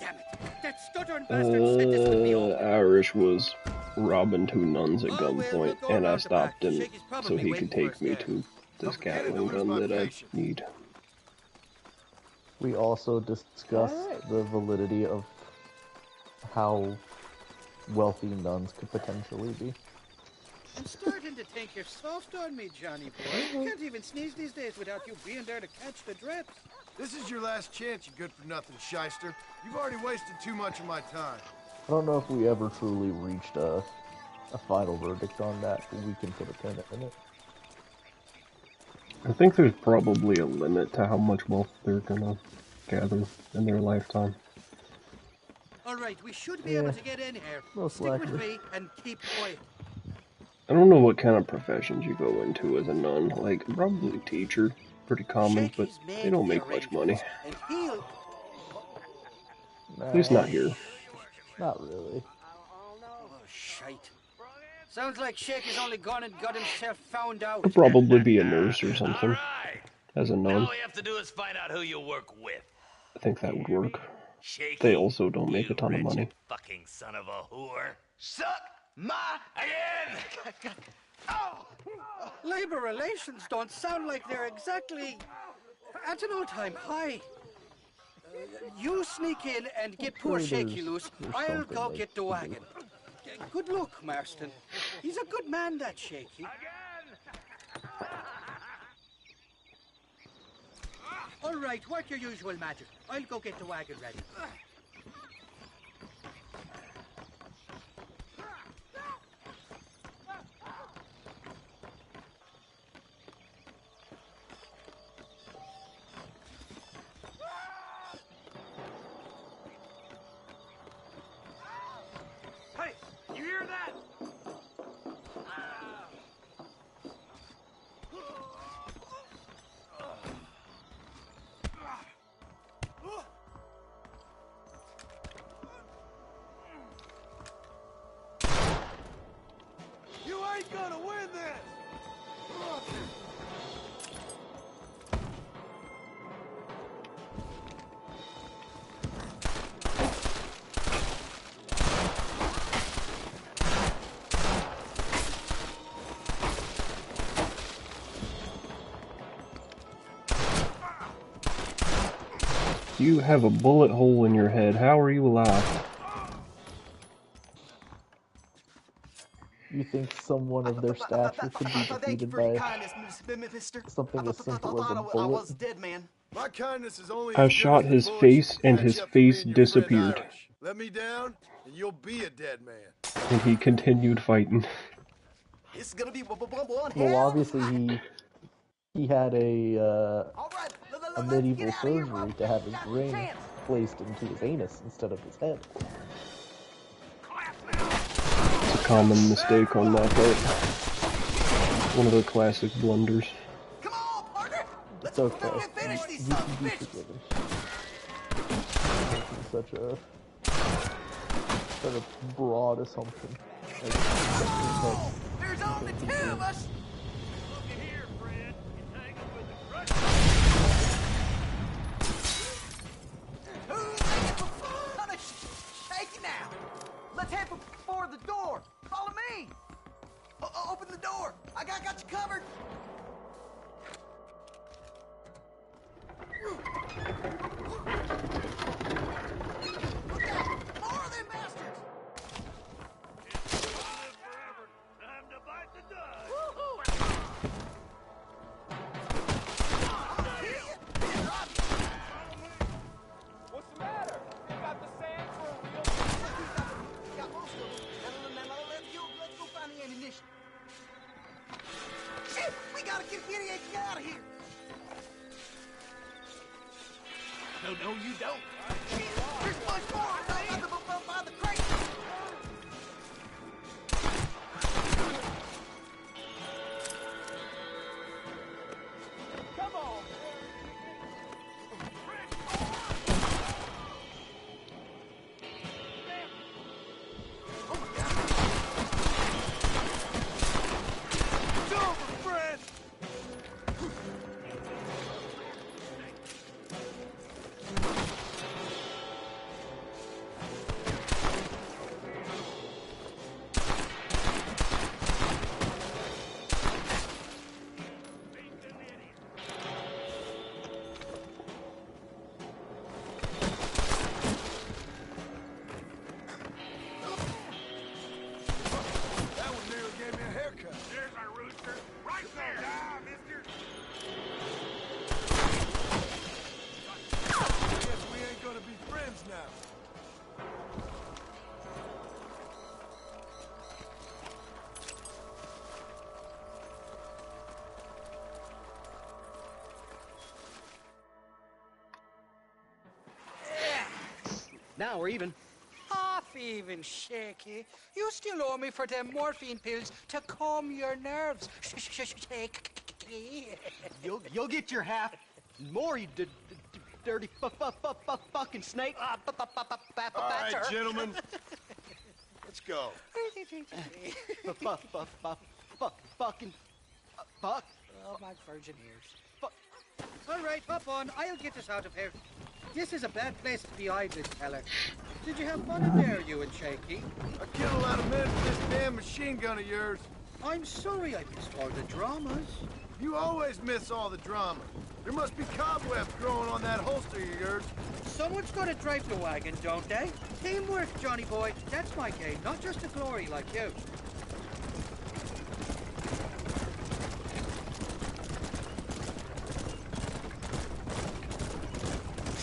Damn it! That stuttering bastard said this would be over. Irish was robbing two nuns at gunpoint, and I stopped him so he could take me to this Gatling gun that I need. We also discussed the validity of how wealthy nuns could potentially be. I'm starting to think you're soft on me, Johnny boy. You can't even sneeze these days without you being there to catch the drips. This is your last chance, you good-for-nothing shyster. You've already wasted too much of my time. I don't know if we ever truly reached a final verdict on that, but we can put a pin in it. I think there's probably a limit to how much wealth they're gonna gather in their lifetime. All right, we should be able to get in here. Most Stick likely. with me and keep quiet. I don't know what kind of professions you go into as a nun. Like, probably teacher. Pretty common, but they don't make much money. And he'll... At least not here. Not really. Oh, shite. Sounds like Shaky's only gone and got himself found out. I'll probably be a nurse or something. As a nun. All we have to do is find out who you work with. I think that would work. Shaky, They also don't make a ton of money. fucking son of a whore. Suck my again! Oh! Labor relations don't sound like they're exactly at an all-time high. You sneak in and get poor Shaky loose. I'll go get the wagon. Good luck, Marston. He's a good man, that Shaky. All right, work your usual magic. I'll go get the wagon ready. Hey, you hear that? You ain't gonna win this! You have a bullet hole in your head. How are you alive? You think someone of their stature could be defeated by something as simple as a bullet? My kindness is only I shot his face and his face disappeared. Let me down, and you'll be a dead man. And he continued fighting. It's gonna be one Well, obviously he had a medieval surgery to have his brain placed into his anus instead of his head. It's a common mistake on my part. One of the classic blunders. It's okay. You can be forgiven. Such a broad assumption. There's only two of us! Shaky now! Let's head for the door! Follow me! Open the door! I got you covered! Look out! More of them bastards! Time to bite the dust! What's the matter? You got the sand for a real? Got most of it. Let's go find the ammunition. Shit! We gotta get out of here! No, you don't. There's much more by the crate. Come on. It's over, friend! That one nearly gave me a haircut. There's our rooster. Right there. Die, mister. Guess we ain't gonna be friends now. Now we're even. Half even, Shaky. You still owe me for them morphine pills to calm your nerves. Shaky. You'll get your half. More, you dirty fucking snake. All right, gentlemen. Let's go. Fucking fuck. Oh, my virgin ears. All right, hop on. I'll get us out of here. This is a bad place to be idle, fella. Did you have fun in there, you and Shaky? I killed a lot of men with this damn machine gun of yours. I'm sorry I missed all the dramas. You always miss all the drama. There must be cobwebs growing on that holster of yours. Someone's got to drive the wagon, don't they? Teamwork, Johnny boy. That's my game, not just a glory like you.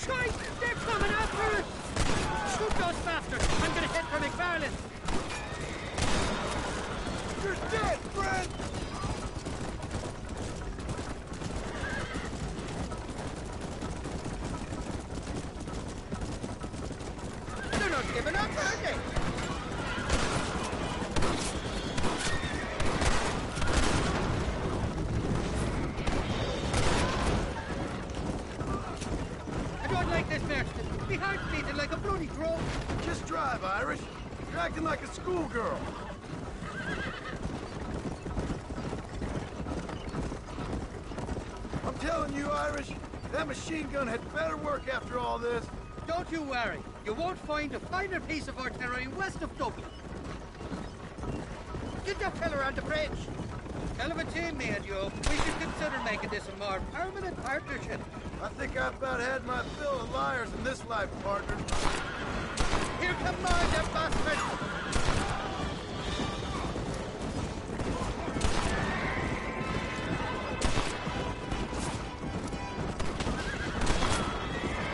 Shite! They're coming after us! Shoot those bastards! I'm gonna hit for McFarland! You're dead, friend! They're not giving up, are they? I don't like this, Marston. My heart's beating like a bloody drum. Just drive, Irish. You're acting like a schoolgirl. I'm telling you, Irish, that machine gun had better work after all this. Don't you worry. You won't find a finer piece of artillery west of Dublin. Get that fella on the bridge. Hell of a team, me and you. We should consider making this a more permanent partnership. I think I've about had my fill of liars in this life, partner. Here come more, them bastards!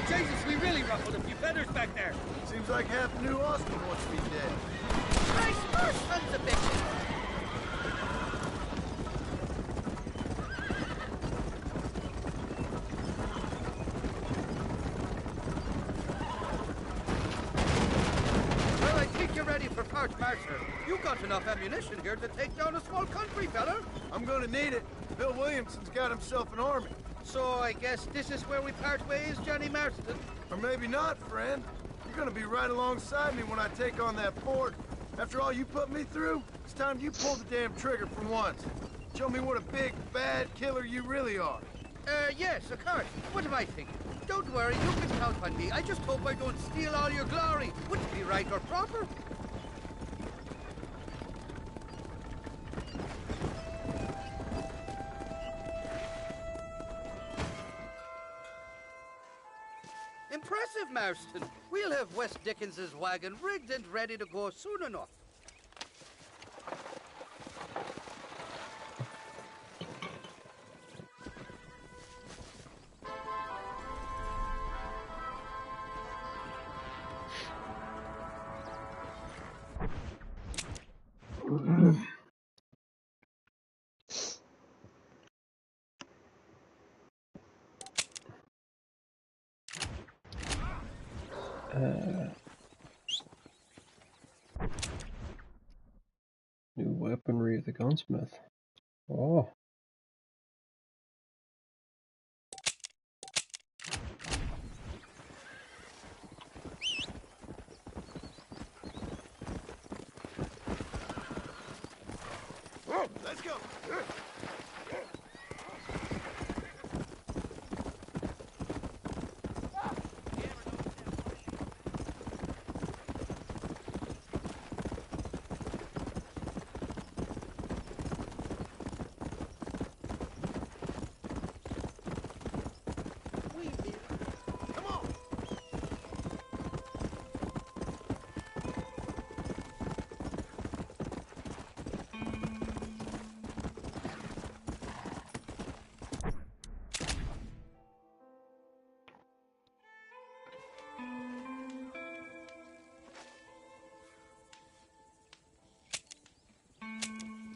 Jesus, we really ruffled a few feathers back there. Seems like half New Austin wants me dead. Christ, first sons of bitches! Well, I think you're ready for Part Mercer. You got enough ammunition here to take down a small country, fella. I'm gonna need it. Bill Williamson's got himself an army. So I guess this is where we part ways, Johnny Marston. Or maybe not, friend. You're gonna be right alongside me when I take on that fort. After all you put me through, it's time you pull the damn trigger for once. Show me what a big, bad killer you really are. Yes, of course. What am I thinking? Don't worry, you can count on me. I just hope I don't steal all your glory. Wouldn't be right or proper. Impressive, Marston. We'll have West Dickens's wagon rigged and ready to go soon enough. New weaponry of the gunsmith. Oh. Let's go.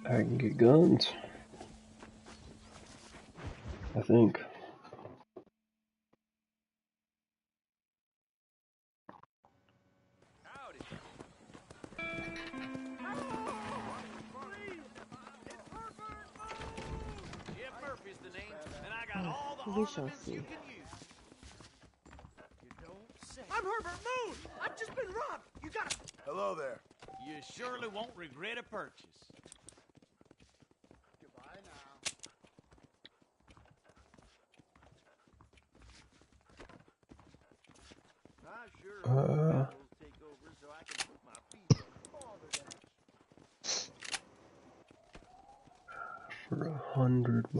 I can get guns. I think. We shall see. I'm Herbert Moon! I've just been robbed! You gotta... Hello there. You surely won't regret a purchase. Goodbye now. I sure hope the Rebels take over so I can put my feet up. For $100. The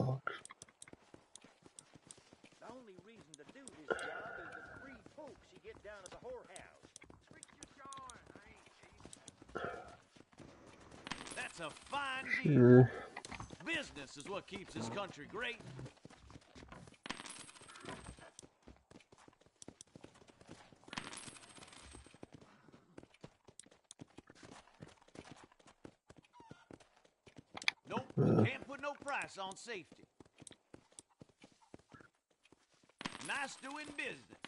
only reason to do this job is to free folks you get down at the whorehouse. That's a fine Sure. deal. Business is what keeps this country great. Nope, can't put no price on safety. Nice doing business.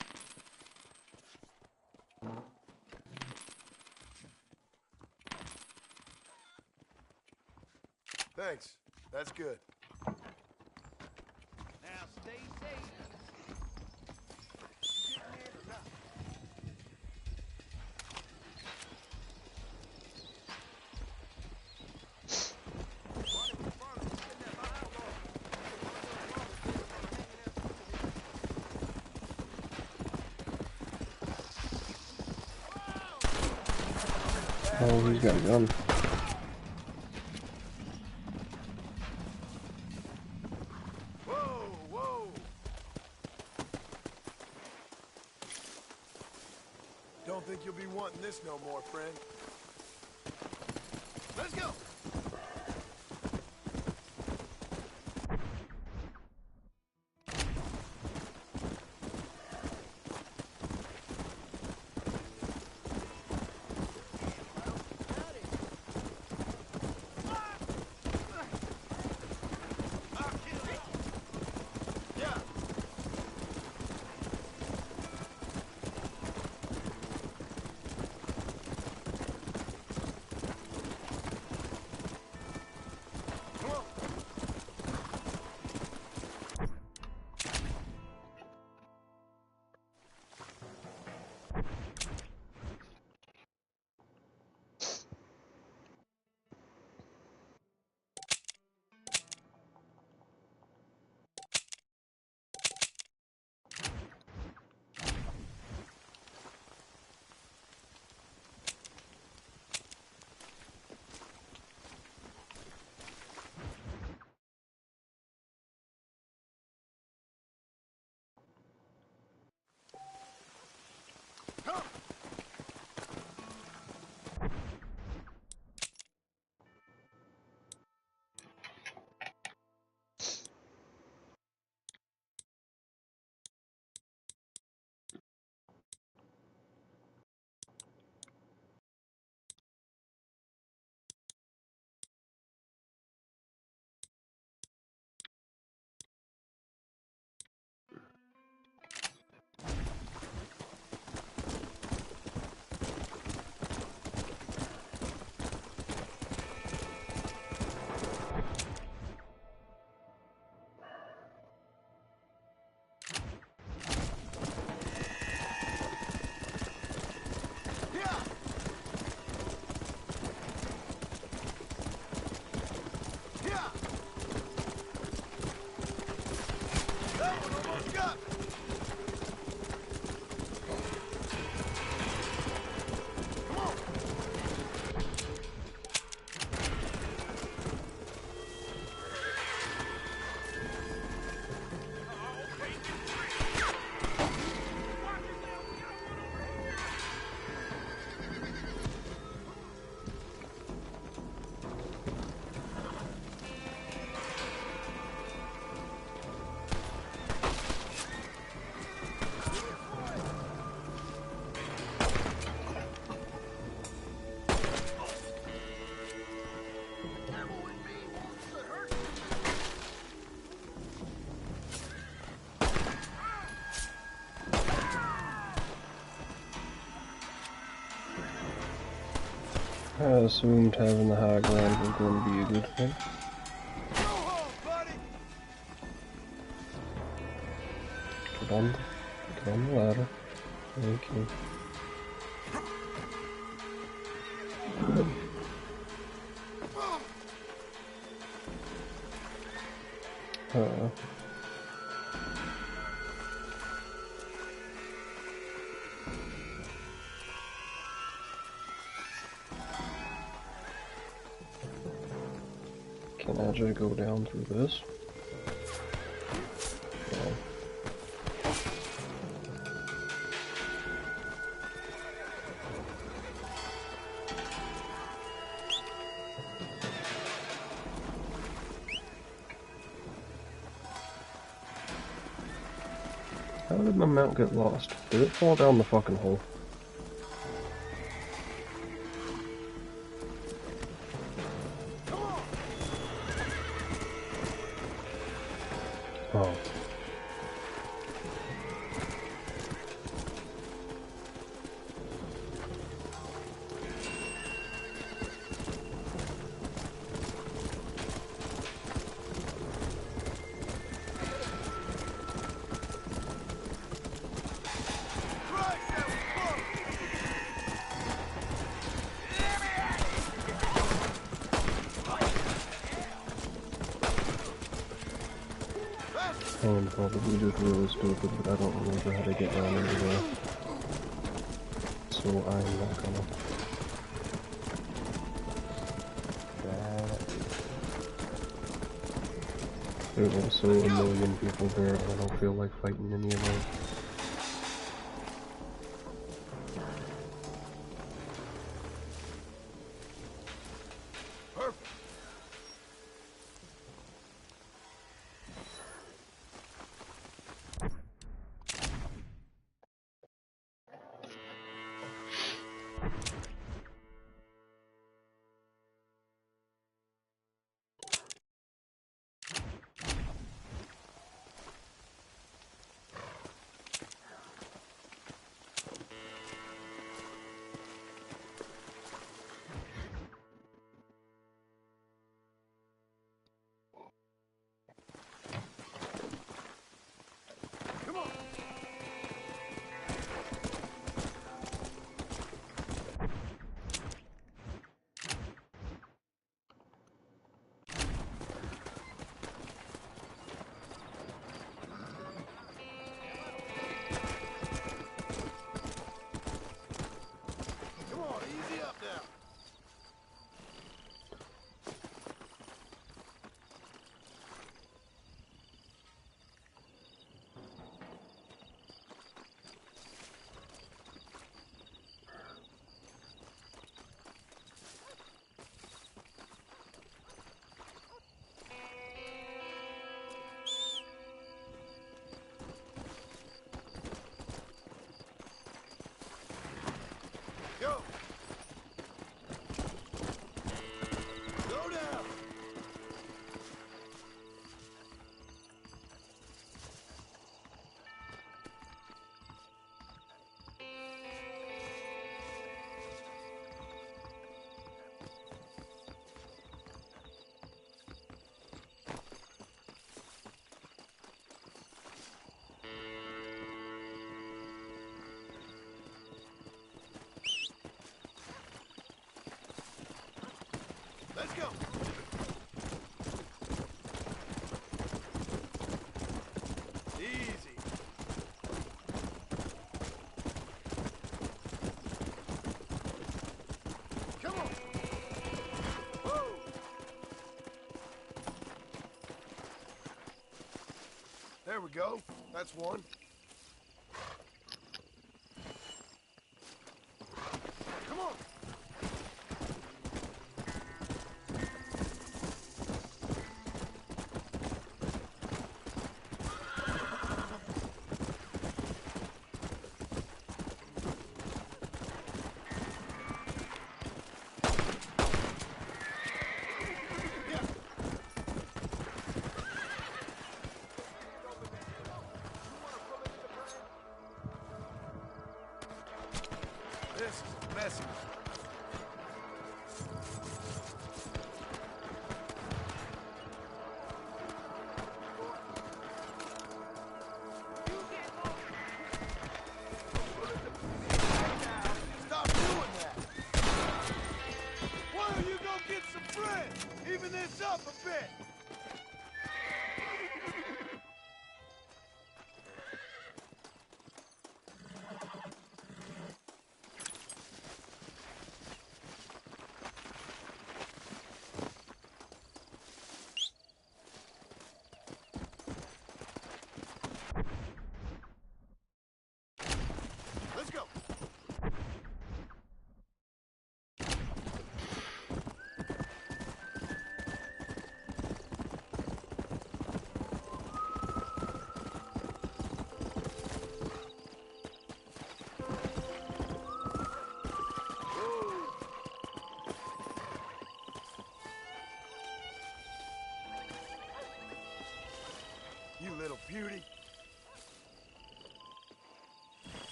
Thanks. That's good. Now stay safe. You getting there or not? Oh, he's got a gun. Don't think you'll be wanting this no more, friend. Let's go! I assumed having the high ground was going to be a good thing. Get on the ladder. Thank you. Can I just go down through this? No. How did my mount get lost? Did it fall down the fucking hole? Oh. I'm probably just really stupid, but I don't remember how to get down anywhere. So I'm not gonna. There's also a million people there, and I don't feel like fighting any of them. Let's go. Easy. Come on. Whoa. There we go. That's one. Come on. This is a messy one. Stop doing that. Why don't you go get some bread? Even this up a bit.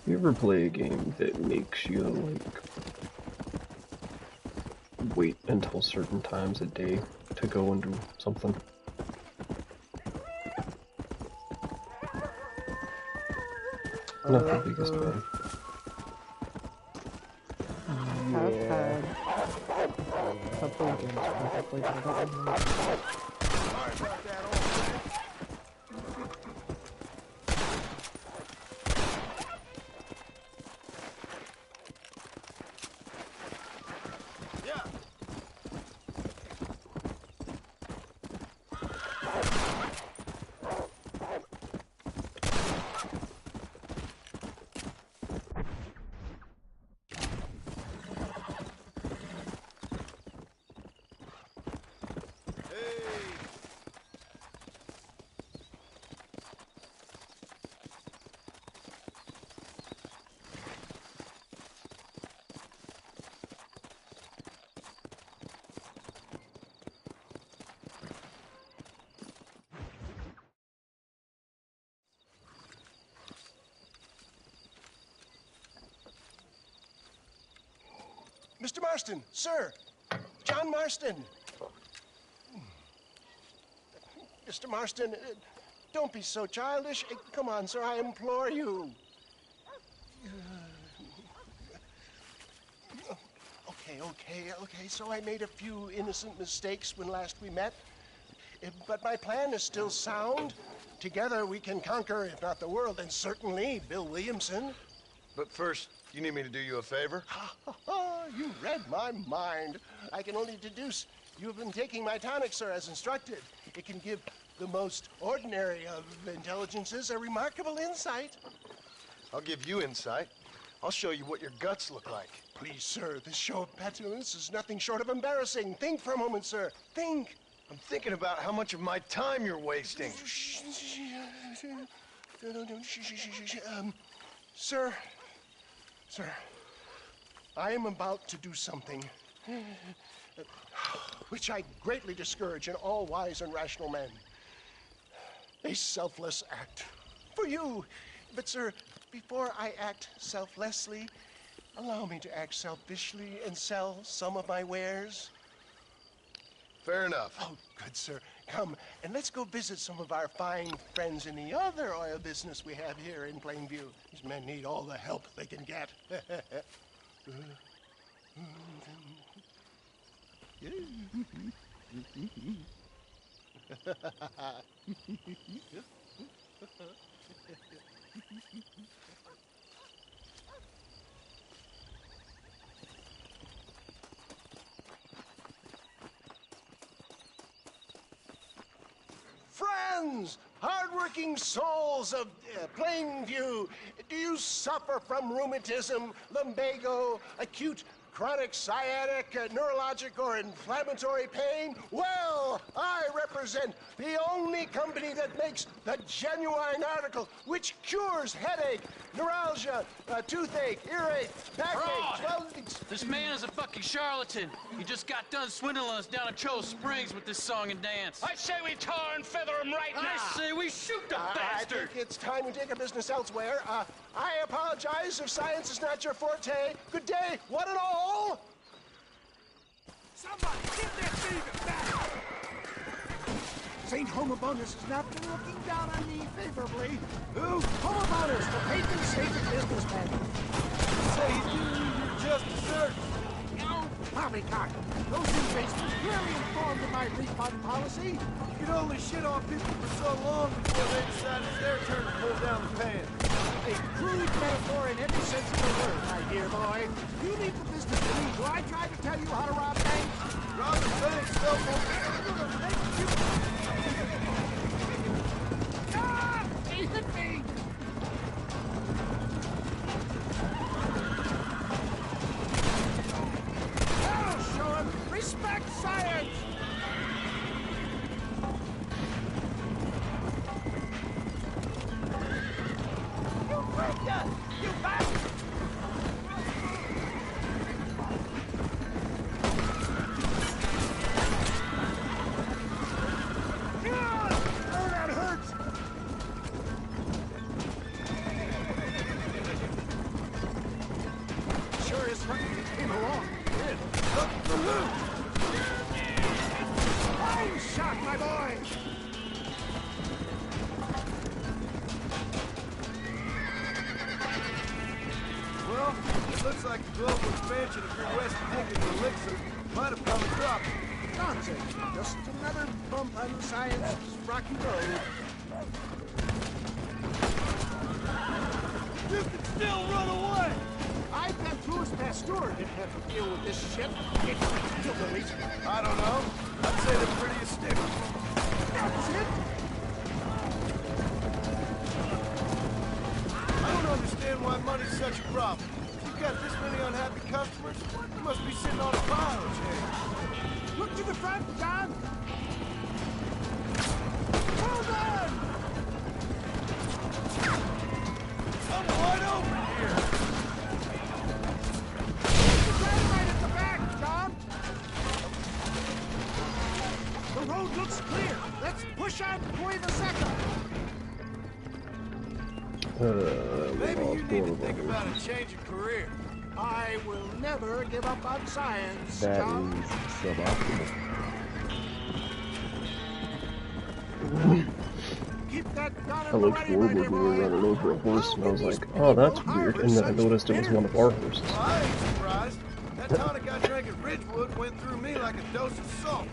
You ever play a game that makes you, like, wait until certain times a day to go and do something? Not the biggest fan. I've had a couple of games since I played, but I don't remember. Mr. Marston, sir. John Marston. Mr. Marston, don't be so childish. Come on, sir, I implore you. Okay, so I made a few innocent mistakes when last we met. But my plan is still sound. Together we can conquer, if not the world, and certainly Bill Williamson. But first, you need me to do you a favor? You read my mind. I can only deduce you have been taking my tonic, sir, as instructed. It can give the most ordinary of intelligences a remarkable insight. I'll give you insight. I'll show you what your guts look like. Please, sir, this show of petulance is nothing short of embarrassing. Think for a moment, sir. Think. I'm thinking about how much of my time you're wasting. Sir, I am about to do something which I greatly discourage in all wise and rational men. A selfless act for you. But, sir, before I act selflessly, allow me to act selfishly and sell some of my wares. Fair enough. Oh, good, sir. Come, and let's go visit some of our fine friends in the other oil business we have here in Plainview. These men need all the help they can get. Friends, hardworking souls of Plainview, do you suffer from rheumatism, lumbago, acute chronic sciatic, neurologic, or inflammatory pain? Well, I represent the only company that makes the genuine article which cures headache, neuralgia, toothache, earache, backache. Well, this man is a fucking charlatan. He just got done swindling us down at Cho Springs with this song and dance. I say we tar and feather him right now. I say we shoot the bastard. I think it's time we take our business elsewhere. I apologize if science is not your forte. Good day, one and all. Somebody get that thief back! St. Homobonus has not been looking down on me favorably. Who? Homobonus, the patron saint of businessmen. Say you're just a search. No, poppycock. Those inmates were clearly informed of my refund policy. You can only shit on people for so long before they decide it's their turn to pull down the pants. A crude metaphor in every sense of the word, my dear boy. You leave the business to me. Do I try to tell you how to rob banks? Rob the banks, Thank you. Ah! He hit me! truckers came along. Fine shot, my boy! Well, it looks like the global expansion of your West Dickens elixir might have come a drop. Nonsense. Just another bump on science's rocky road. You can still run away! I bet Louis Pasteur didn't have to deal with this shit. It's hillbillies. I don't know. I'd say they're pretty stiff. That's it. I don't understand why money's such a problem. You've got this many unhappy customers, you must be sitting on a pile of change. Look to the front, John. Hold on! I'm wide open here. The dynamite at the back, John. The road looks clear. Let's push on Cueva Seca. Maybe you need to think about a change of career. I will never give up on science, That John. is suboptimal. Keep that gun I in the looked ready, forward my when dear we were boy. running over a horse, and I was like, oh, that's weird. And then I noticed it was one of our horses. I ain't surprised. That tonic I drank at Ridgewood went through me like a dose of salt.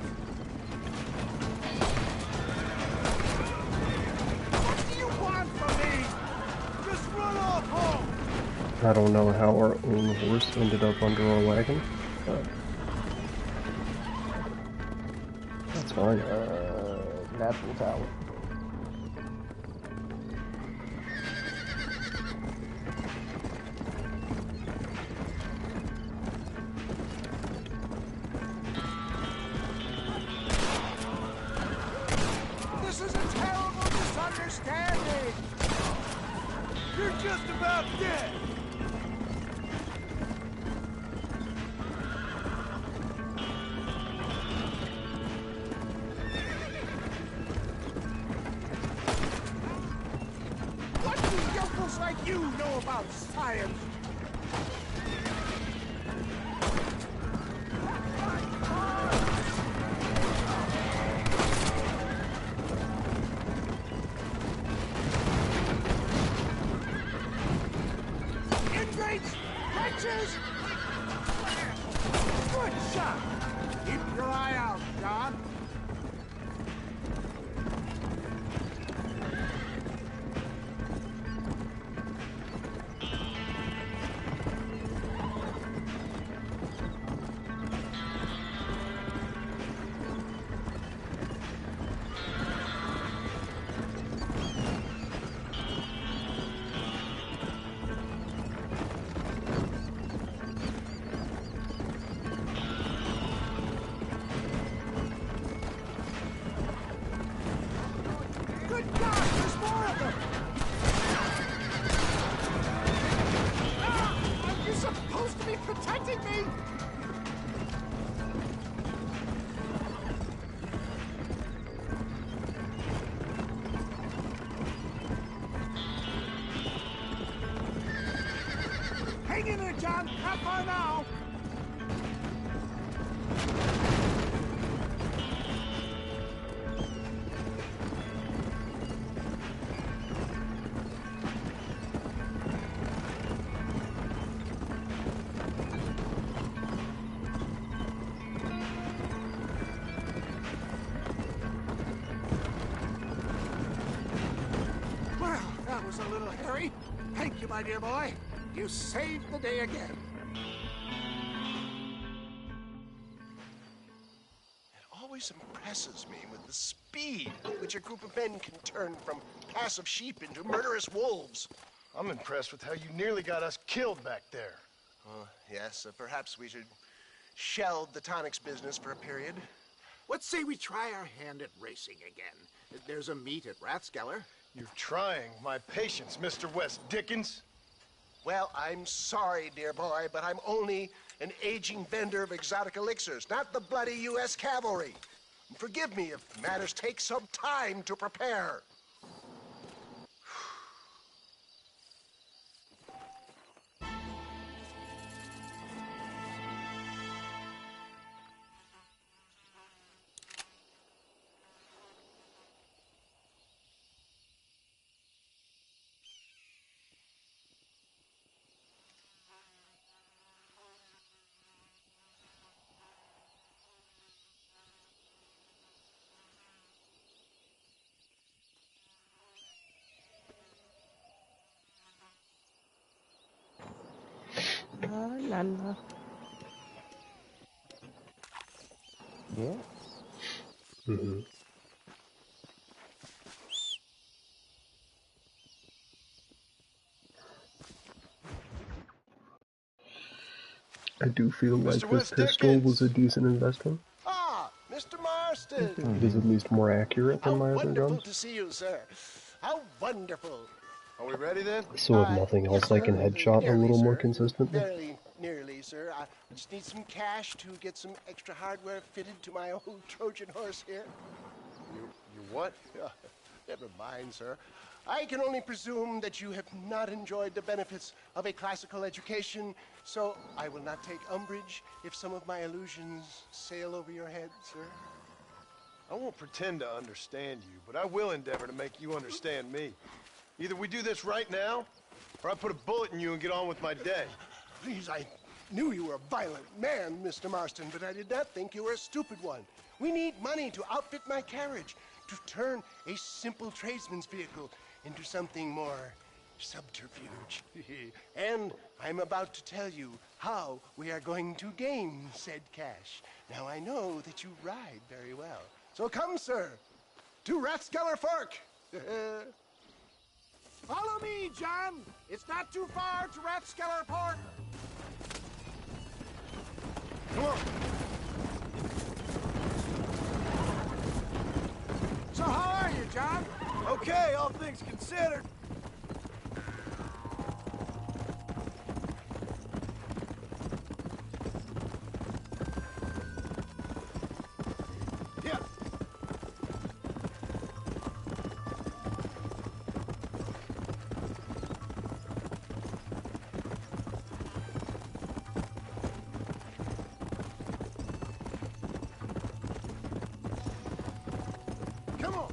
What do you want from me? Just run off home. I don't know how our own horse ended up under our wagon, but that's fine. Natural talent. This is a terrible misunderstanding. You're just about dead. What do yokels like you know about science? Ingrates! Catches! Good shot! Keep your eye out, John. Good God, there's more of them! Are you supposed to be protecting me? Hang in there, John. Not far now. Well, that was a little hairy. Thank you, my dear boy. You saved the day again. It always impresses me with the speed at which a group of men can turn from passive sheep into murderous wolves. I'm impressed with how you nearly got us killed back there. Yes, perhaps we should shelve the tonics business for a period. Let's say we try our hand at racing again. There's a meet at Rathskeller. You're trying my patience, Mr. West Dickens. Well, I'm sorry, dear boy, but I'm only an aging vendor of exotic elixirs, not the bloody U.S. cavalry. Forgive me if matters take some time to prepare. Nana. Yes. Mm-hmm. I do feel like Mr. this West pistol Dickens. was a decent investment. Ah, Mr. Marston. It is at least more accurate than my other Wonderful guns. to see you, sir. How wonderful. Are we ready then? So if nothing else, I can headshot a little more consistently. Very nearly, sir. I just need some cash to get some extra hardware fitted to my old Trojan horse here. You what? Never mind, sir. I can only presume that you have not enjoyed the benefits of a classical education, so I will not take umbrage if some of my illusions sail over your head, sir. I won't pretend to understand you, but I will endeavor to make you understand me. Either we do this right now, or I put a bullet in you and get on with my day. Please, I knew you were a violent man, Mr. Marston, but I did not think you were a stupid one. We need money to outfit my carriage, to turn a simple tradesman's vehicle into something more subterfuge. And I'm about to tell you how we are going to gain said cash. Now, I know that you ride very well. So come, sir, to Rathskeller Fork. Follow me, John. It's not too far to Rathskeller Park. Come on. So how are you, John? Okay, all things considered. Yeah. Come on.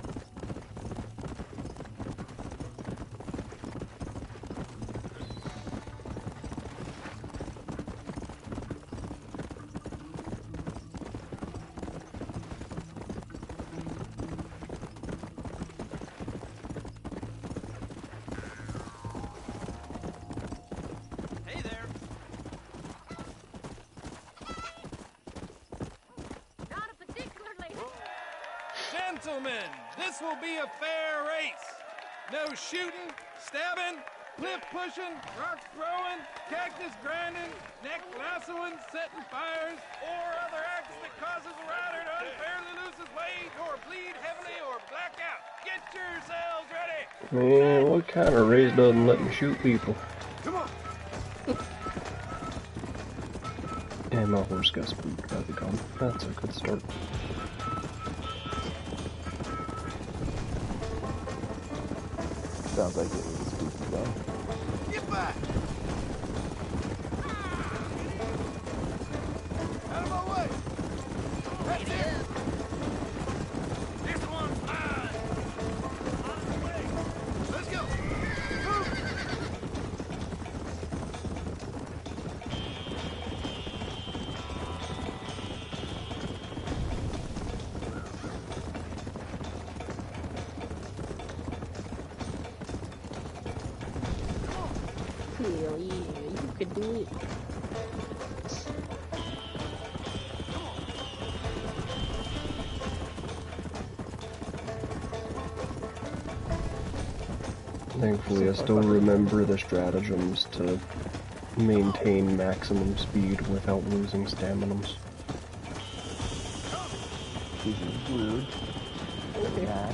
Hey there. Not a particularly. Gentlemen, this will be a fair race. No shooting, stabbing, cliff pushing, rock throwing, cactus grinding, neck lassoing, setting fires, or other acts that causes a rider to unfairly lose his weight, or bleed heavily, or black out. Get yourselves ready. Man, what kind of race doesn't let me shoot people? Come on. And my horse got spooked by the gun. That's a good start. Sounds like it was a spooky gun. Get back. Out of my way. That's it. This one's mine. On the way. Let's go. Move. Hell yeah, you could do it. Thankfully, I still remember the stratagems to maintain maximum speed without losing staminums. This is weird. Yeah.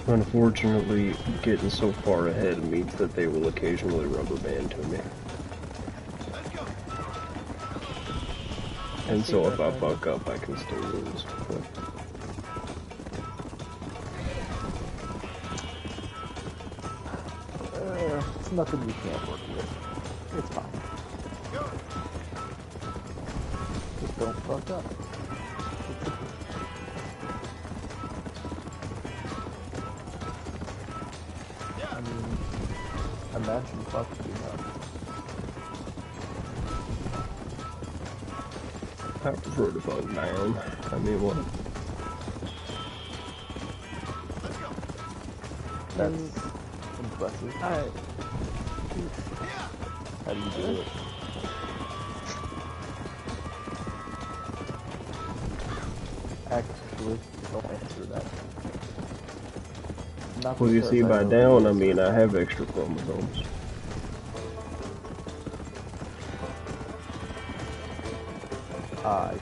Unfortunately, getting so far ahead means that they will occasionally rubber band to me. And so if I fuck up, I can still lose. But It's nothing we can't work with. It's fine. Just don't fuck up. I mean, imagine fucking up. I prefer to fuck down. I mean, what? That's impressive. Alright. How do you do it? Actually, don't answer that. Not Well, you because see, I by know down, the I mean answer. I have extra chromosomes. I.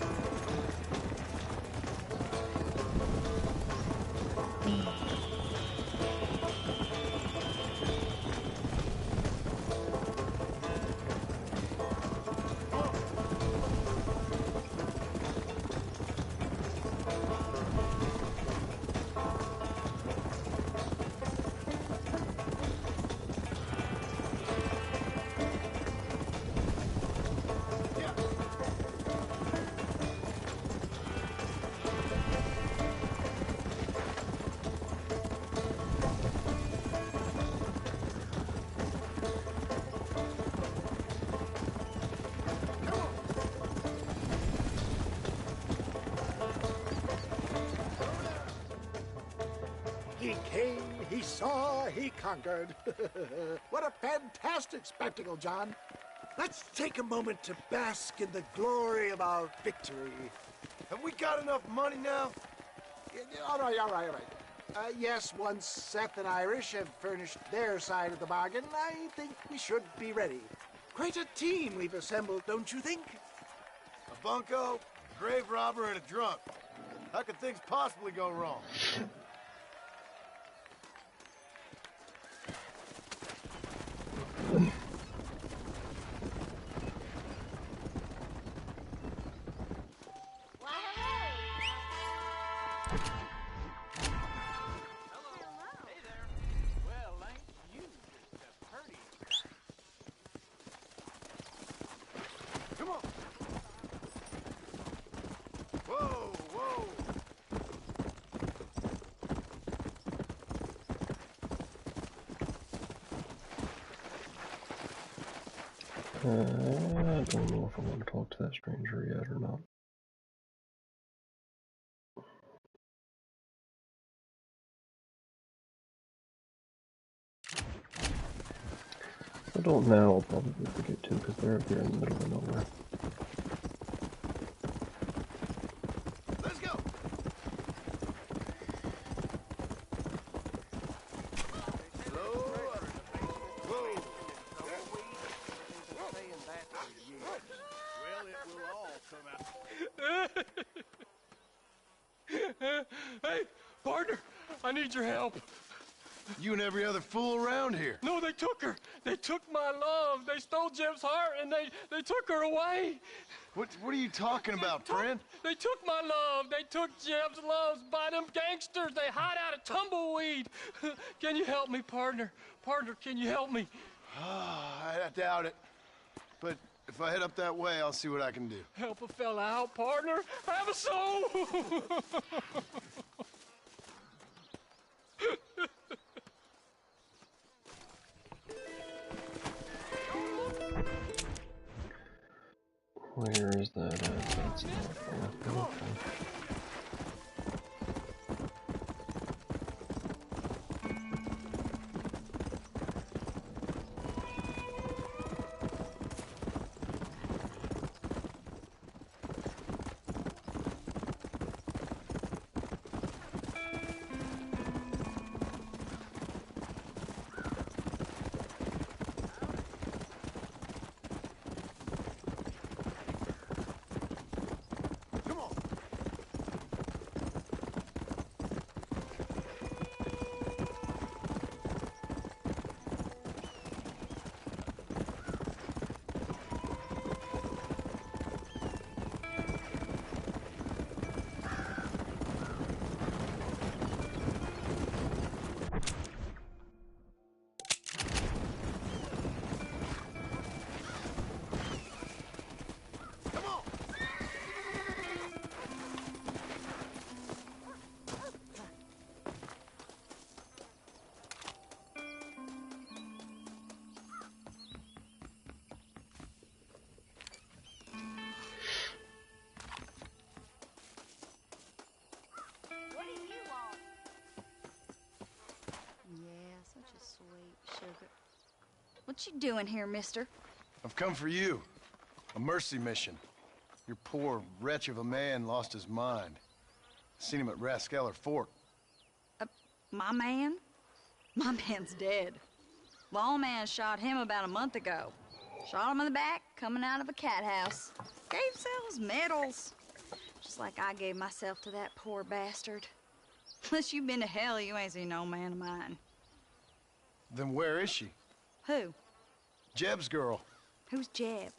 He came, he saw, he conquered. What a fantastic spectacle, John. Let's take a moment to bask in the glory of our victory. Have we got enough money now? All right. Yes, once Seth and Irish have furnished their side of the bargain, I think we should be ready. Quite a team we've assembled, don't you think? A bunco, a grave robber, and a drunk. How could things possibly go wrong? Come on. Whoa, whoa. I don't know if I want to talk to that stranger yet or not. If I don't now, I'll probably forget to, because they're up here in the middle of nowhere. Let's go. Hey, partner, I need your help. You and every other fool around here. No, they took her. They took my love. They stole Jim's heart and they took her away. What are you talking about, friend? They took my love. They took Jim's loves by them gangsters. They hide out of Tumbleweed. Can you help me, partner? Partner, can you help me? I doubt it. But if I head up that way, I'll see what I can do. Help a fella out, partner. Have a soul. Where is that at? That's not far. Okay. What you doing here, mister? I've come for you. A mercy mission. Your poor wretch of a man lost his mind. Seen him at Raskeller Fort. My man? My man's dead. Lawman shot him about a month ago. Shot him in the back, coming out of a cat house. Gave sells medals. Just like I gave myself to that poor bastard. Unless you've been to hell, you ain't seen no man of mine. Then where is she? Who? Jeb's girl. Who's Jeb?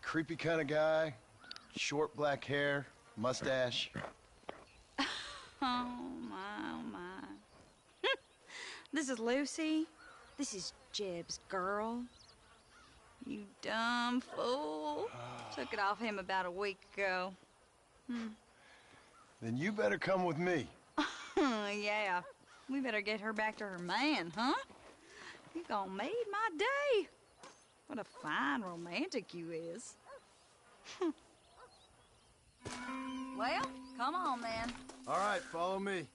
Creepy kind of guy. Short black hair, mustache. Oh, my, oh, my. This is Lucy. This is Jeb's girl. You dumb fool. Took it off him about a week ago. Then you better come with me. Yeah. We better get her back to her man, huh? You gonna made my day. What a fine romantic you is. Well, come on, then. All right, follow me.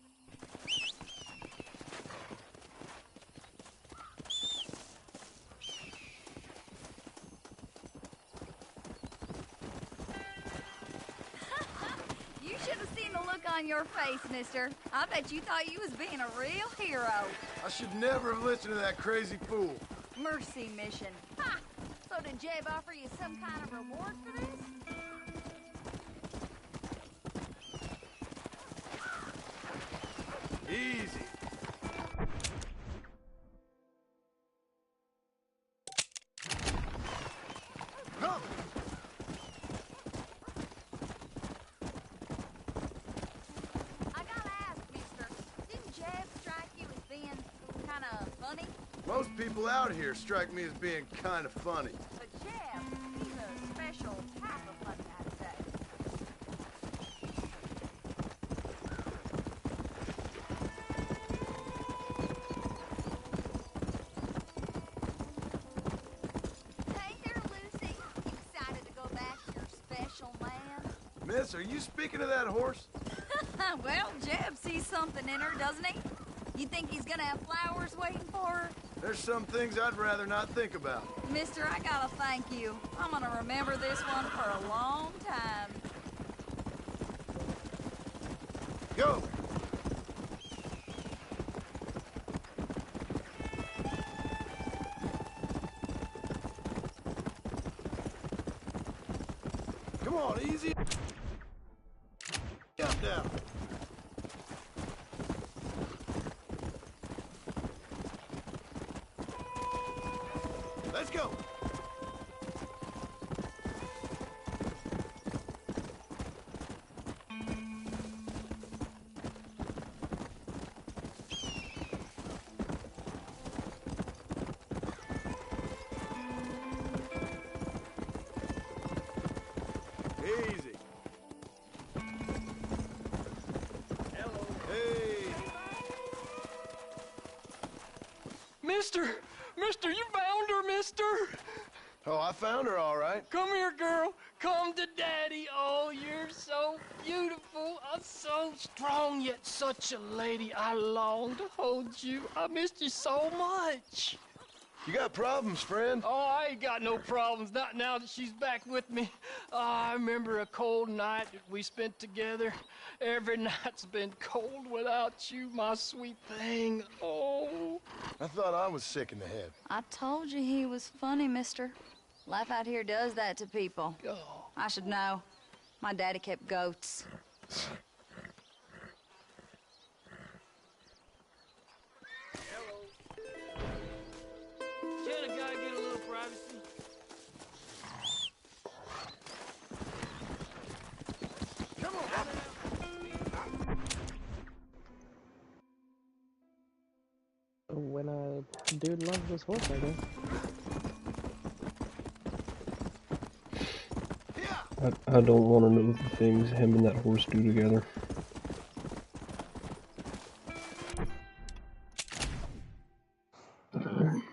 You should have seen the look on your face, mister. I bet you thought you was being a real hero. I should never have listened to that crazy fool. Mercy mission. Ha! So did Jeb offer you some kind of reward for this? Easy. Come. I gotta ask, mister. Didn't Jeb strike you as being kind of funny? Most people out here strike me as being kind of funny. But Jeb, he's a special type of funny, I'd say. Hey there, Lucy. You excited to go back to your special man? Miss, are you speaking of that horse? Well, Jeb sees something in her, doesn't he? You think he's gonna have flowers waiting for her? There's some things I'd rather not think about. Mister, I gotta thank you. I'm gonna remember this one for a long time. Go! Come on, easy. Up now. Let's go. Easy. Hello. Hey. Mister, you found her, mister. Oh, I found her all right. Come here, girl. Come to daddy. Oh, you're so beautiful. I'm so strong, yet such a lady. I long to hold you. I missed you so much. You got problems, friend? Oh, I ain't got no problems. Not now that she's back with me. Oh, I remember a cold night that we spent together. Every night's been cold without you, my sweet thing. Oh. I thought I was sick in the head. I told you he was funny, mister. Life out here does that to people. Oh. I should know. My daddy kept goats. Can a guy get a little privacy? Come on. When a dude loves his horse, I guess. I don't want to know the things him and that horse do together.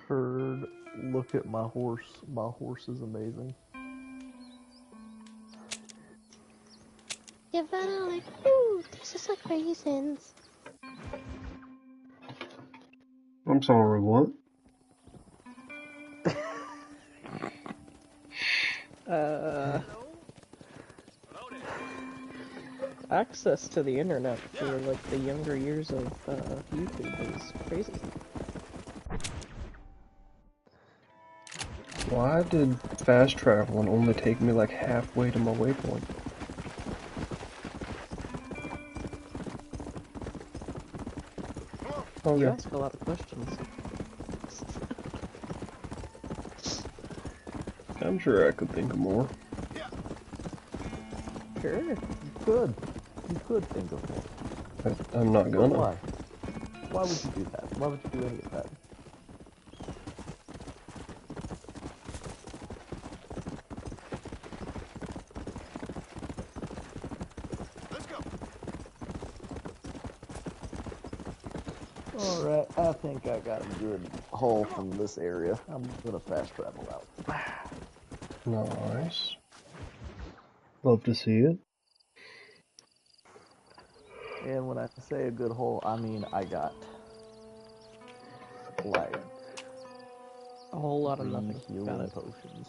Heard, look at my horse. My horse is amazing. You're gonna like, ooh, this is like raisins. I'm sorry, what? Access to the internet for like the younger years of YouTube is crazy. Why did fast traveling only take me like halfway to my waypoint? Oh You yeah. ask a lot of questions. I'm sure I could think of more. Sure, you could. You could think of more. I'm not But gonna. why? Why would you do that? Why would you do any of that? Alright, I think I got a good haul from this area. I'm gonna fast travel out. Nice. Love to see it. And when I say a good haul, I mean I got like A whole lot of 3 nothing. Got healing it. potions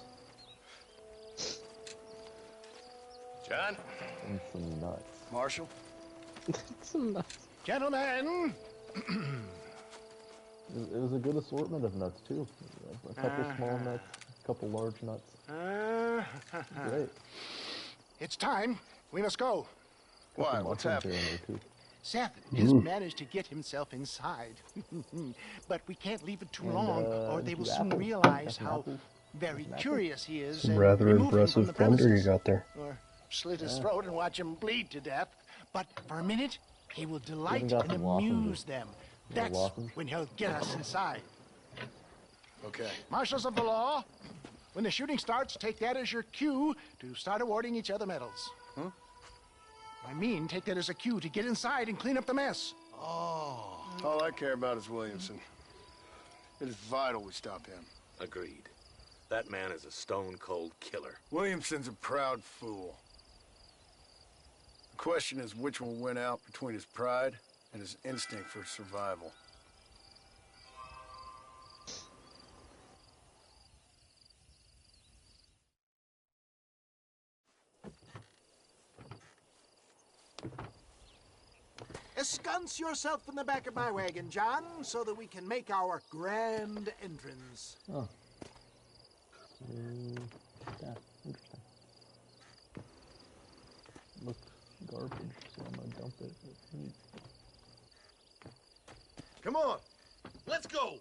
John? and some nuts. Marshall? Some nuts. Gentlemen! It was a good assortment of nuts too. A couple small nuts, a couple large nuts. Great. It's time. We must go. Why? What's happening? Seth has managed to get himself inside. But we can't leave it too long, or they will soon realize how very curious he is. Some and rather remove him impressive from the plunder you premises. got there. Or slit his throat and watch him bleed to death. But for a minute, he will delight got and some lozenges. amuse them. That's lozenge? when he'll get us inside. Okay. Marshals of the law, when the shooting starts, take that as your cue to start awarding each other medals. Huh? I mean, take that as a cue to get inside and clean up the mess. Oh. All I care about is Williamson. It is vital we stop him. Agreed. That man is a stone-cold killer. Williamson's a proud fool. The question is which will win out between his pride and his instinct for survival. Ensconce yourself in the back of my wagon, John, so that we can make our grand entrance. Oh. Yeah, interesting. Looks garbage, so I'm gonna dump it. Come on, let's go.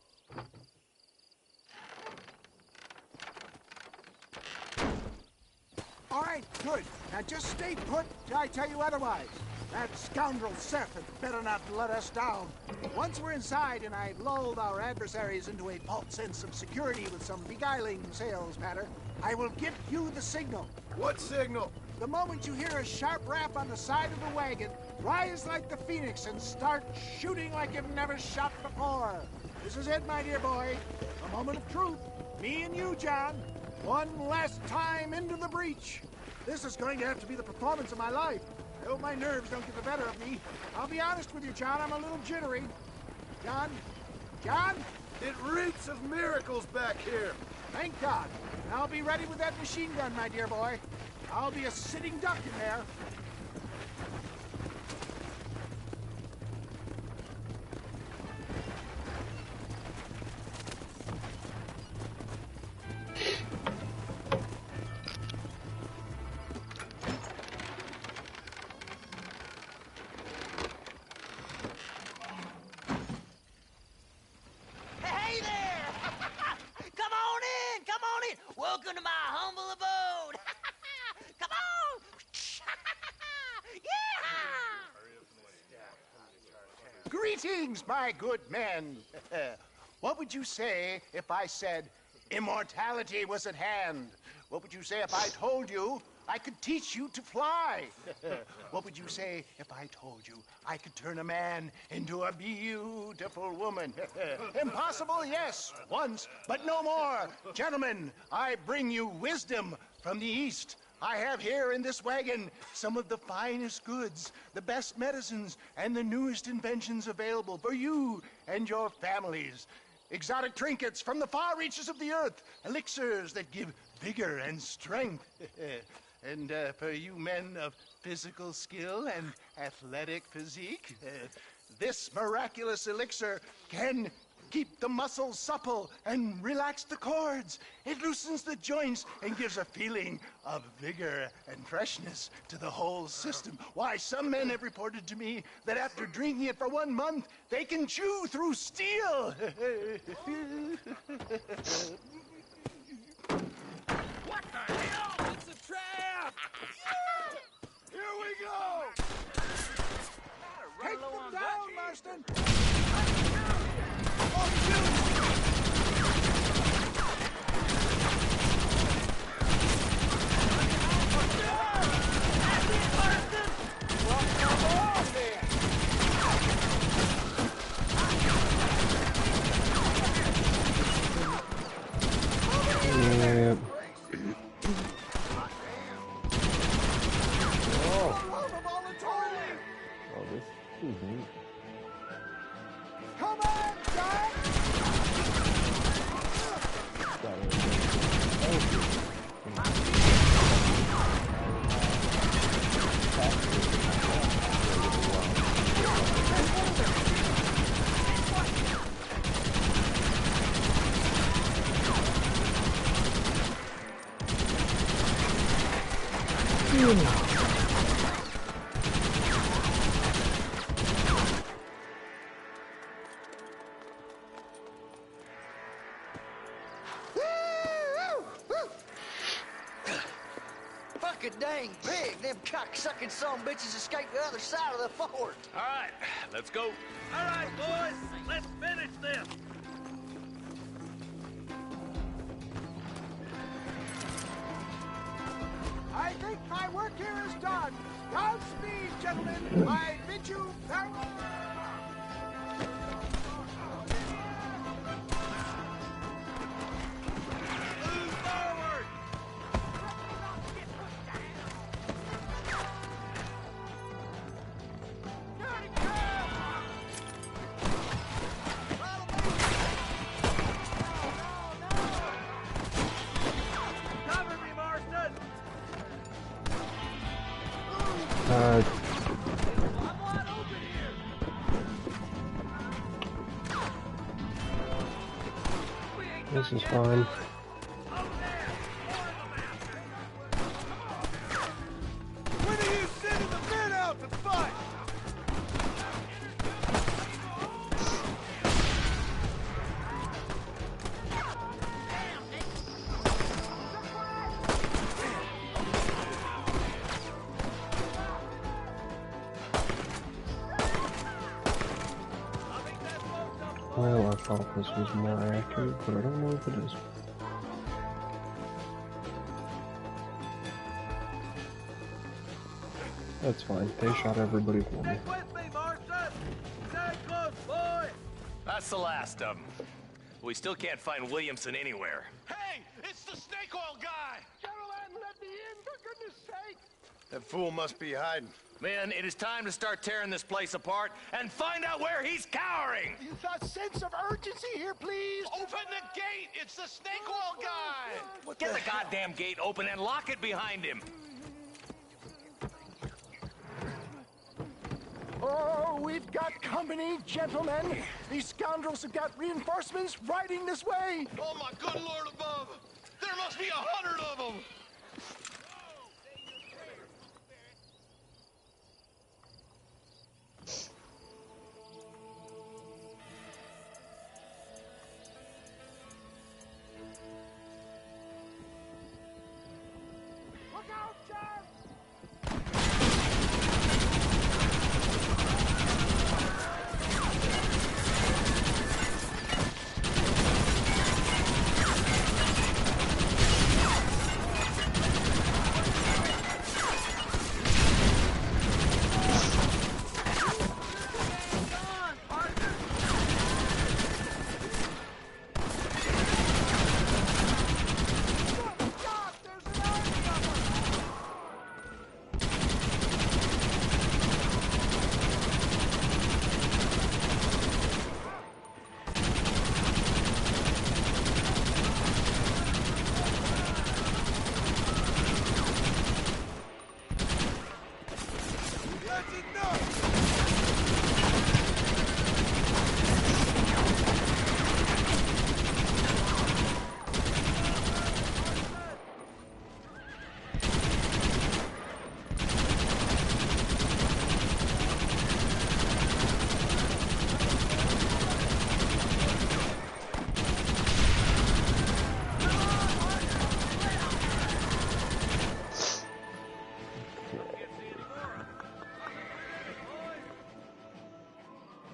All right, good. Now just stay put till I tell you otherwise. That scoundrel Seth had better not let us down. Once we're inside and I've lulled our adversaries into a false sense of security with some beguiling sales matter, I will give you the signal. What signal? The moment you hear a sharp rap on the side of the wagon, rise like the phoenix and start shooting like you've never shot before. This is it, my dear boy. A moment of truth. Me and you, John. One last time into the breach. This is going to have to be the performance of my life. I hope my nerves don't get the better of me. I'll be honest with you, John, I'm a little jittery. John? John? It reeks of miracles back here. Thank God. I'll be ready with that machine gun, my dear boy. I'll be a sitting duck in there. Hey there! Come on in! Come on in! Welcome to my humble abode! Come on! Yeah! Greetings, my good men. What would you say if I said immortality was at hand? What would you say if I told you I could teach you to fly? What would you say if I told you I could turn a man into a beautiful woman? Impossible, yes, once, but no more. Gentlemen, I bring you wisdom from the East. I have here in this wagon some of the finest goods, the best medicines, and the newest inventions available for you and your families. exotic trinkets from the far reaches of the earth, elixirs that give vigor and strength. And for you men of physical skill and athletic physique, this miraculous elixir can keep the muscles supple and relax the cords. It loosens the joints and gives a feeling of vigor and freshness to the whole system. Why, some men have reported to me that after drinking it for 1 month, they can chew through steel. What the hell? It's a trap! Here we go! Take them down, Marston! Come on, Jack! Fucking dang pig! Them cock-sucking son bitches escaped the other side of the fort. All right, let's go. All right, boys, let's finish this. I think my work here is done. Godspeed, gentlemen. I bid you farewell. Move forward. Cover me, Marston. This is fine. When are you sending the men out to fight? Well, I thought this was more accurate, but I don't know if it is. That's fine. They shot everybody for me. That's the last of them. We still can't find Williamson anywhere. Hey, it's the snake oil guy! Gentlemen, let me in, for goodness sake! That fool must be hiding. Men, it is time to start tearing this place apart and find out where he's cowering! A sense of urgency here, please! Open the gate! It's the snake oil guy! Get the goddamn gate open and lock it behind him! Oh, we've got company, gentlemen. These scoundrels have got reinforcements riding this way. Oh, my good Lord above! There must be 100 of them! Look out, Jack!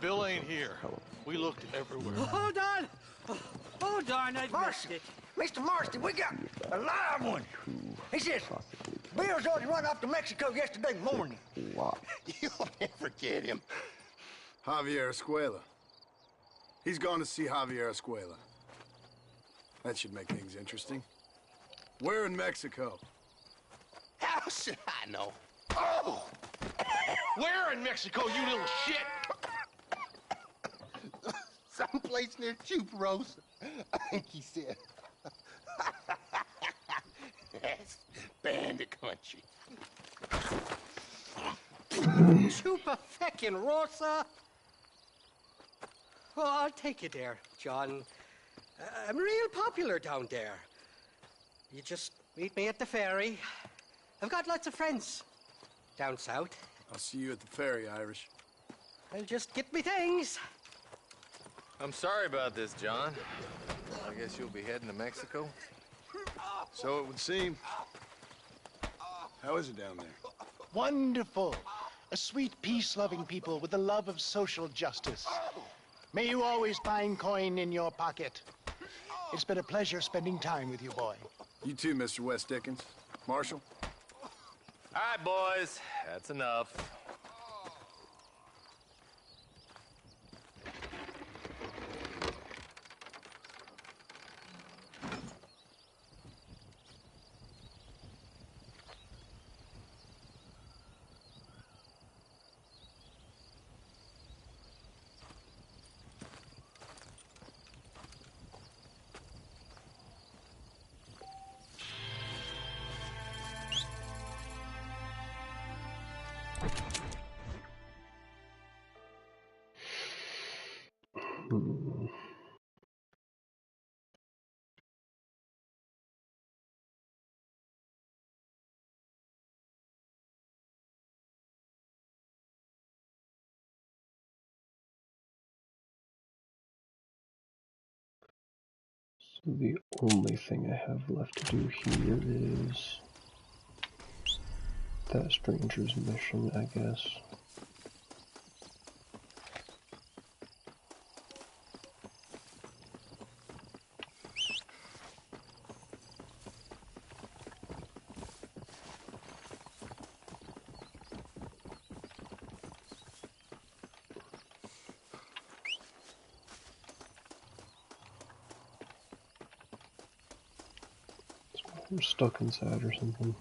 Bill ain't here. We looked everywhere. Hold on! Hold on, I missed it. Mr. Marston, we got a live one. He says, Bill's already run off to Mexico yesterday morning. You'll never get him. Javier Escuela. He's gone to see Javier Escuela. That should make things interesting. Where in Mexico? How should I know? Oh! Where in Mexico, you little shit? Someplace near Chuparosa, I think he said. That's bandit country. Chupa feckin' Rosa. Well, I'll take you there, John. I'm real popular down there. You just meet me at the ferry. I've got lots of friends down south. I'll see you at the ferry, Irish. I'll just get me things. I'm sorry about this, John. I guess you'll be heading to Mexico? So it would seem. How is it down there? Wonderful. A sweet, peace-loving people with the love of social justice. May you always find coin in your pocket. It's been a pleasure spending time with you, boy. You too, Mr. West Dickens. Marshal? All right, boys. That's enough. So the only thing I have left to do here is that stranger's mission, I guess. I'm stuck inside or something.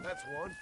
That's one.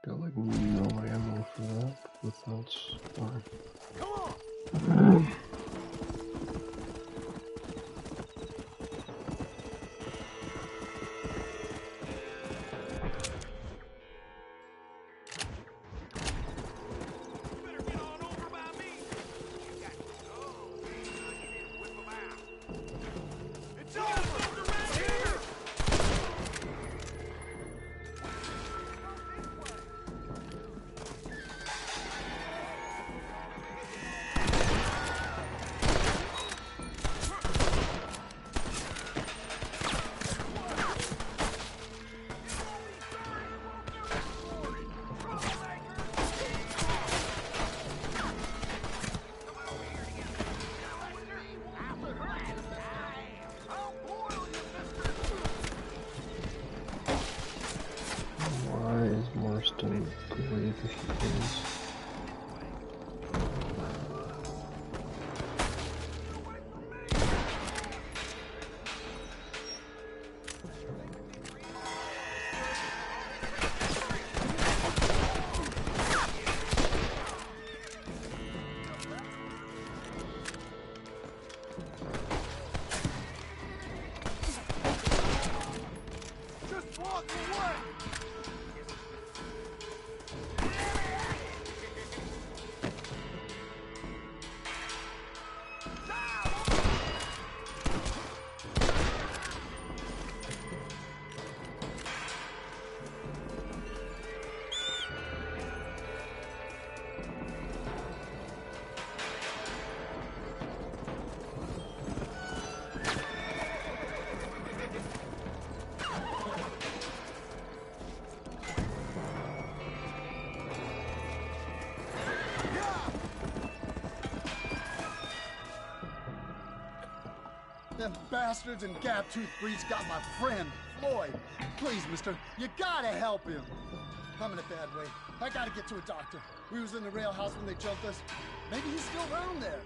Got like no ammo for that, but that's fine. Come on! It's over! fucking way! Them bastards and gap-tooth breeds got my friend, Floyd. Please, mister, you gotta help him. I'm in a bad way. I gotta get to a doctor. We was in the rail house when they jumped us. Maybe he's still around there.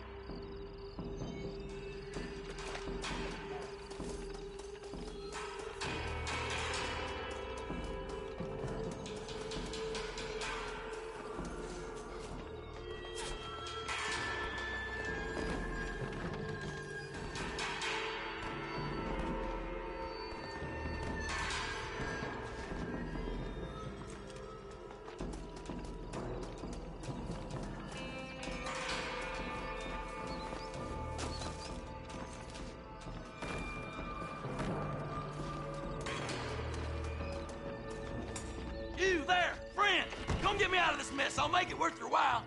You there, friend! Come get me out of this mess. I'll make it worth your while.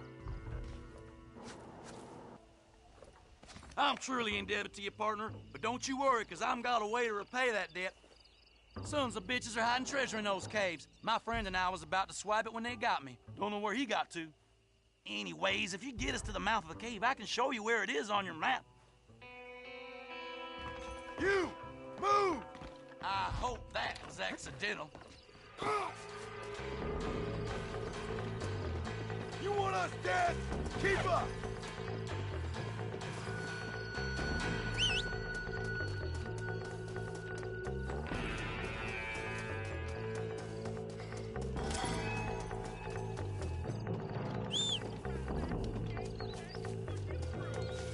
I'm truly indebted to you, partner, but don't you worry, because I'm got a way to repay that debt. Sons of bitches are hiding treasure in those caves. My friend and I was about to swipe it when they got me. Don't know where he got to. Anyways, if you get us to the mouth of the cave, I can show you where it is on your map. You! Move! I hope that was accidental. You want us dead? Keep up!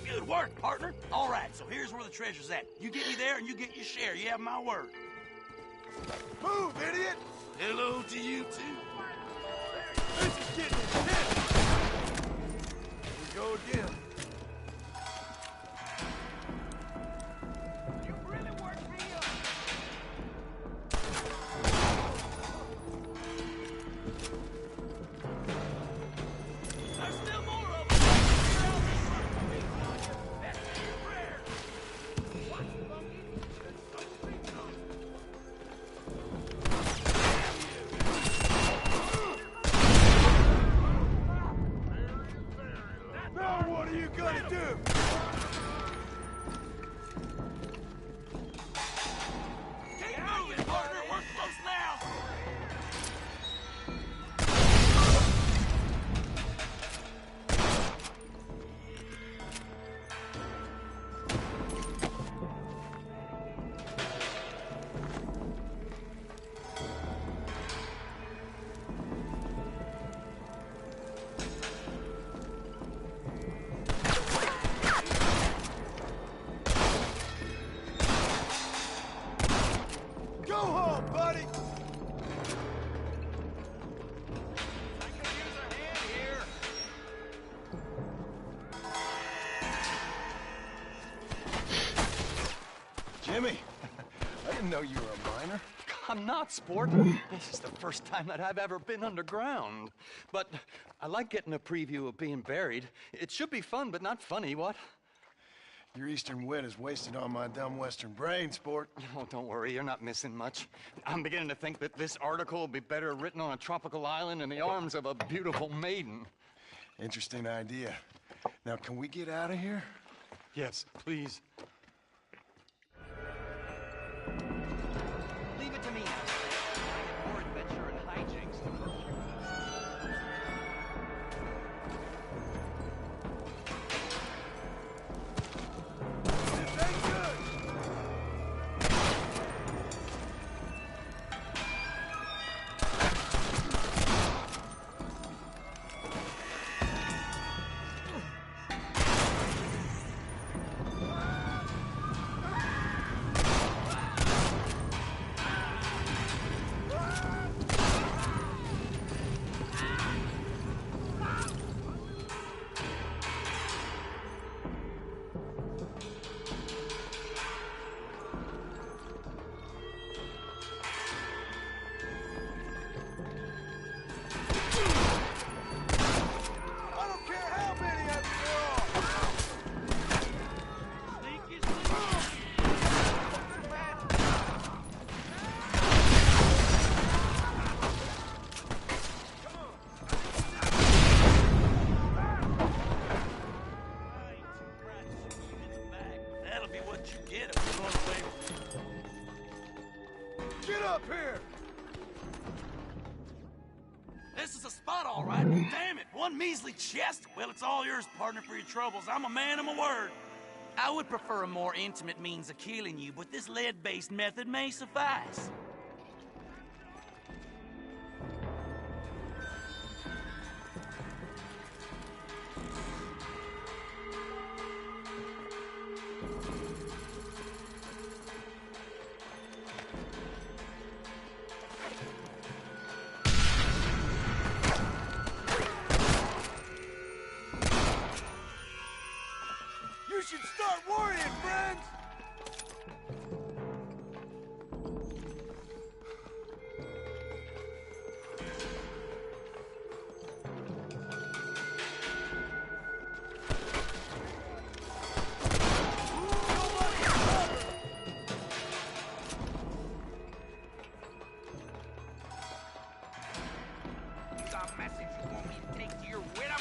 Good work, partner. All right, so here's where the treasure's at. You get me there and you get your share. You have my word. Move, idiot! Hello to you, too. This is getting intense! Here we go again. You really worked me up. There's still more of them. That's rare. Watch the monkey. Now what are you gonna do? Keep moving, partner. We're close now. Go home, buddy! Jimmy, I didn't know you were a miner. I'm not, sport. This is the first time that I've ever been underground. But I like getting a preview of being buried. It should be fun, but not funny, what? Your eastern wit is wasted on my dumb western brain, sport. Oh, don't worry, you're not missing much. I'm beginning to think that this article will be better written on a tropical island in the arms of a beautiful maiden. Interesting idea. Now, can we get out of here? Yes, please. Leave it to me now. I get more adventure and hijinks to prove. Get up here! This is a spot, all right. Damn it, one measly chest? Well, it's all yours, partner, for your troubles. I'm a man of my word. I would prefer a more intimate means of killing you, but this lead-based method may suffice. You should start worrying, friends! You got a message you want me to take to your widow?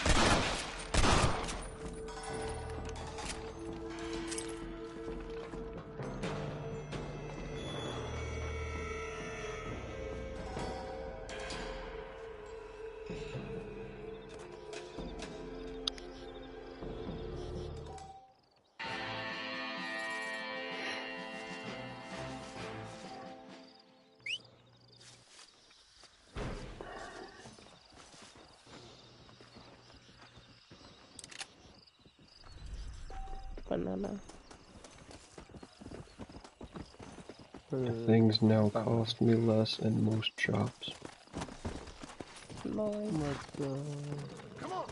Banana. Things now cost me less in most shops. Nice. Let's go. Come on!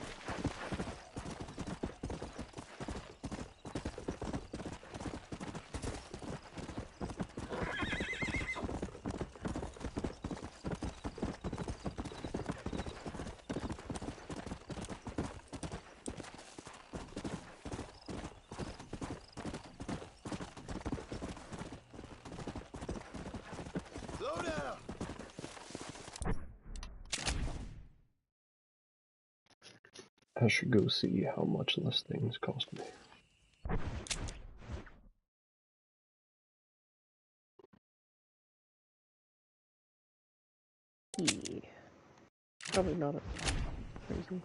Slow down! I should go see how much less things cost me. Yeah. Probably not crazy.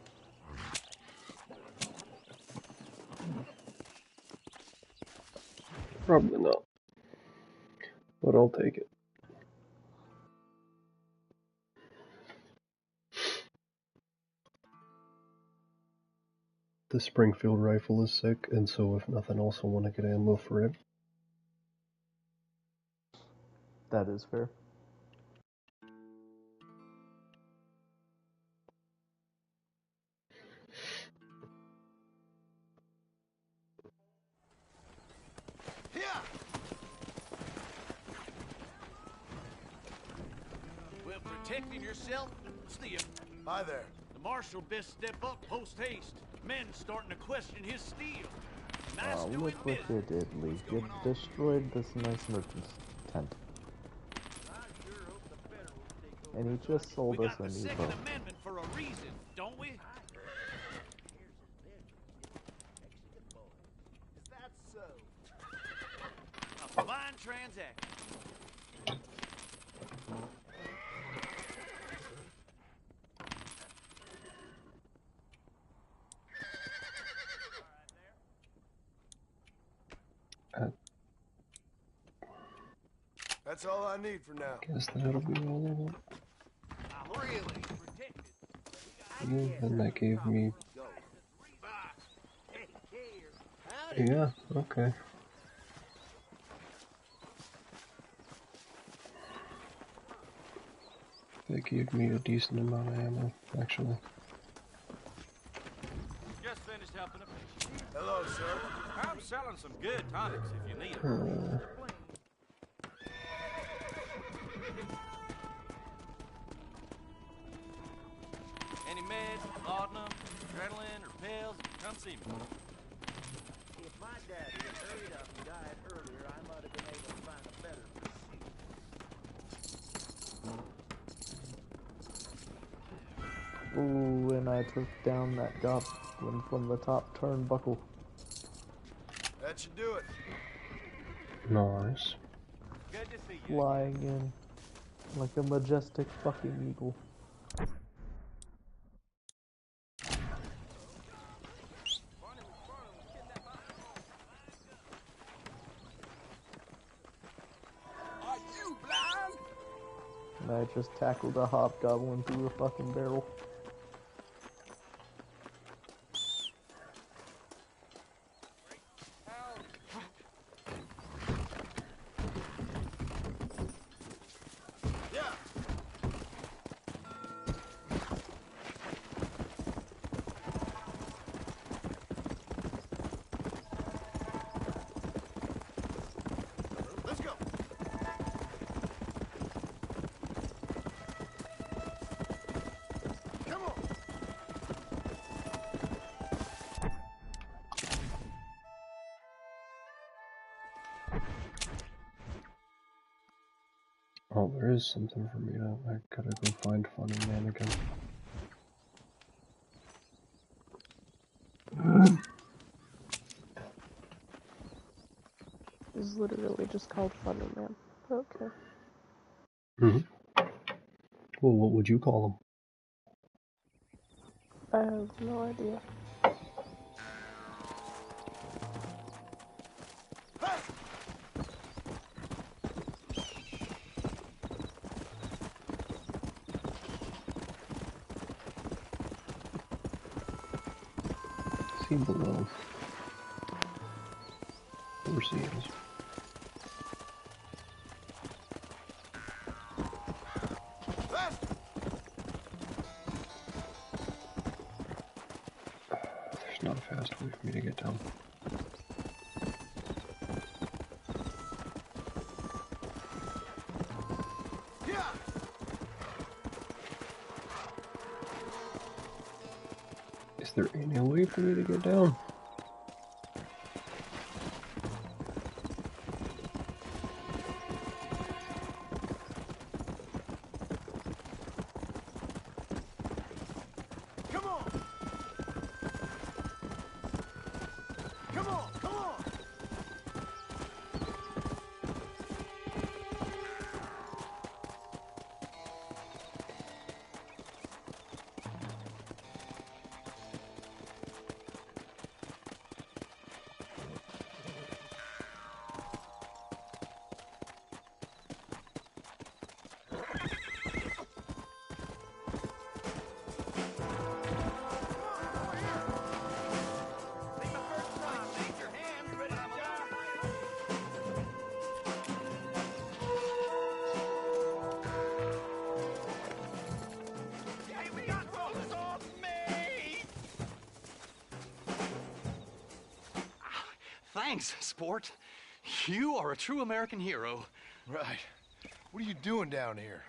Probably not. But I'll take it. The Springfield rifle is sick, and so if nothing else, I want to get ammo for it. That is fair. Well, protecting yourself, Steve. Hi there. The marshal best step up post haste. Men starting to question his steel. Nice Oh, doing look what business. you did, Lee. You destroyed this nice merchant's tent. And he just sold We us got a the new Second boat. Amendment for a reason, don't we? That's so. A fine transaction. That's all I need for now. Guess that'll be all I want. Really protected. Yeah, and that gave me... Yeah, okay. That gave me a decent amount of ammo, actually. Just finished helping a patient. Hello, sir. I'm selling some good tonics if you need them. Any meds, laudanum, adrenaline, or pills, come see me. If my daddy had hurried up and died earlier, I might have been able to find a better pursuit. Ooh, and I took down that goblin from the top turnbuckle. That should do it. Nice. Good to see you. Flying in. Like a majestic fucking eagle. Are you blind? And I just tackled a hobgoblin through a fucking barrel. Let's go. Come on. Oh, there is something for me to. I gotta go find Funny Man again. It's literally just called Funny Man. Okay. Well, what would you call I have no idea. him? See below. 4 seals. There's not a fast way for me to get down. Is there any way for me to get down? Come on. Come on. Come on. Thanks, sport. You are a true American hero. Right. What are you doing down here?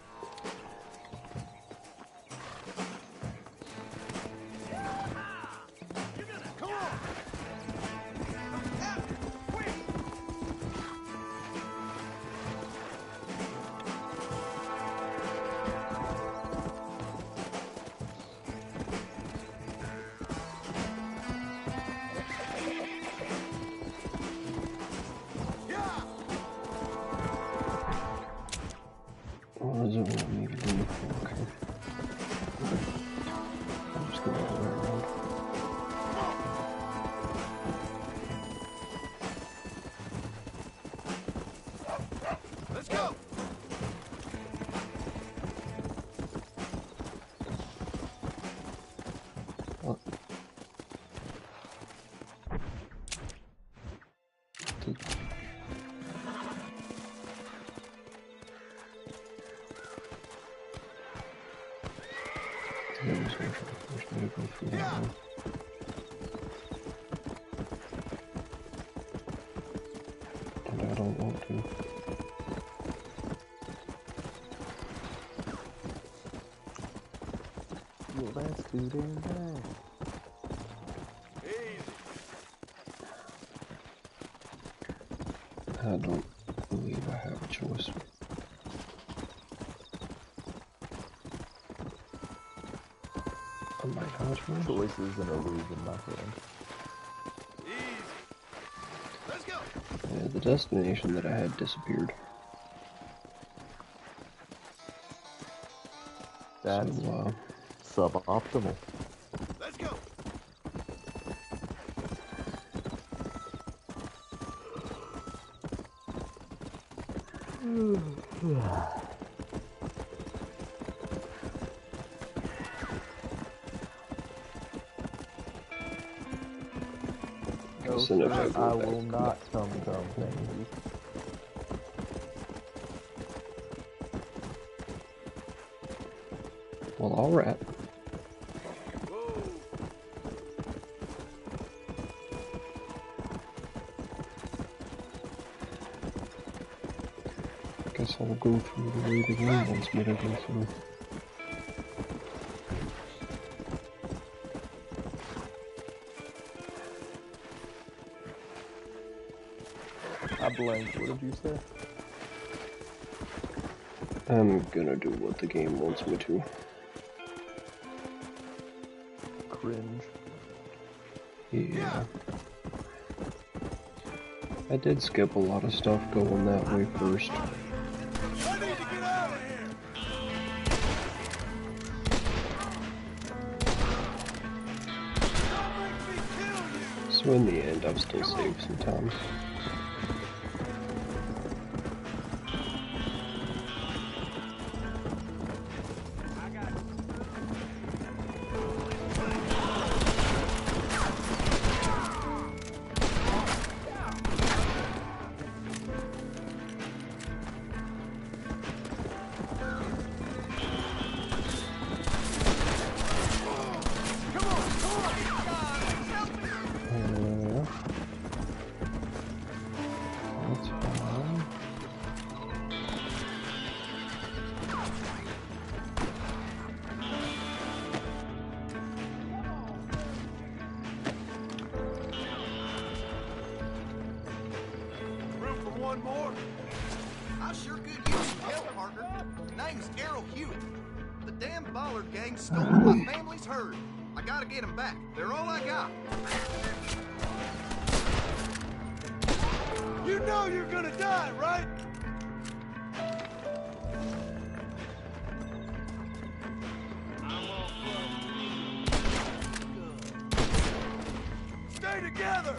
Come on. What does it want me to do? Okay. I'm just going all the way around. Let's go. What? There was one for the first way to go through that one. And I don't want to. Well, that's too damn bad. I don't believe I have a choice. I might have a choice. Choice is an illusion, my friend. Let's go. Yeah, the destination that I had disappeared. That's suboptimal. Let's go. No, sir, I will not come down, thank you. Well, alright. Guess I'll go through the way the game wants me to go through. I blanked, what did you say? I'm gonna do what the game wants me to. Cringe. Yeah. I did skip a lot of stuff going that way first. I need to get out of here. So in the end, I've still saved some time. One more. I sure could use some help, partner. Name's Errol Hewitt. The damn Ballard gang stole my family's herd. I gotta get them back. They're all I got. You know you're gonna die, right? Stay together!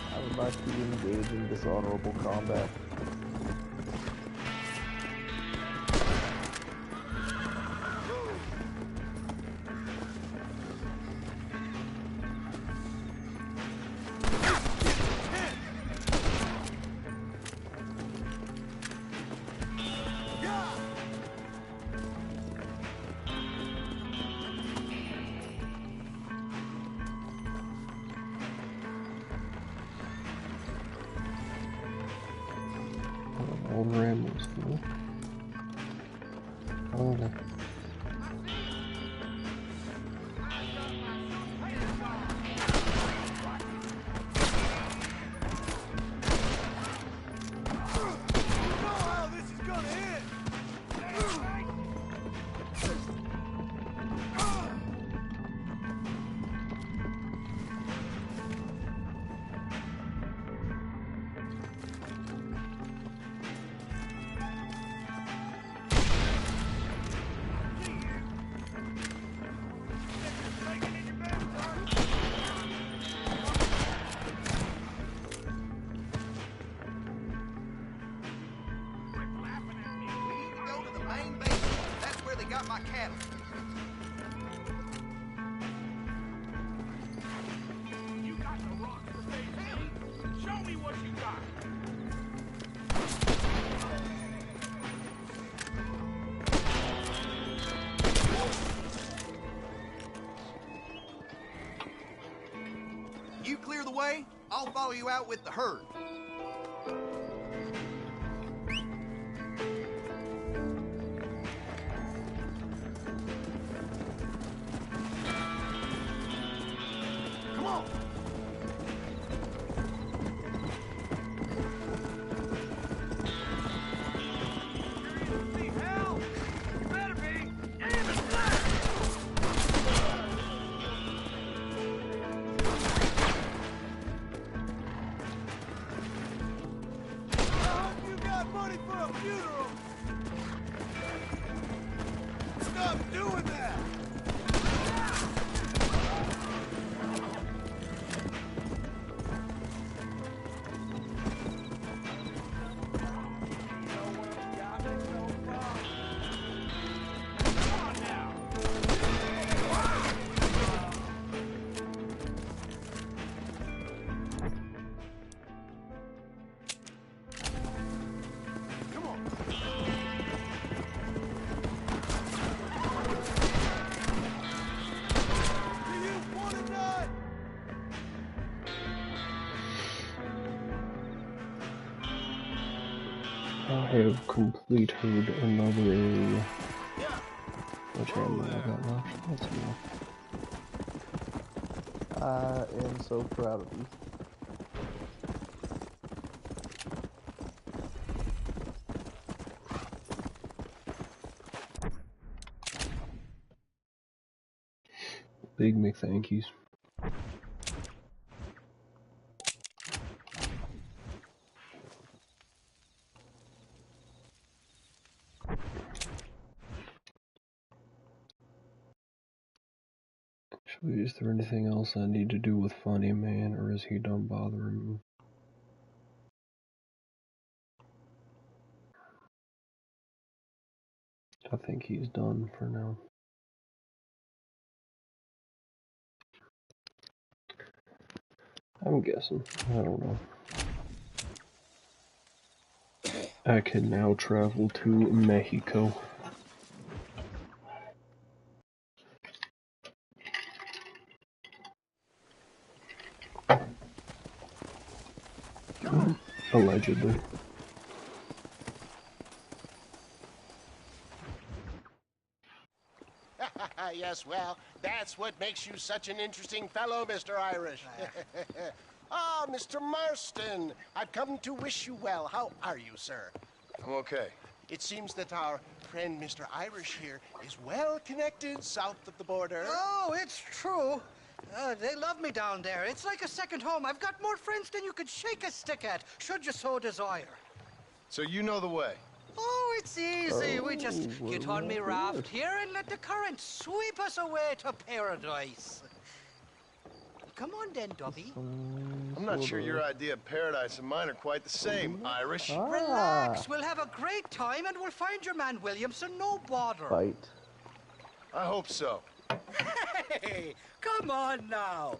I would like to engage in dishonorable combat. All the ammo's full. Oh, no. Got my cattle. You got the rocks for days, Billy. Show me what you got. You clear the way, I'll follow you out with the herd. Stop doing that! I have completed another area. Which ammo I got left? That's enough. I am so proud of you. Big McThankies. Actually, is there anything else I need to do with Funny Man, or is he done bothering me? I think he's done for now. I'm guessing. I don't know. I can now travel to Mexico. Allegedly. Yes, well, that's what makes you such an interesting fellow, Mr. Irish. Ah, Mr. Marston, I've come to wish you well. How are you, sir? I'm okay. It seems that our friend Mr. Irish here is well connected south of the border. Oh, it's true. They love me down there. It's like a second home. I've got more friends than you could shake a stick at, should you so desire. So you know the way? Oh, it's easy. We just get on me raft here and let the current sweep us away to paradise. Come on then, Dobby. I'm not sure your idea of paradise and mine are quite the same, Irish. Relax. We'll have a great time and we'll find your man Williamson, no bother. Fight. I hope so. Hey, come on now.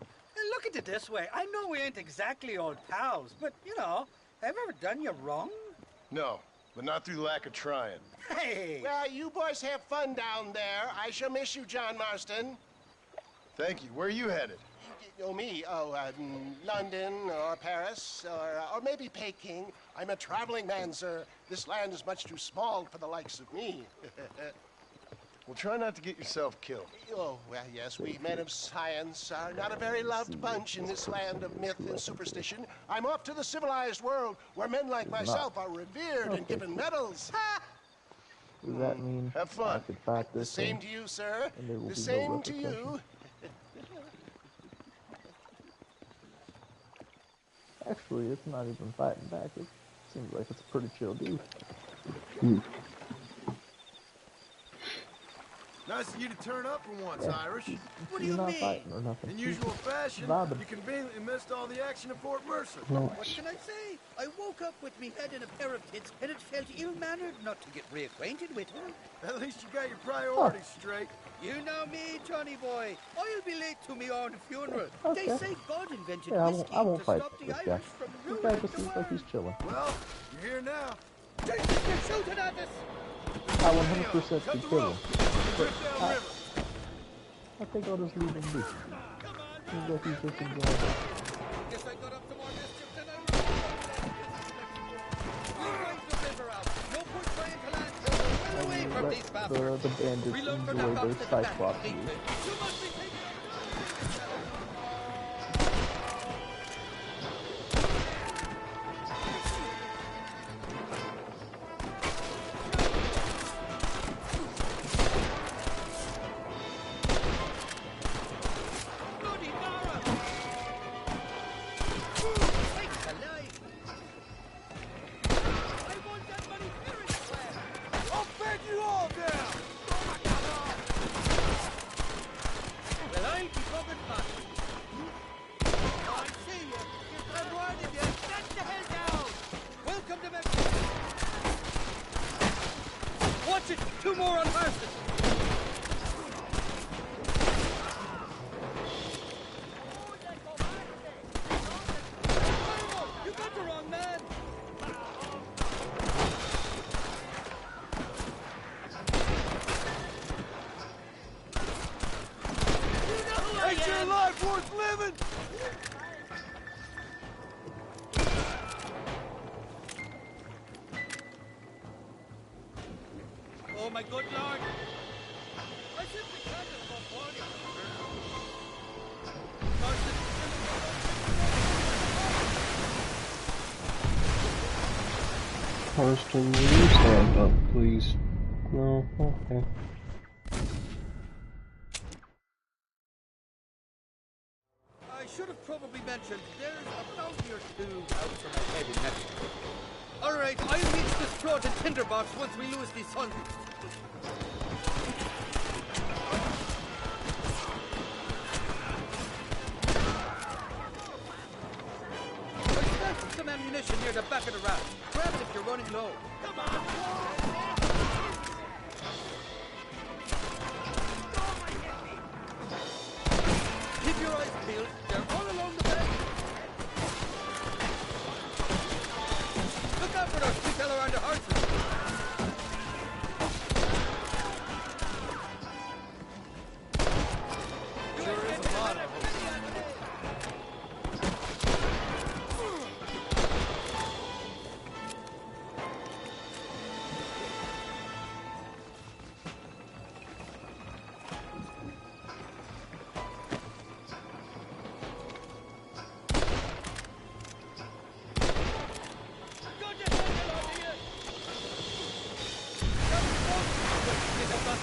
Look at it this way. I know we ain't exactly old pals, but, you know, have I ever done you wrong? No, but not through lack of trying. Hey! Well, you boys have fun down there. I shall miss you, John Marston. Thank you. Where are you headed? Oh, me? Oh, London or Paris or maybe Peking. I'm a traveling man, sir. This land is much too small for the likes of me. Well, try not to get yourself killed. Oh, well, yes, we men of science are not a very loved bunch in this land of myth and superstition. I'm off to the civilized world where men like myself are revered and given medals. Ha! Does that mean have fun? I could fight The this same thing, to you, sir. and there will The be same no to repercussions? you. Actually, it's not even fighting back. It seems like it's a pretty chill dude. Nice of you to turn up for once, Yeah. Irish. What do You're you not mean? fighting or nothing. In You're usual just fashion, vibing. you conveniently missed all the action at Fort Mercer. What can I say? I woke up with me head in a pair of tits, and it felt ill-mannered not to get reacquainted with her. At least you got your priorities straight. You know me, Johnny boy. I'll be late to me own funeral. Okay. They say God invented Yeah, whiskey I won't to fight stop the this Irish guy. from This ruining guy just the seems like world. he's chilling. Well, you're here now. They're shooting at us. I 100% Cut could the kill rope. him. Drift downriver. I think I'll just leave him be. Seems like he's just enjoying it. Guess I got up to more mischief than I remember. You guys the river out. No point trying to land. Well away from these bastards. The bandits Reload for enjoy that their box at the back. Cyclops use. You must be taking Bloody Mara! Sakes alive! I want that money very square! I'll beg you all down! worth living? Oh, my good lord! I simply can't afford you. Marston, will you stand up, please? No? Okay. I should have probably mentioned there's a bounty or two out for my head in Mexico. Alright, I'll reach this fraud in Tinderbox once we lose these sons. I stashed some ammunition near the back of the raft. Grab it if you're running low. Come on! Keep your eyes peeled. They're all along the bank. Look out for those two around the horses. Sure is a lot of them.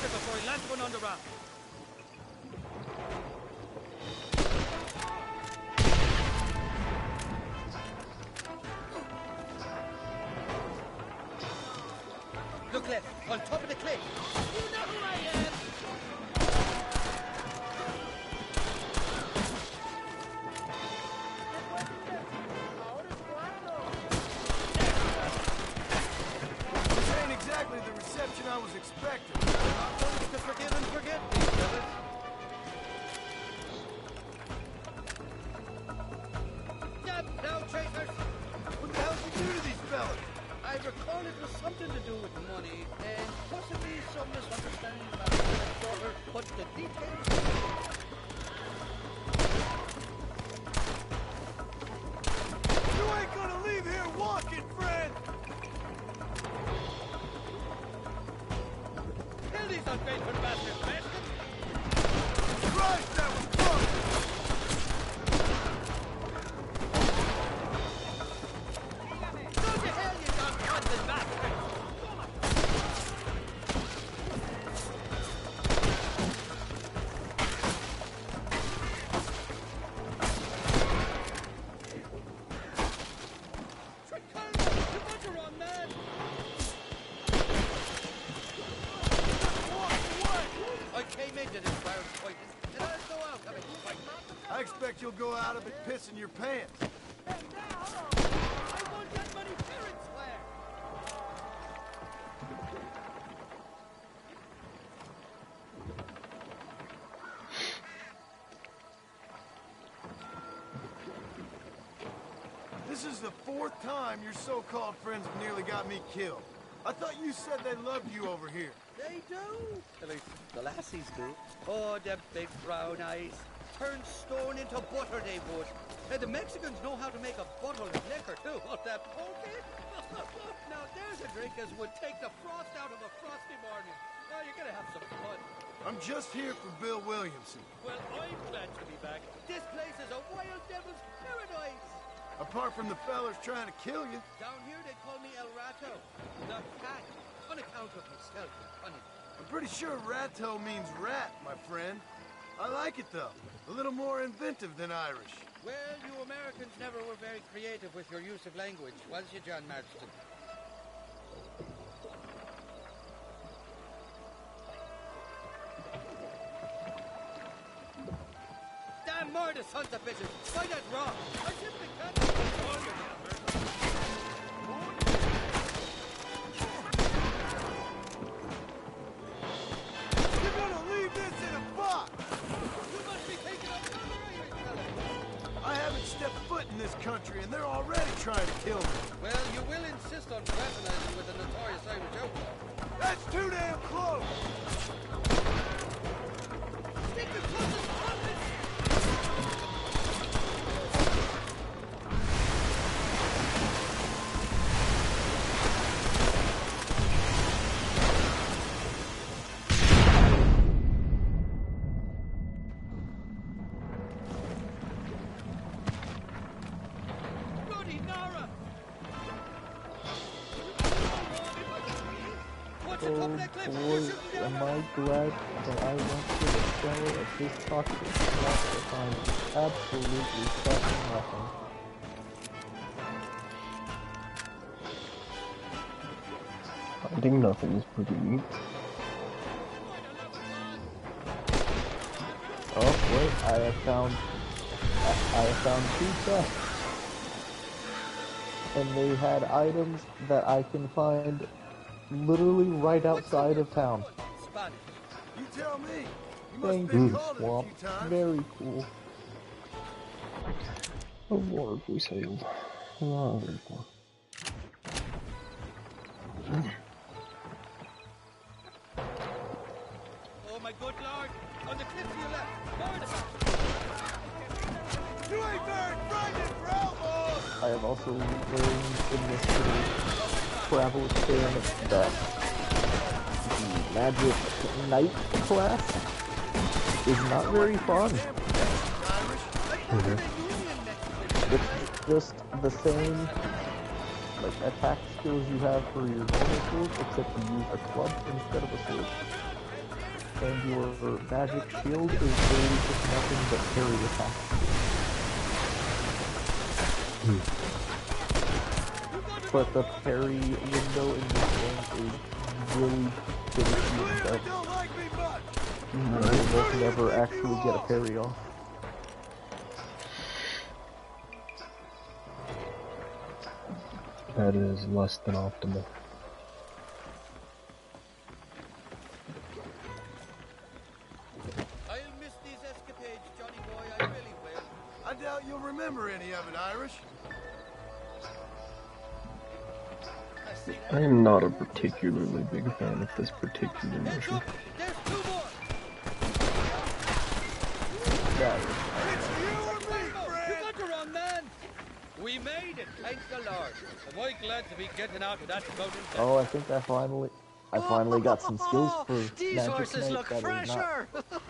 Before he lands one on the raft. Look left, on top of the cliff. You know who I am. This ain't exactly the reception I was expecting. To forgive and forget these fellas. Damn now, chasers! What the hell did you do to these fellas? I recall it was something to do with money and possibly some misunderstanding about the daughter, but the details... You ain't gonna leave here walking, friend! Kill these unfaithful bastards, bastards! Christ, that was close! Go to hell, you unfriendly bastards! I expect you'll go out of it pissing your pants. This is the fourth time your so-called friends have nearly got me killed. I thought you said they loved you over here. They do. At least the lassies do. Oh, them big brown eyes. Turn stone into butter, they would. And the Mexicans know how to make a bottle of liquor, too. Oh, that pokey. Now, there's a drink as would take the frost out of a frosty morning. Oh, you're gonna have some fun. I'm just here for Bill Williamson. Well, I'm glad to be back. This place is a wild devil's paradise. Apart from the fellers trying to kill you. Down here, they call me El Rato. The cat. On account of my stealth and cunning. I'm pretty sure Rato means rat, my friend. I like it, though. A little more inventive than Irish. Well, you Americans never were very creative with your use of language, was you, John Marston? Damn murder, sons of bitches! Why that wrong? I simply can't control you, You're gonna leave this in a box! You must be taking a cover, Irish fella! I haven't stepped foot in this country, and they're already trying to kill me. Well, you will insist on fraternizing with a notorious Irish outlaw. That's too damn close! Stick your closest trumpet! glad that I went to the cellar of this toxic slot to find absolutely fucking nothing. Finding nothing is pretty neat. Oh wait, I have found 2 chests. And they had items that I can find literally right outside of town. You tell me. You must Thank be you, called it a Swamp. few times. Very cool. Oh Lord, we sailed. Oh, very cool. Oh, my good lord! On the cliff to your left! Forward about! You ain't very frightened for elbows! I have also learned in this little travel experiment that the Magic Knight class is not very fun. It's just the same like attack skills you have for your normal tools, except you use a club instead of a sword. And your magic shield is really just nothing but parry attack. But the parry window in this game is really finicky and stuff. You almost never actually get a parry off. That is less than optimal. I'll miss these escapades, Johnny boy, I really will. I doubt you'll remember any of it, Irish. I am not a particularly big fan of this particular mission. There's 2 more! You got the wrong man! We made it, thanks the Lord. Am I glad to be getting out of that mountain? Oh, I think I finally got some skills for These Magic horses Knight look that fresher! are not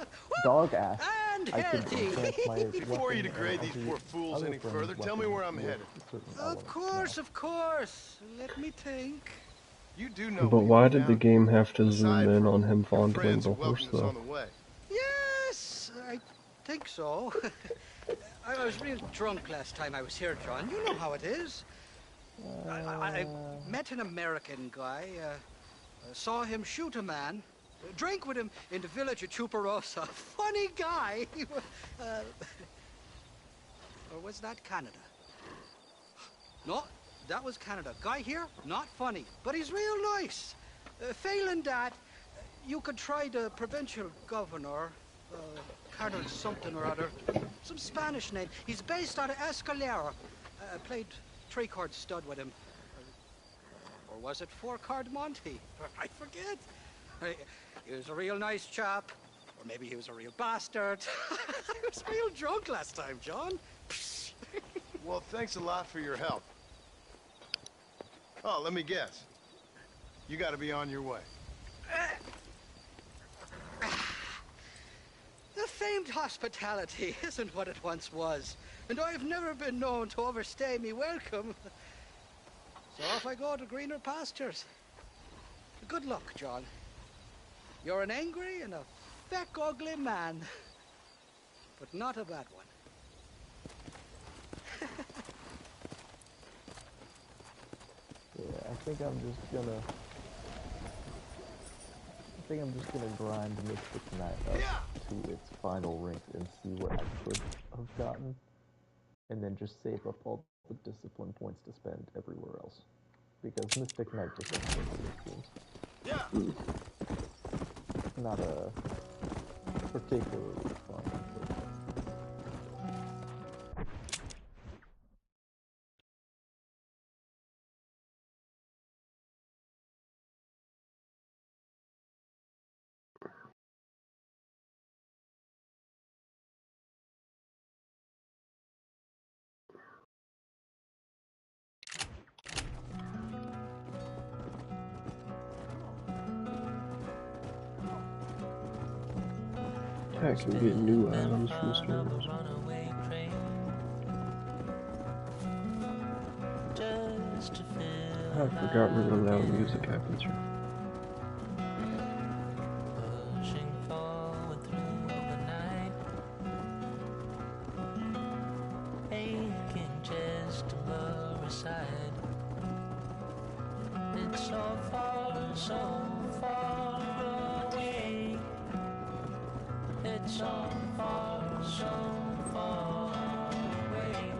dog ass. And I can healthy! enhance my Before you weapon degrade and these poor fools other any friends' further, tell me weapons where I'm with headed. certain Of elements. course. Let me think. You do know But we why go did down the game have to aside zoom in from on him your fondling friends the who horse, welcomed us though? on the way. Yes, I think so. I was real drunk last time I was here, John. You know how it is. I met an American guy, saw him shoot a man, drank with him in the village of Chuparosa. Funny guy. Or was that Canada? No, that was Canada. Guy here, not funny, but he's real nice. Failing that, you could try the provincial governor, Colonel something or other, some Spanish name. He's based out of Escalera. Played 3-card stud with him. Or was it 4-card Monty? I forget. He was a real nice chap. Or maybe he was a real bastard. I was real drunk last time, John. Well, thanks a lot for your help. Oh, let me guess. You gotta be on your way. The famed hospitality isn't what it once was, and I've never been known to overstay me welcome. So off I go to greener pastures. Good luck, John. You're an angry and a feck ugly man, but not a bad one. Yeah, I think I'm just gonna grind Mystic Knight up to its final rank and see what I could have gotten, and then just save up all the discipline points to spend everywhere else, because Mystic Knight just doesn't work for this game. Not a particularly fun. I can get new items from stores. I forgot really loud music happens here. aching chest to lower side. It's so far away. It's so far away.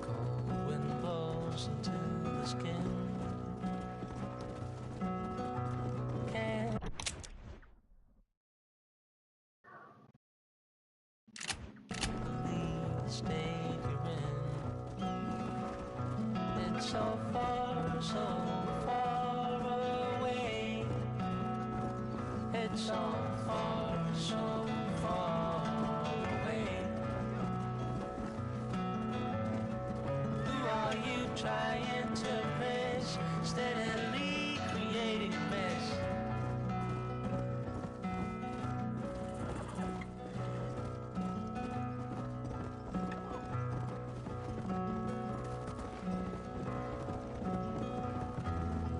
Cold wind blows into the skin. Can't believe the state you're in. It's so far away. It's so far away. Who are you trying to press? Steadily creating mess.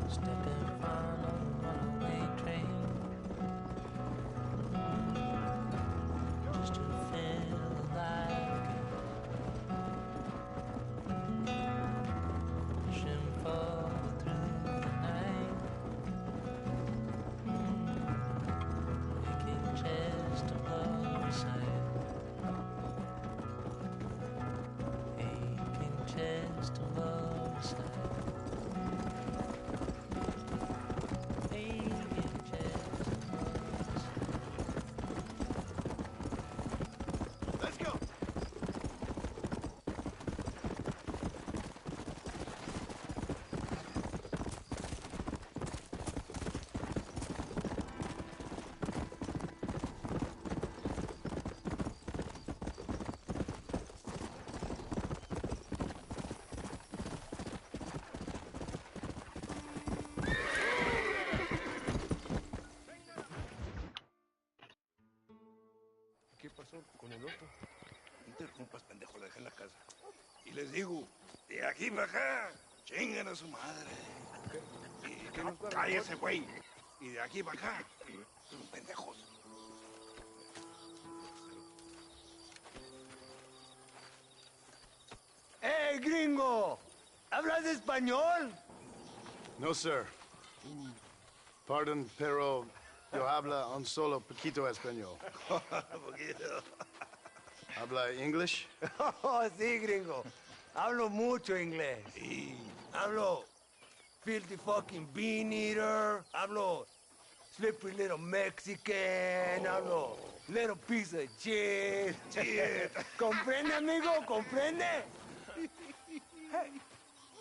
Step in front of a runaway train, just to feel alive again. Pushing forward through the night, making chest above the sight, aching chest above the sight. Let's go. ¿Qué pasó con el otro? No interrumpas, pendejo, lo dejé en la casa. Y les digo, de aquí para acá, chingan a su madre. ¿Qué nos cállese, güey. Y de aquí para acá, pendejos. ¡Eh, gringo! ¿Hablas español? No, sir. Pardon, pero yo habla un solo poquito español. ¿Habla English? Oh, sí, gringo. Hablo mucho inglés. Hablo filthy fucking bean eater. Hablo slippery little Mexican. Hablo little piece of shit. ¿Comprende, amigo? ¿Comprende? Hey,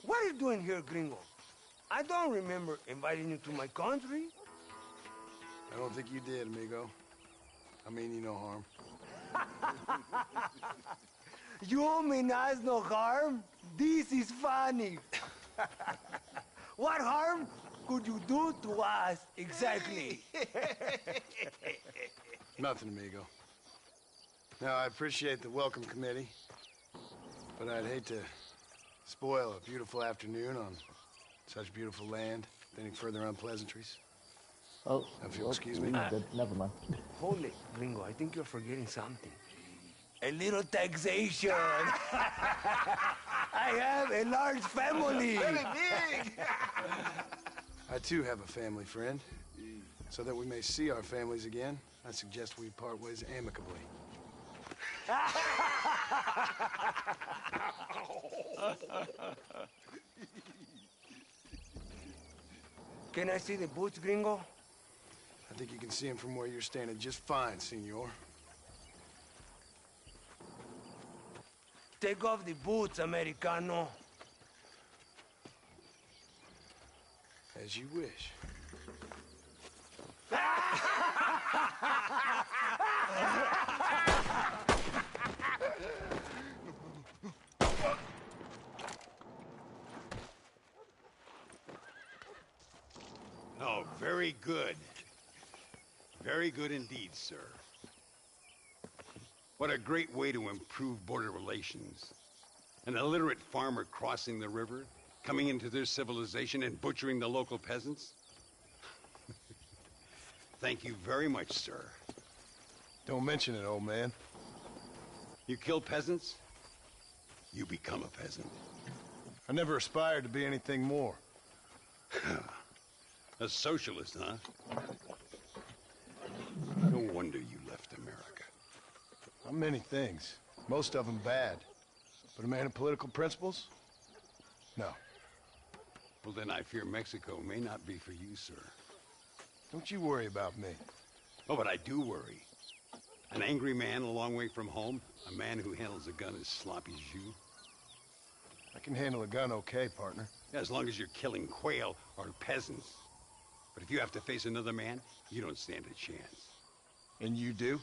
what are you doing here, gringo? I don't remember inviting you to my country. I don't think you did, amigo. I mean you no harm. You mean us no harm? This is funny. What harm could you do to us exactly? Nothing, amigo. Now, I appreciate the welcome committee, but I'd hate to spoil a beautiful afternoon on such beautiful land with any further unpleasantries. Oh, If you'll excuse me. Never mind. Hold it, gringo. I think you're forgetting something. A little taxation. I have a large family. Very big. I too have a family friend. So that we may see our families again, I suggest we part ways amicably. Can I see the boots, gringo? I think you can see him from where you're standing just fine, senor. Take off the boots, Americano. As you wish. Oh, very good. Very good indeed, sir. What a great way to improve border relations. An illiterate farmer crossing the river, Coming into their civilization and butchering the local peasants? Thank you very much, sir. Don't mention it, old man. You kill peasants, you become a peasant. I never aspired to be anything more. A socialist, huh? No wonder you left America. I'm many things. Most of them bad. But a man of political principles? No. Well, then I fear Mexico may not be for you, sir. Don't you worry about me. Oh, but I do worry. An angry man a long way from home, a man who handles a gun as sloppy as you. I can handle a gun okay, partner. Yeah, as long as you're killing quail or peasants. But if you have to face another man, you don't stand a chance. And you do?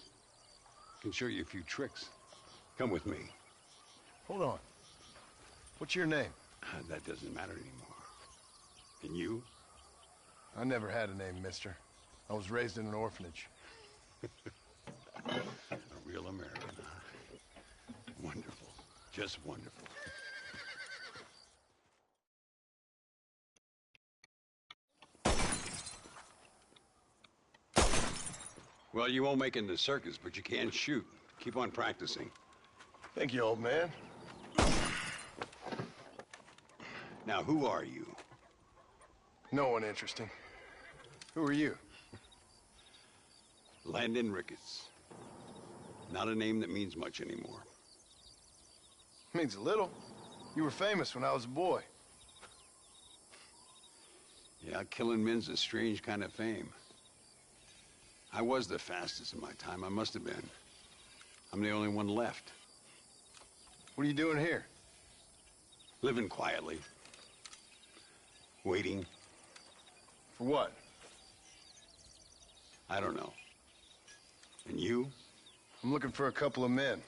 I can show you a few tricks. Come with me. Hold on. What's your name? That doesn't matter anymore. And you? I never had a name, mister. I was raised in an orphanage. A real American, huh? Wonderful. Just wonderful. Well, you won't make it in the circus, but you can shoot. Keep on practicing. Thank you, old man. Now, who are you? No one interesting. Who are you? Landon Ricketts. Not a name that means much anymore. Means a little. You were famous when I was a boy. Yeah, killing men's a strange kind of fame. I was the fastest in my time. I must have been. I'm the only one left. What are you doing here? Living quietly. Waiting. For what? I don't know. And you? I'm looking for a couple of men.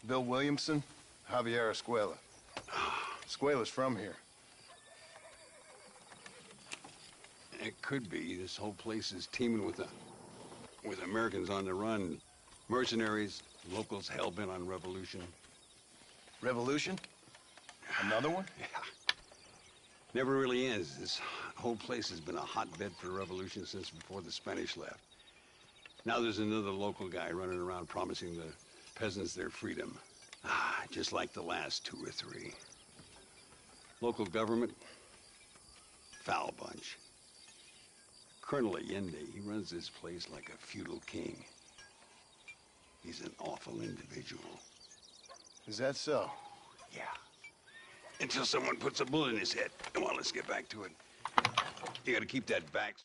Bill Williamson, Javier Escuela. Escuela's from here. It could be. This whole place is teeming with Americans on the run. Mercenaries, locals hell-bent on revolution. Revolution? Another one? Yeah. Never really ends. This whole place has been a hotbed for revolution since before the Spanish left. Now there's another local guy running around promising the peasants their freedom. Just like the last 2 or 3. Local government, foul bunch. Colonel Allende, he runs this place like a feudal king. He's an awful individual. Is that so? Yeah. Until someone puts a bullet in his head. Come on, let's get back to it. You gotta keep that back.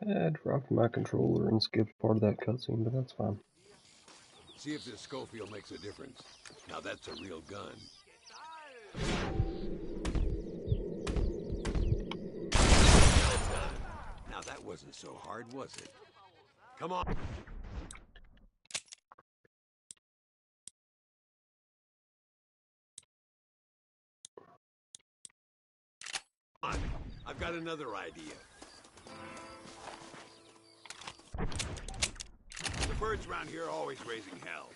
I dropped my controller and skipped part of that cutscene, but that's fine. See if this Schofield makes a difference. Now that's a real gun. Now that wasn't so hard, was it? Come on. I've got another idea. The birds around here are always raising hell,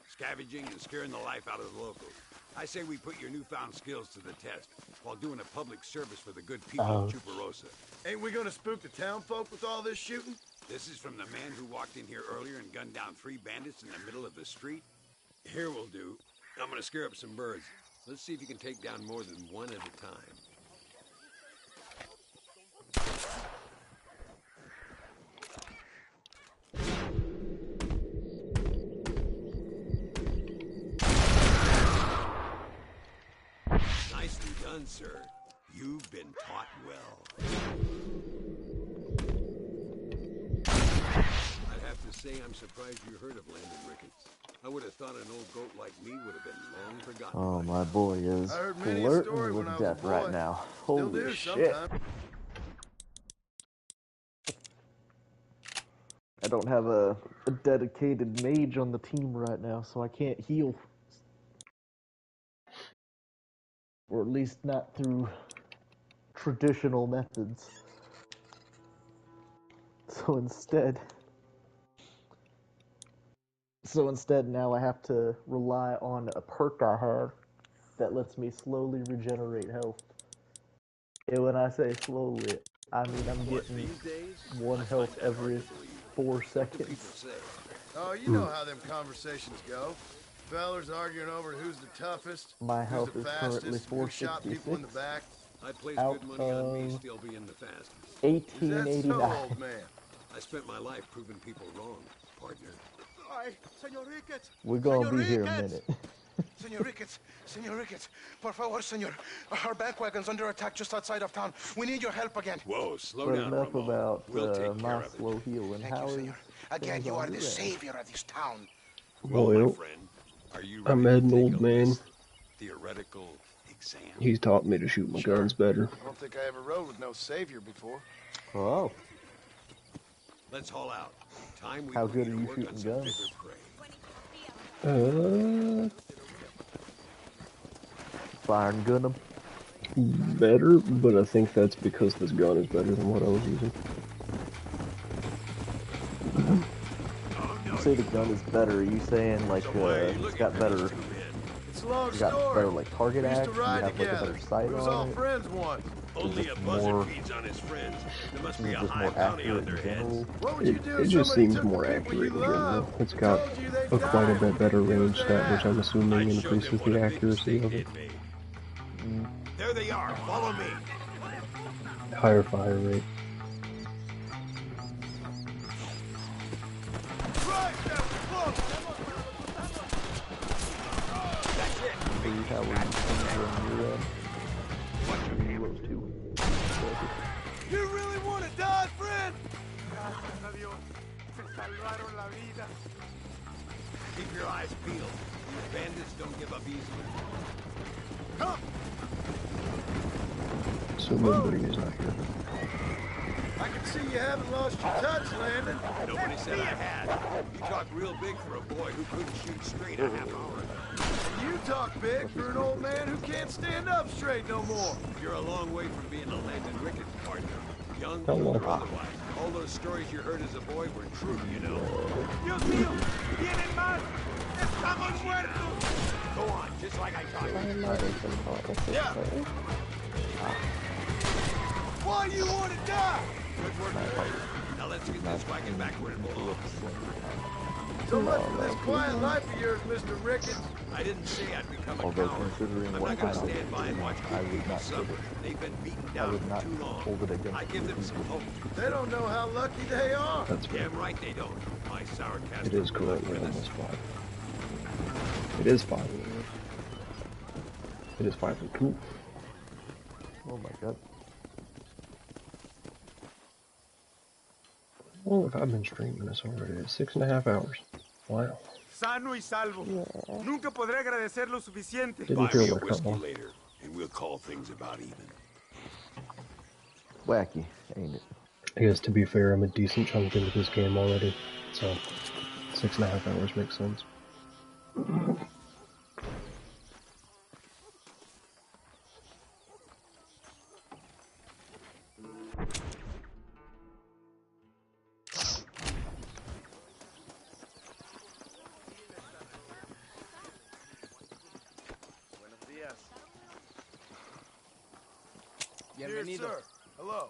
scavenging and scaring the life out of the locals. I say we put your newfound skills to the test while doing a public service for the good people of Chuparosa. Ain't we gonna spook the town folk with all this shooting? This is from the man who walked in here earlier and gunned down 3 bandits in the middle of the street. Here will do. I'm gonna scare up some birds. Let's see if you can take down more than one at a time. Nicely done, sir. You've been taught well. I'd have to say I'm surprised you heard of Landon Ricketts. I would have thought an old goat like me would have been long forgotten. Oh, my boy is flirting with death right now. Holy shit. I don't have a dedicated mage on the team right now, so I can't heal. Or at least not through traditional methods. So instead now I have to rely on a perk I have that lets me slowly regenerate health. And when I say slowly, I mean I'm getting 1 health every 4 seconds. Oh, you know how them conversations go. Fellers arguing over who's the toughest, My who's health the is currently fastest, who shot people in the 466. back. I'd place Out good money on me of still being the fastest. 1889. Is that so, old man? I spent my life proving people wrong, partner. Senor Ricketts. We're gonna Senor be here a Ricketts. minute. Senor Ricketts, por favor, senor. Our bank wagon's under attack just outside of town. We need your help again. Whoa, slow But down, enough Ramon. about We'll take care my of it. slow healing. Thank How you, is senor. Again, things you on are your the end? savior of this town. Well, my Well, friend, are you I'm ready to an take old a man. list? Theoretical exam. He's taught me to shoot my guns better. I don't think I ever rode with no savior before. Oh, Let's haul out. Time we how put good are to you work on shooting some guns? bigger prey. Firing gun 'em. Better, but I think that's because this gun is better than what I was using. You say the gun is better. Are you saying like it's got better? It's a long It's got story. better like target We used to action. You ride have like a together. better sight We was all on it. friends once. Only a just buzzard more- feeds on his friends. There must Is be it a just high more bounty on accurate their in heads. general? What would you do It if just somebody seems took more the people accurate you in general. love It's and got told you they quite a died bit better before range they stat, which had? I'm assuming I'd show them increases what the a big accuracy mistake of it. they'd made. There they are. Follow me. Higher fire rate. Right, that was close. That's it. See how we on your end. Those two. You really want to die, friend? Keep your eyes peeled. These bandits don't give up easily. Come. So nobody is not here. I can see you haven't lost your touch, Landon. Nobody said I had. You talk real big for a boy who couldn't shoot straight a half hour ago. And you talk big for an old man who can't stand up straight no more. You're a long way from being a Landon Ricketts partner. Young, How long? or otherwise. All those stories you heard as a boy were true, you know. Dios mío, vienen más. Estamos muertos. Go on, just like I taught My you. mother's in Yeah. Why you want to die? Good work. Now let's get this wagon back where it belongs. So much for this quiet life of yours, Mr. Ricketts. I didn't say I'd become a Although coward. considering I'm what not going to kind of stand by and watch I people would people not suffer. They've been beaten I down would for not too long. hold it against I give them some hope. They don't know how lucky they are. That's right. Damn right they don't. My sourcast. It is currently almost 5. It is 5. It is 5:02. Oh my god. Well, if I've been streaming this already, it's 6.5 hours. Wow. Sano y salvo. Nunca podré agradecer lo suficiente. Didn't Buy feel me a like that whiskey long. later, and we'll call things about even. Wacky, ain't it? I guess to be fair, I'm a decent chunk into this game already, so 6.5 hours makes sense. Dear sir, hello.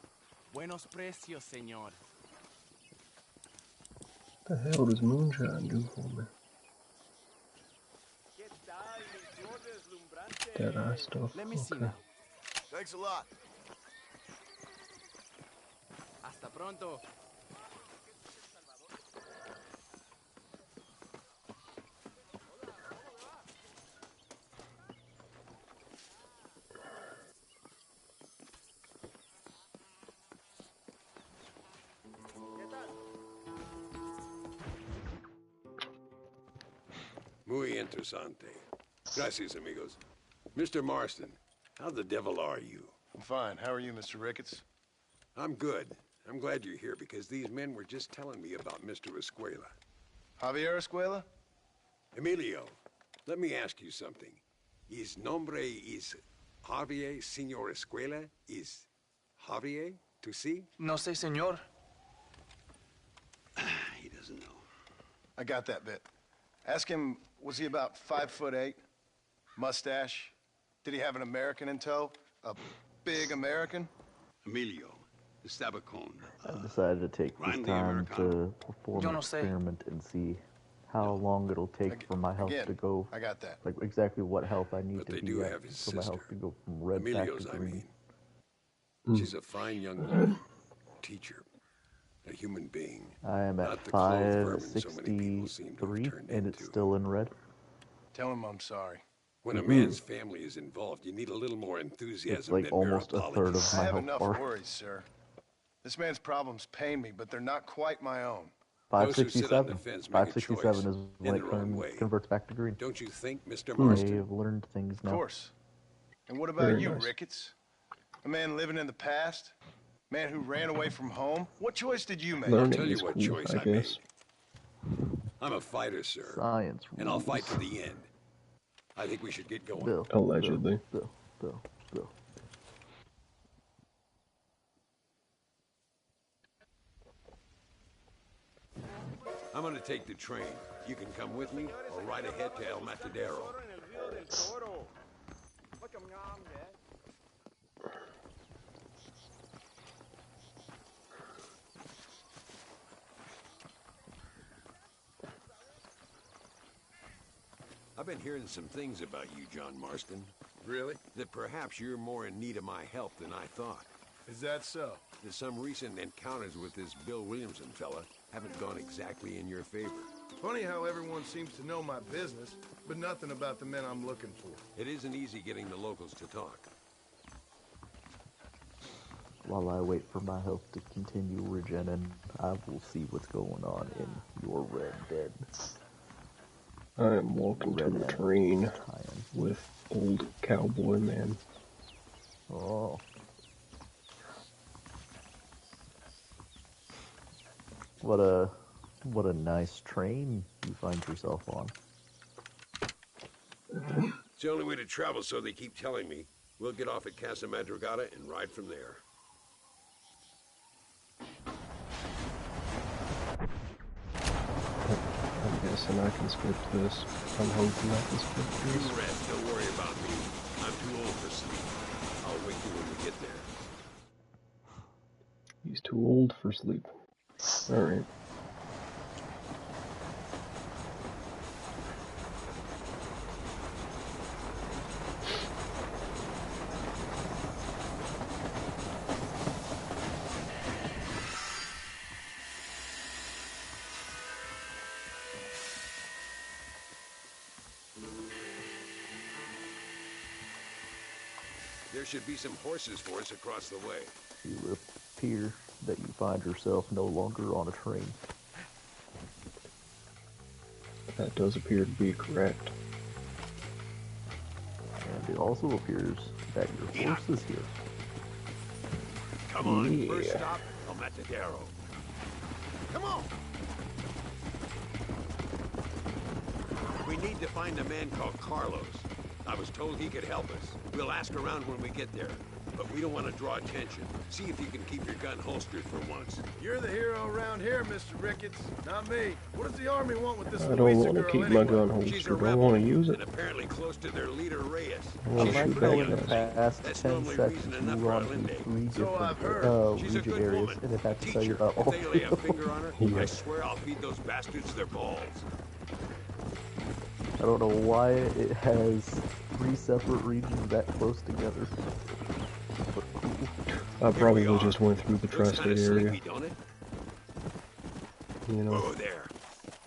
Buenos precios, señor. What the hell does moonshine do for me? Dead eye stuff. Let me see Okay. now. Thanks a lot. Hasta pronto. Muy interesante. Gracias, amigos. Mr. Marston, how the devil are you? I'm fine. How are you, Mr. Ricketts? I'm good. I'm glad you're here because these men were just telling me about Mr. Escuela. Javier Escuela? Emilio, let me ask you something. His nombre is Javier Señor Escuela? Is Javier to see? No sé, señor. He doesn't know. I got that bit. Ask him, was he about 5'8"? Mustache? Did he have an American in tow? A big American? Emilio, the Stabacone. I decided to take this Grind the time Americano. to perform an experiment and see how long it'll take for my health Again, to go. I got that. Like exactly what health I need But to they be do at have his for my health sister. to go from red Emilio's, back to I green. mean. She's a fine young woman, teacher, a human being. I am at Not the clothed vermin so many people seem to have 563 turned and it's into. still in red. Tell him I'm sorry. When a man's family is involved, you need a little more enthusiasm It's like than almost mere a third of apologies. my I have health enough bar. worries, sir. This man's problems pain me, but they're not quite my own. Those who sit on the 567. fence make a 567 choice is in when it their own way. converts back to green. Don't you think, Mr. I Marston? have learned things Of now. course. And what about Very you, nice. Ricketts? A man living in the past? Man who ran away from home? What choice did you make? I'll Learning tell you is what cool, choice I I made. guess. I'm a fighter, sir, Science and I'll rules. fight to the end. I think we should get going. Bill, Allegedly. Bill. I'm going to take the train. You can come with me or ride ahead to El Matadero. I've been hearing some things about you, John Marston. Really? That perhaps you're more in need of my help than I thought. Is that so? That some recent encounters with this Bill Williamson fella haven't gone exactly in your favor. Funny how everyone seems to know my business, but nothing about the men I'm looking for. It isn't easy getting the locals to talk. While I wait for my health to continue regening, I will see what's going on in your Red Dead. I am walking to the train with old cowboy man. Oh. What a nice train you find yourself on. It's the only way to travel, so they keep telling me. We'll get off at Casa Madrugada and ride from there. I'm guessing I can skip this. I'm hoping I can skip You this. rest, don't worry about me. I'm too old for sleep. I'll wake you when we get there. He's too old for sleep. Alright. There should be some horses for us across the way. It would appear that you find yourself no longer on a train. That does appear to be correct. And it also appears that your horse is here. Come on, Yeah. first stop, El Matadero. Come on! We need to find a man called Carlos. I was told he could help us. We'll ask around when we get there. But we don't want to draw attention. See if you can keep your gun holstered for once. You're the hero around here, Mr. Ricketts, not me. What does the army want with this I don't Louisa want to girl keep anyway? my gun She's a holstered. I rebel, want to use it. and apparently close to their leader, Reyes. Well, She's shoot pretty that In the interesting. past That's 10 normally seconds, reason you enough for run our through Linday. 3 So I've different heard. She's a region good areas, woman. and it had to tell you Teacher, about all if they lay a 3 finger on her, Yeah. I swear I'll feed those bastards their balls. I don't know why it has 3 separate regions that close together. But cool. I probably just went through the Looks tri-state kinda area. sleepy, don't it? You know. Oh, there.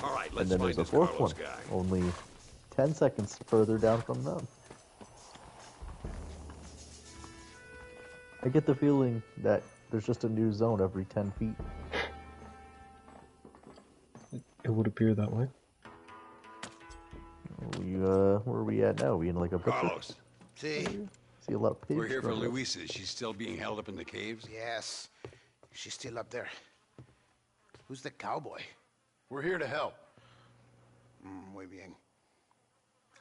All right, let's And then find there's a this 4th Carlos one, guy. only 10 seconds further down from them. I get the feeling that there's just a new zone every 10 feet. It would appear that way. Where are we at now? We in like a butcher? Carlos. See? See a lot of pigs. We're here for running around. Luisa. She's still being held up in the caves? Yes. She's still up there. Who's the cowboy? We're here to help. Muy bien.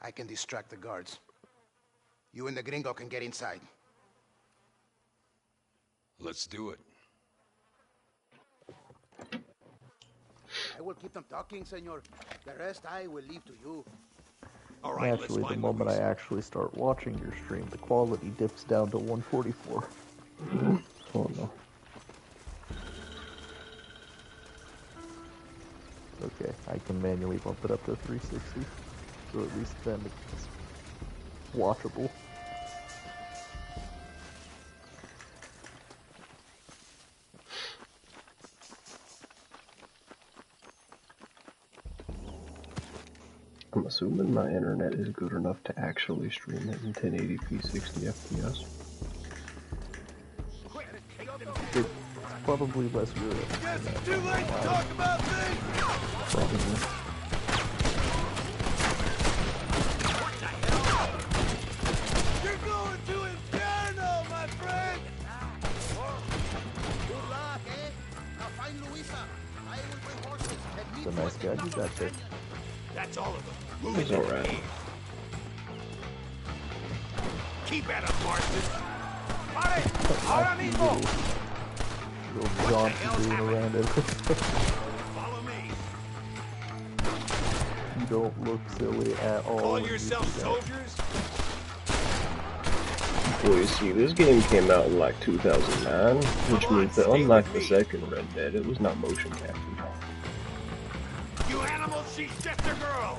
I can distract the guards. You and the gringo can get inside. Let's do it. I will keep them talking, senor. The rest I will leave to you. Naturally, the moment I actually start watching your stream, the quality dips down to 144. Oh no. Okay, I can manually bump it up to 360, so at least then it's watchable. I'm assuming my internet is good enough to actually stream it in 1080p 60 FPS. It's probably less good. Guess it's too late to talk about things! Probably. You're going to Inferno, my friend! Good luck, eh? Now find Luisa. I will bring horses and meet It's a nice guy you got there. That's all of them. He's alright. Keep at him, Marston. Ahora mismo! Little Johnson doing around everything. Follow me. You don't look silly at all. Call when you yourself do that. soldiers? Well, you see, this game came out in like 2009, which means that unlike the second Red Dead, it was not motion captured. You animals, she's just a girl.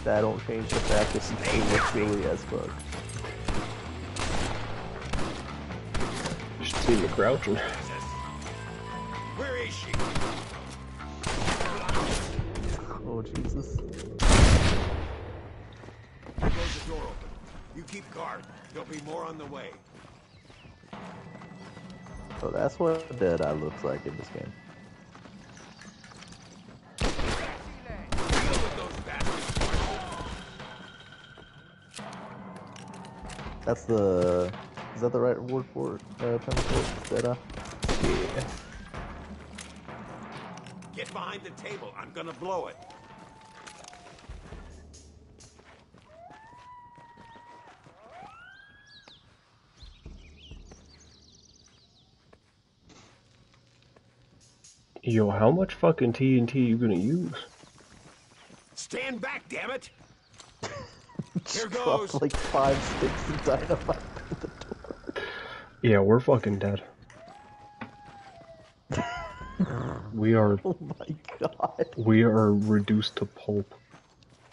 That don't change the fact that you still look silly as fuck. You should see me crouching. Where is she? Oh, Jesus. Here goes the door open. You keep guard. There'll be more on the way. So that's what Deadeye looks like in this game. That's the... Is that the right word for it? Deadeye? Yeah. Get behind the table. I'm gonna blow it. Yo, how much fucking TNT you gonna use? Stand back, damn it! Here Dropped goes. like 5 sticks of dynamite at the door. Yeah, we're fucking dead. We are... Oh my god. We are reduced to pulp.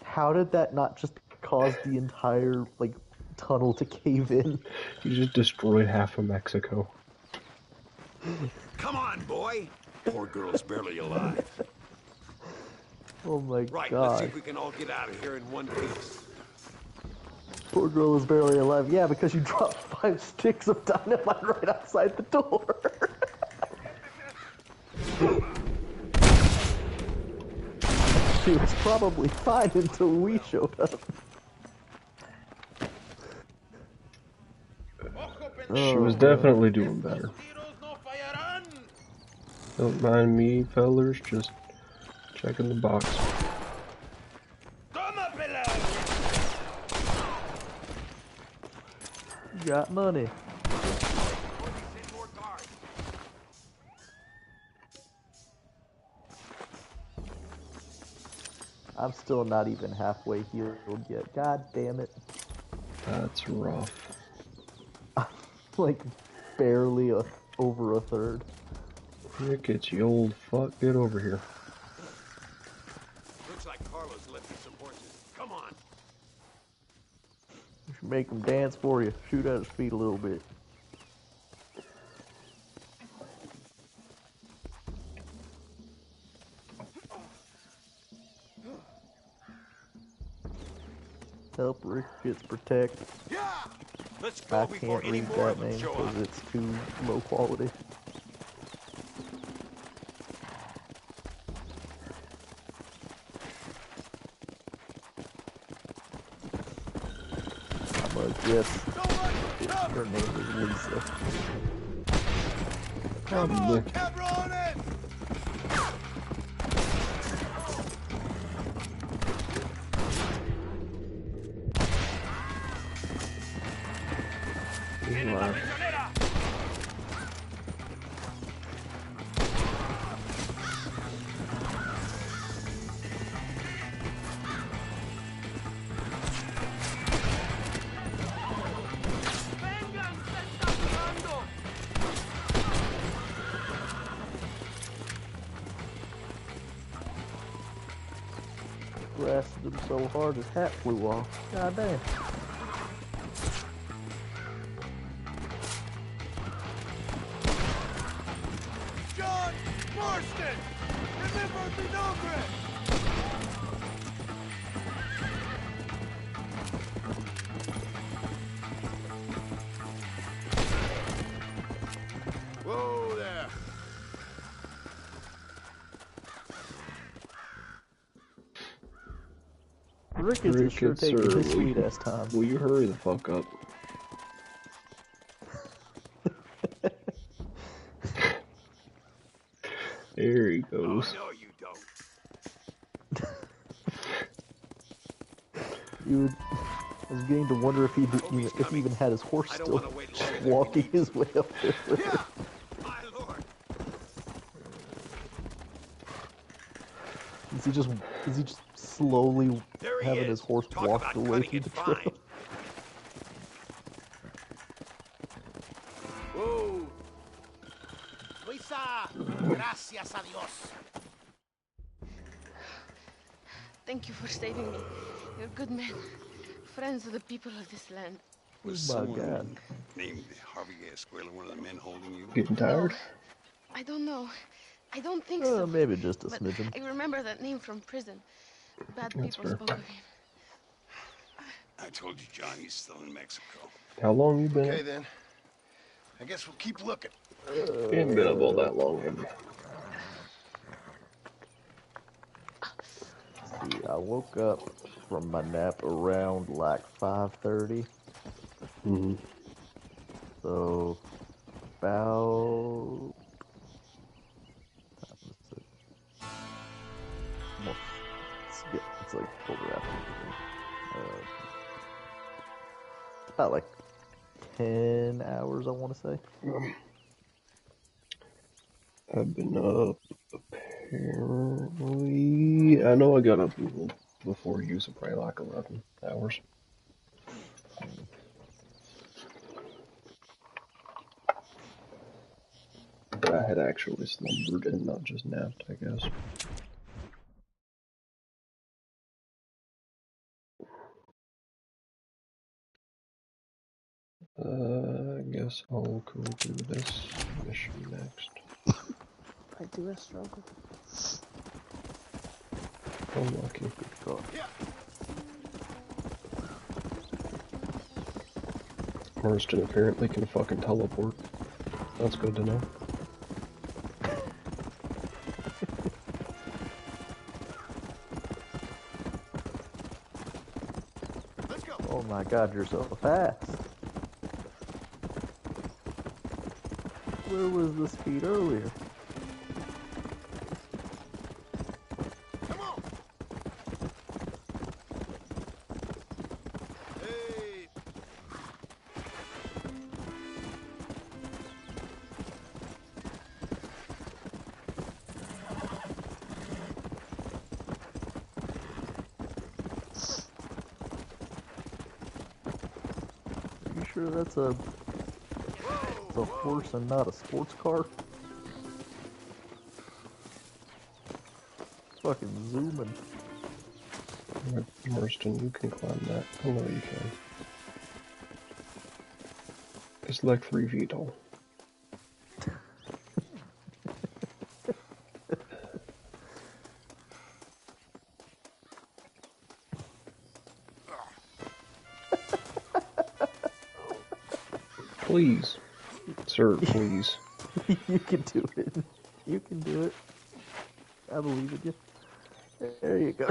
How did that not just cause the entire, like, tunnel to cave in? You just destroyed half of Mexico. Come on, boy. Poor girl's barely alive. Oh my Right, god. let's see if we can all get out of here in one piece. Poor girl is barely alive. Yeah, because you dropped 5 sticks of dynamite right outside the door. She was probably fine until we showed up. She was definitely doing better. Don't mind me, fellers, just checking the box. You got money. I'm still not even halfway healed yet. God damn it. That's rough. Like, barely over a third. Rickets, you old fuck, get over here. Looks like Carlos lifted some horses. Come on. You should make him dance for you. Shoot at his feet a little bit. Help Rickets protect. Yeah. Let's go I before can't any read more that of them name show up. because it's too low quality. I'm gonna guess her name is Lisa. Probably. Cabrones! He's alive. so hard his hat flew off. God damn. John Marston! Remember mi nombre! Whoa there. Ricketts is sure taking his sweet ass time. Will you hurry the fuck up? There he goes. No, you don't. I was beginning to wonder if he even had his horse still walking his way up there. Is he just slowly having his horse walk the way through the trail? Whoa. Luisa, gracias a Dios. Thank you for saving me. You're good men. Friends of the people of this land. Was Oh my someone God. named Harvey Escuela one of the men holding you? Getting tired? I don't know. I don't think so. Maybe just a But smidgen. I remember that name from prison. Bad That's people fair. spoke of him. I told you, John, he's still in Mexico. How long you been? Okay, then. I guess we'll keep looking. You ain't been up all that long, have you? See, I woke up from my nap around like 5:30. Mm-hmm. So about it's like quarter after. It's about like 10 hours, I want to say. I've been up apparently. I know I got up before you, so probably like 11 hours. But I had actually slumbered and not just napped, I guess. I guess I'll go do this mission next. I do a struggle. Unlucky. Marston apparently can fucking teleport. That's good to know. Oh my God, you're so fast. Where was the speed earlier? You sure that's a horse and not a sports car? It's fucking zooming. Marston, you can climb that. I know you can. It's like 3 feet tall. Please. Sir, please. You can do it. You can do it. I believe in you. There you go.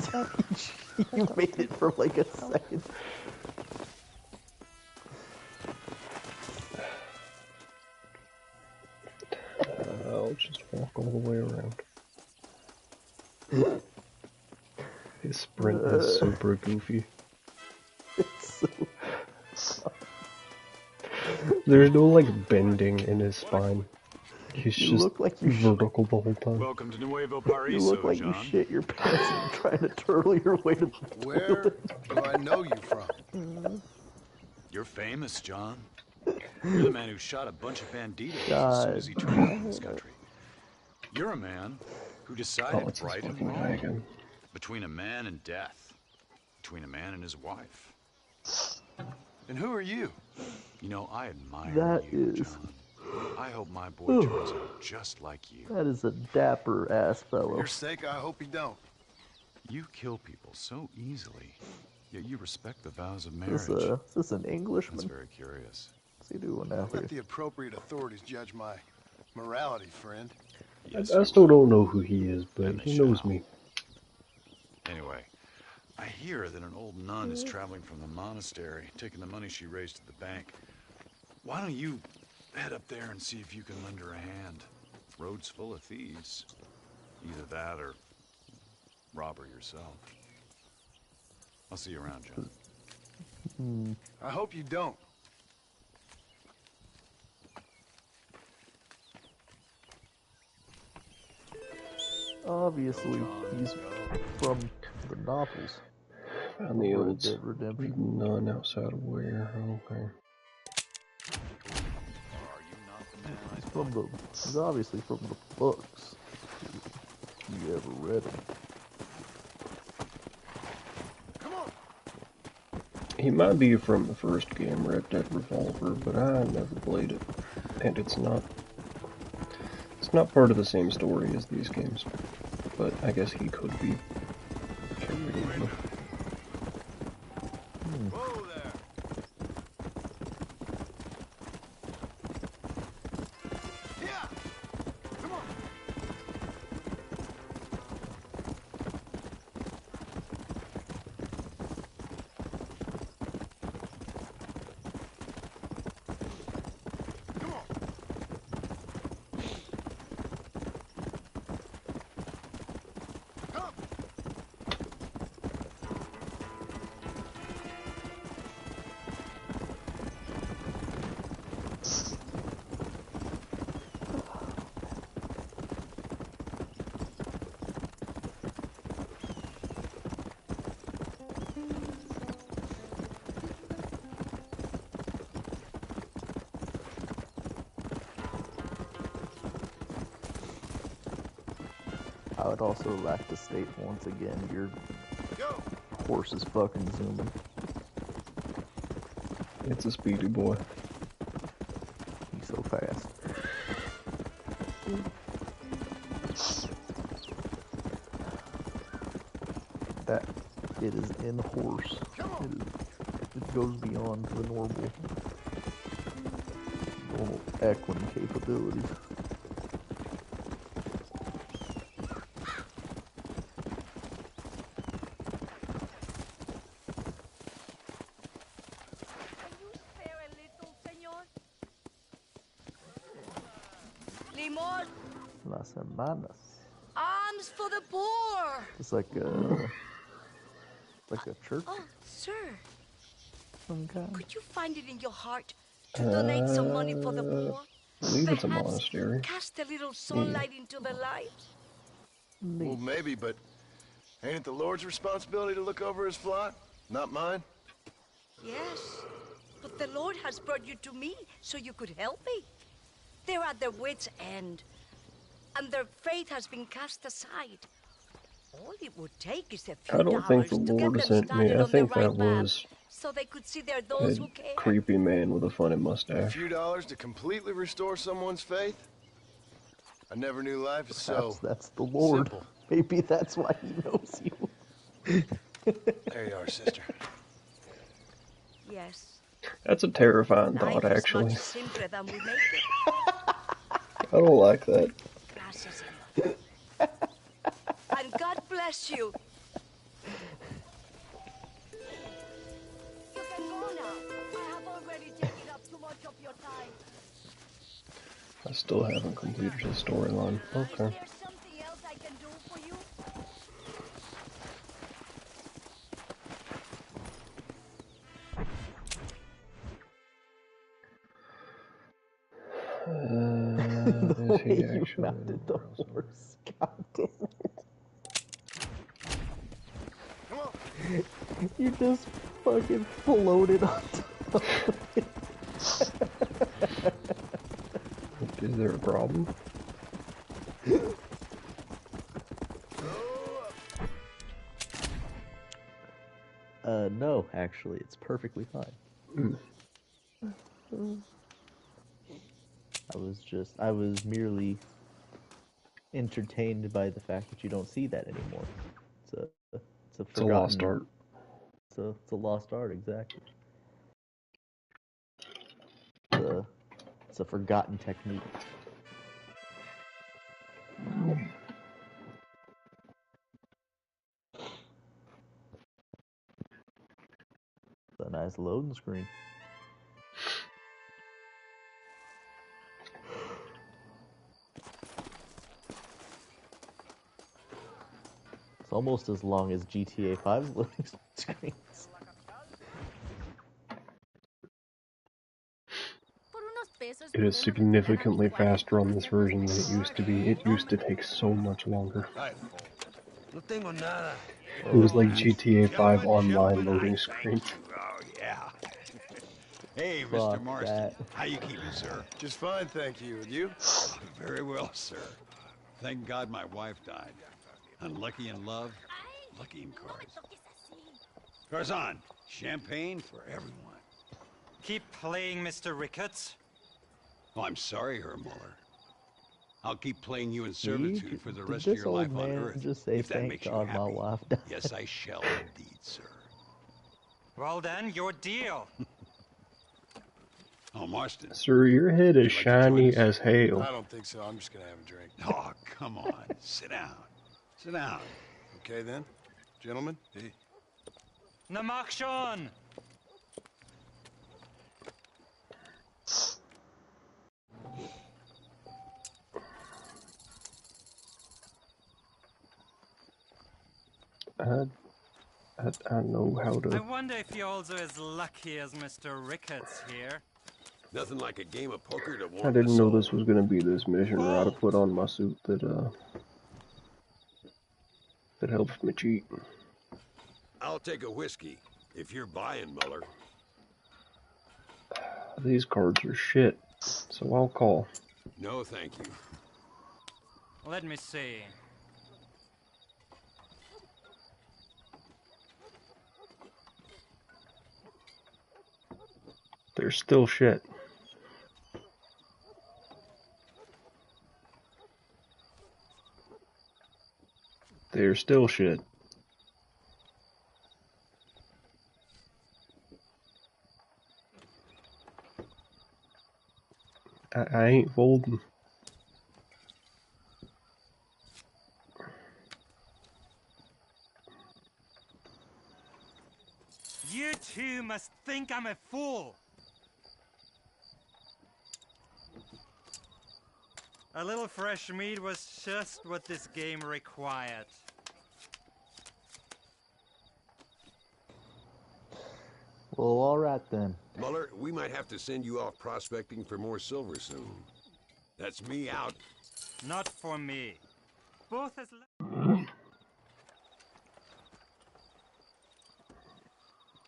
You made it for like a second. I'll just walk all the way around. His sprint is super goofy. There's no like bending in his spine. He's You just look like you vertical the whole time. Welcome to Nuevo You Paraiso, look like John. you shit your pants and trying to turtle your way to the Where toilet. do I know you from? You're famous, John. You're the man who shot a bunch of banditos as soon God. as he turned in this country. You're a man who Oh, decided it's this right and fucking guy wrong again. between a man and death. between a man and his wife. And who are you? You know, I admire That you, is. John. I hope my boy turns out just like you. That is a dapper ass For fellow. your sake, I hope you don't. You kill people so easily, yet you respect the vows of marriage. Is this an Englishman? That's very curious. What's he doing out here? Let the appropriate authorities judge my morality, friend. Yes, I still don't know who he is, but he knows me. Anyway, I hear that an old nun is traveling from the monastery, taking the money she raised to the bank. Why don't you head up there and see if you can lend her a hand? Road's full of thieves. Either that or rob her yourself. I'll see you around, John. I hope you don't. Obviously, he's from the novels. Found the Red old Dead Redemption. nun outside of where? Okay. He's obviously from the books. If you ever read them. He might be from the first game, Red Dead Revolver, but I never played it, and it's not part of the same story as these games. But I guess he could be carried over. Whoa there. Yeah. Come on. I would also like to state once again, your horse is fucking zooming. It's a speedy boy. He's so fast. That it is in horse. It goes beyond the normal equine capabilities. Limón, Las hermanas. arms for the poor. It's like a church Oh, sir, some kind. could you find it in your heart to donate some money for the poor? I believe it's a Perhaps monastery. cast a little sunlight into their lives? Well, maybe, but ain't it the Lord's responsibility to look over his flock? Not mine? Yes, but the Lord has brought you to me so you could help me. They're at their wits' end, and their faith has been cast aside. All it would take is a few I don't think the dollars to get Lord them sent me. started I on the think right that path, was so they could see they're those a who care. creepy man with a funny A mustache. few dollars to completely restore someone's faith? I never knew life was so That's the Lord. simple. Maybe that's why he knows you. There you are, sister. Yes, That's a terrifying thought, life is actually. much simpler than we make it. I don't like that. Gracias, Señor. And God bless you. You can go now. I have already taken up too much of your time. I still haven't completed his storyline. Okay. Is there something else I can do for you? Is he You actually? mounted the horse. God damn it. You just fucking floated on top of it. Is there a problem? actually, it's perfectly fine. I was merely entertained by the fact that you don't see that anymore. It's a lost art. It's a lost art, exactly. It's a forgotten technique. It's a nice loading screen. It's almost as long as GTA 5's loading screens. It is significantly faster on this version than it used to be. It used to take so much longer. It was like GTA 5 online loading screen. Oh, yeah. Hey, Mr. Marston. How you keeping, sir? Just fine, thank you. And you? Very well, sir. Thank God my wife died. Unlucky in love, lucky in cars. Tarzan, champagne for everyone. Keep playing, Mr. Ricketts. Oh, I'm sorry, Herr Muller. I'll keep playing you in servitude for the rest of your life on Earth. Just say, if that thank makes God you my happy. wife died. Yes, I shall indeed, sir. Well then, your deal. Oh, Marston. Sir, your head is shiny as hail. I don't think so. I'm just gonna have a drink. Oh, come on. Sit down. Sit down. Okay, then. Gentlemen. Hey. Na mach schon! I know how to. I wonder if you're also as lucky as Mr. Ricketts here. Nothing like a game of poker to warm I didn't know this was gonna be this mission, or how to put on my suit that helps me cheat. I'll take a whiskey, if you're buying, Muller. These cards are shit, so I'll call. No, thank you. Let me see. They're still shit. They're still shit. I ain't folding. You two must think I'm a fool. A little fresh meat was just what this game required. Well, alright then. Muller, we might have to send you off prospecting for more silver soon. That's me out. Not for me. Both as...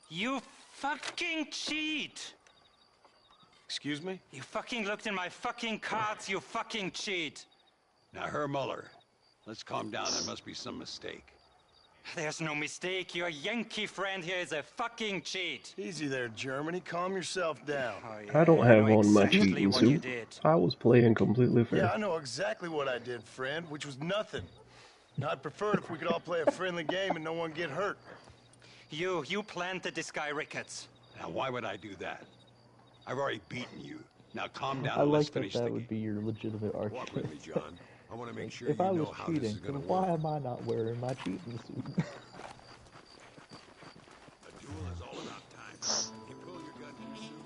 You fucking cheat! Excuse me? You fucking looked in my fucking cards, you fucking cheat! Now, Herr Muller, let's calm down. There must be some mistake. There's no mistake. Your Yankee friend here is a fucking cheat. Easy there, Germany. Calm yourself down. Oh, yeah, I don't have on my exactly cheating what you suit. did. I was playing completely fair. Yeah, I know exactly what I did, friend, which was nothing. I'd prefer it if we could all play a friendly game and no one get hurt. You planted this guy Ricketts. Now, why would I do that? I've already beaten you. Now, calm down I and let's like that finish the that game. would be your legitimate Walk with argument. me, John. I want to make sure If you I know was how this cheating, is going then to why work. am I not wearing my cheating suit? A duel is all about time. You pull your gun to your suit.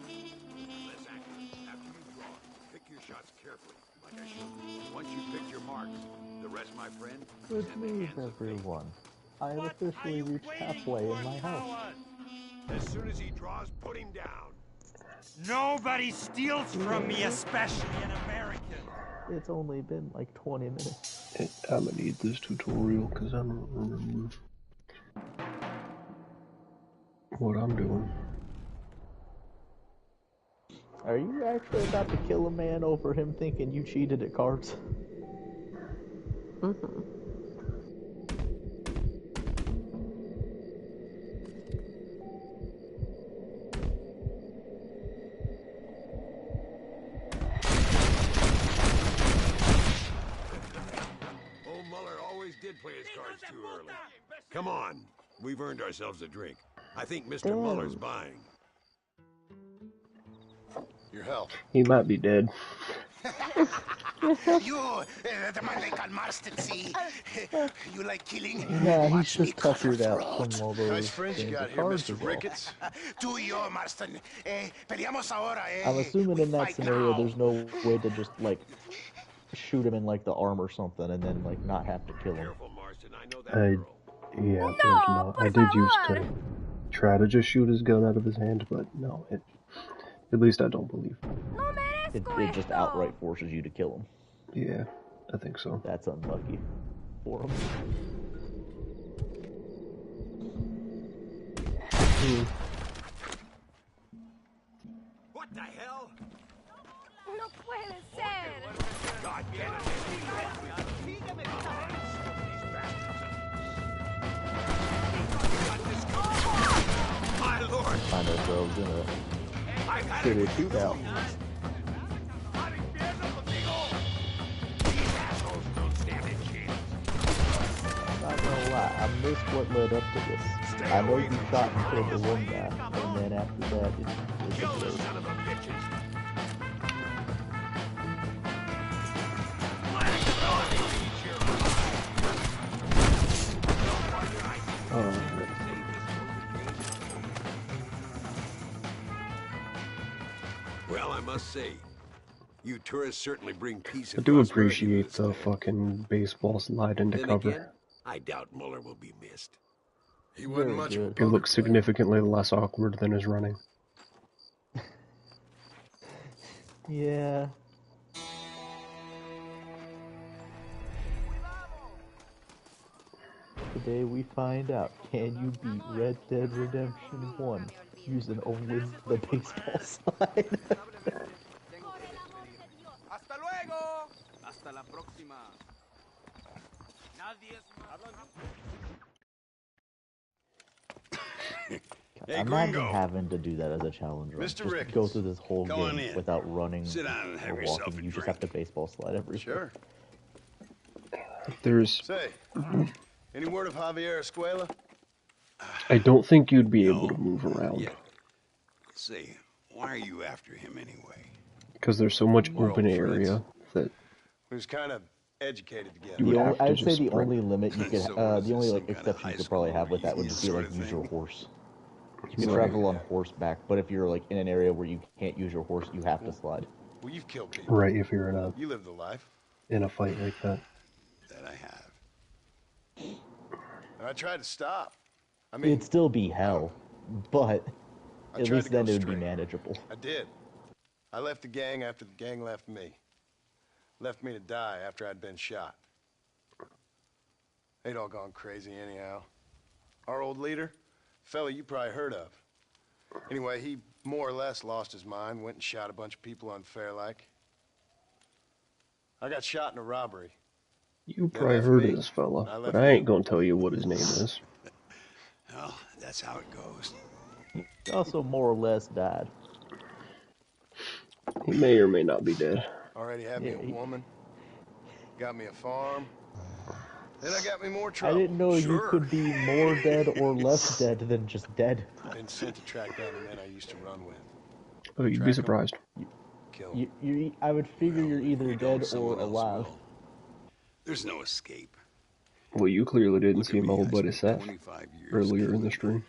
Less accurate. After you draw, pick your shots carefully, like I showed you. Once you pick your marks, the rest, my friend, Good news, everyone. I have officially reached halfway in my house. as soon as he draws, put him down. Nobody steals from me, especially an American. It's only been like 20 minutes. I'm gonna need this tutorial because I don't remember what I'm doing. Are you actually about to kill a man over him thinking you cheated at cards? cards too early. Come on. We've earned ourselves a drink. I think Mr. Muller's buying. Your health. He might be dead. You, the man they call Marston, see? You like killing? Nah, he's Watch me just cut tuckered your out throat. from all those Nice friends you games got of here, cards Mr. is all. Ricketts. Tú y yo, Marston. Peleamos ahora, I'm assuming in that fight scenario now. there's no way to just like shoot him in like the arm or something and then like not have to kill him. Yeah, there's not. I did used to try to just shoot his gun out of his hand, but no, at least I don't believe. It just outright forces you to kill him. Yeah, I think so. That's unlucky for him. What the hell? No puede ser. God damn My lord! Find ourselves in a city shootout. Not gonna lie, I missed what led up to this. I know you shot and killed the one guy, and then after that, it's a blur. Well, I must say, you tourists certainly bring peace I and do prosperity to appreciate this the land. fucking baseball slide into Then cover. again, I doubt Muller will be missed. He wasn't much of a It poker looks significantly less awkward than his running. Yeah. Today we find out, can you beat Red Dead Redemption 1 using only the baseball slide? Hasta luego. Hasta la próxima. Nadie es Hey, Imagine Gringo. having to do that as a challenge run. Mr. Just Ricketts, go through this whole come on game in. without running Sit down and have or yourself walking. a You just drink. have to baseball slide everywhere. Sure. There's... Say, any word of Javier Escuela? I don't think you'd be able to move around. Yeah. Say, why are you after him anyway? Because there's so much We're open old friends. area that We was kind of educated together. you would have to I'd say just the sprint. only limit you could, So what is the only this, like some kind of exception high you could probably school have with that would just be sort like of use your thing? horse. You can Right. travel on horseback, but if you're like in an area where you can't use your horse, you have to slide. Well, you've killed people. Right, if you're You lived the life. in a fight like that. That I have. And I tried to stop. I mean, It'd still be hell, but I at tried least to go then it would be straight. manageable. I did. I left the gang after the gang left me. Left me to die after I'd been shot. They'd all gone crazy anyhow. Our old leader, fella you probably heard of. Anyway, he more or less lost his mind, went and shot a bunch of people unfair like. I got shot in a robbery. You probably heard of this fella, but I ain't gonna tell you what his name is. Well, that's how it goes. He also more or less died. He may or may not be dead. Already had me Yeah, a woman. Got me a farm. Then I got me more I trouble. didn't know you could be more dead or less dead than just dead. Been sent to track down the men I used to run with. Oh, you'd be surprised. Kill 'em. I would figure you're either dead or someone else alive. There's no escape. Well, you clearly didn't see my old I buddy spent Seth 25 years earlier in the stream.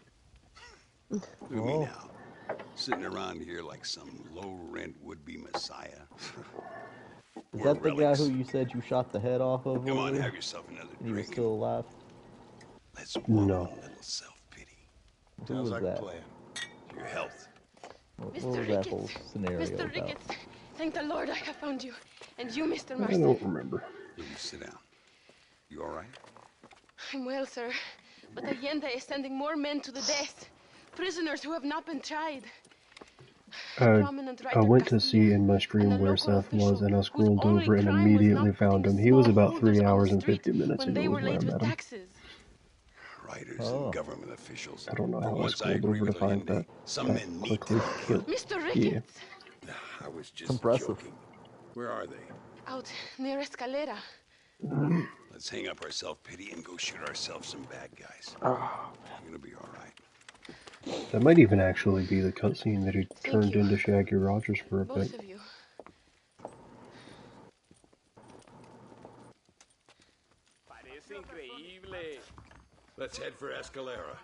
Look at me now, sitting around here like some low-rent would-be messiah. Is that the guy who you said you shot the head off of? Come on, earlier? have yourself another And he was drink. still alive? Let's walk No. a little self-pity. Who Sounds was like that? a plan. Your health. What Mr. was that Ricketts. whole scenario Mr. about? Ricketts, thank the Lord I have found you. And you, Mr. I Marston. don't remember. You sit down. You all right? I'm well, sir. But Allende is sending more men to the death. Prisoners who have not been tried. I went to see in my stream where Seth was, and I scrolled over and immediately found him. He was about 3 hours and 50 minutes when ago they were was where late I with met him. taxes. Writers and government officials. I don't know how I Once I scrolled agree over to with find Allende, that some that men need quickly. Mr. Yeah. Ricketts, I was just Impressive. joking. Where are they? out near Escalera. Let's hang up our self-pity and go shoot ourselves some bad guys. Oh, You're gonna be all right. that might even actually be the cutscene that he turned into Shaggy Rogers for a Both bit. of you. Parece increíble. Let's head for Escalera.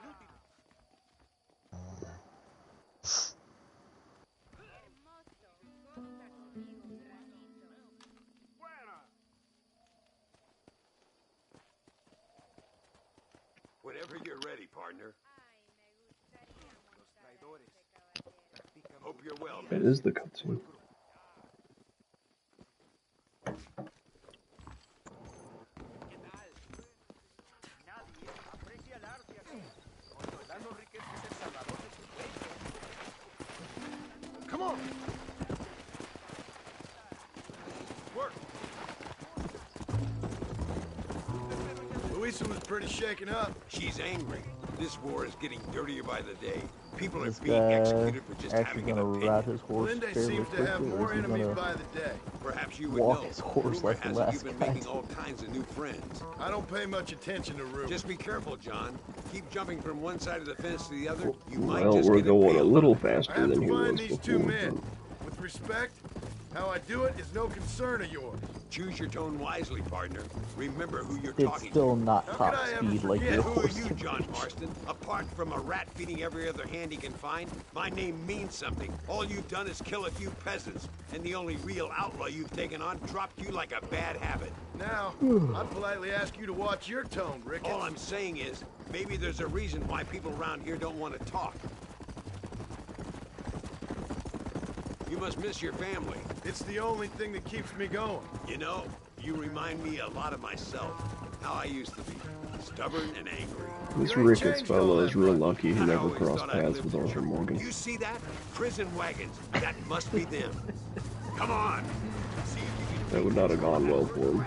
Whenever you're ready, partner. Hope you're well. That is the cutscene. Come on! Work! Louisa was pretty shaken up. She's angry. This war is getting dirtier by the day. People are This being guy executed for just actually having an gonna opinion. ride his horse Linde fairly seems to quickly, have or more is he enemies gonna by the day. Perhaps you would walk know. his horse Rumor like the has it last you've been guy making did? all kinds of new friends. I don't pay much attention to rumors. Just be careful, John. Keep jumping from one side of the fence to the other. You might Well, just we're get going a impaled. little I faster have than to he find was these two before. men. With respect, how I do it is no concern of yours. Choose your tone wisely, partner. Remember who you're It's talking still to. not How top could I ever speed like forget? your Who are horse. you, John Marston? Apart from a rat feeding every other hand he can find, my name means something. All you've done is kill a few peasants, and the only real outlaw you've taken on dropped you like a bad habit. Now, I'd politely ask you to watch your tone, Ricketts. All I'm saying is, maybe there's a reason why people around here don't want to talk. You must miss your family. It's the only thing that keeps me going. You know, you remind me a lot of myself. How I used to be. Stubborn and angry. This Ricketts fellow is real lucky he never crossed paths with Arthur Morgan. You see that? Prison wagons. That must be them. Come on. See if you can... That would not have gone well for him.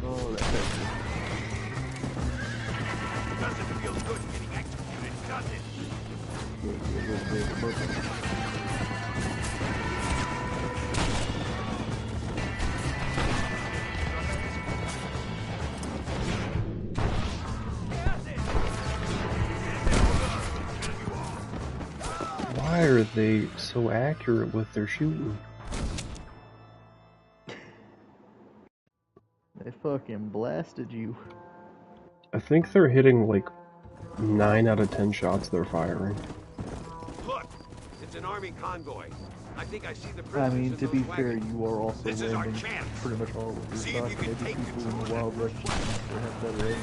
Oh, that hurts. Doesn't feel good getting executed, does it? Why are they so accurate with their shooting? They fucking blasted you. I think they're hitting like 9 out of 10 shots they're firing. Look, it's an army convoy. I think I see the I prisoners mean, in to those be fair, wagons. you are also This is our landing chance. pretty much all of See your if you shots. can Maybe take people in the control Wild of West will have better aim.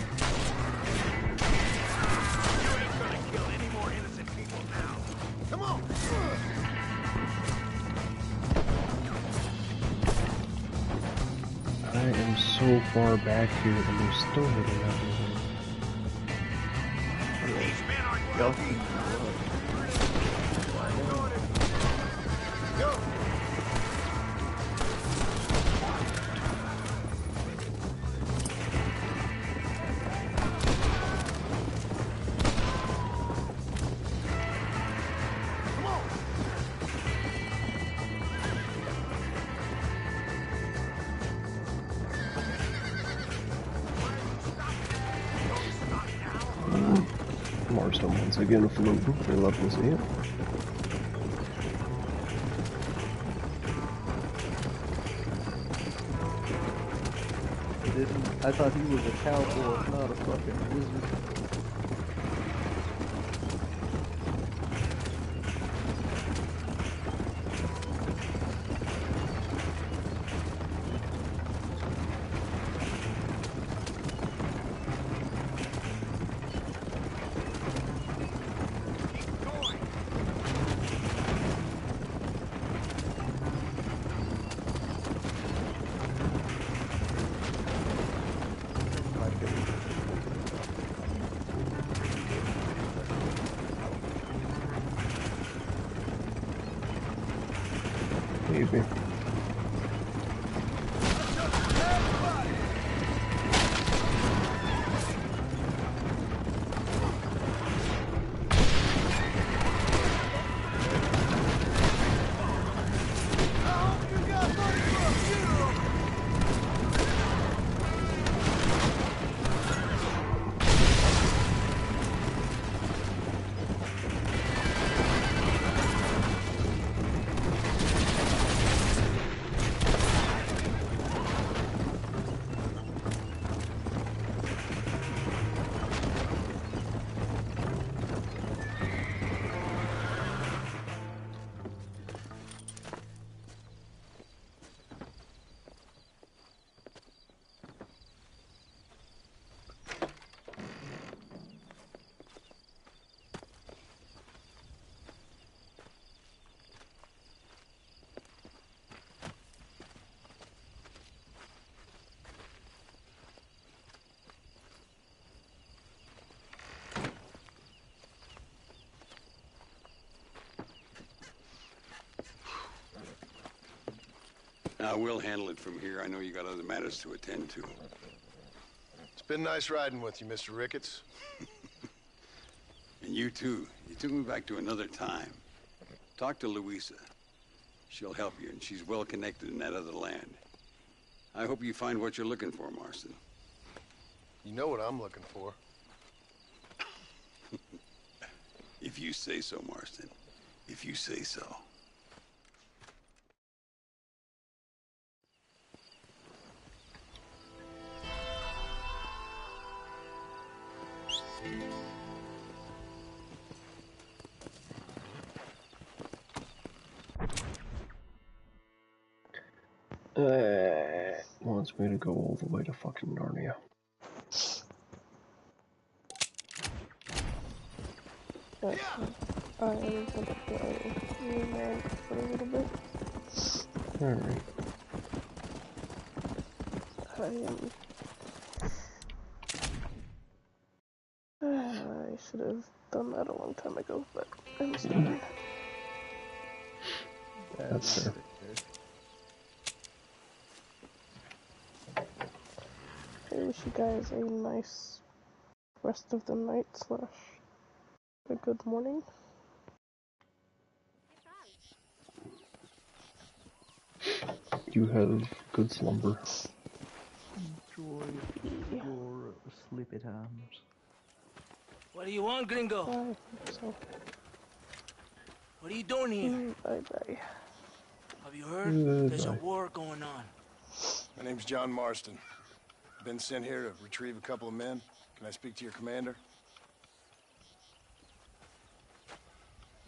You ain't gonna kill any more innocent people now. Come on. I am so far back here and they're still hitting at me. These men aren't Go. guilty. Go! Come on! Marston once again floating. They love to see it. I thought he was a cowboy, not a fucking wizard. Maybe. We'll handle it from here. I know you got other matters to attend to. It's been nice riding with you, Mr. Ricketts. And you too. You took me back to another time. Talk to Louisa. She'll help you, and she's well connected in that other land. I hope you find what you're looking for, Marston. You know what I'm looking for. If you say so, Marston. If you say so. Wants me to go all the way to fucking Narnia. I am gonna go man for a little bit. Alright. I should have done that a long time ago, but I'm stubborn. That's fair. I wish you guys a nice rest of the night / a good morning. You have good slumber. Enjoy your sleepy times. What do you want, gringo? What are you doing here? Bye-bye. Have you heard? There's a Bye. war going on. My name's John Marston. Been sent here to retrieve a couple of men. Can I speak to your commander?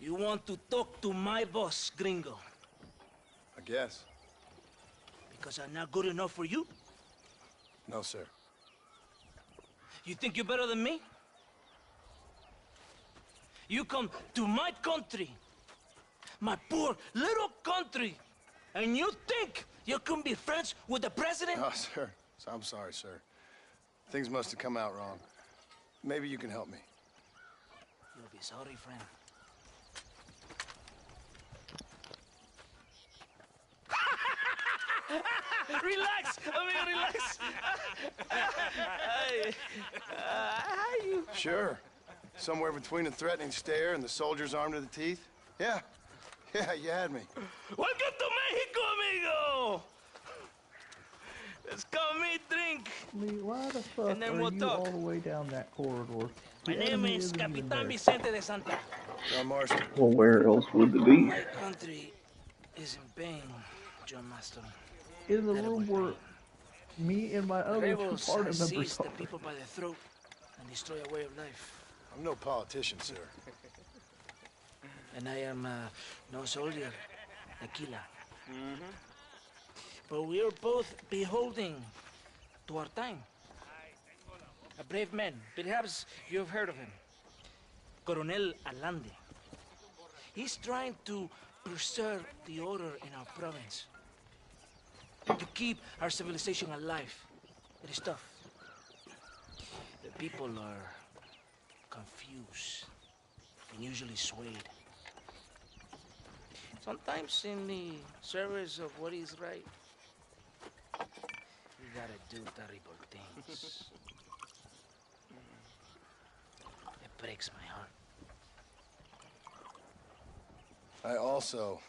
You want to talk to my boss, gringo? I guess. Because I'm not good enough for you? No, sir. You think you're better than me? You come to my country, my poor little country, and you think you can be friends with the president? Oh, sir. I'm sorry, sir. Things must have come out wrong. Maybe you can help me. You'll be sorry, friend. Relax, amigo, relax. How you? Sure. Somewhere between a threatening stare and the soldier's arm to the teeth? Yeah. Yeah, you had me. Welcome to Mexico, amigo. Let's come meet, drink. Lee, why the fuck And then are we'll you talk. all the way down that corridor? My The name enemy is isn't even Capitan there. Vicente de Santa. John Marston. Well, where else would it be? My country is in pain, John Master. In the room where me and my other two Rebels party have members seized the are. people by the throat and destroy a way of life. I'm no politician, sir. And I am no soldier, Aquila. But we are both beholding to our time. A brave man, perhaps you've heard of him. Coronel Allende. He's trying to preserve the order in our province. To keep our civilization alive. It is tough. The people are confused and usually swayed. Sometimes in the service of what is right, we gotta do terrible things. It breaks my heart. I also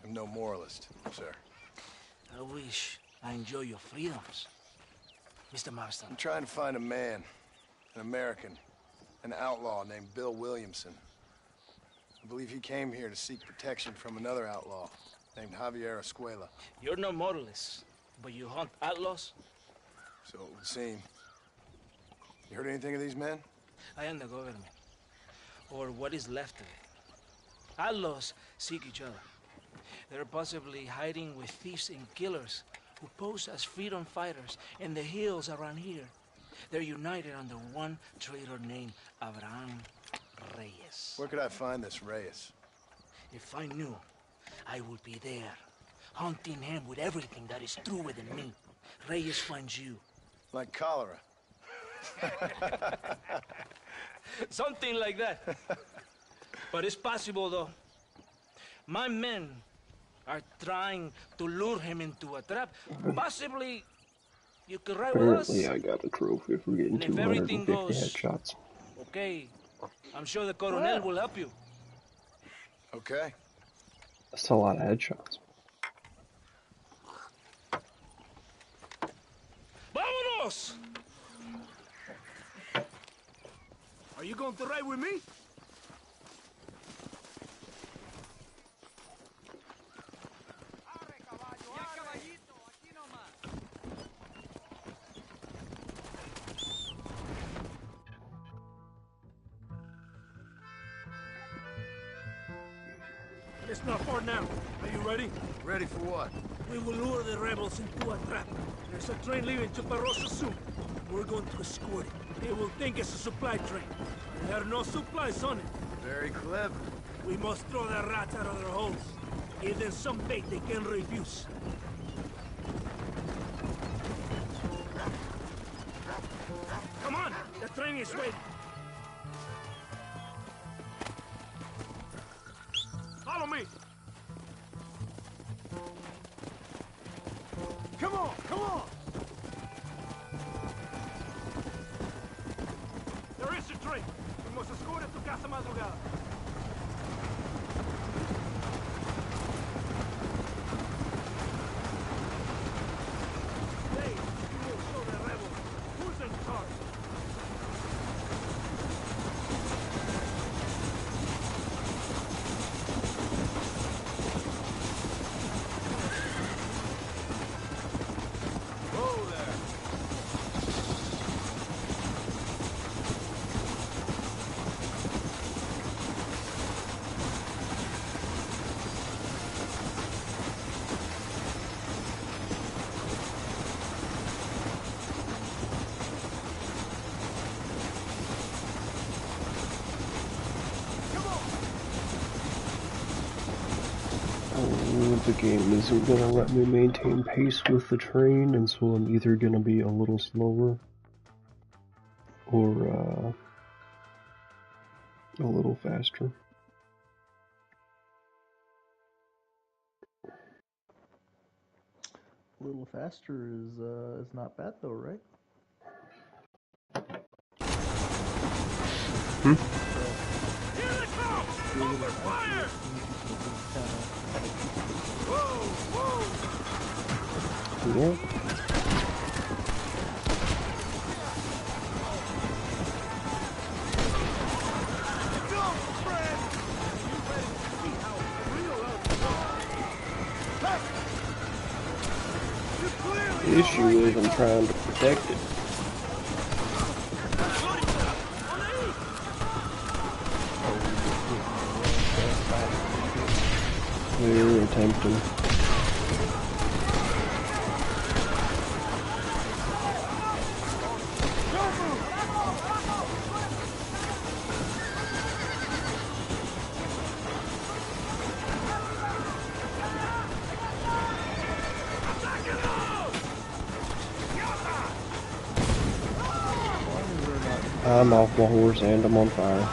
am no moralist, sir. I wish I enjoy your freedoms, Mr. Marston. I'm trying to find a man, an American, an outlaw named Bill Williamson. I believe he came here to seek protection from another outlaw named Javier Escuela. You're no moralist, but you hunt outlaws? So it would seem. You heard anything of these men? I am the government, or what is left of it. Outlaws seek each other. They're possibly hiding with thieves and killers who pose as freedom fighters in the hills around here. They're united under one traitor named Abraham Reyes. Where could I find this Reyes? If I knew, I would be there, hunting him with everything that is true within me. Reyes finds you. Like cholera. Something like that. But it's possible, though. My men are trying to lure him into a trap. Possibly, you could ride with us. Apparently I got a trophy for getting And if 250 everything goes headshots. okay, I'm sure the Coronel will help you. Okay. That's a lot of headshots. Vámonos! Are you going to ride with me? It's not far now. Are you ready? Ready for what? We will lure the rebels into a trap. There's a train leaving Chuparosa soon. We're going to escort it. They will think it's a supply train. There are no supplies on it. Very clever. We must throw the rats out of their holes. Give them some bait they can refuse. Come on! The train is waiting. Follow me! Come on, come on! There is a train. We must escort it to Casa Madrugada. Hey, you will show the rebels who's in charge. The game isn't gonna let me maintain pace with the train, and so I'm either gonna be a little slower or a little faster. A little faster is not bad though, right? Here they come! Open fire! Whoa, whoa! Yeah. Go, Fred! You ready to see how real The issue is I'm trying to protect it. They're attempting. I'm off my horse and I'm on fire.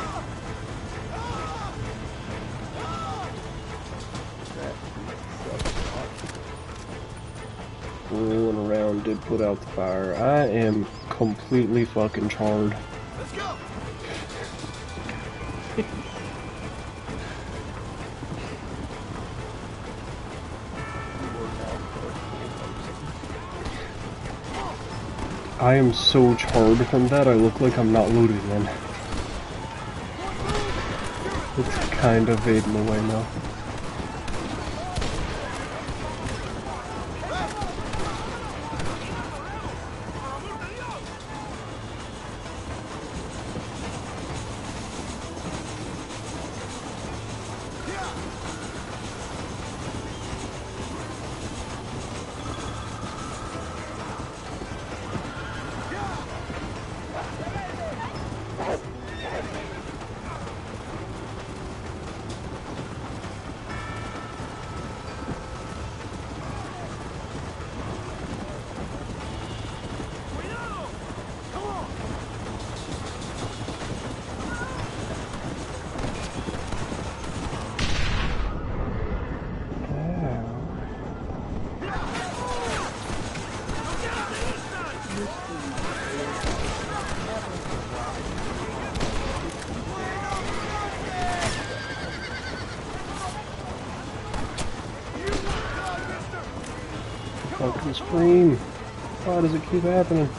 Rolling around did put out the fire. I am completely fucking charred. Let's go! I am so charred from that, I look like I'm not loading in. It's kind of fading away now. Fucking scream. Why does it keep happening?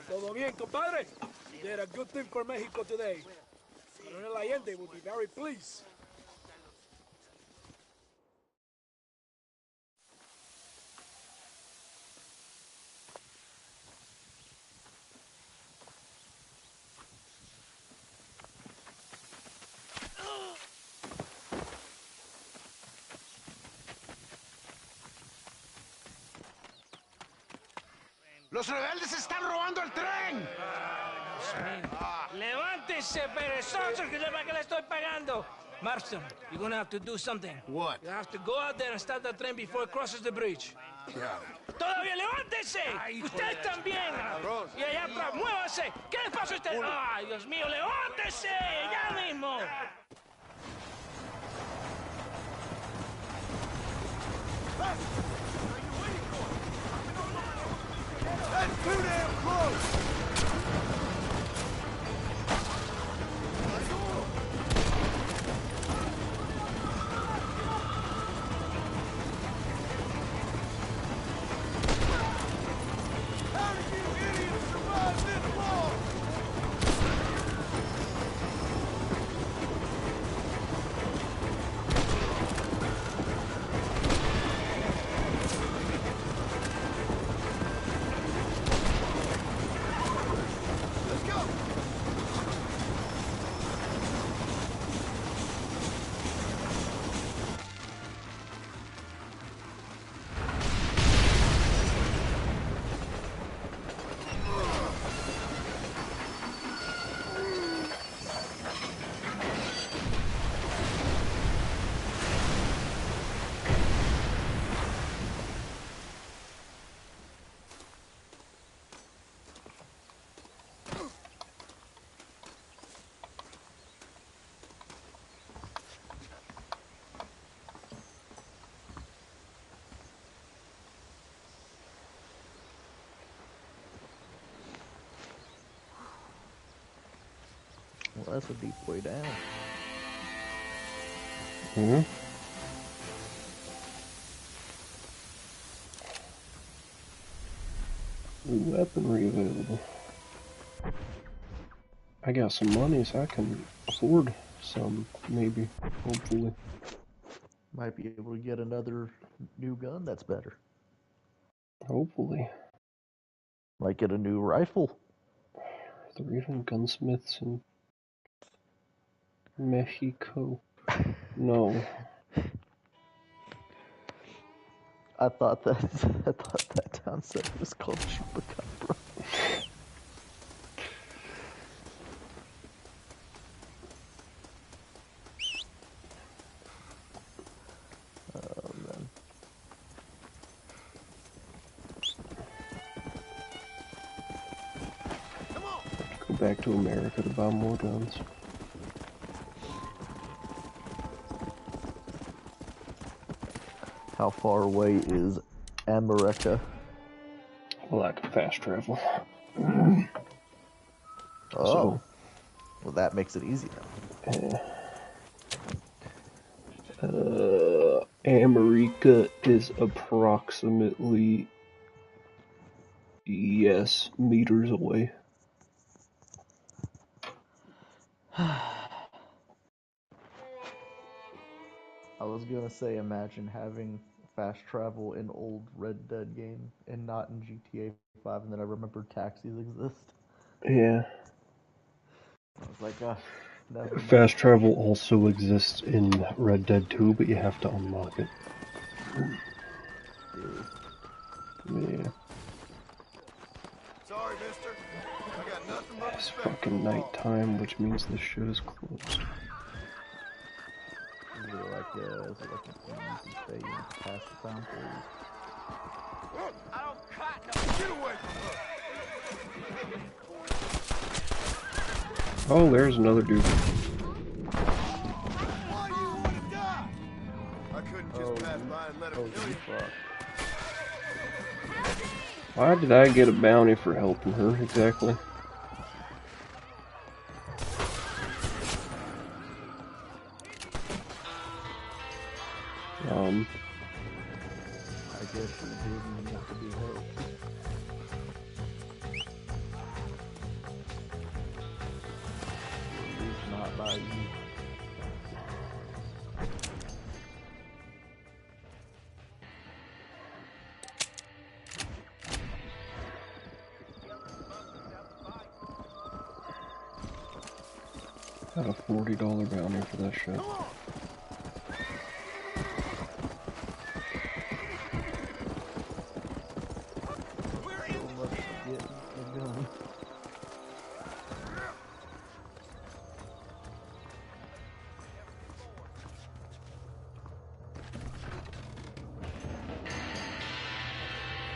Todo bien, compadre? You did a good thing for Mexico today. Coronel Allende will be very pleased. ¡Los rebeldes están robando el tren! ¡Levántese, perezosos, que para qué le estoy pagando! Marston, you're gonna have to do something. What? You have to go out there and stop the train before it crosses the bridge. Yeah. ¡Todavía levántese! ¡Usted también! Y allá atrás, muévase. ¿Qué le pasa a usted? ¡Ay, Dios mío, levántese! ¡Ya mismo! That's too damn close! How did you idiots survive this long? Well, that's a deep way down. Hmm? Weaponry available. I got some money, so I can afford some, maybe, hopefully. Might be able to get another new gun that's better. Hopefully. Might get a new rifle. Are there even gunsmiths in Mexico? No. I thought that town set was called Chupacabra. Oh man. Go back to America to buy more guns. How far away is America? Well, I can fast travel. Oh. So, Well, that makes it easy now. America is approximately, yes, meters away. I was gonna say, imagine having fast travel in old Red Dead game and not in GTA 5, and then I remembered taxis exist. Yeah. I was like, never mind. Fast travel also exists in Red Dead 2, but you have to unlock it. Yeah. Sorry, mister. I got nothing but It's respect. fucking nighttime, which means this shit is closed. Is it like a thing you can stay in to pass the time for you? I don't cut no. Get away from her. Oh, there's another dude. Why do you want to die? I couldn't just pass by and let him kill you. Why did I get a bounty for helping her, exactly? I guess you didn't want to be helped. At least not by you. Got a $40 bounty for that shit.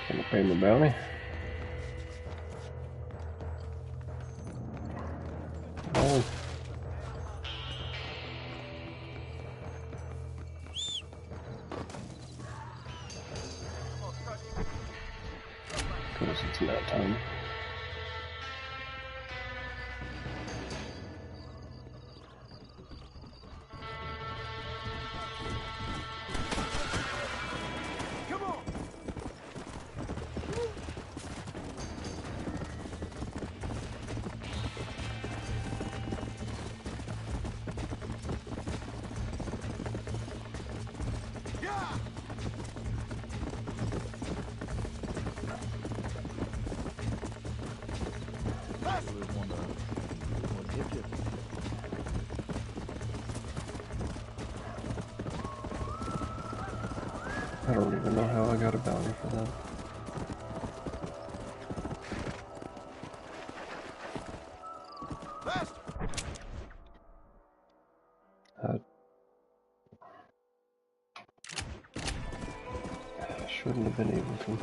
Gonna pay my bounty. Oh. Because it's that time. I don't even know how I got a bounty for that. I shouldn't have been able to.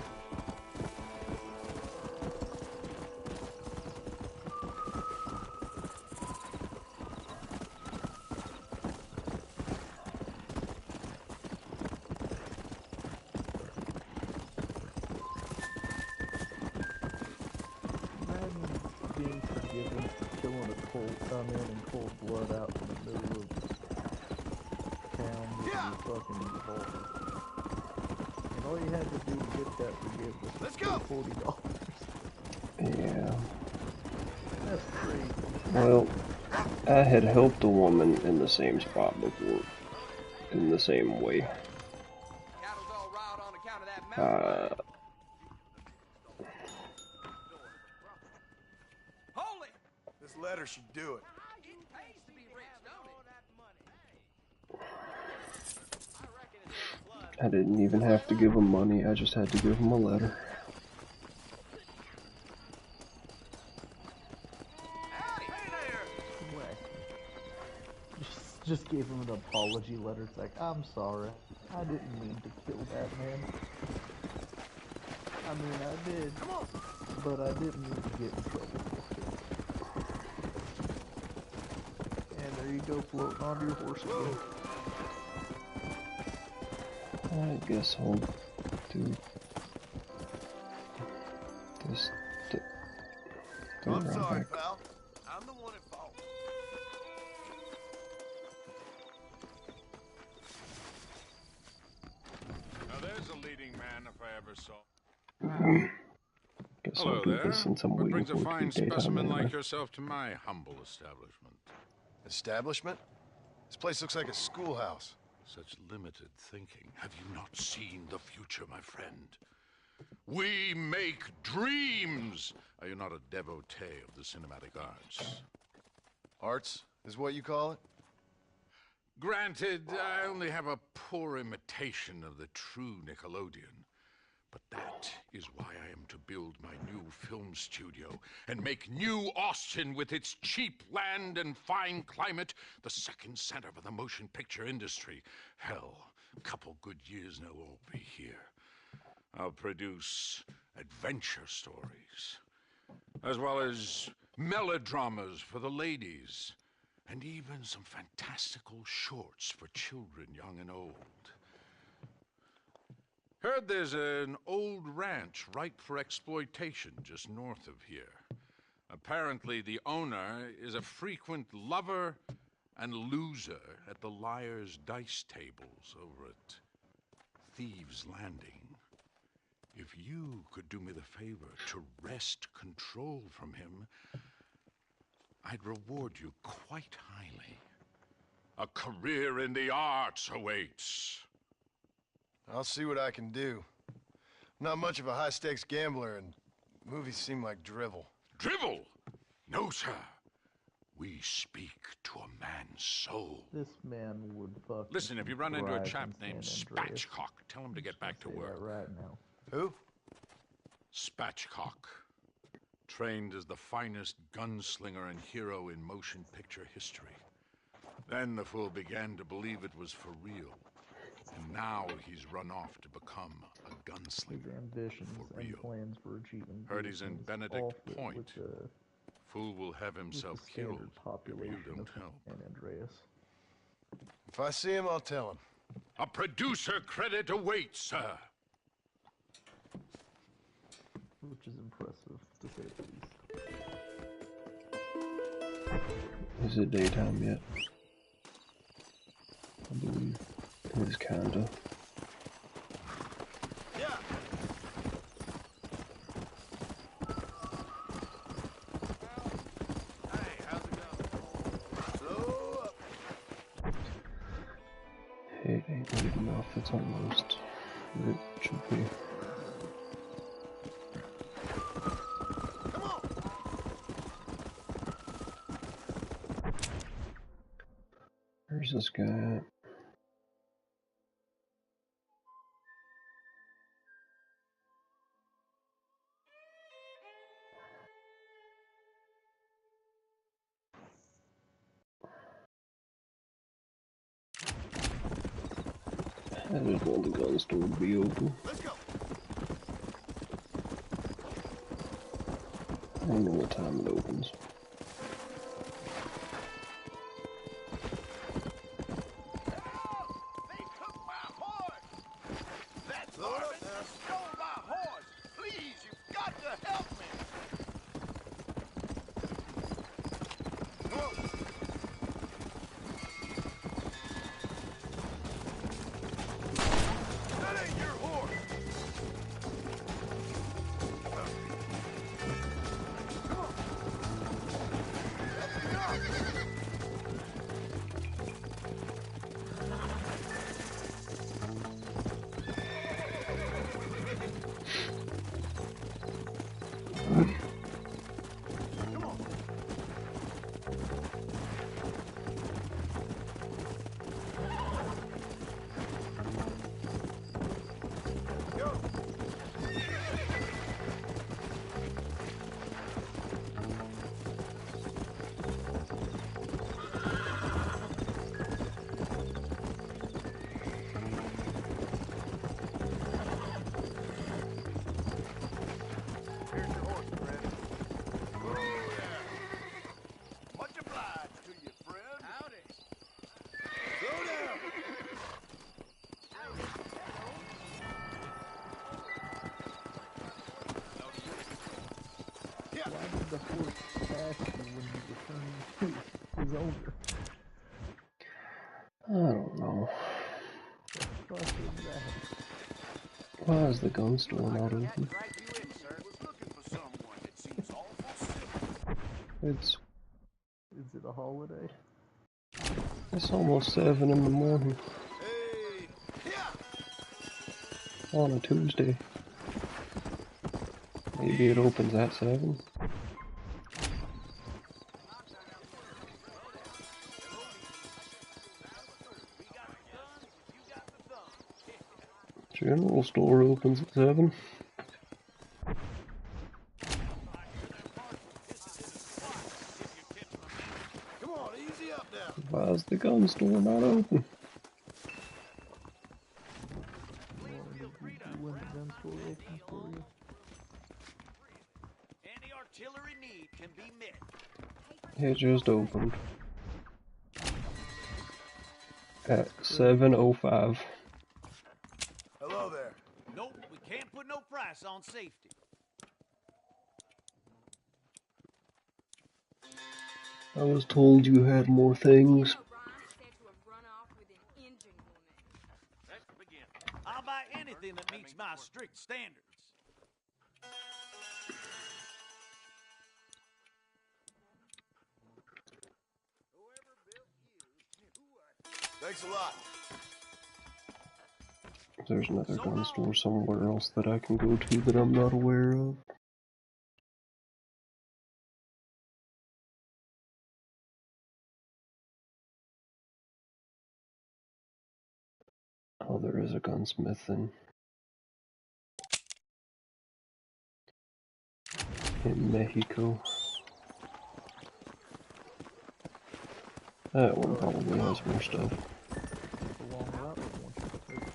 Being forgiven for killing a cold in cold blood out in the middle of town with your fucking revolver. And all you had to do to get that forgiveness was pay $40. Yeah. That's crazy. Well, I had helped a woman in the same spot before. In the same way. This letter should do it. I didn't even have to give him money, I just had to give him a letter. Just gave him an apology letter. It's like, I'm sorry. I didn't mean to kill that man. I mean, I did. But I didn't mean to get in trouble for it. And there you go, floating onto your horse again. I guess I'll do this. Go I'm around sorry, back. pal. I'm the one at fault. ever saw. Guess Hello I'll do there. this since I'm What waiting brings a for it to fine be daytime specimen anyway. like yourself to my humble establishment? Establishment? This place looks like a schoolhouse. Such limited thinking. Have you not seen the future, my friend? We make dreams! Are you not a devotee of the cinematic arts? Arts is what you call it? Granted, I only have a poor imitation of the true Nickelodeon. But that is why I am to build my new film studio and make New Austin, with its cheap land and fine climate, the second center for the motion picture industry. Hell, a couple good years now I'll be here. I'll produce adventure stories, as well as melodramas for the ladies, and even some fantastical shorts for children young and old. Heard there's an old ranch ripe for exploitation just north of here. Apparently the owner is a frequent lover and loser at the Liar's Dice tables over at Thieves' Landing. If you could do me the favor to wrest control from him, I'd reward you quite highly. A career in the arts awaits. I'll see what I can do. I'm not much of a high-stakes gambler, and movies seem like drivel. Drivel? No, sir. We speak to a man's soul. This man would fuck. Listen, if you run into a chap named Spatchcock, tell him to get back to work. Right now. Who? Spatchcock. Trained as the finest gunslinger and hero in motion picture history. Then the fool began to believe it was for real. And now he's run off to become a gunslinger. His ambitions for real. and plans for achieving Heard he's in these Benedict all fit Point. with the- Fool will have himself with the standard killed if you population don't of help. San Andreas. If I see him, I'll tell him. A producer credit awaits, sir. Which is impressive, to say the least. Is it daytime yet? I believe it is kinda. Yeah. Hey, how's it going? Slow up. It ain't late enough, it's almost where it should be. Where's this guy at? I just want the gun store to be open. Let's go. I don't know what time it opens. They took my horse. That varmint stole my horse. Please, you've got to help me. Come on. That ain't your horse. Come on. Help me out. Here's your horse, friend. Oh, yeah. Much obliged to you, friend. Howdy. Slow down. Yeah. Why did the horse ask you when you returned to his owner? I don't know. What the fuck is that? Why is the gun store not open? It's Is it a holiday? It's almost 7 in the morning. On a Tuesday. Maybe it opens at 7. General store opens at 7. Come on, easy up now. Why is the gun store not open? When the gun store opens for you? Any artillery need can be met. It just opened. At 7:05. Hello there. Nope, we can't put no price on safety. I was told you had more things. Let's begin. I'll buy anything that meets my strict standards. Thanks a lot. There's another gun store somewhere else that I can go to that I'm not aware of. Oh, there is a gunsmith in Mexico. That one probably has more stuff. It's a long route if you want you to take.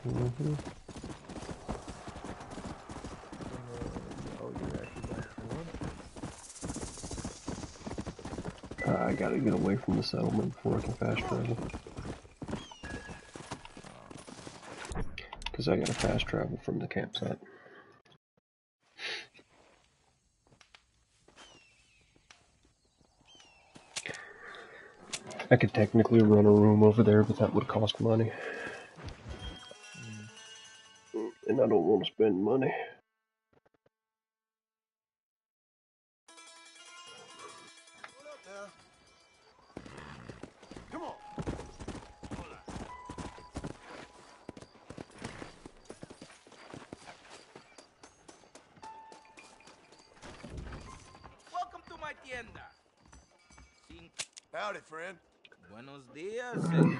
Mm-hmm. Oh, you're actually going to run? I gotta get away from the settlement before I can fast travel. Because I gotta fast travel from the campsite. I could technically run a room over there, but that would cost money. And I don't want to spend money. Come on. Welcome to my tienda. Howdy, friend. Buenos dias, senor.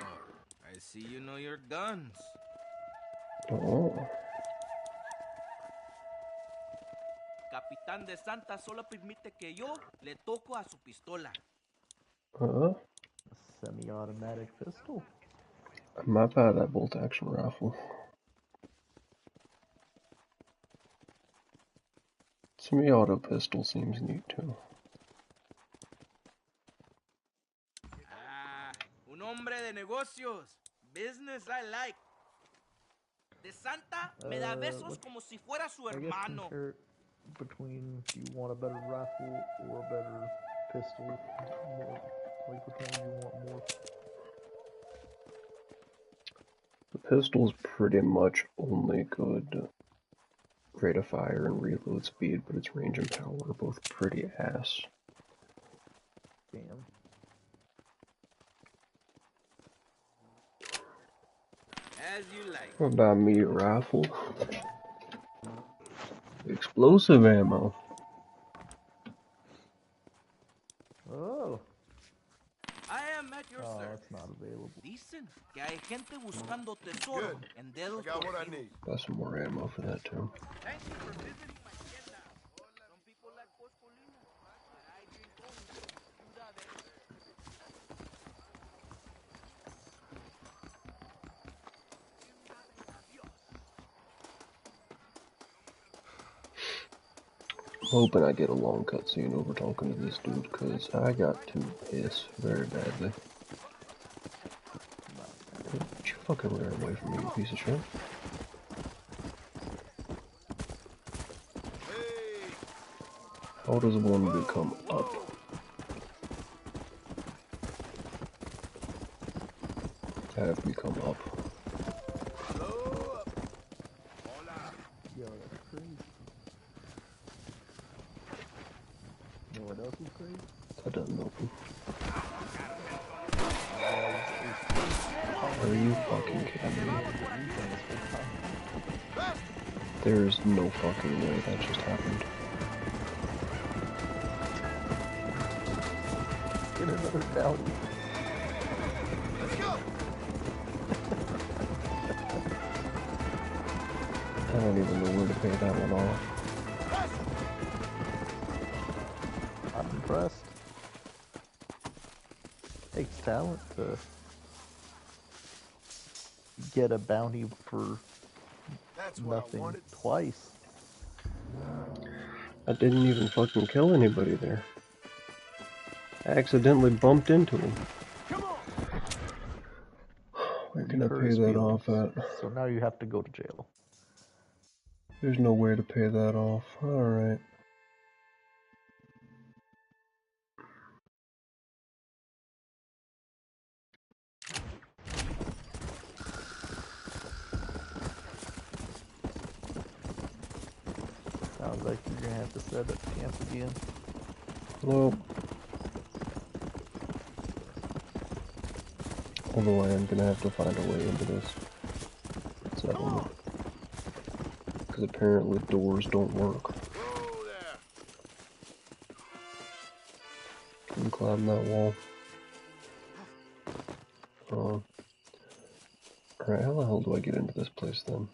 I see you know your guns. Oh. Capitán de Santa solo permite que yo le toco a su pistola. Huh? A semi-automatic pistol? I might buy that bolt-action rifle. Semi-auto pistol seems neat too. Un hombre de negocios. Business I like. De Santa me da besos como si fuera su I guess hermano. compare between do you want a better rifle or a better pistol? More, like which one do you want more? The pistol's pretty much only good rate of fire and reload speed, but its range and power are both pretty ass. Damn. As you like. What about me a rifle? Explosive ammo. Oh. I am at your Oh, service. it's not available. Dicen que hay gente buscando tesoro Good. en dedos I got what I torcidos. need. Got some more ammo for that too. Thank you for visiting my tienda. Some people like Coscolina, but I drink only Ciudad de Hoping I get a long cutscene over talking to this dude, cause I got to piss very badly. Get you fucking rear away from me, you piece of shit. How does one become up? I have become up. Yo, that's crazy. You know what else is crazy? That doesn't open. Are you fucking kidding me? There's no fucking way that just happened. Get another bounty. Let's go. I don't even know where to pay that one off. I'm impressed. Takes talent to get a bounty for nothing twice. I didn't even fucking kill anybody there. I accidentally bumped into him. Where can I pay that off at? So now you have to go to jail. There's no way to pay that off. Alright. Sounds like you're gonna have to set up camp again. Well, although I am gonna have to find a way into this settlement. Because apparently doors don't work. Can you climb that wall? Alright, how the hell do I get into this place then?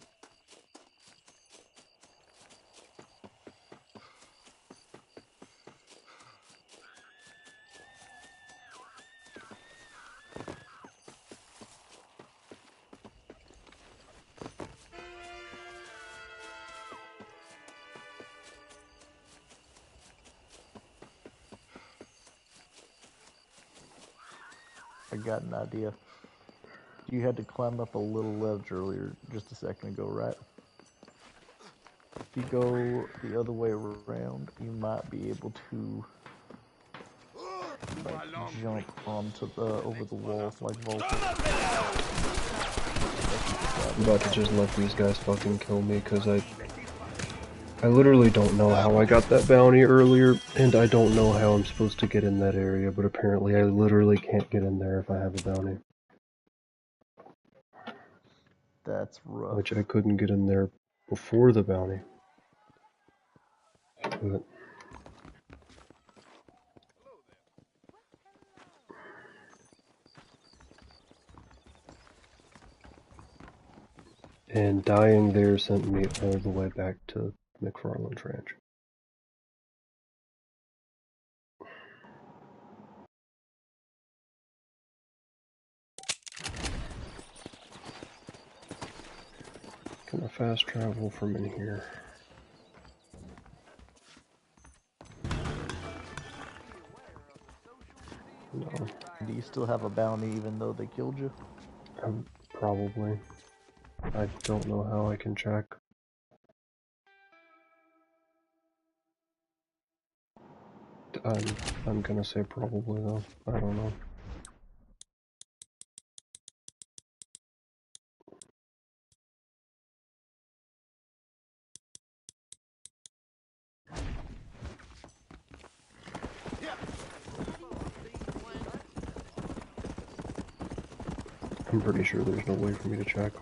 I got an idea. You had to climb up a little ledge earlier, just a second ago, right? If you go the other way around, you might be able to like, jump onto the over the wall like vault. I'm about to just let these guys fucking kill me because I literally don't know how I got that bounty earlier, and I don't know how I'm supposed to get in that area, but apparently I literally can't get in there if I have a bounty. That's rough. Which I couldn't get in there before the bounty. But and dying there sent me all the way back to McFarland's ranch. Can I fast travel from in here? No. Do you still have a bounty even though they killed you? Probably. I don't know how I can check. I'm gonna say probably though. I don't know. I'm pretty sure there's no way for me to check.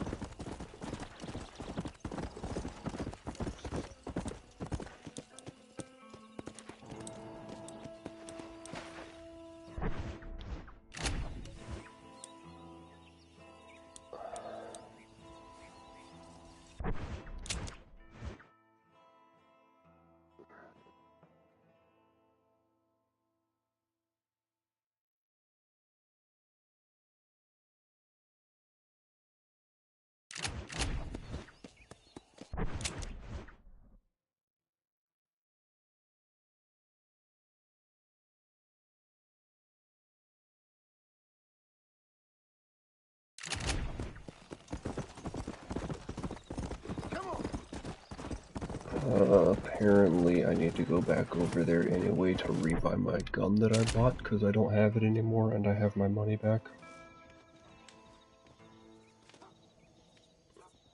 Apparently I need to go back over there anyway to rebuy my gun that I bought because I don't have it anymore and I have my money back.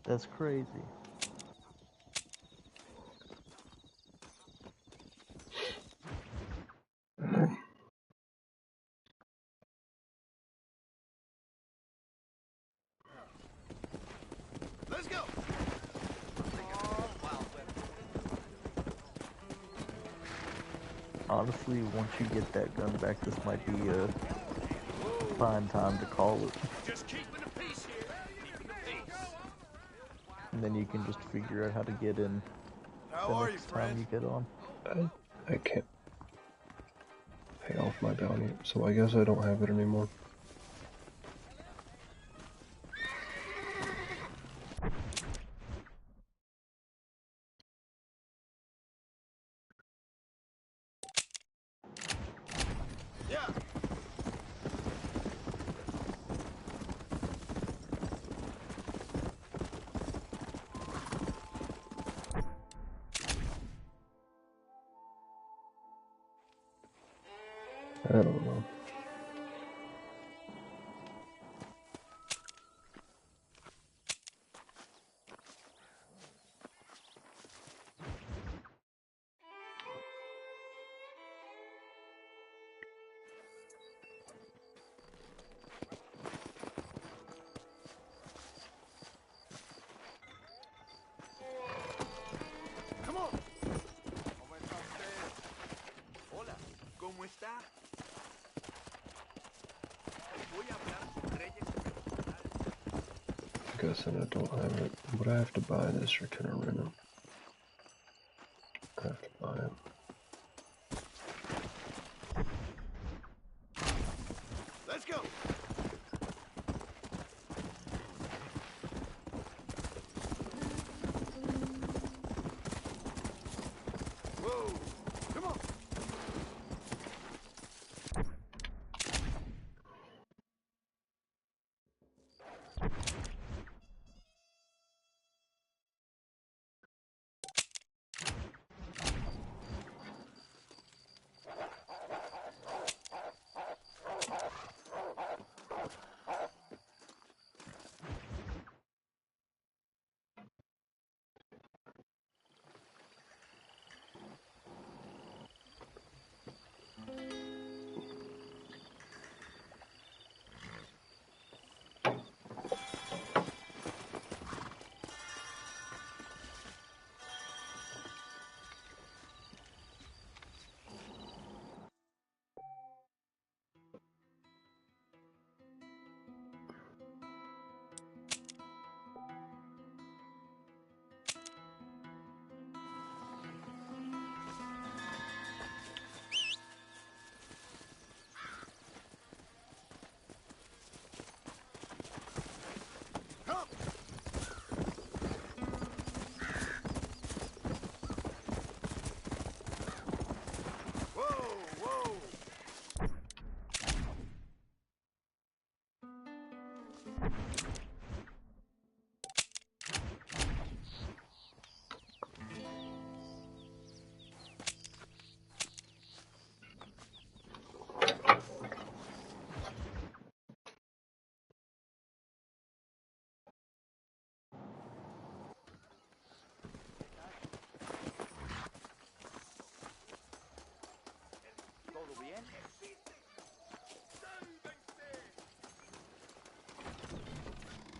That's crazy. Honestly, once you get that gun back, this might be a fine time to call it. Just keeping the peace here. Keeping the peace. And then you can just figure out how to get in the next time you get on. I can't pay off my bounty, so I guess I don't have it anymore. I don't know. Come on. ¿Cómo está usted? Hola, ¿cómo está? Voy a hablar con Reyes. I guess I don't have it. Would I have to buy this or can I rent it? I have to buy it. Let's go. Whoa, come on.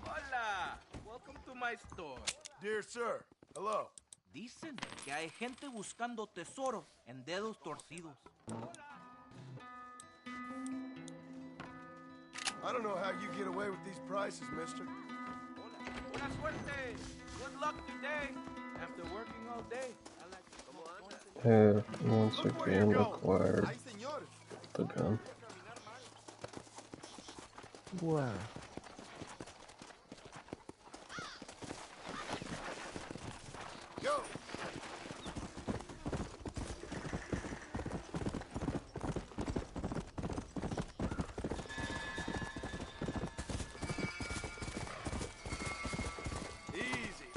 Hola. Welcome to my store. Dear sir, hello. Dicen que hay gente buscando tesoros en dedos torcidos. I don't know how you get away with these prices, mister. Buena suerte. Good luck today. After working all day, I like to Have once again acquired the gun. Wow. Go. Easy.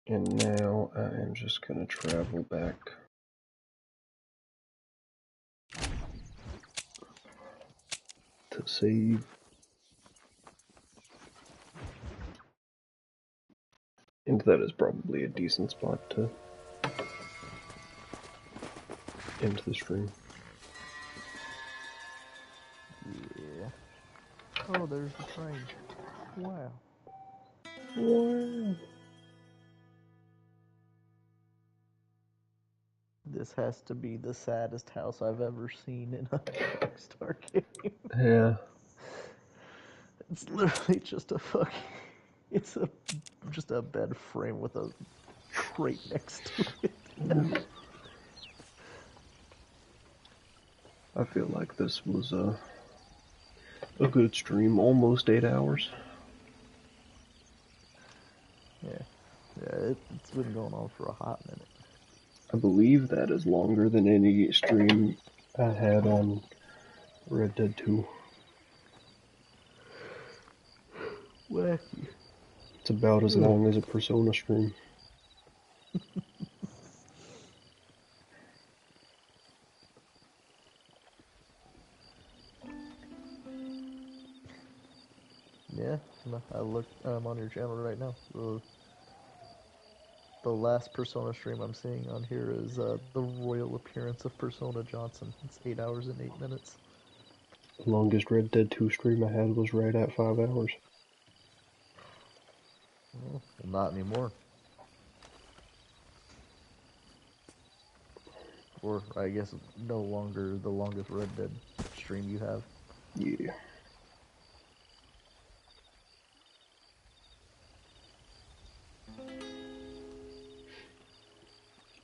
And now I am just gonna travel back to save. And that is probably a decent spot to end the stream. Yeah. Oh, there's the train. Wow. Wow. This has to be the saddest house I've ever seen in a Rockstar game. Yeah. It's literally just a fucking... It's just a bed frame with a crate next to it. I feel like this was a good stream, almost 8 hours. Yeah, it's been going on for a hot minute. I believe that is longer than any stream I had on Red Dead 2. Wacky. It's about as long as a Persona stream. Yeah, I looked. I'm on your channel right now. The last Persona stream I'm seeing on here is the royal appearance of Persona Johnson. It's 8 hours and 8 minutes. The longest Red Dead 2 stream I had was right at 5 hours. Well, not anymore. Or, I guess, no longer the longest Red Dead stream you have. Yeah.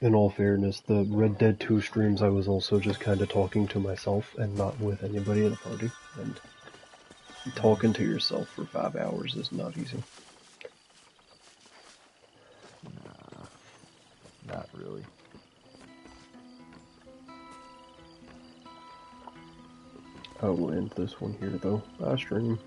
In all fairness, the Red Dead 2 streams I was also just kind of talking to myself and not with anybody in the party. And talking to yourself for 5 hours is not easy. Nah, not really. I will end this one here though. Bye stream.